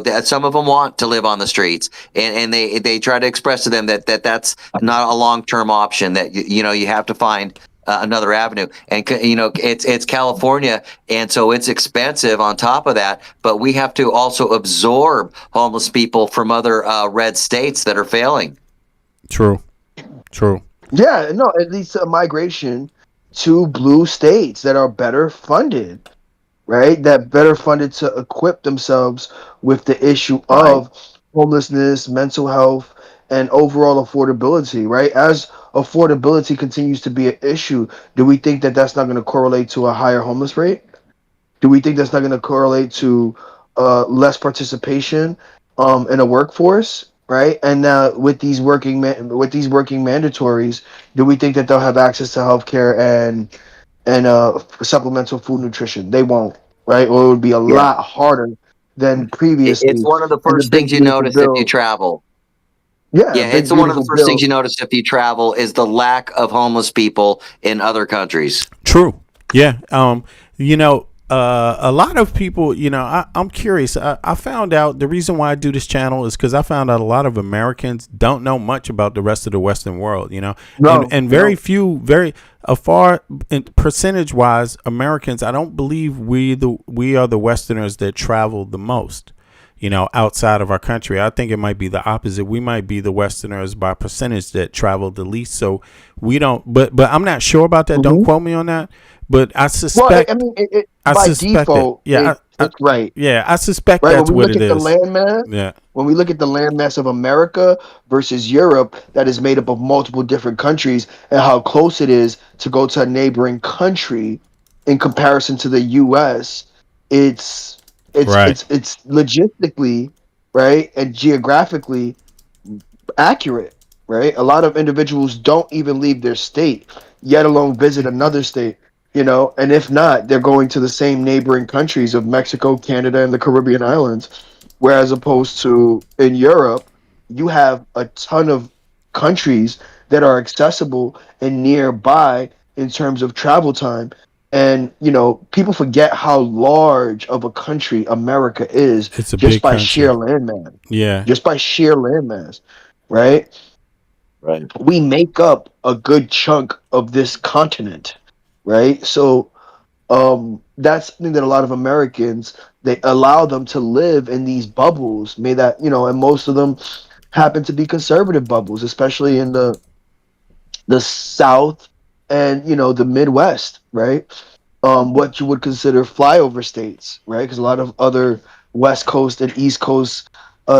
that some of them want to live on the streets, and they try to express to them that's not a long term option. That you have to find another avenue, and it's California, and so it's expensive on top of that, but we have to also absorb homeless people from other red states that are failing. true. yeah, no, it leads to a migration to blue states that are better funded, right? That better funded to equip themselves with the issue of homelessness, mental health, and overall affordability, right? As affordability continues to be an issue, do we think that that's not going to correlate to a higher homeless rate? Do we think that's not going to correlate to less participation in a workforce, right? And with these with these working mandatories, do we think that they'll have access to healthcare and supplemental food nutrition? They won't, right? Or it would be a Yeah, lot harder than it's previously. one of the And the first things big you beautiful notice if you bill, travel. yeah, Yeah, it's big one of the beautiful first things bill. you notice if you travel is the lack of homeless people in other countries. True. Yeah. A lot of people, I'm curious. I found out the reason why I do this channel is because I found out a lot of Americans don't know much about the rest of the Western world, No, and no. very few, very far percentage wise, Americans. I don't believe we are the Westerners that travel the most. Outside of our country. I think it might be the opposite. We might be the Westerners by percentage that travel the least. So we don't, but I'm not sure about that. Don't quote me on that. But I Well, I suspect, mean, I by suspect it. default, Yeah. it's right. Yeah. I suspect Right, when that's we what look it at the is. landmass, Yeah. when we look at the landmass of America versus Europe, that is made up of multiple different countries, and how close it is to go to a neighboring country in comparison to the U.S., it's Right. it's logistically, right, and geographically accurate, right? A lot of individuals don't even leave their state, yet alone visit another state, and if not, they're going to the same neighboring countries of Mexico, Canada, and the Caribbean islands. Whereas opposed to in Europe, you have a ton of countries that are accessible and nearby in terms of travel time. And people forget how large of a country America is It's a just big by sheer country. landmass. Yeah. Just by sheer landmass, right? Right. We make up a good chunk of this continent, right? So that's something that a lot of Americans, they allow them to live in these bubbles. May that and most of them happen to be conservative bubbles, especially in the South and the Midwest, right? What you would consider flyover states, right? Because a lot of other West Coast and East Coast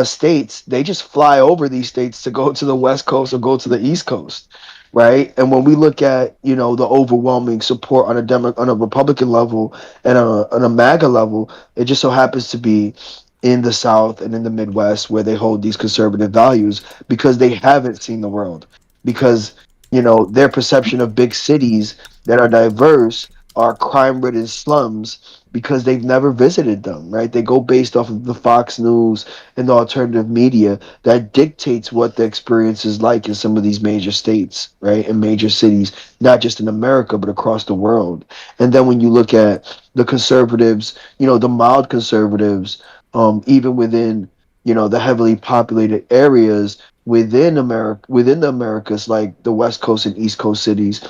states, they just fly over these states to go to the West Coast or go to the East Coast, right? And when we look at the overwhelming support on on a Republican level and on a MAGA level, it just so happens to be in the South and in the Midwest where they hold these conservative values because they haven't seen the world, because their perception of big cities that are diverse are crime-ridden slums because they've never visited them, right? They go based off of the Fox News and the alternative media that dictates what the experience is like in some of these major states, right? And major cities, not just in America, but across the world. And then when you look at the conservatives, the mild conservatives, even within, the heavily populated areas within America, within the Americas, like the West Coast and East Coast cities,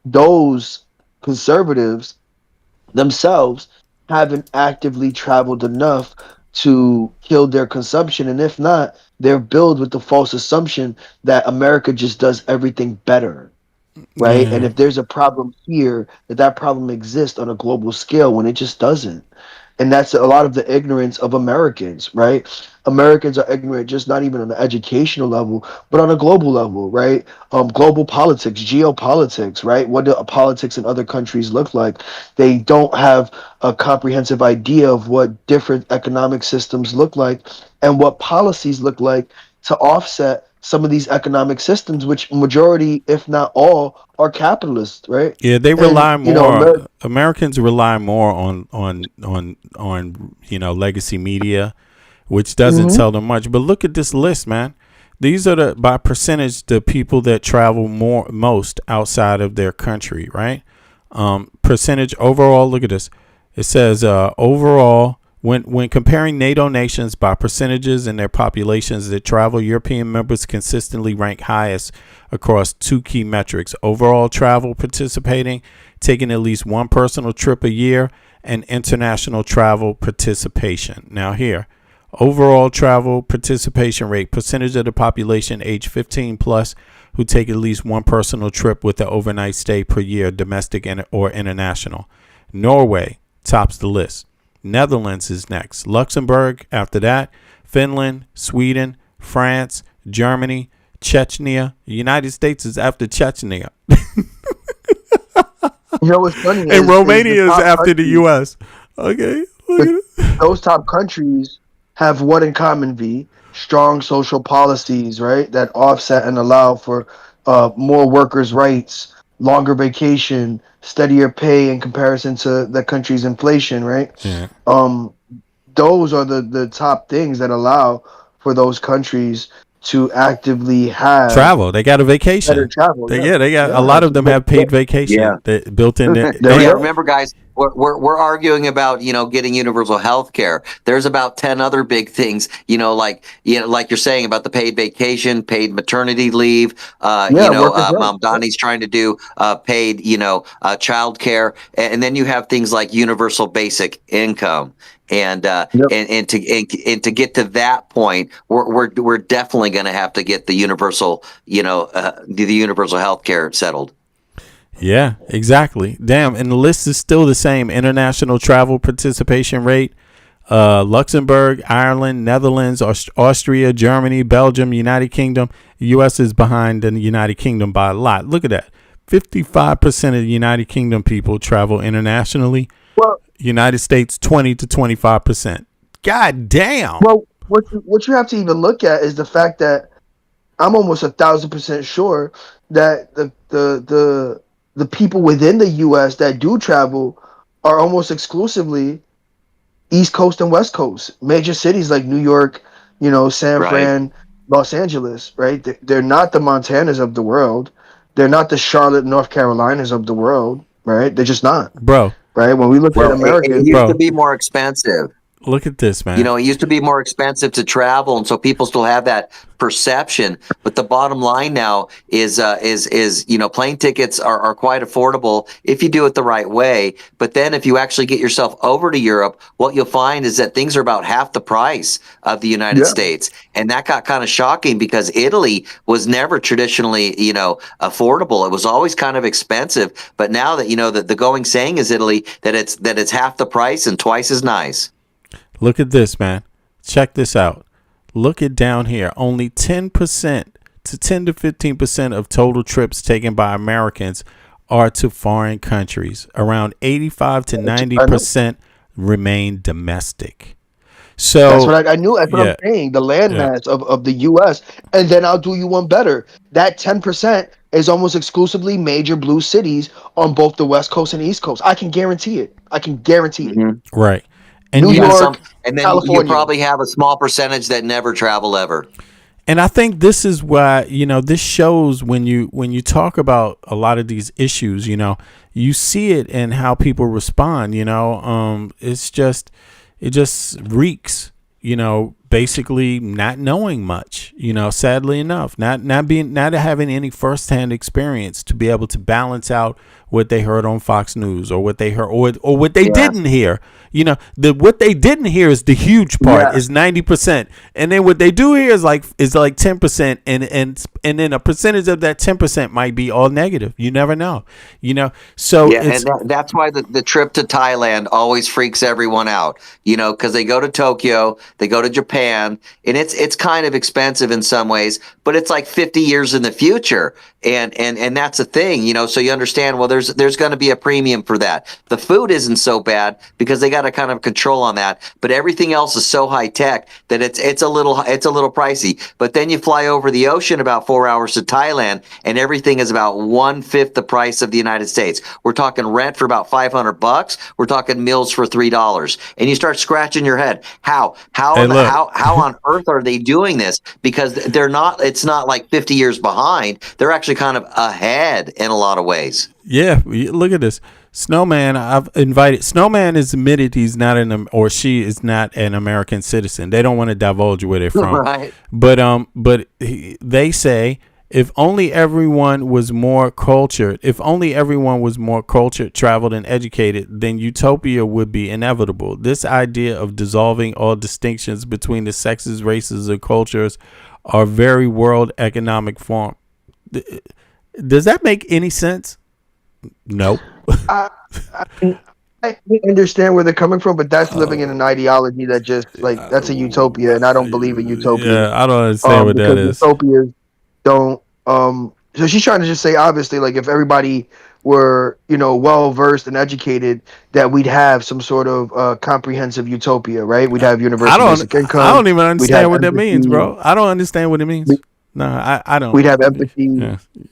those conservatives themselves haven't actively traveled enough to kill their consumption. And if not, they're built with the false assumption that America just does everything better, right? And Yeah. if there's a problem here, that problem exists on a global scale when it just doesn't. And that's a lot of the ignorance of Americans, right? Americans are ignorant just not even on the educational level, but on a global level, right? Global politics, geopolitics, right? What do politics in other countries look like? They don't have a comprehensive idea of what different economic systems look like and what policies look like to offset some of these economic systems, which majority, if not all, are capitalist, right? Yeah, they And, rely you know, more. Americans rely more on legacy media, which doesn't tell them much. But look at this list, man. These are by percentage the people that travel most outside of their country, right? Percentage overall. Look at this. It says overall. When comparing NATO nations by percentages in their populations that travel, European members consistently rank highest across two key metrics: overall travel participating, taking at least one personal trip a year, and international travel participation. Now here, overall travel participation rate, percentage of the population age 15 plus who take at least one personal trip with an overnight stay per year, domestic or international. Norway tops the list. Netherlands is next. Luxembourg after that. Finland, Sweden, France, Germany, Chechnya. The United States is after Chechnya. You know what's funny? And Romania is top after the countries- U.S. Okay. Look at it. Those top countries have what in common, V? Strong social policies, right? That offset and allow for more workers' rights, longer vacation, steadier pay in comparison to the country's inflation, right? Yeah. Those are the top things that allow for those countries to actively have Travel. They got a vacation. better travel. They got a lot of them have paid vacation. Yeah. That built in there. Yeah, remember, guys, we're arguing about getting universal health care. There's about 10 other big things, like you're saying about the paid vacation, paid maternity leave. Mom Donnie's trying to do paid child care, and then you have things like universal basic income. And to get to that point, we're definitely going to have to get the universal the universal health care settled. Yeah, exactly. Damn, and the list is still the same. International travel participation rate: Luxembourg, Ireland, Netherlands, Austria, Germany, Belgium, United Kingdom. The U.S. is behind the United Kingdom by a lot. Look at that. 55% of the United Kingdom people travel internationally. Well, United States, 20 to 25%. God damn. Well, what you have to even look at is the fact that I'm almost 1,000% sure that the people within the U.S. that do travel are almost exclusively East Coast and West Coast. Major cities like New York, San Fran, Los Angeles, right? They're not the Montanas of the world. They're not the Charlotte, North Carolinas of the world, right? They're just not. Bro. Right? When we look at America, it used to be more expensive. Look at this, man. It used to be more expensive to travel, and so people still have that perception. But the bottom line now is plane tickets are quite affordable if you do it the right way. But then if you actually get yourself over to Europe, what you'll find is that things are about half the price of the United States, and that got kind of shocking because Italy was never traditionally affordable. It was always kind of expensive. But now that that the going saying is Italy that it's half the price and twice as nice. Look at this, man. Check this out. Look at down here. Only 10% to 10 to 15% of total trips taken by Americans are to foreign countries. Around 85 to 90% remain domestic. So that's what I knew. That's what I'm saying. The landmass of the U.S. And then I'll do you one better. That 10% is almost exclusively major blue cities on both the West Coast and East Coast. I can guarantee it. it. Right. And New York, and then California. you probably have a small percentage that never travel ever. And I think this is why, this shows when you talk about a lot of these issues, you see it in how people respond, it just reeks, basically not knowing much, sadly enough, not having any firsthand experience to be able to balance out what they heard on Fox News or what they heard or what they didn't hear. What they didn't hear is the huge part is 90%. And then what they do hear is like 10%. And then a percentage of that 10% might be all negative. You never know, so and that's why the trip to Thailand always freaks everyone out, because they go to Tokyo, they go to Japan, and it's kind of expensive in some ways, but it's like 50 years in the future. and that's the thing, so you understand, well, there's going to be a premium for that. The food isn't so bad because they got a kind of control on that, but everything else is so high tech that it's a little pricey. But then you fly over the ocean about 4 hours to Thailand, and everything is about 1/5 the price of the United States. We're talking rent for about $500. We're talking meals for $3, and you start scratching your head. How on earth are they doing this? Because they're not. It's not like 50 years behind. They're actually kind of ahead in a lot of ways. Yeah, look at this. Snowman, I've invited. Snowman is admitted he's not or she is not an American citizen. They don't want to divulge where they're from. Right. But they say if only everyone was more cultured, traveled, and educated, then utopia would be inevitable. This idea of dissolving all distinctions between the sexes, races, or cultures are very World Economic Forum. Does that make any sense? No. I understand where they're coming from, but that's living in an ideology that just that's a utopia, and I don't believe in utopia. Yeah, I don't understand what that is. Utopias don't. So she's trying to just say, obviously, like if everybody were, well versed and educated, that we'd have some sort of comprehensive utopia, right? We'd have universal basic income. I don't even understand what that means, bro. I don't understand what it means. No, I don't. We'd have empathy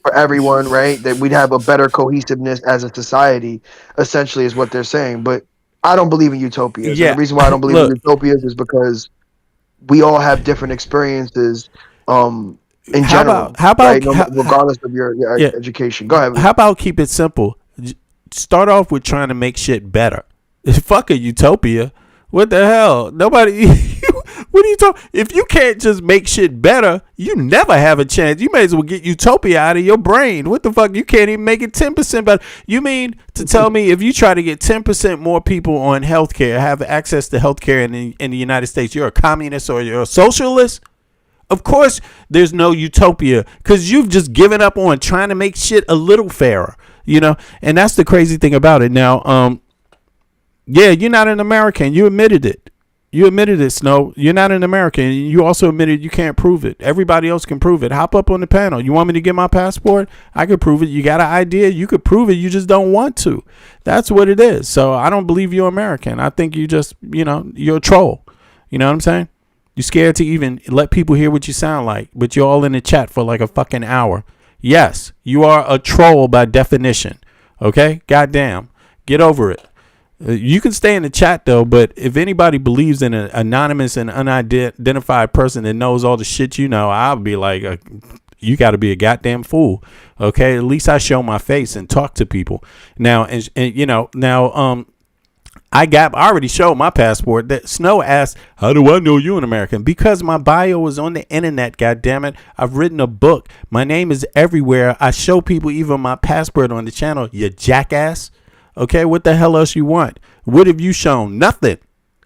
for everyone, right? That we'd have a better cohesiveness as a society, essentially, is what they're saying. But I don't believe in utopias. Yeah. And the reason why I don't believe in utopias is because we all have different experiences in general. How about regardless of your education? Go ahead. How about keep it simple? Start off with trying to make shit better. Fuck a utopia. What the hell? Nobody. What are you talking? If you can't just make shit better, you never have a chance. You may as well get utopia out of your brain. What the fuck? You can't even make it 10% better. You mean to tell me if you try to get 10% more people on healthcare, have access to healthcare in the United States, you're a communist or you're a socialist? Of course, there's no utopia because you've just given up on trying to make shit a little fairer, And that's the crazy thing about it. Now, yeah, you're not an American. You admitted it. Snow. You're not an American. You also admitted you can't prove it. Everybody else can prove it. Hop up on the panel. You want me to get my passport? I could prove it. You got an idea? You could prove it. You just don't want to. That's what it is. So I don't believe you're American. I think you just, you're a troll. You know what I'm saying? You're scared to even let people hear what you sound like, but you're all in the chat for like a fucking hour. Yes, you are a troll by definition. Okay? Goddamn. Get over it. You can stay in the chat though, but if anybody believes in an anonymous and unidentified person that knows all the shit I'll be like, you got to be a goddamn fool. Okay, at least I show my face and talk to people. Now, I already showed my passport. That Snow asked, how do I know you're an American? Because my bio is on the internet, goddammit. I've written a book. My name is everywhere. I show people even my passport on the channel, you jackass. Okay, what the hell else you want? What have you shown? Nothing.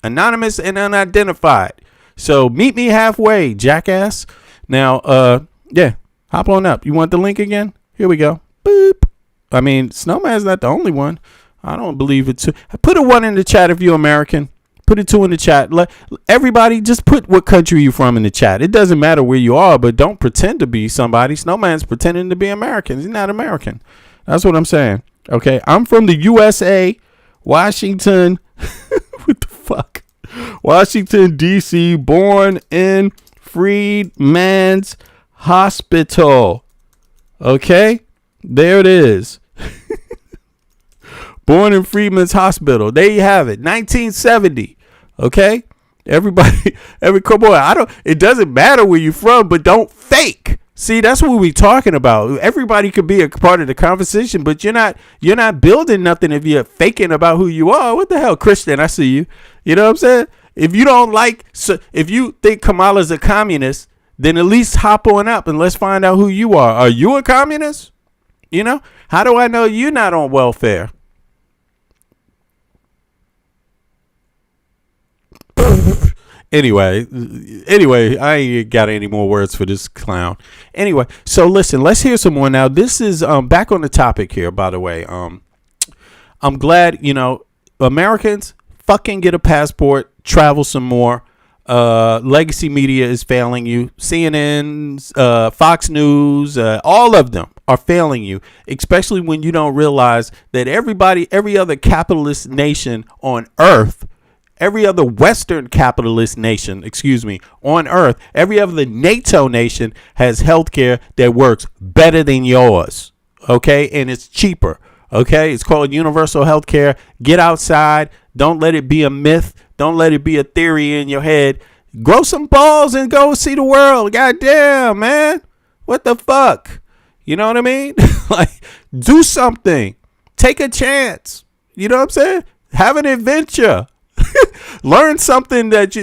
Anonymous and unidentified. So meet me halfway, jackass. Now, yeah, hop on up. You want the link again? Here we go. Boop. I mean, Snowman's not the only one. I don't believe it too. Put a 1 in the chat if you're American. Put a 2 in the chat. Let everybody just put what country you from in the chat. It doesn't matter where you are, but don't pretend to be somebody. Snowman's pretending to be American. He's not American. That's what I'm saying. Okay, I'm from the USA, Washington. What the fuck? Washington, D.C., born in Freedman's Hospital. Okay, there it is. Born in Freedman's Hospital. There you have it. 1970. Okay, everybody, come on. It doesn't matter where you're from, but don't fake. See, that's what we talking about. Everybody could be a part of the conversation, but you're not building nothing if you're faking about who you are. What the hell, Christian? I see you. You know what I'm saying? If you don't if you think Kamala's a communist, then at least hop on up and let's find out who you are. Are you a communist? How do I know you're not on welfare? Anyway, I ain't got any more words for this clown. Anyway, so listen, let's hear some more now. This is back on the topic here, by the way. I'm glad, Americans fucking get a passport, travel some more. Legacy media is failing you. CNN, Fox News, all of them are failing you, especially when you don't realize that every other capitalist nation on earth, every other Western capitalist nation, on earth, every other NATO nation has healthcare that works better than yours. Okay. And it's cheaper. Okay. It's called universal healthcare. Get outside. Don't let it be a myth. Don't let it be a theory in your head. Grow some balls and go see the world. Goddamn, man. What the fuck? You know what I mean? Like, do something. Take a chance. You know what I'm saying? Have an adventure. Learn something that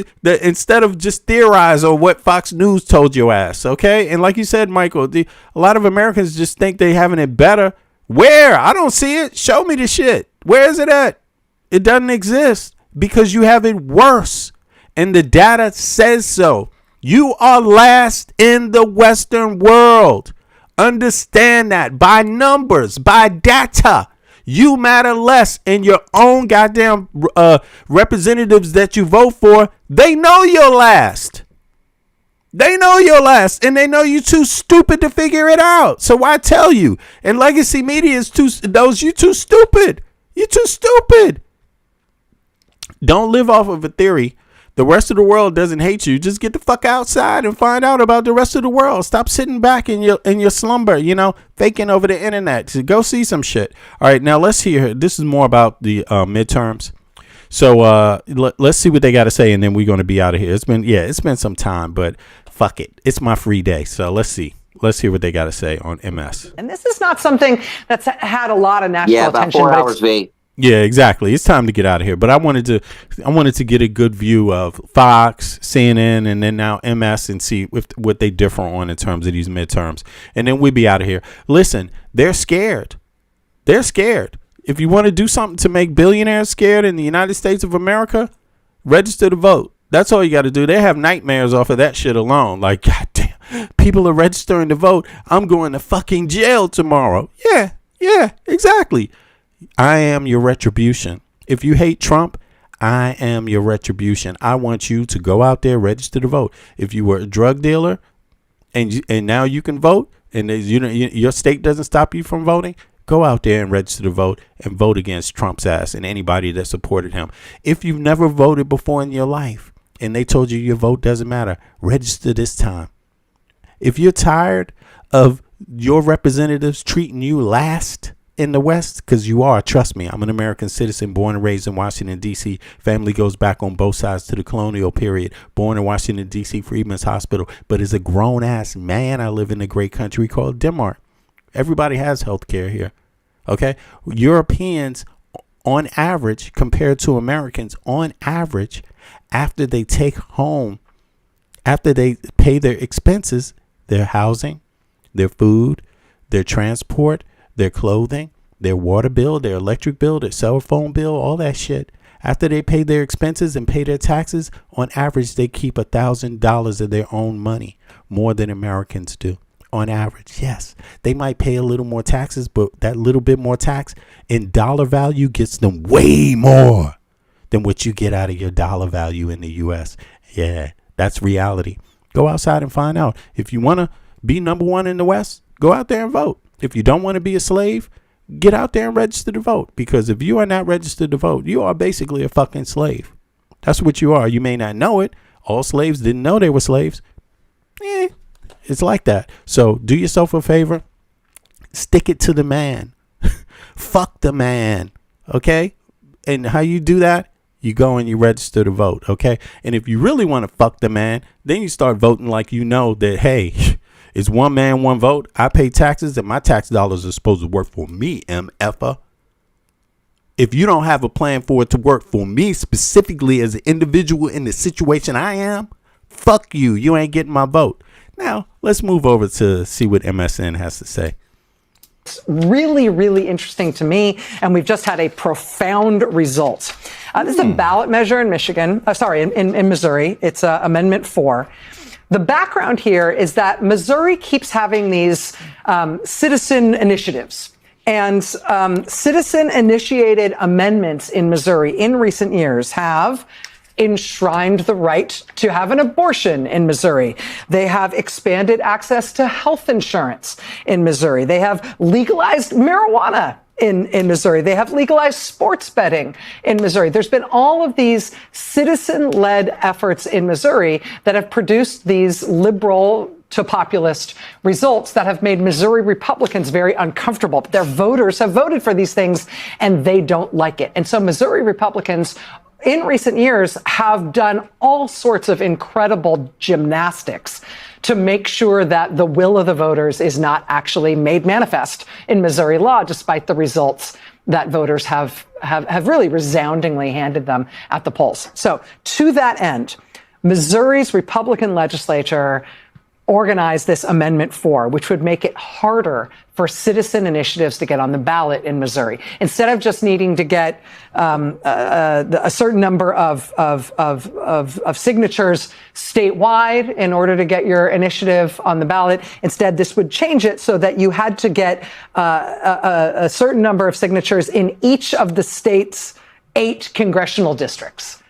instead of just theorize or what Fox News told your ass. Okay. And like you said, Michael, a lot of Americans just think they having it better. Where? I don't see it. Show me the shit. Where is it at? It doesn't exist because you have it worse. And the data says so. You are last in the Western world. Understand that by numbers, by data. You matter less, and your own goddamn representatives that you vote for, they know you're last. They know you're last, and they know you're too stupid to figure it out. So why tell you? And legacy media is you too stupid. You're too stupid. Don't live off of a theory. The rest of the world doesn't hate you. Just get the fuck outside and find out about the rest of the world. Stop sitting back in your slumber, faking over the internet. So go see some shit. All right, now let's hear. This is more about the midterms. So let's see what they got to say, and then we're going to be out of here. It's been some time, but fuck it. It's my free day. So let's see. Let's hear what they got to say on MS. And this is not something that's had a lot of national about attention. 4 hours, V. Yeah, exactly. It's time to get out of here. But I wanted to get a good view of Fox, CNN, and then now MS and see what they differ on in terms of these midterms. And then we'll be out of here. Listen, they're scared. They're scared. If you want to do something to make billionaires scared in the United States of America, register to vote. That's all you got to do. They have nightmares off of that shit alone. Like, goddamn, people are registering to vote. I'm going to fucking jail tomorrow. Yeah, exactly. I am your retribution. If you hate Trump, I am your retribution. I want you to go out there, register to vote. If you were a drug dealer and now you can vote, and your state doesn't stop you from voting, go out there and register to vote and vote against Trump's ass and anybody that supported him. If you've never voted before in your life and they told you your vote doesn't matter, register this time. If you're tired of your representatives treating you last in the West, because you are, trust me, I'm an American citizen, born and raised in Washington, D.C. Family goes back on both sides to the colonial period. Born in Washington, D.C., Freedmen's Hospital. But as a grown-ass man, I live in a great country called Denmark. Everybody has health care here. Okay? Europeans, on average, compared to Americans, on average, after they pay their expenses, their housing, their food, their transport, their clothing, their water bill, their electric bill, their cell phone bill, all that shit. After they pay their expenses and pay their taxes, on average, they keep $1,000 of their own money, more than Americans do. On average, yes. They might pay a little more taxes, but that little bit more tax in dollar value gets them way more than what you get out of your dollar value in the U.S. Yeah, that's reality. Go outside and find out. If you want to be number one in the West, go out there and vote. If you don't want to be a slave, get out there and register to vote. Because if you are not registered to vote, you are basically a fucking slave. That's what you are. You may not know it. All slaves didn't know they were slaves. It's like that. So do yourself a favor. Stick it to the man. Fuck the man. Okay? And how you do that? You go and you register to vote. Okay? And if you really want to fuck the man, then you start voting like you know that, hey, it's one man, one vote. I pay taxes and my tax dollars are supposed to work for me, MFer. If you don't have a plan for it to work for me specifically as an individual in the situation I am, fuck you. You ain't getting my vote. Now, let's move over to see what MSN has to say. It's really, really interesting to me, and we've just had a profound result. This is a ballot measure in Michigan. In Missouri. It's Amendment 4. The background here is that Missouri keeps having these citizen initiatives. And citizen-initiated amendments in Missouri in recent years have enshrined the right to have an abortion in Missouri. They have expanded access to health insurance in Missouri. They have legalized marijuana in Missouri. They have legalized sports betting in Missouri. There's been all of these citizen-led efforts in Missouri that have produced these liberal to populist results that have made Missouri Republicans very uncomfortable. Their voters have voted for these things and they don't like it. And so Missouri Republicans in recent years have done all sorts of incredible gymnastics to make sure that the will of the voters is not actually made manifest in Missouri law, despite the results that voters have really resoundingly handed them at the polls. So to that end, Missouri's Republican legislature organize this Amendment 4, which would make it harder for citizen initiatives to get on the ballot in Missouri. Instead of just needing to get a certain number of signatures statewide in order to get your initiative on the ballot, instead this would change it so that you had to get a certain number of signatures in each of the state's 8 congressional districts.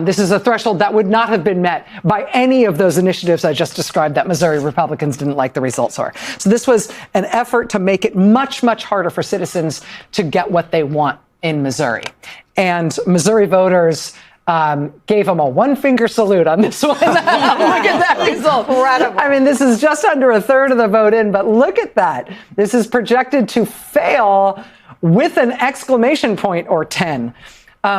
This is a threshold that would not have been met by any of those initiatives I just described that Missouri Republicans didn't like the results for. So this was an effort to make it much, much harder for citizens to get what they want in Missouri. And Missouri voters gave them a one-finger salute on this one. Look at that result. Incredible. I mean, this is just under a third of the vote in, but look at that. This is projected to fail with an exclamation point or 10.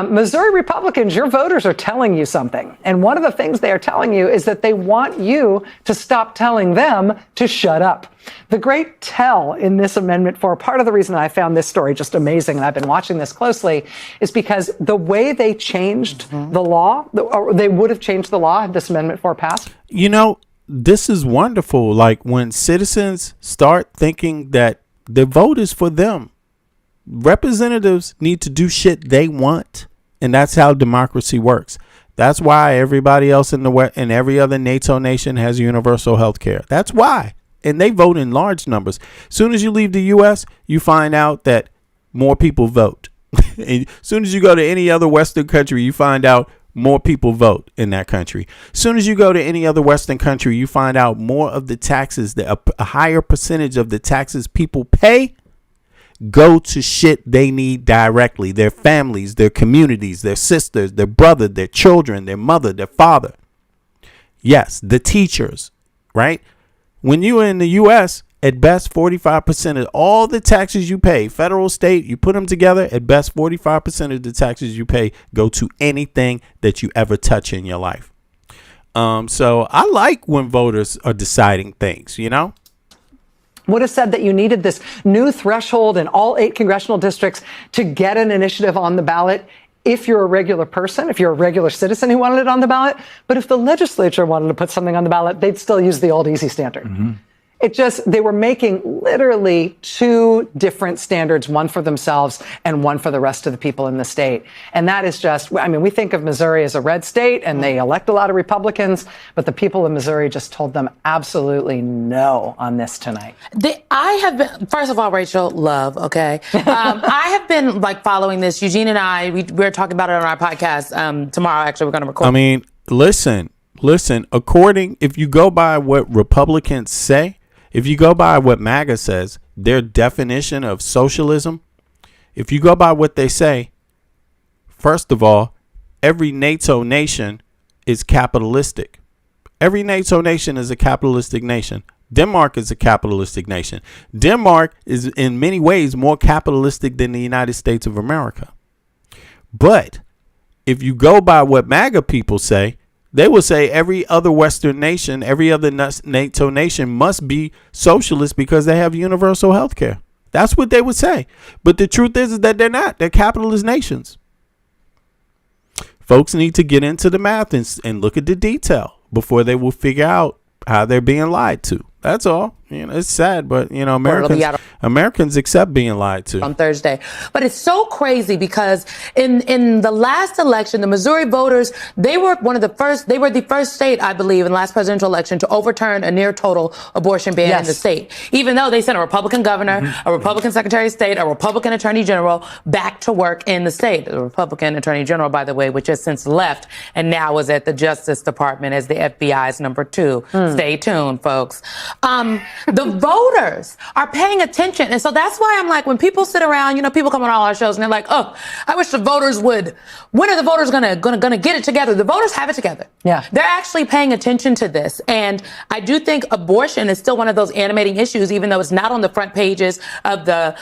Missouri Republicans, your voters are telling you something. And one of the things they are telling you is that they want you to stop telling them to shut up. The great tell in this Amendment 4, part of the reason I found this story just amazing, and I've been watching this closely, is because the way they changed the law, or they would have changed the law had this Amendment 4 passed. You know, this is wonderful. Like when citizens start thinking that the vote is for them. Representatives need to do shit they want, and that's how democracy works. That's why everybody else in the West and every other NATO nation has universal health care. That's why. And they vote in large numbers. As soon as you leave the U.S., you find out that more people vote. And as soon as you go to any other Western country, you find out more people vote in that country. As soon as you go to any other Western country, you find out more of the taxes, a higher percentage of the taxes people pay go to shit they need directly. Their families, their communities, their sisters, their brother, their children, their mother, their father. Yes, the teachers, right? When you are in the U.S., at best 45% of all the taxes you pay, federal, state, you put them together, at best 45% of the taxes you pay go to anything that you ever touch in your life. So I like when voters are deciding things, you know? Would have said that you needed this new threshold in all 8 congressional districts to get an initiative on the ballot if you're a regular person, if you're a regular citizen who wanted it on the ballot. But if the legislature wanted to put something on the ballot, they'd still use the old easy standard. Mm-hmm. They were making literally 2 different standards, one for themselves and one for the rest of the people in the state. And that is just, I mean, we think of Missouri as a red state and they elect a lot of Republicans, but the people of Missouri just told them absolutely no on this tonight. I have been, first of all, Rachel, love, okay? I have been following this. Eugene and I, we're talking about it on our podcast tomorrow. Actually, we're going to record. I mean, listen, if you go by what Republicans say, if you go by what MAGA says, their definition of socialism, if you go by what they say, first of all, every NATO nation is capitalistic. Every NATO nation is a capitalistic nation. Denmark is a capitalistic nation. Denmark is in many ways more capitalistic than the United States of America. But if you go by what MAGA people say, they will say every other Western nation, every other NATO nation must be socialist because they have universal health care. That's what they would say. But the truth is that they're not. They're capitalist nations. Folks need to get into the math and look at the detail before they will figure out how they're being lied to. That's all. it's sad, but it'll be out Americans accept being lied to. On Thursday. But it's so crazy because in the last election, the Missouri voters, they were the first state, I believe, in the last presidential election to overturn a near total abortion ban in the state. Even though they sent a Republican governor, a Republican Secretary of State, a Republican Attorney General back to work in the state. The Republican Attorney General, by the way, which has since left and now is at the Justice Department as the FBI's number 2. Stay tuned, folks. The voters are paying attention. And so that's why I'm like, when people sit around, people come on all our shows and they're like, oh, I wish the voters would. When are the voters gonna get it together? The voters have it together. Yeah. They're actually paying attention to this. And I do think abortion is still one of those animating issues, even though it's not on the front pages of the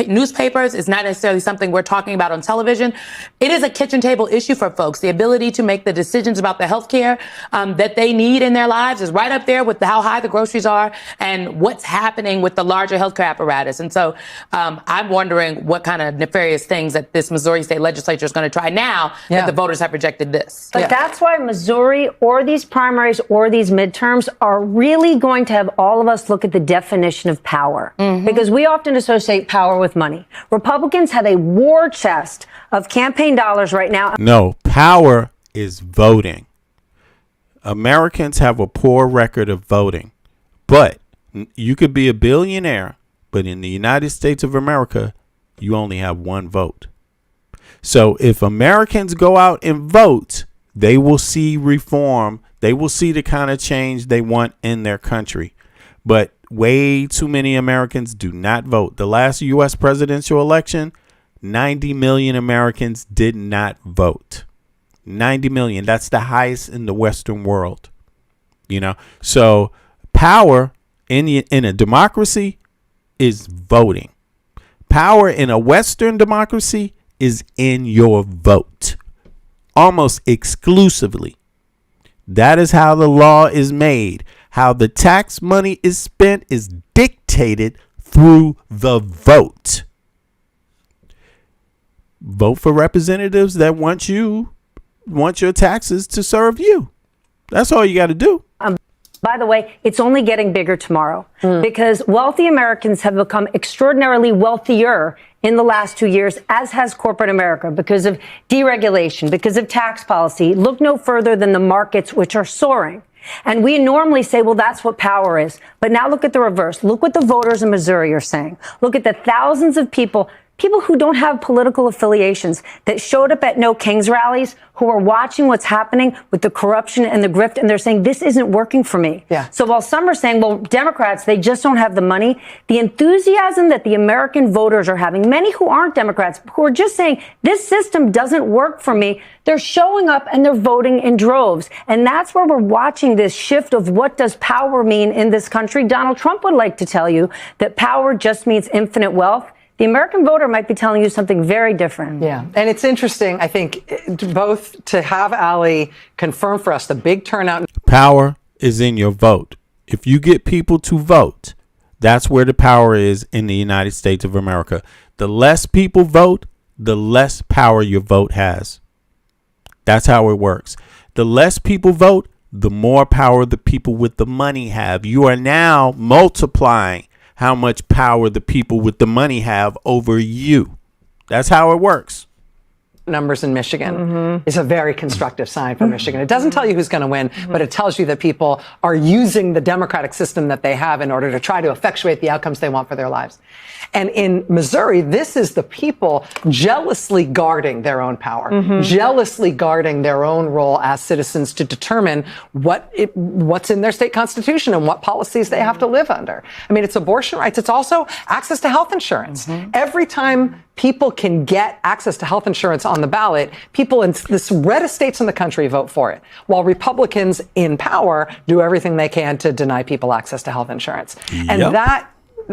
newspapers. It's not necessarily something we're talking about on television. It is a kitchen table issue for folks. The ability to make the decisions about the health care that they need in their lives is right up there with how high the groceries are and what's happening with the larger healthcare apparatus. And so I'm wondering what kind of nefarious things that this Missouri state legislature is going to try now that the voters have rejected this. But that's why Missouri or these primaries or these midterms are really going to have all of us look at the definition of power. Because we often associate power with money. Republicans have a war chest of campaign dollars right now. No, power is voting. Americans have a poor record of voting. But you could be a billionaire, but in the United States of America, you only have one vote. So if Americans go out and vote, they will see reform. They will see the kind of change they want in their country. But way too many Americans do not vote. The last U.S. presidential election, 90 million Americans did not vote. 90 million. That's the highest in the Western world. So power in a democracy is voting. Power in a Western democracy is in your vote. Almost exclusively. That is how the law is made. How the tax money is spent is dictated through the vote. Vote for representatives that want your taxes to serve you. That's all you got to do. By the way, it's only getting bigger tomorrow because wealthy Americans have become extraordinarily wealthier in the last 2 years, as has corporate America, because of deregulation, because of tax policy. Look no further than the markets, which are soaring. And we normally say, well, that's what power is. But now look at the reverse. Look what the voters in Missouri are saying. Look at the thousands of people who don't have political affiliations that showed up at No Kings rallies, who are watching what's happening with the corruption and the grift, and they're saying, this isn't working for me. Yeah. So while some are saying, well, Democrats, they just don't have the money, the enthusiasm that the American voters are having, many who aren't Democrats, who are just saying, this system doesn't work for me, they're showing up and they're voting in droves. And that's where we're watching this shift of what does power mean in this country. Donald Trump would like to tell you that power just means infinite wealth. The American voter might be telling you something very different. Yeah. And it's interesting, I think, both to have Ali confirm for us the big turnout. Power is in your vote. If you get people to vote, that's where the power is in the United States of America. The less people vote, the less power your vote has. That's how it works. The less people vote, the more power the people with the money have. You are now multiplying how much power the people with the money have over you. That's how it works. Numbers in Michigan is a very constructive sign for Michigan. It doesn't tell you who's going to win, but it tells you that people are using the democratic system that they have in order to try to effectuate the outcomes they want for their lives. And in Missouri, this is the people jealously guarding their own power, jealously guarding their own role as citizens to determine what's in their state constitution and what policies they have to live under. I mean, it's abortion rights. It's also access to health insurance. Every time people can get access to health insurance on the ballot, people in the reddest states in the country vote for it, while Republicans in power do everything they can to deny people access to health insurance. And that,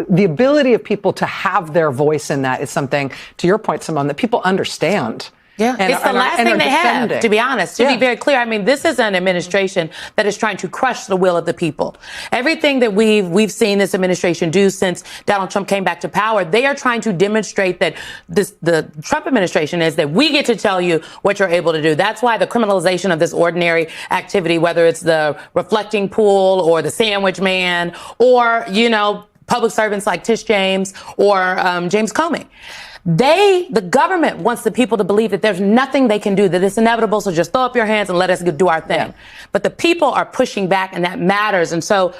the ability of people to have their voice in that is something, to your point, Simone, that people understand. Yeah, and it's the are- last and thing are they have, defending. to be honest. To Yeah. be very clear, I mean, this is an administration that is trying to crush the will of the people. Everything that we've seen this administration do since Donald Trump came back to power, they are trying to demonstrate that the Trump administration is that we get to tell you what you're able to do. That's why the criminalization of this ordinary activity, whether it's the reflecting pool or the sandwich man or, public servants like Tish James or James Comey. The government wants the people to believe that there's nothing they can do, that it's inevitable, so just throw up your hands and let us do our thing. Yeah. But the people are pushing back, and that matters. And so,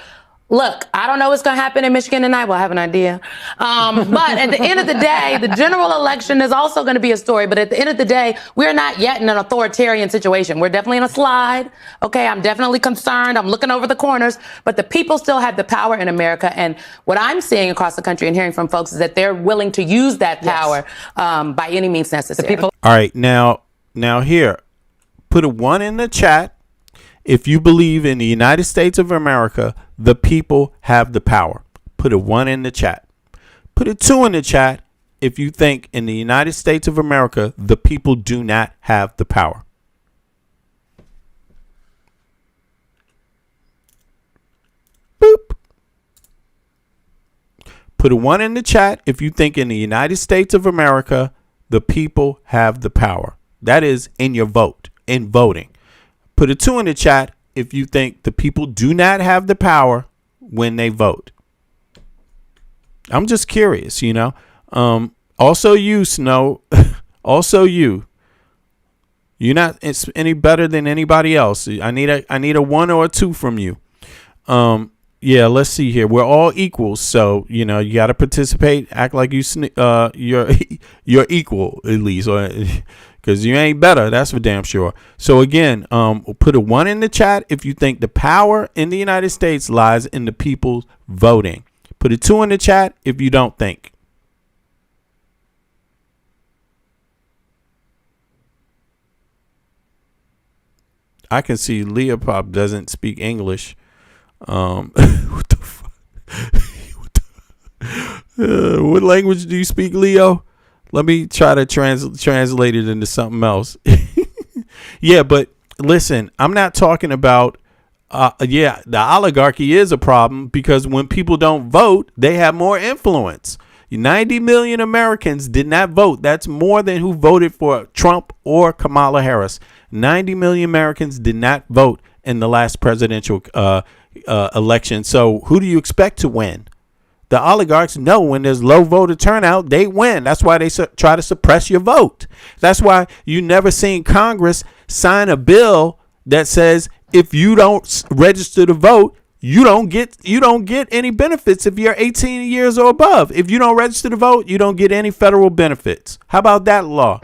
look, I don't know what's going to happen in Michigan tonight. Well, I have an idea. But at the end of the day, the general election is also going to be a story. But at the end of the day, we're not yet in an authoritarian situation. We're definitely in a slide. Okay, I'm definitely concerned. I'm looking over the corners. But the people still have the power in America. And what I'm seeing across the country and hearing from folks is that they're willing to use that power by any means necessary. All right, now here, put a 1 in the chat if you believe in the United States of America, the people have the power. Put a 1 in the chat. Put a 2 in the chat if you think in the United States of America, the people do not have the power. Boop. Put a 1 in the chat if you think in the United States of America, the people have the power. That is in your vote, in voting. Put a 2 in the chat if you think the people do not have the power when they vote. I'm just curious, Also you, Snow. Also you. You're not any better than anybody else. I need a 1 or a 2 from you. Yeah, let's see here. We're all equals, so you got to participate. Act like you're equal at least, or because you ain't better. That's for damn sure. So again, put a 1 in the chat if you think the power in the United States lies in the people voting. Put a 2 in the chat if you don't think. I can see Leopold doesn't speak English. What the fuck? What language do you speak, Leo? Let me try to translate it into something else. Yeah, but listen, I'm not talking about, the oligarchy is a problem because when people don't vote, they have more influence. 90 million Americans did not vote. That's more than who voted for Trump or Kamala Harris. 90 million Americans did not vote in the last presidential election. So who do you expect to win? The oligarchs know when there's low voter turnout, they win. That's why they try to suppress your vote. That's why you never seen Congress sign a bill that says if you don't register to vote, you don't get any benefits if you're 18 years or above. If you don't register to vote, you don't get any federal benefits. How about that law?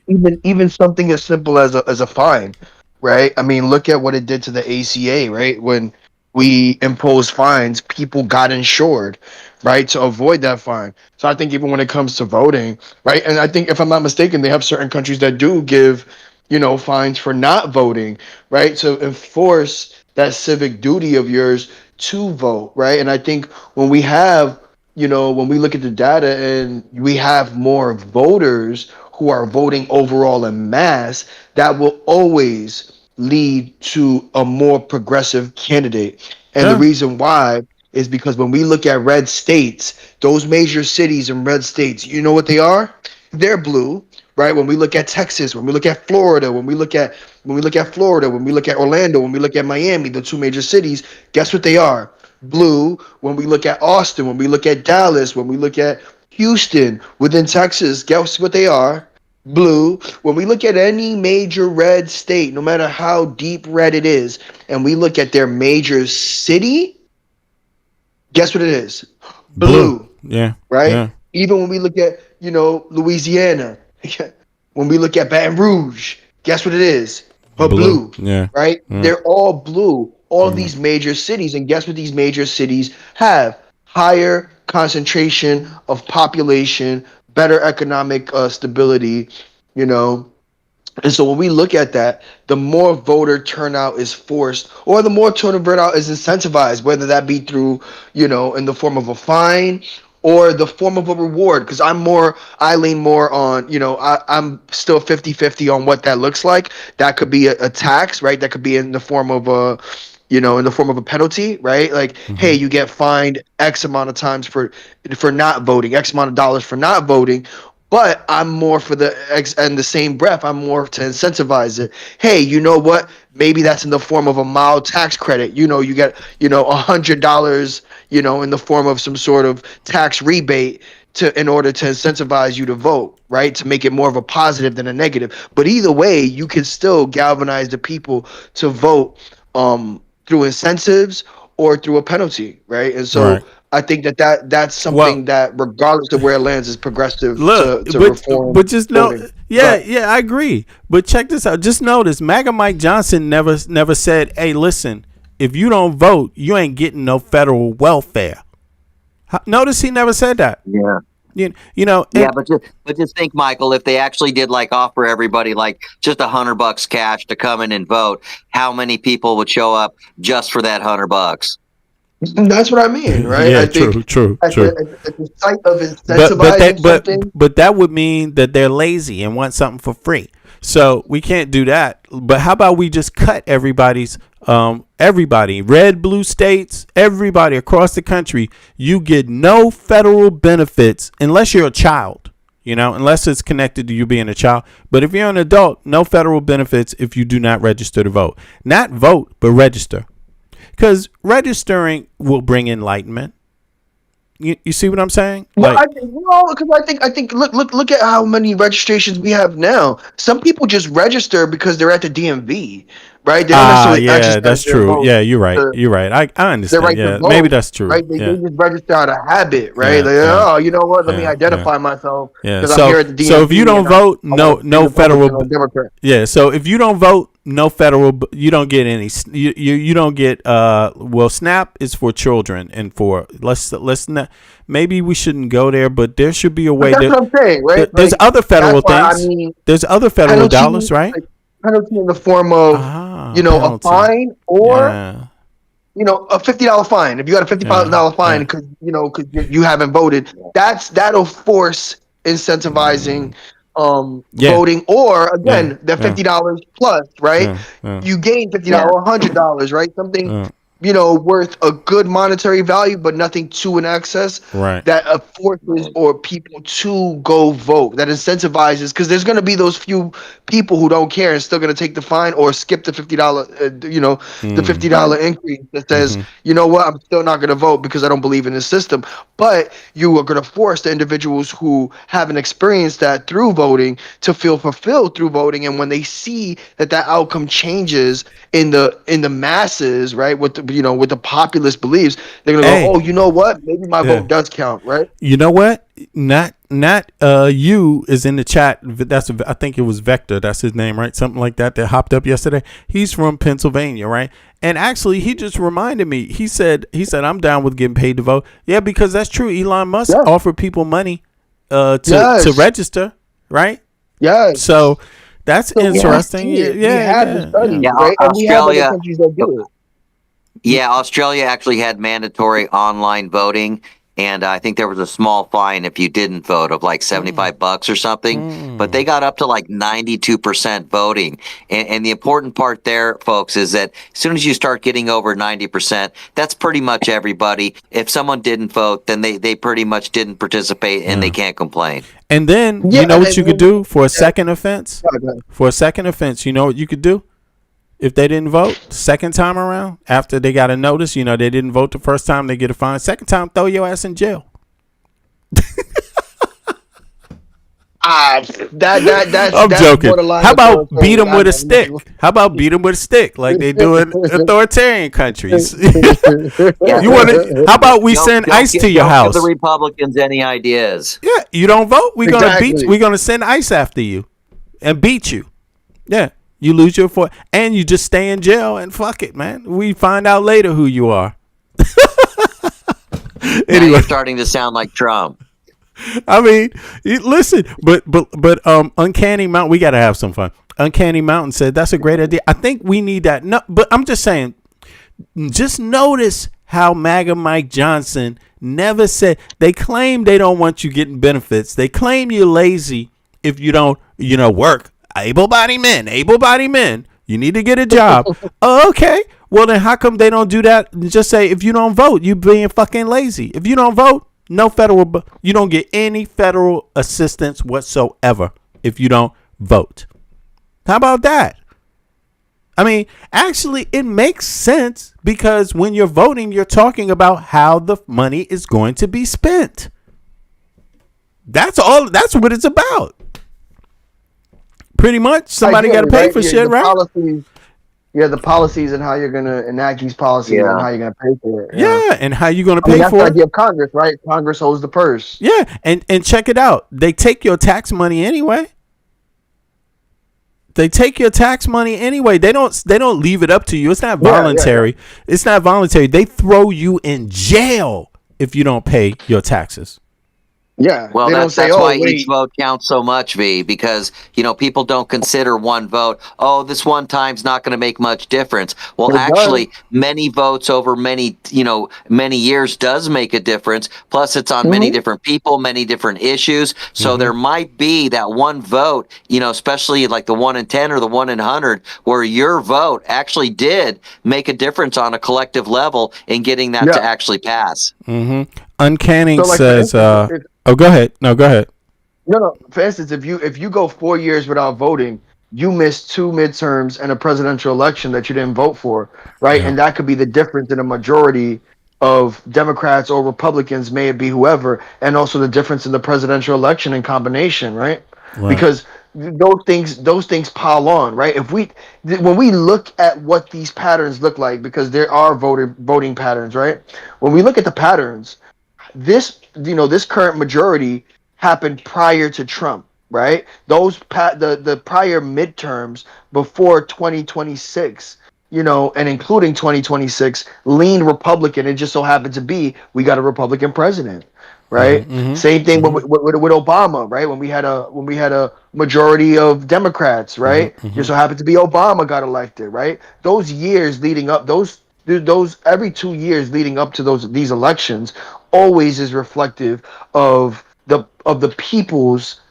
Even something as simple as a fine, right? I mean, look at what it did to the ACA, right? When we imposed fines, people got insured, right, to avoid that fine. So I think even when it comes to voting, right, and I think if I'm not mistaken, they have certain countries that do give, fines for not voting, right, to enforce that civic duty of yours to vote, right? And I think when we have, when we look at the data and we have more voters who are voting overall en masse, that will always lead to a more progressive candidate. And the reason why is because when we look at red states, those major cities in red states, you know what they are? They're blue, right? When we look at Texas, when we look at Florida, when we look at Florida, when we look at Orlando, when we look at Miami, the 2 major cities, guess what they are? Blue. When we look at Austin, when we look at Dallas, when we look at Houston within Texas, guess what they are? Blue. When we look at any major red state, no matter how deep red it is, and we look at their major city, guess what it is? Blue. Yeah. Right? Yeah. Even when we look at, Louisiana, when we look at Baton Rouge, guess what it is? Blue. Yeah. Right? Yeah. They're all blue. All of these major cities. And guess what these major cities have? Higher concentration of population, better economic stability, And so when we look at that, the more voter turnout is forced, or the more turnout is incentivized, whether that be through, in the form of a fine, or the form of a reward, because I lean more on, I'm still 50-50 on what that looks like. That could be a tax, right? That could be in the form of a penalty, right? Like, hey, you get fined X amount of times for not voting, X amount of dollars for not voting. But I'm more for the X, and the same breath, I'm more to incentivize it. Hey, you know what? Maybe that's in the form of a mild tax credit. You get, $100, in the form of some sort of tax rebate in order to incentivize you to vote, right? To make it more of a positive than a negative. But either way, you can still galvanize the people to vote through incentives or through a penalty, right? And so Right. I think that's something that, regardless of where it lands, is progressive Look, to but reform just know, voting. I agree. But check this out. Just notice, MAGA Mike Johnson never said, "Hey, listen, if you don't vote, you ain't getting no federal welfare." Notice he never said that. Yeah. But just think, Michael, if they actually did offer everybody just $100 cash to come in and vote, how many people would show up just for that $100? That's what I mean, right? Yeah, I think true. At the site of incentivizing something. But that would mean that they're lazy and want something for free. So we can't do that. But how about we just cut everybody, red, blue states, everybody across the country, you get no federal benefits unless you're a child, unless it's connected to you being a child. But if you're an adult, no federal benefits if you do not register to vote. Not vote, but register. Because registering will bring enlightenment. You see what I'm saying? Well, I think look at how many registrations we have now. Some people just register because they're at the DMV, right? They don't necessarily exercise that's their true. vote Yeah, you're right. to- You're right. I understand. right to Yeah, vote, maybe that's true. right? They Yeah. just register out of habit, right? Yeah, Like, yeah. oh, you know what? Let me Yeah, identify myself Yeah. because I'm here at the DMV. So if you don't and vote, I wanna no be federal. Republican or Democrat. Yeah. So if you don't vote, no federal. You don't get any. You don't get. Well, SNAP is for children and for let's not. Maybe we shouldn't go there, but there should be a way. That's what I'm saying, right? There's Like, other federal that's why, things. There's other federal penalty, dollars, right? like, penalty in the form of a penalty. fine or Yeah. a $50 fine. If you got a $50 fine because you haven't voted, that'll force incentivizing voting, or again the $50 plus, right? You gain $50 or $100, right? Something worth a good monetary value, but nothing too in excess. Right. That forces or people to go vote. That incentivizes, because there's going to be those few people who don't care and still going to take the fine or skip the $50, the $50 increase that says, you know what, I'm still not going to vote because I don't believe in the system. But you are going to force the individuals who haven't experienced that through voting to feel fulfilled through voting, and when they see that outcome changes in the masses, right, with the populist beliefs, they're gonna go, oh, you know what, maybe my vote does count, right? You know what? Not you is in the chat. I think it was Vector. That's his name, right? Something like that. That hopped up yesterday. He's from Pennsylvania, right? And actually, he just reminded me. He said I'm down with getting paid to vote. Yeah, because that's true. Elon Musk offered people money to register, right? Yes. So that's interesting. Yeah. Australia. Yeah, Australia actually had mandatory online voting, and I think there was a small fine if you didn't vote of like $75 or something. But they got up to like 92% voting. And the important part there, folks, is that as soon as you start getting over 90%, that's pretty much everybody. If someone didn't vote, then they pretty much didn't participate, and they can't complain. And then you know what you could do for a second offense? For a second offense, you know what you could do? If they didn't vote second time around, after they got a notice, they didn't vote the first time, they get a fine. Second time, throw your ass in jail. That's I'm joking. How about beat them with a stick? How about beat them with a stick like they do in authoritarian countries? How about we send ICE to your house? Don't give the Republicans any ideas. Yeah, you don't vote, we're gonna beat you. We're gonna send ICE after you and beat you. Yeah. You lose your and you just stay in jail and fuck it, man. We find out later who you are. Anyway, now you're starting to sound like Trump. I mean, listen, but Uncanny Mountain, we got to have some fun. Uncanny Mountain said that's a great idea. I think we need that. No, but I'm just saying, just notice how MAGA Mike Johnson never said, they claim they don't want you getting benefits. They claim you're lazy if you don't, work. Able-bodied men. You need to get a job. Oh, okay. Well, then how come they don't do that? Just say, if you don't vote, you being fucking lazy. If you don't vote, you don't get any federal assistance whatsoever if you don't vote. How about that? I mean, actually, it makes sense because when you're voting, you're talking about how the money is going to be spent. That's all. That's what it's about. Pretty much, somebody got to pay for shit, right? The policies and how you're going to enact these policies and how you're going to pay for it. Yeah, and how you're going to pay that's for the it. idea of Congress, right? Congress holds the purse. Yeah, and check it out. They take your tax money anyway. They take your tax money anyway. They don't leave it up to you. It's not voluntary. It's not voluntary. They throw you in jail if you don't pay your taxes. Yeah. Well, that's why each vote counts so much, V, because, people don't consider one vote. Oh, this one time's not going to make much difference. Well, actually, many votes over many years does make a difference. Plus, it's on many different people, many different issues. So there might be that one vote, especially like the 1 in 10 or the 1 in 100, where your vote actually did make a difference on a collective level in getting that to actually pass. Uncanning says, oh, go ahead. No, go ahead. No. For instance, if you go 4 years without voting, you miss 2 midterms and a presidential election that you didn't vote for, right? Yeah. And that could be the difference in a majority of Democrats or Republicans, may it be whoever, and also the difference in the presidential election in combination, right? Because those things pile on, right? When we look at what these patterns look like, because there are voting patterns, right? When we look at the patterns, this current majority happened prior to Trump, right? The prior midterms before 2026, and including 2026, leaned Republican. It just so happened to be we got a Republican president, right? Same thing with Obama, right? When we had a majority of Democrats, right? Just so happened to be Obama got elected, right? Those years leading up, those every 2 years leading up to these elections always is reflective of the people's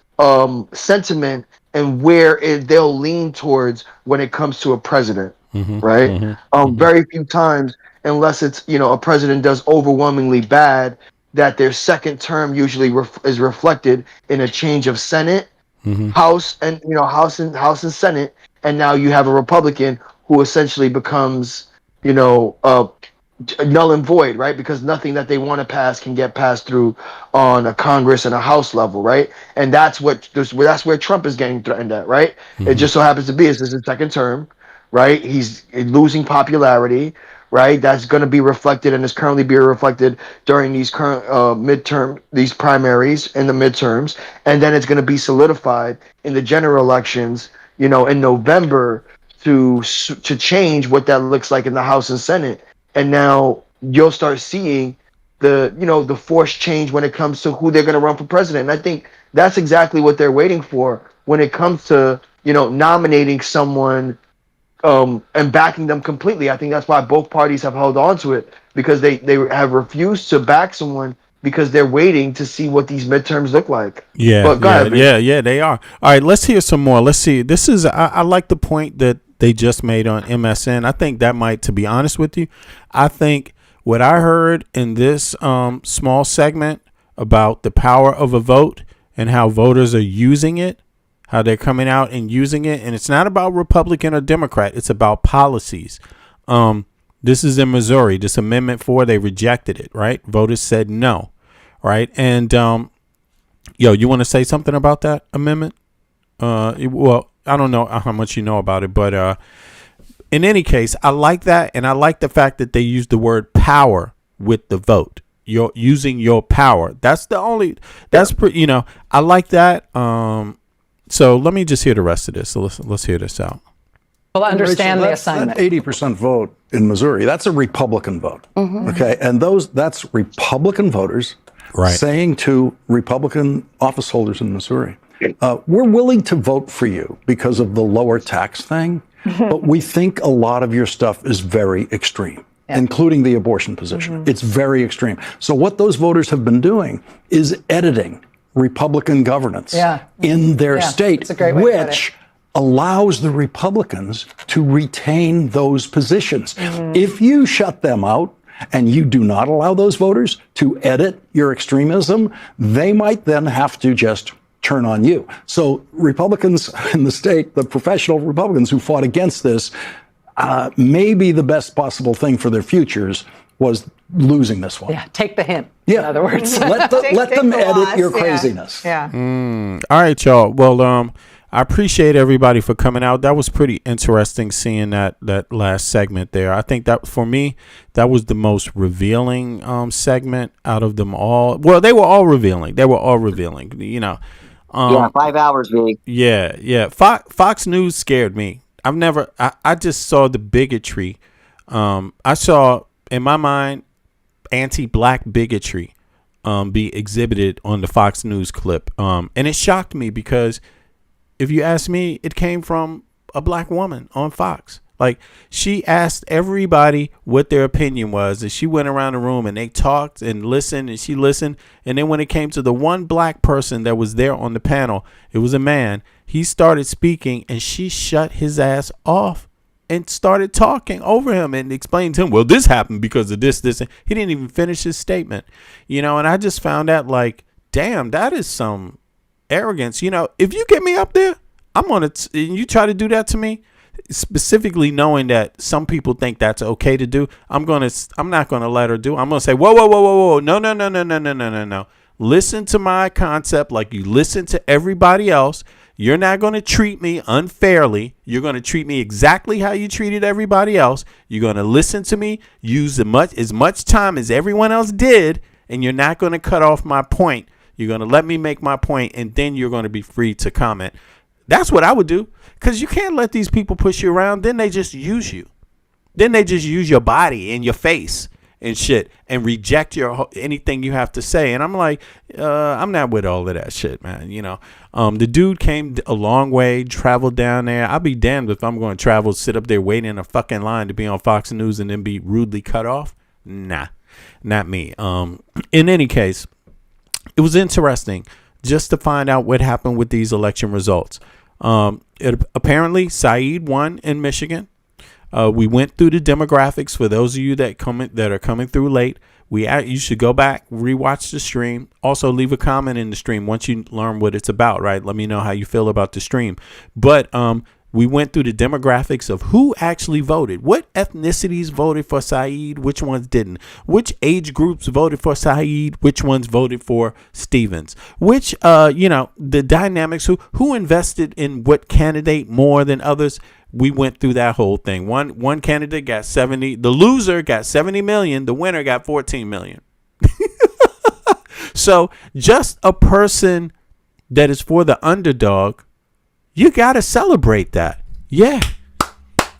sentiment and where they'll lean towards when it comes to a president, right? Very few times, unless it's a president does overwhelmingly bad, that their second term usually is reflected in a change of Senate, House and Senate, and now you have a Republican who essentially becomes null and void, right? Because nothing that they want to pass can get passed through on a Congress and a House level, right? And that's where Trump is getting threatened at, right? It just so happens to be this is his second term, right? He's losing popularity, right? That's going to be reflected and is currently being reflected during these current these primaries in the midterms, and then it's going to be solidified in the general elections, in November to change what that looks like in the House and Senate. And now you'll start seeing the forced change when it comes to who they're going to run for president. And I think that's exactly what they're waiting for when it comes to, nominating someone and backing them completely. I think that's why both parties have held on to it, because they have refused to back someone because they're waiting to see what these midterms look like. Yeah, but go ahead, they are. All right, let's hear some more. Let's see. This is I like the point that they just made on MSN. I think that might, to be honest with you, I think what I heard in this small segment about the power of a vote and how voters are using it, how they're coming out and using it, and it's not about Republican or Democrat, it's about policies. This is in Missouri. This Amendment 4, they rejected it, right? Voters said no, right? And you want to say something about that amendment? Well, I don't know how much you know about it, but in any case, I like that, and I like the fact that they use the word power with the vote. You're using your power. That's the only. That's pretty. I like that. So let me just hear the rest of this. So let's hear this out. Well, understand the assignment. That 80% vote in Missouri, that's a Republican vote. Okay, and that's Republican voters saying to Republican office holders in Missouri, we're willing to vote for you because of the lower tax thing, but we think a lot of your stuff is very extreme. including the abortion position. It's very extreme. So what those voters have been doing is editing Republican governance in their state, that's a great way to put which allows the Republicans to retain those positions. If you shut them out and you do not allow those voters to edit your extremism, they might then have to just turn on you. So Republicans in the state, the professional Republicans who fought against this, maybe the best possible thing for their futures was losing this one. Yeah, take the hint. Yeah. In other words, let them the edit loss. your craziness. All right, y'all. Well, I appreciate everybody for coming out. That was pretty interesting seeing that last segment there. I think that for me, that was the most revealing segment out of them all. Well, they were all revealing. You know. 5 hours, big. Yeah. Fox News scared me. I just saw the bigotry. I saw, in my mind, anti-black bigotry be exhibited on the Fox News clip. And it shocked me because, if you ask me, it came from a black woman on Fox. Like, she asked everybody what their opinion was, and she went around the room and they talked and listened, and she listened. And then when it came to the one black person that was there on the panel, it was a man. He started speaking and she shut his ass off and started talking over him and explained to him, well, this happened because of this. And he didn't even finish his statement, you know. And I just found out, like, damn, that is some arrogance. You know, if you get me up there, I'm gonna and you try to do that to me, specifically knowing that some people think that's okay to do, I'm not gonna let her do. I'm gonna say, whoa, no. Listen to my concept like you listen to everybody else. You're not gonna treat me unfairly. You're gonna treat me exactly how you treated everybody else. You're gonna listen to me, use as much time as everyone else did, and you're not gonna cut off my point. You're going to let me make my point, and then you're going to be free to comment. That's what I would do, because you can't let these people push you around. Then they just use you. Then they just use your body and your face and shit and reject anything you have to say. And I'm like, I'm not with all of that shit, man. You know, the dude came a long way, traveled down there. I'll be damned if I'm going to travel, sit up there waiting in a fucking line to be on Fox News and then be rudely cut off. Nah, not me. In any case, it was interesting just to find out what happened with these election results. Apparently, Saeed won in Michigan. We went through the demographics for those of you that are coming through late. You should go back, rewatch the stream. Also, leave a comment in the stream once you learn what it's about. Right? Let me know how you feel about the stream. But we went through the demographics of who actually voted. What ethnicities voted for Saeed? Which ones didn't? Which age groups voted for Saeed? Which ones voted for Stevens? Which, the dynamics, who invested in what candidate more than others? We went through that whole thing. One candidate got 70. The loser got 70 million. The winner got 14 million. So just a person that is for the underdog, you got to celebrate that. Yeah.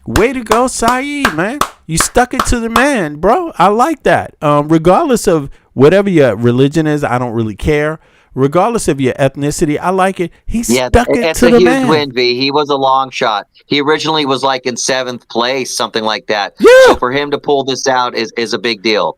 Way to go, Saeed, man. You stuck it to the man, bro. I like that. Regardless of whatever your religion is, I don't really care. Regardless of your ethnicity, I like it. He stuck it to the man. It's a huge win, V. He was a long shot. He originally was like in 7th place, something like that. Yeah. So for him to pull this out is a big deal.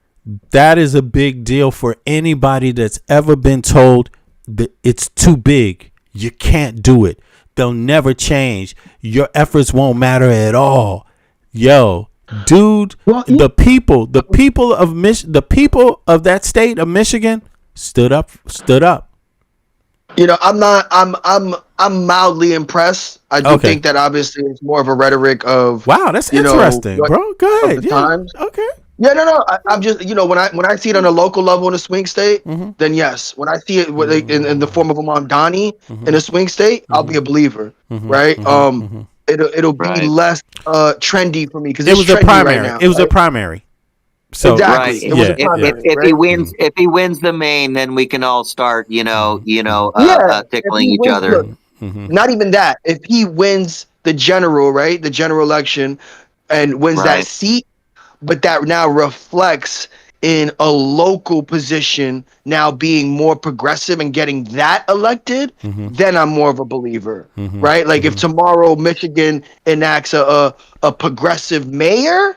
That is a big deal for anybody that's ever been told that it's too big. You can't do it. They'll never change. Your efforts won't matter at all. Yo, dude, the people of that state of Michigan stood up. You know, I'm mildly impressed. I do think that obviously it's more of a rhetoric of that's interesting, bro. Go ahead. Times. Okay. Yeah, no. I'm just, when I see it on a local level in a swing state, then yes. When I see it in the form of a Mamdani in a swing state, I'll be a believer, right? It'll be less trendy for me because it was a primary. Right now, it was a primary. So exactly. Right. If he wins the main, then we can all start, tickling each other. Not even that. If he wins the general, right, the general election, and wins that seat, but that now reflects in a local position now being more progressive and getting that elected, then I'm more of a believer, right? Like if tomorrow Michigan enacts a progressive mayor,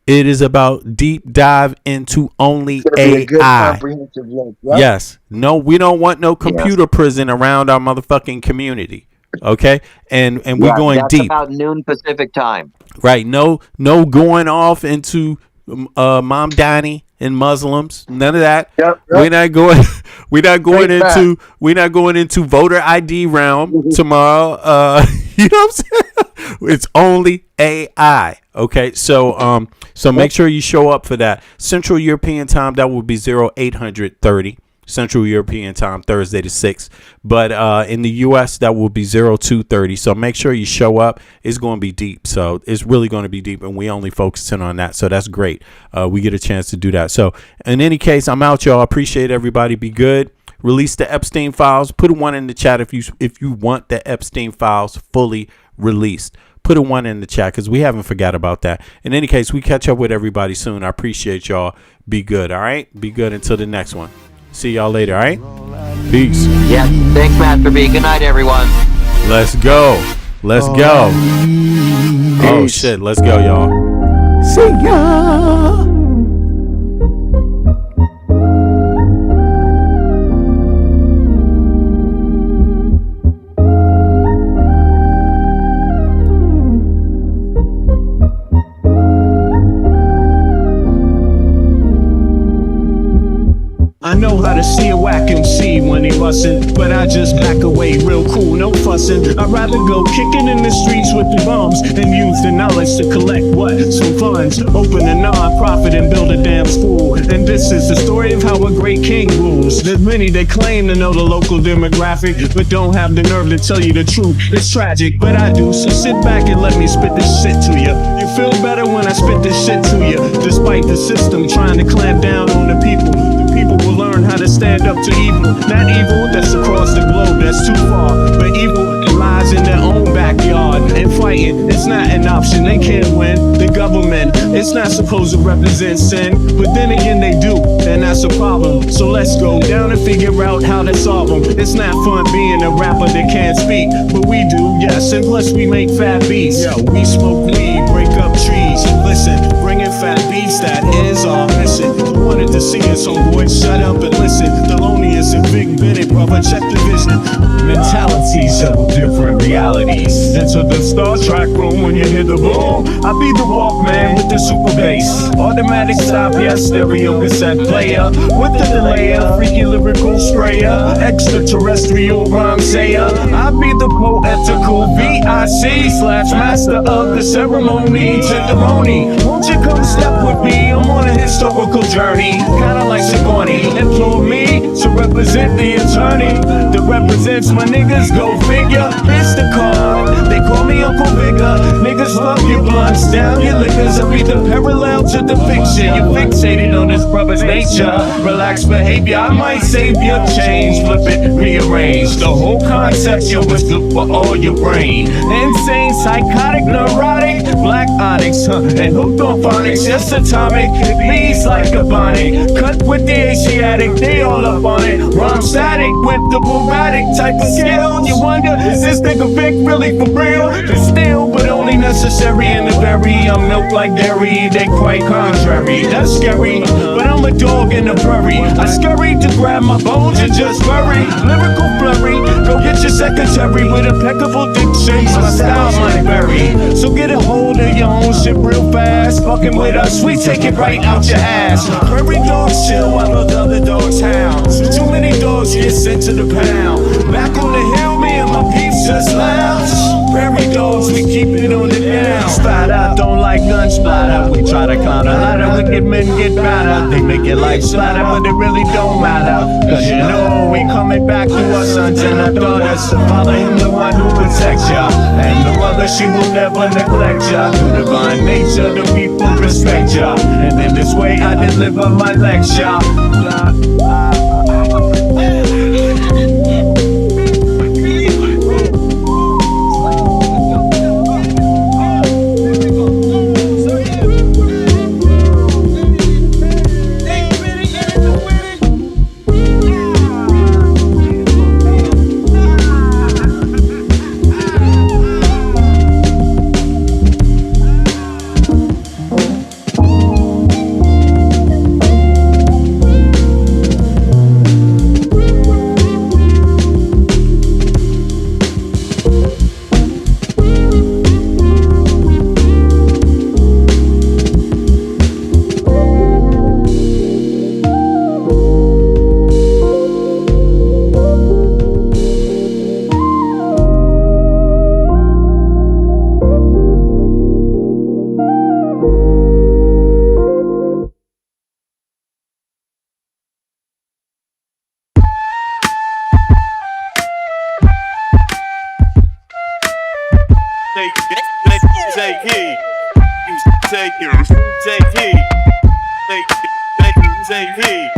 It is about deep dive into only It's gonna be a good AI. comprehensive look. Yep. Yes. No, we don't want no computer prison around our motherfucking community. Okay? And we're going that's deep. about noon Pacific time. Right. No going off into Mom Donnie and Muslims. None of that. We're not going we're not going into voter ID realm tomorrow. You know what I'm saying? It's only AI. Okay. So make sure you show up for that. Central European time, that will be 0830. Central European time, Thursday the 6th. But in the U.S., that will be 0230. So make sure you show up. It's going to be deep. So it's really going to be deep, and we only focusing on that. So that's great. We get a chance to do that. So in any case, I'm out, y'all. Appreciate everybody. Be good. Release the Epstein files. Put a 1 in the chat if you want the Epstein files fully released. Put a 1 in the chat because we haven't forgot about that. In any case, we catch up with everybody soon. I appreciate y'all. Be good. All right. Be good until the next one. See y'all later, all right? Peace. Yeah, thanks, Master B. Good night, everyone. Let's go. Let's go. Oh, shit. Let's go, y'all. See ya. I know how to see a whack MC when he bustin', but I just back away real cool, no fussin'. I'd rather go kicking in the streets with the bums and use the knowledge to collect what? Some funds. Open a non-profit and build a damn school. And this is the story of how a great king rules. There's many that claim to know the local demographic, but don't have the nerve to tell you the truth. It's tragic, but I do, so sit back and let me spit this shit to you. You feel better when I spit this shit to you, despite the system trying to clamp down on the people. People will learn how to stand up to evil. Not evil that's across the globe, that's too far, but evil that lies in their own backyard. And fighting, it's not an option, they can't win. The government, it's not supposed to represent sin, but then again they do, and that's a problem. So let's go down and figure out how to solve them. It's not fun being a rapper that can't speak, but we do, yes, and plus we make fat beats. Yo, we smoke weed, break up trees. Listen, bringing fat beats, that is our mission. You wanted to see us, homeboy, shut up and listen. Thelonious and Big Bennett, brother, check the vision. Mentalities of different realities. Enter the Star Trek room when you hear the boom. I be the Walkman with the super bass. Automatic stop, yes, stereo cassette player. With the delayer, freaky lyrical sprayer. Extraterrestrial rhyme sayer. I be the poetical VIC/master of the ceremony. Testimony, won't you come step with me? I'm on a historical journey, kinda like Sigourney. Implore me to represent the attorney that represents my niggas. Go figure, it's the card. They call me Uncle Bigger. Niggas love your blunts, down your liquors. I be the parallel to the fiction. You're fixated on this brother's nature. Relaxed behavior, I might save your change. Flip it, rearrange the whole concept. Yo, it's good for all your brain. Insane, psychotic, neurotic, black onyx, and hooked on phonics. Just atomic, bees like a bonnet. Cut with the Asiatic, they all up on it. Rhyme static with the bombastic type of skill. You wonder, is this nigga Vic really for real? It's still, but only necessary in the berry. I'm milk like dairy, they quite contrary. That's scary, but I'm a dog in the prairie. I scurry to grab my bones and just bury. Lyrical flurry, go get your secretary with impeccable dictions. My style might vary, so get a hold of your own shit real fast. Fucking with us, we take it right out your ass. Prairie dogs chill while the other dogs howl. Too many dogs get sent to the pound. Back on the hill, me and my peeps just lounge. Prairie dogs, we keep it on the down. Splatter, don't like gun splatter. We try to climb the ladder, wicked men get better. They make it like splatter, but it really don't matter. Cause you know we coming back to our sons and our daughters. Father, him the one who protects ya, and the mother, she will never neglect ya. Through divine nature, the people respect ya, and in this way I deliver my lecture. Take heed. Take heed. Take heed. Take heed. Take heed. Take heed.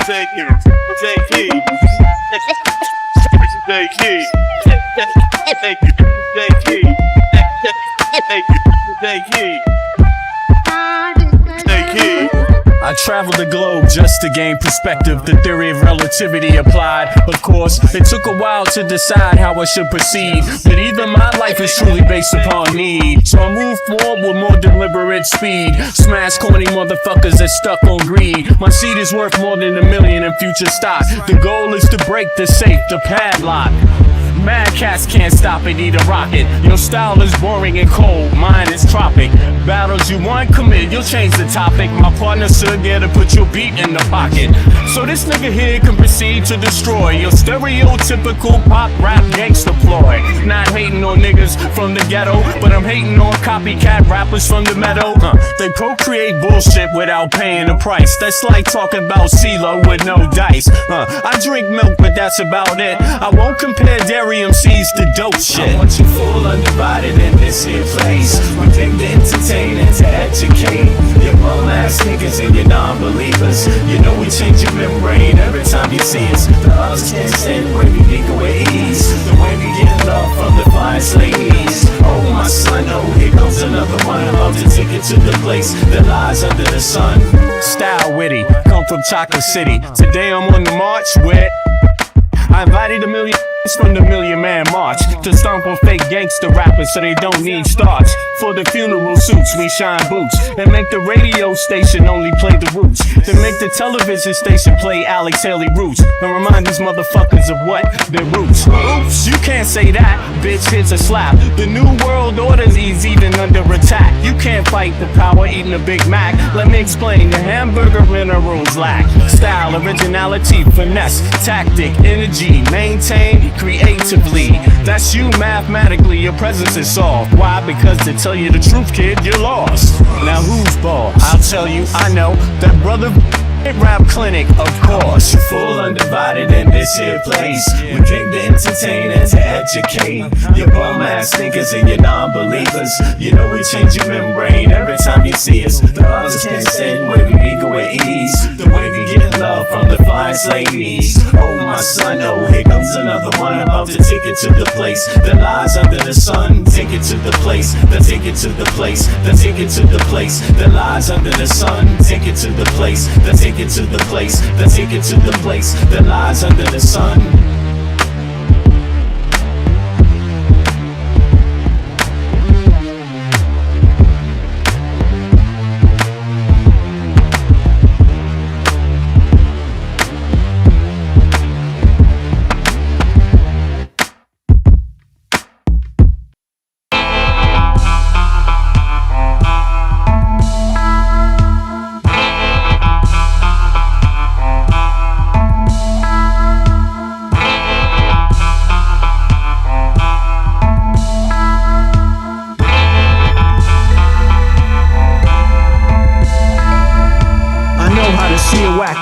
Take heed. Take heed. Take heed. Take heed. I traveled the globe just to gain perspective. The theory of relativity applied. Of course, it took a while to decide how I should proceed, but even my life is truly based upon need. So I move forward with more deliberate speed. Smash corny motherfuckers that stuck on greed. My seed is worth more than $1 million in future stock. The goal is to break the safe, the padlock. Mad cats can't stop it, need a rocket. Your style is boring and cold, mine is tropic. Battles you want, commit, you'll change the topic. My partner stood there to put your beat in the pocket. So this nigga here can proceed to destroy your stereotypical pop rap gangsta ploy. Not hating on niggas from the ghetto, but I'm hating on copycat rappers from the meadow. They procreate bullshit without paying a price. That's like talking about CeeLo with no dice. I drink milk, but that's about it. I won't compare dairy MCs to dope shit. I want you full undivided in this here place. We think to entertain and to educate your bum ass niggas and your non-believers. You know we change your membrane every time you see us. The odds can't stand the way we make away ease. The way we get love from the finest ladies. Oh my son, oh here comes another one. About to take it to the place that lies under the sun. Style witty, come from Chocolate City. Today I'm on the march with I invited $1 million from the Million Man March to stomp on fake gangster rappers so they don't need starch. For the funeral suits, we shine boots and make the radio station only play the roots. Then make the television station play Alex Haley Roots and remind these motherfuckers of what? Their roots. Oops, you can't say that, bitch, it's a slap. The new world order is even under attack. You can't fight the power eating a Big Mac. Let me explain, the hamburger minerals lack style, originality, finesse, tactic, energy, maintain creatively. That's you mathematically, your presence is solved. Why? Because to tell you the truth, kid, you're lost. Now who's boss? I'll tell you, I know that brother rap clinic, of course. You're full undivided in this here place. We came to entertain and to educate your bum ass niggas and your non-believers. You know we change your membrane every time you see us. The others can't stand the way we make away ease. The way we get love from the finest ladies. Oh my son, oh here comes another one. About to take it to the place that lies under the sun. Take it to the place, then take it to the place, then take it to the place that lies under the sun. Take it to the place, then take it to the place, then take it to the place that lies under the sun.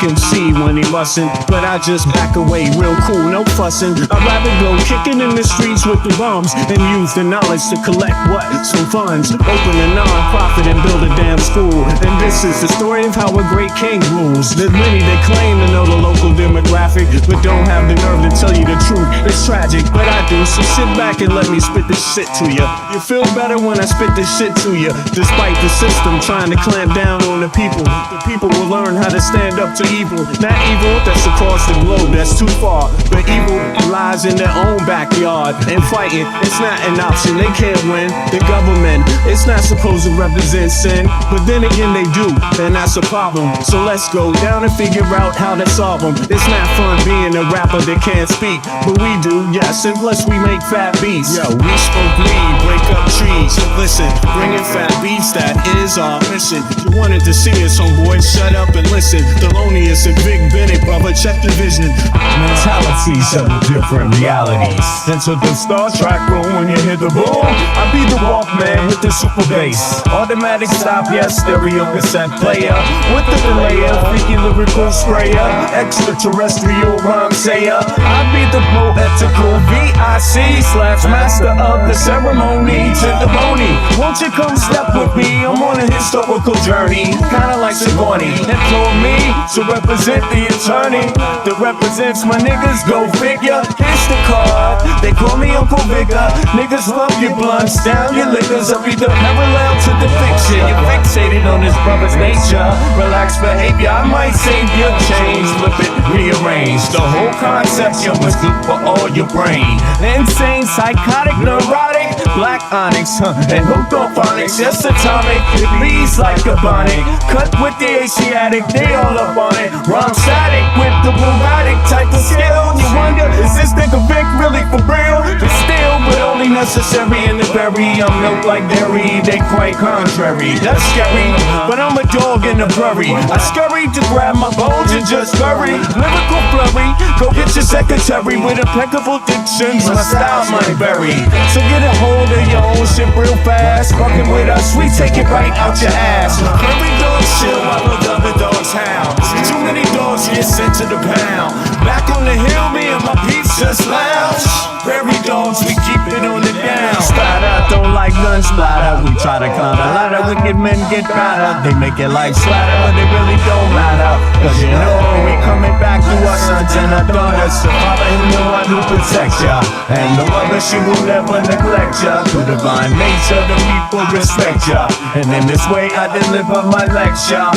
MC when he mustn't, but I just back away real cool, no fussing. I'd rather go kicking in the streets with the bums and use the knowledge to collect what? Some funds, open a non-profit and build a damn school. And this is the story of how a great king rules. There's many that claim to know the local demographic, but don't have the nerve to tell you the truth. It's tragic, but I do, so sit back and let me spit this shit to you. You feel better when I spit this shit to you. Despite the system trying to clamp down on the people will learn how to stand up to evil. Not evil that's across the globe, that's too far. But evil lies in their own backyard. And fighting, it's not an option, they can't win. The government, it's not supposed to represent sin, but then again they do, and that's a problem. So let's go down and figure out how to solve them. It's not fun being a rapper that can't speak, but we do, yes, and plus we make fat beats. Yo, we smoke weed, break up trees. Listen, bringing fat beats, that is our mission. You wanted to see us, homeboy, shut up and listen. The lonely It's a big Bennett, brother, check the vision. Mentalities of different realities. Into the Star Trek room when you hear the boom. I be the Walkman with the super bass. Automatic stop, yes, stereo cassette player. With the delayer, freaky lyrical sprayer. Extraterrestrial rhyme sayer. I be the poetical VIC/master of the ceremony. Testimony, won't you come step with me? I'm on a historical journey, kinda like Sigourney. Employ me to represent the attorney that represents my niggas, go figure. Here's the card, they call me Uncle Vigor. Niggas love your blunts, down your liquors. I be the parallel to the fiction. You're fixated on this brother's nature. Relax behavior, I might save your change. Flip it, rearrange the whole concept. You must look for all your brain. Insane, psychotic, neurotic, black onyx, and hooked on phonics. Just atomic, it bleeds like a bonnet. Cut with the Asiatic, they all up on it. Rhyme static with the robotic type of skill. You wonder, is this nigga Vic really for real? It's still, but only necessary in the berry. I'm milk like dairy, they quite contrary. That's scary, but I'm a dog in a prairie. I scurry to grab my bones and just scurry. Lyrical flurry, go get your secretary with impeccable dictions. My style might vary, so get a hold of your own shit real fast. Fucking with us, we take it right out your ass. Every dog chill while the other dogs howl. Too many dogs get sent to the pound. Back on the hill, me and my peeps just lounge. Prairie dogs, we keep it on the down. Splatter, don't like gun splatter. We try to climb the ladder, wicked men get better. They make it like splatter, but it really don't matter. Cause you know we coming back to our sons and our daughters. The father is the one who protects ya, and the mother, she will never neglect ya. To divine nature, the people respect ya. And in this way I deliver my lecture.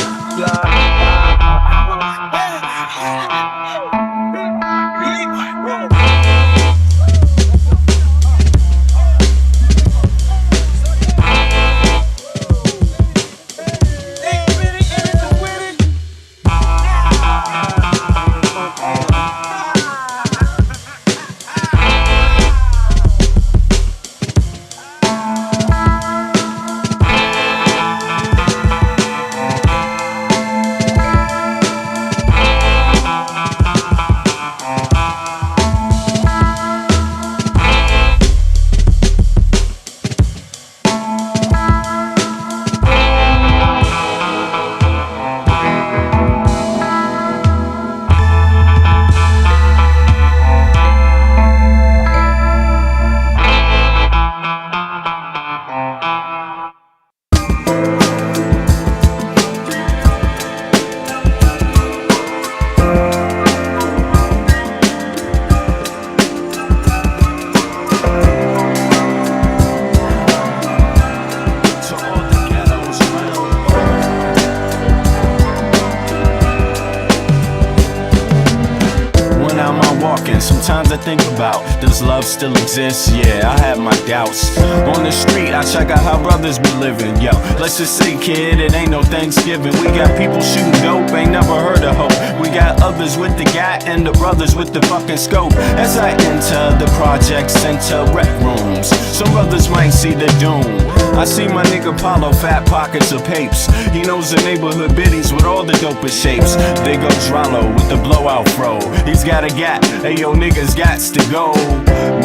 Sometimes I think about, does love still exist? Yeah, I have my doubts. On the street, I check out how brothers be living. Yo, let's just say, kid, it ain't no Thanksgiving. We got people shooting dope, ain't never heard of hope. We got others with the gat and the brothers with the fucking scope. As I enter the project center rec rooms, some brothers might see the doom. I see my nigga Paulo, fat pockets of papes. He knows the neighborhood biddies with all the dopest shapes. There goes Rollo with the blowout fro. He's got a gat, ayo niggas gots to go.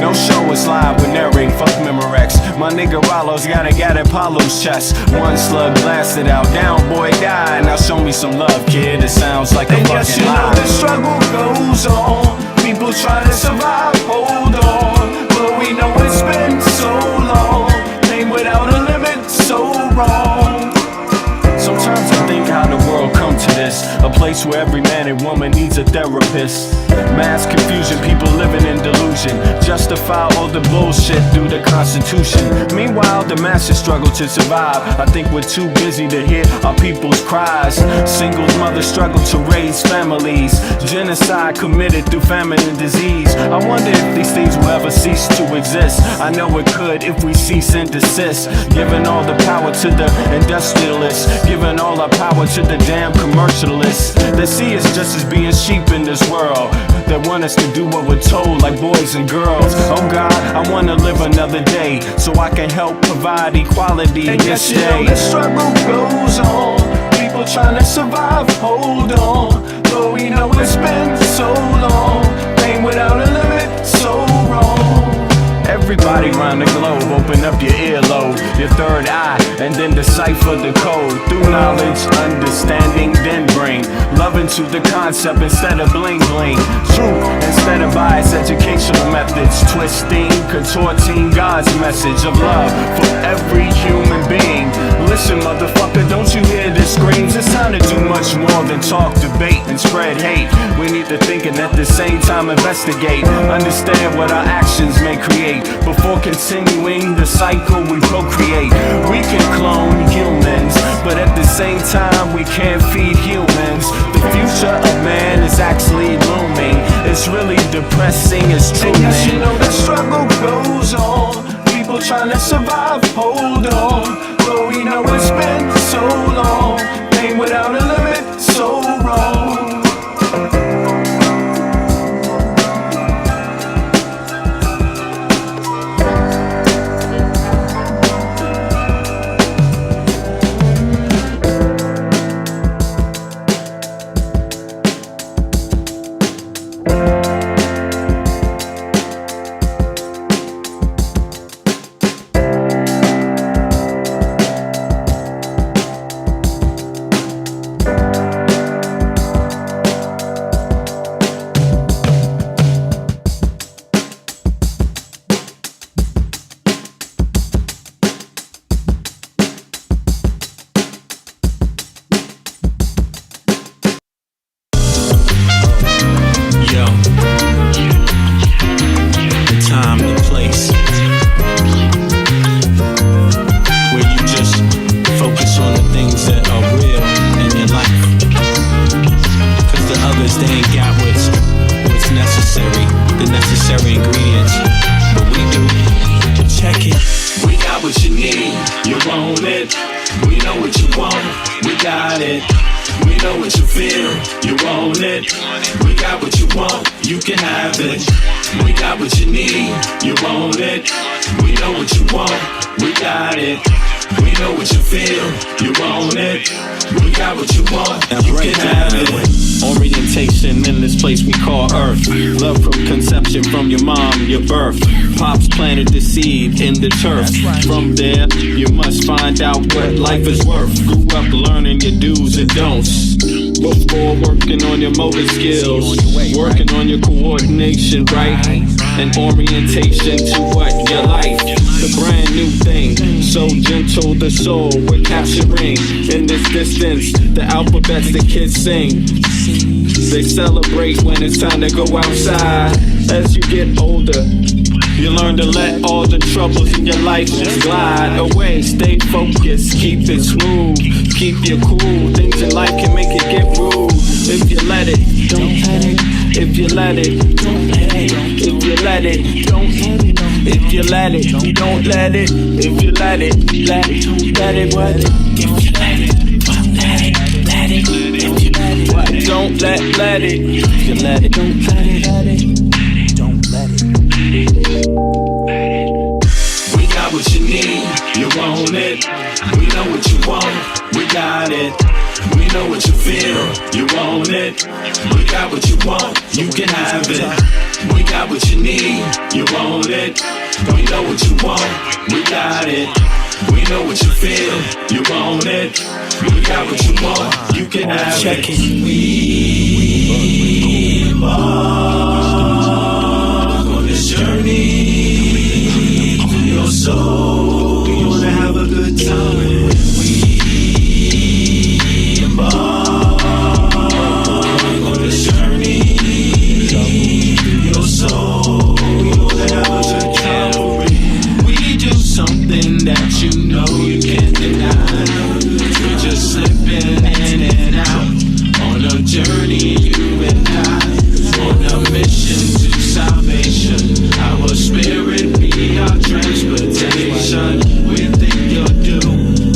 No show is live with narrating, fuck Memorex. My nigga Rollo's got a gat at Paulo's chest. One slug blasted out, down boy died. Now show me some love, kid, it sounds like a fucking yes, you lie. know the struggle goes on. People try to survive, hold on. But we know it's been so long. Pain without a limit, so wrong. Sometimes I think how the world come to this, a place where every man and woman needs a therapist. Mass confusion, people living in delusion, justify all the bullshit through the Constitution. Meanwhile, the masses struggle to survive. I think we're too busy to hear our people's cries. Singles mothers struggle to raise families. Genocide committed through famine and disease. I wonder if these things will ever cease to exist. I know it could if we cease and desist. Giving all the power to the industrialists, giving all our power to the damn commercialists. They see us just as being sheep in this world, that want us to do what we're told like boys and girls. Oh God, I wanna live another day so I can help provide equality and this day. The struggle goes on, people trying to survive, hold on. But we know it's been so long. Pain without a limit, so wrong. Everybody around the globe, open up your earlobe, your third eye, and then decipher the code. Through knowledge, understanding, then bring love into the concept instead of bling bling. Truth instead of bias, educational methods. Twisting, contorting God's message of love for every human being. Listen, motherfucker, don't you hear the screams? It's time to do much more than talk, debate, and spread hate. We need to think and at the same time investigate. Understand what our actions may create. Before continuing the cycle, we procreate. We can clone humans, but at the same time, we can't feed humans. The future of man is actually looming. It's really depressing, it's true. And yes, you know the struggle goes on. People trying to survive, hold on. But we know it's been so long. Pain without a limit, so wrong. In the turf. From there, you must find out what life is worth. Grew up learning your do's and don'ts before working on your motor skills, working on your coordination, right? And orientation to what your life. The brand new thing, so gentle the soul we're capturing. In this distance, the alphabets the kids sing. They celebrate when it's time to go outside. As you get older, you learn to let all the troubles in your life just glide away. Stay focused, keep it smooth, keep you cool. Things in life can make it get rude. If you let it, don't let it. If you let it, don't let it. If you let it, don't let it. If you let it, don't let it. If you let it, let it. Let it what? If you let it, don't let it. Let it. If you let it, what? Don't let it. If you let it, don't let it. Let it. Don't let it. We got what you need, you want it. We know what you want, we got it. We know what you feel, you want it. We got what you want, you can have it. We got what you need, you want it. We know what you want, we got it. We know what you feel, you want it. We got what you want, you can have it. We embark on this journey to your soul. We wanna have a good time. We embark on this journey to your soul. We wanna have a good time. We do something that you know you can't deny. We're just slipping in and out on a journey, you and I, on a mission to salvation. Our spirit be our transportation. We think you'll do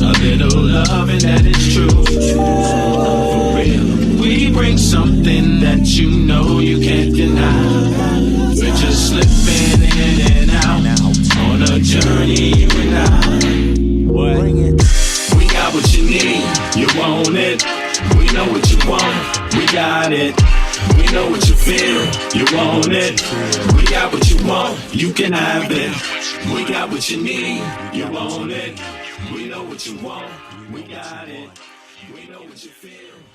a little love and that is true. For real, we bring something that you know you can't deny. We're just slipping in and out on a journey, you and I. Bring it. We got what you need, you want it. We know what you want, we got it. We know what you feel, you want it. We got what you want, you can have it. We got what you need, you want it. We know what you want, we got it. We know what you feel.